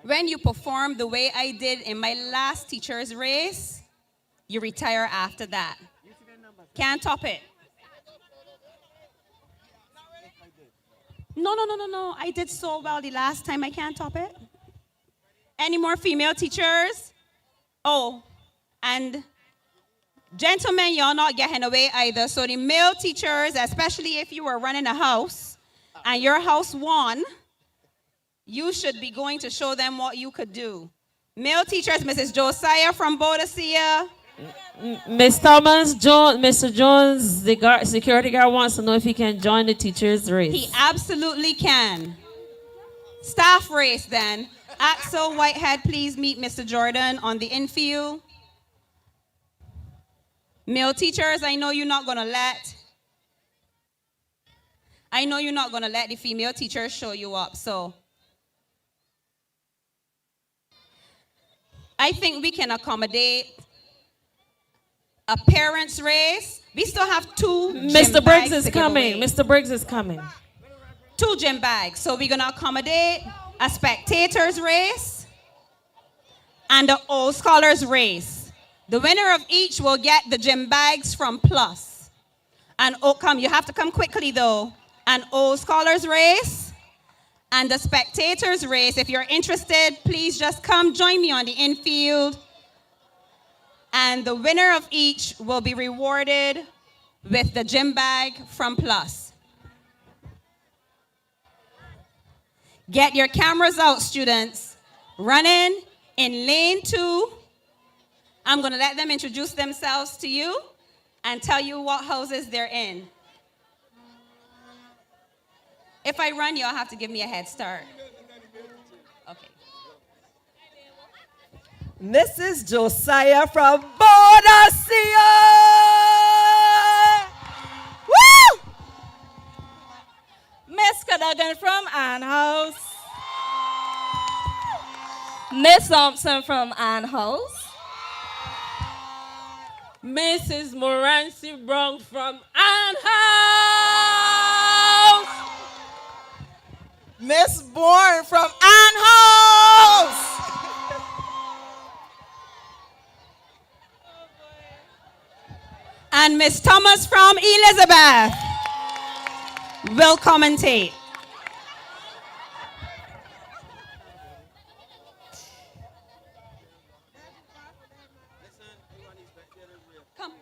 When you perform the way I did in my last teacher's race, you retire after that. Can't top it. No. I did so well the last time. I can't top it. Any more female teachers? Oh, and gentlemen, y'all not getting away either. So the male teachers, especially if you were running a house and your house won, you should be going to show them what you could do. Male teachers, Mrs. Josiah from Boadicea. Miss Thomas, Mr. Jones, the security guard wants to know if he can join the teachers' race. He absolutely can. Staff race then. Axel Whitehead, please meet Mr. Jordan on the infield. Male teachers, I know you're not going to let the female teachers show you up, so I think we can accommodate a parents' race. We still have two. Mr. Briggs is coming. Mr. Briggs is coming. 2 gym bags. So we're going to accommodate a spectators race and an old scholars race. The winner of each will get the gym bags from Plus. And you have to come quickly though. An old scholars race and the spectators race. If you're interested, please just come join me on the infield. And the winner of each will be rewarded with the gym bag from Plus. Get your cameras out, students. Running in lane 2. I'm going to let them introduce themselves to you and tell you what houses they're in. If I run, you'll have to give me a head start. Okay. Mrs. Josiah from Boadicea. Woo! Miss Cadogan from Ann House. Miss Thompson from Ann House. Mrs. Morancy Brown from Ann House. Miss Bourne from Ann House. And Miss Thomas from Elizabeth will commentate. Come.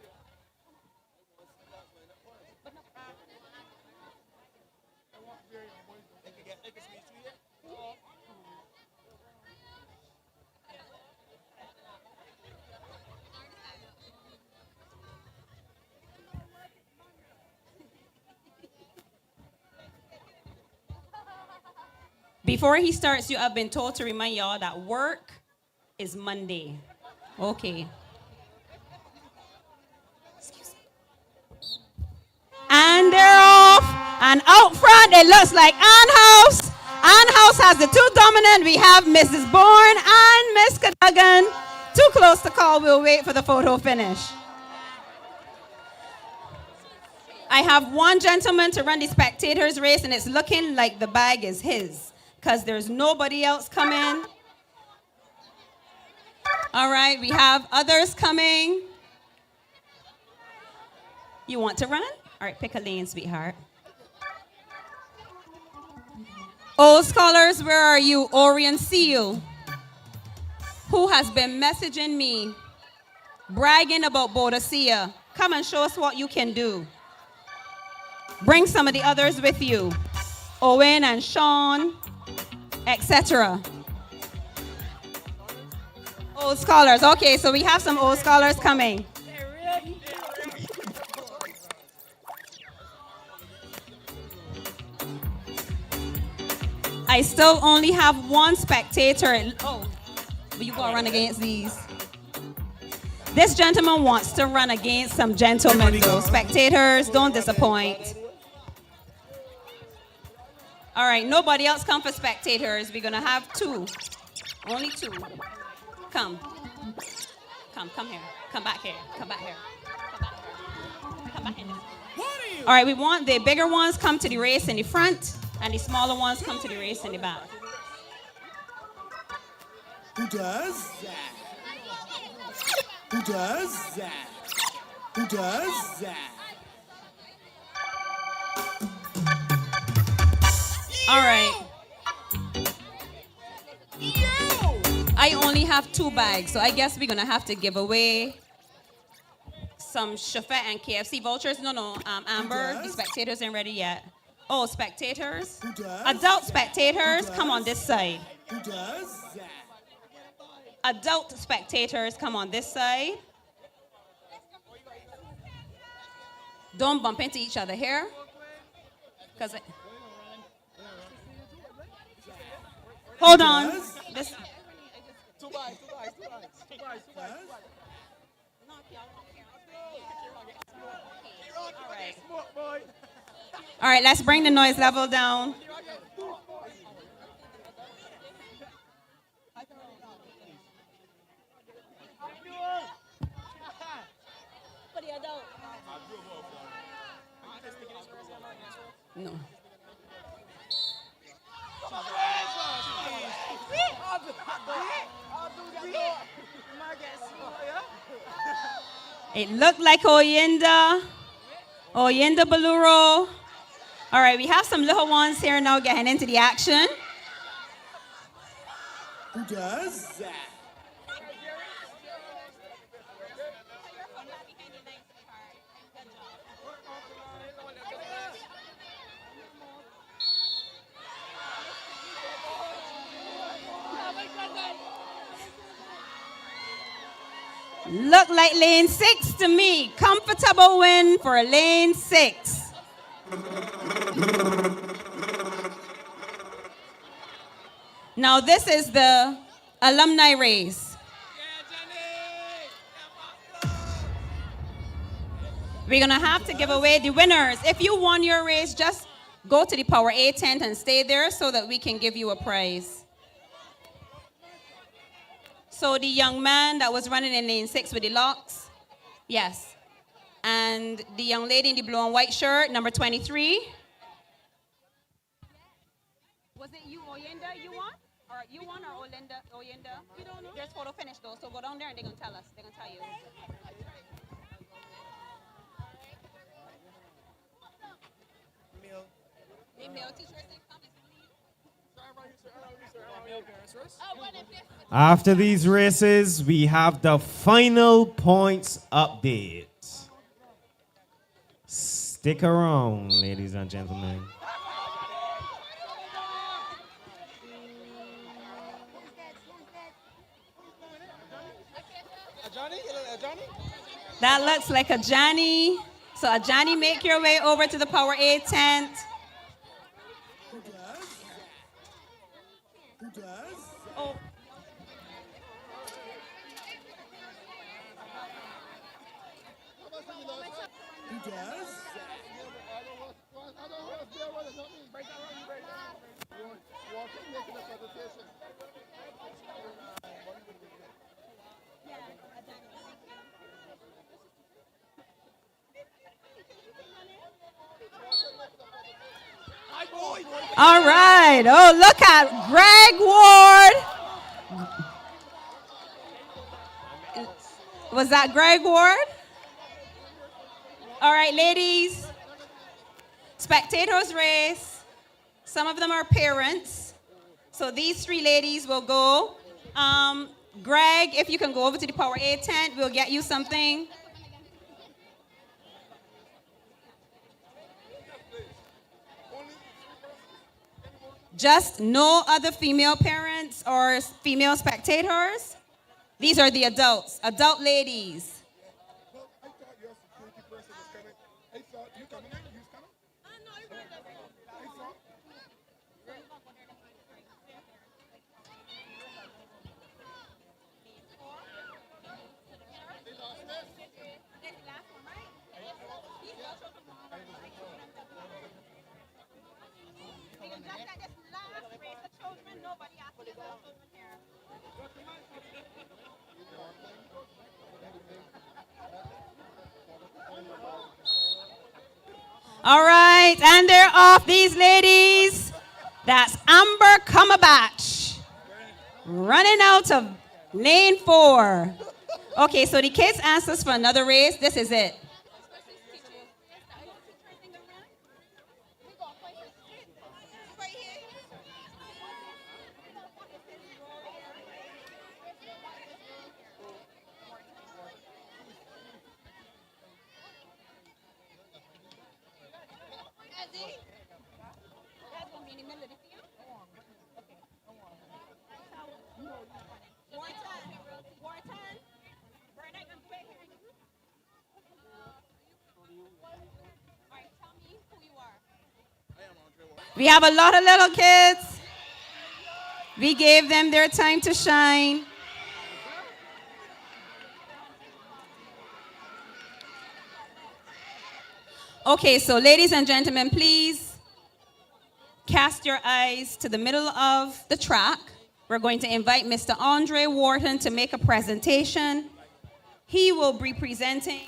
Before he starts, you have been told to remind y'all that work is Monday. Okay. And they're off. And out front, it looks like Ann House. Ann House has the 2 dominant. We have Mrs. Bourne and Miss Cadogan. Too close to call. We'll wait for the photo finish. I have one gentleman to run the spectators race, and it's looking like the bag is his because there's nobody else coming. All right, we have others coming. You want to run? All right, pick a lane, sweetheart. Old scholars, where are you? Orion Seal, who has been messaging me, bragging about Boadicea. Come and show us what you can do. Bring some of the others with you. Owen and Sean, etc. Old scholars. Okay, so we have some old scholars coming. I still only have one spectator. Oh, but you gonna run against these. This gentleman wants to run against some gentlemen though. Spectators, don't disappoint. All right, nobody else come for spectators. We're gonna have 2. Only 2. Come. Come here. Come back here. Come back here. Come back here. All right, we want the bigger ones come to the race in the front, and the smaller ones come to the race in the back. Who does that? Who does that? Who does that? All right. I only have 2 bags, so I guess we're gonna have to give away some Chauffet and KFC vouchers. No, Amber, the spectators ain't ready yet. Oh, spectators? Who does? Adult spectators, Who come on does? this side. Who does? Adult spectators, come on this side. Don't bump into each other here. Because hold on. This all right, let's bring the noise level down. No. It looked like Oyenda Baluro. All right, we have some little ones here now getting into the action. Who does? Look like lane 6 to me. Comfortable win for lane 6. Now this is the alumni race. We're gonna have to give away the winners. If you won your race, just go to the Power A tent and stay there so that we can give you a prize. So the young man that was running in lane 6 with the locks, yes. And the young lady in the blue and white shirt, number 23. Was it you, Oyenda, you won? Or you won or Oyenda? You don't know? There's photo finish though, so go down there and they're gonna tell us. They're gonna tell you. After these races, we have the final points update. Stick around, ladies and gentlemen. That looks like a Johnny. So a Johnny, make your way over to the Power A tent. Who does? Who does? Oh. Who does? All right. Oh, look at Greg Ward. Was that Greg Ward? All right, ladies. Spectators race. Some of them are parents. So these 3 ladies will go. Greg, if you can go over to the Power A tent, we'll get you something. Just no other female parents or female spectators. These are the adults, adult ladies. All right, and they're off, these ladies. That's Amber Cumberbatch running out of lane 4. Okay, so the kids asked us for another race. This is it. We have a lot of little kids. We gave them their time to shine. Okay, so ladies and gentlemen, please cast your eyes to the middle of the track. We're going to invite Mr. Andre Wharton to make a presentation. He will be presenting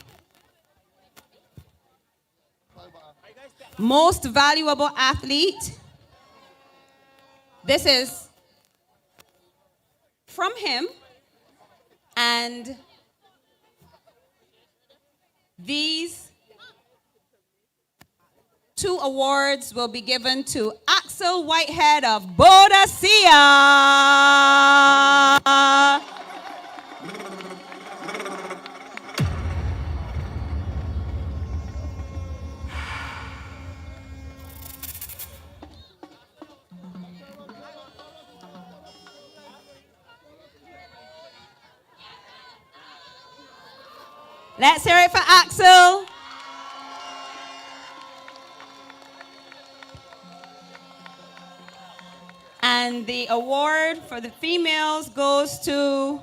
Most Valuable Athlete. This is from him, and these 2 awards will be given to Axel Whitehead of Boadicea. Let's hear it for Axel. And the award for the females goes to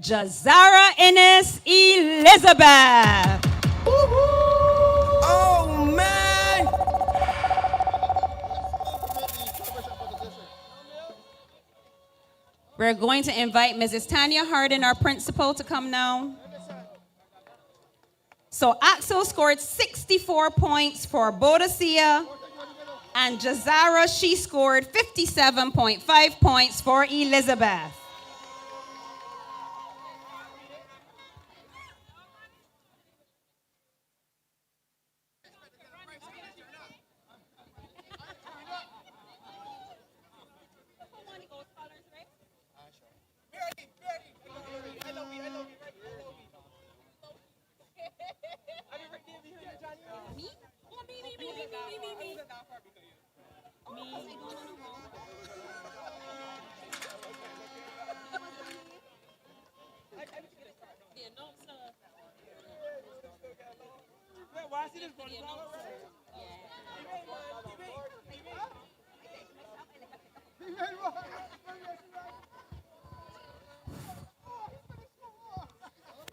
Jazara Innes Elizabeth. Oh, man! We're going to invite Mrs. Tanya Hardin, our principal, to come now. So Axel scored 64 points for Boadicea, and Jazara, she scored 57.5 points for Elizabeth.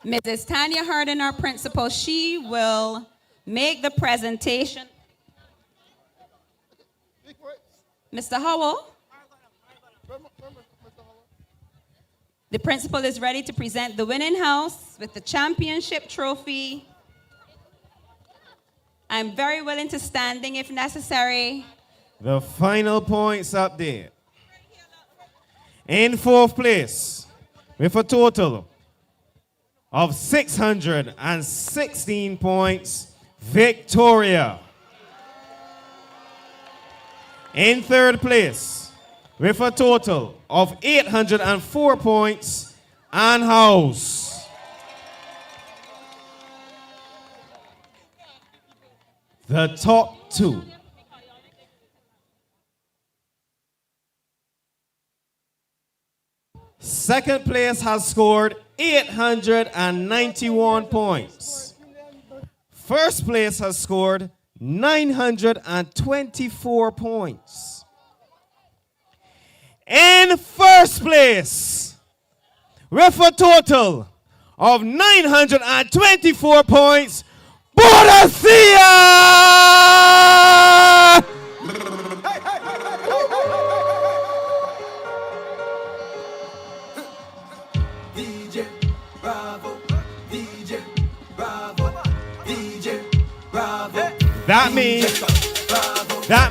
Mrs. Tanya Hardin, our principal, she will make the presentation. Mr. Howell? The principal is ready to present the winning house with the championship trophy. I'm very willing to standing if necessary. The final points up there. In 4th place, with a total of 616 points, Victoria. In 3rd place, with a total of 804 points, Ann House. The top 2. Second place has scored 891 points. First place has scored 924 points. In first place, with a total of 924 points, Boadicea! DJ Bravo, DJ Bravo, DJ Bravo. That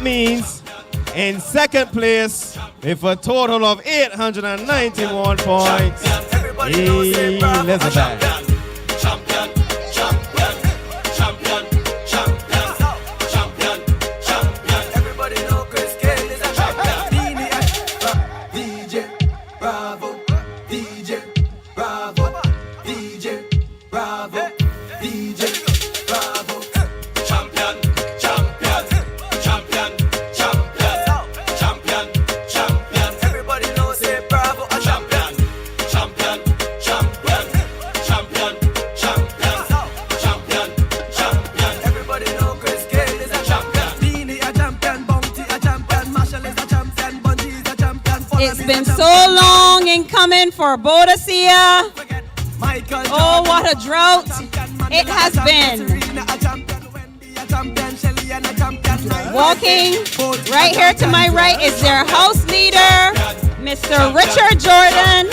means in second place with a total of 891 points, Elizabeth. for Boadicea. Oh, what a drought it has been. Walking right here to my right is their house leader, Mr. Richard Jordan.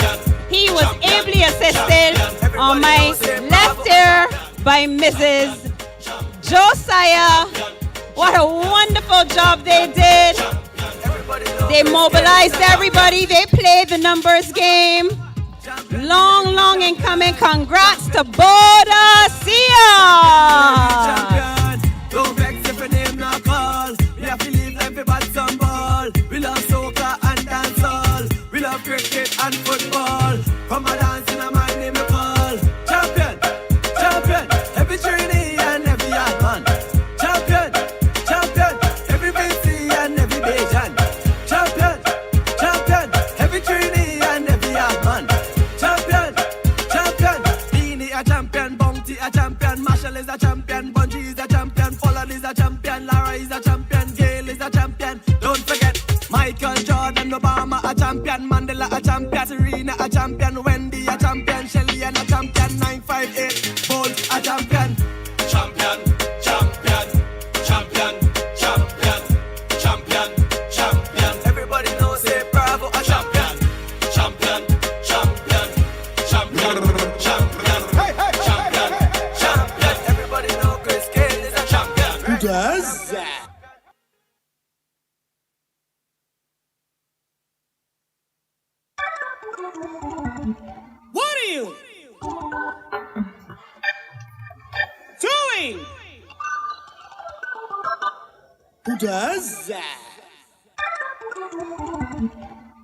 He was ably assisted on my left here by Mrs. Josiah. What a wonderful job they did. They mobilized everybody. They played the numbers game. Long in coming. Congrats to Boadicea. Don't vex if your name not call. We have to live like we bad some ball. We love soccer and dancehall. We love cricket and football. From a dance in a man name we call. Champion, champion. Every journey and every yard man. Champion, champion. Every BC and every Bajan. Champion, champion. Every journey and every yard man. Champion, champion. Beanie a champion, Bounty a champion, Marshall is a champion, Bungie is a champion, Folland is a champion, Lara is a champion, Gail is a champion. Don't forget Michael Jordan, Obama a champion, Mandela a champion, Serena a champion, Wendy a champion, Shelly and a champion, 958 Bolt a champion. Champion, champion, champion, champion, champion, champion. Everybody knows say Bravo a champion. Champion, champion, champion, champion, champion, champion. Everybody know Chris Gayle is a champion. Who does that? What are you doing? Who does that?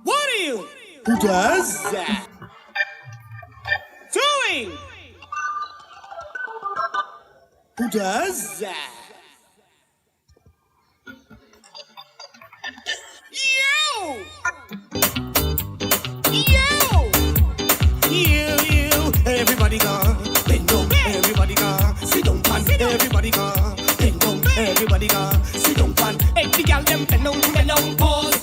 What are you Who does that? doing? Who does that? You, everybody gone, bend down, everybody gone, sit down, pan, everybody gone, bend down, everybody gone, sit down, pan. Every girl them bend down, pause.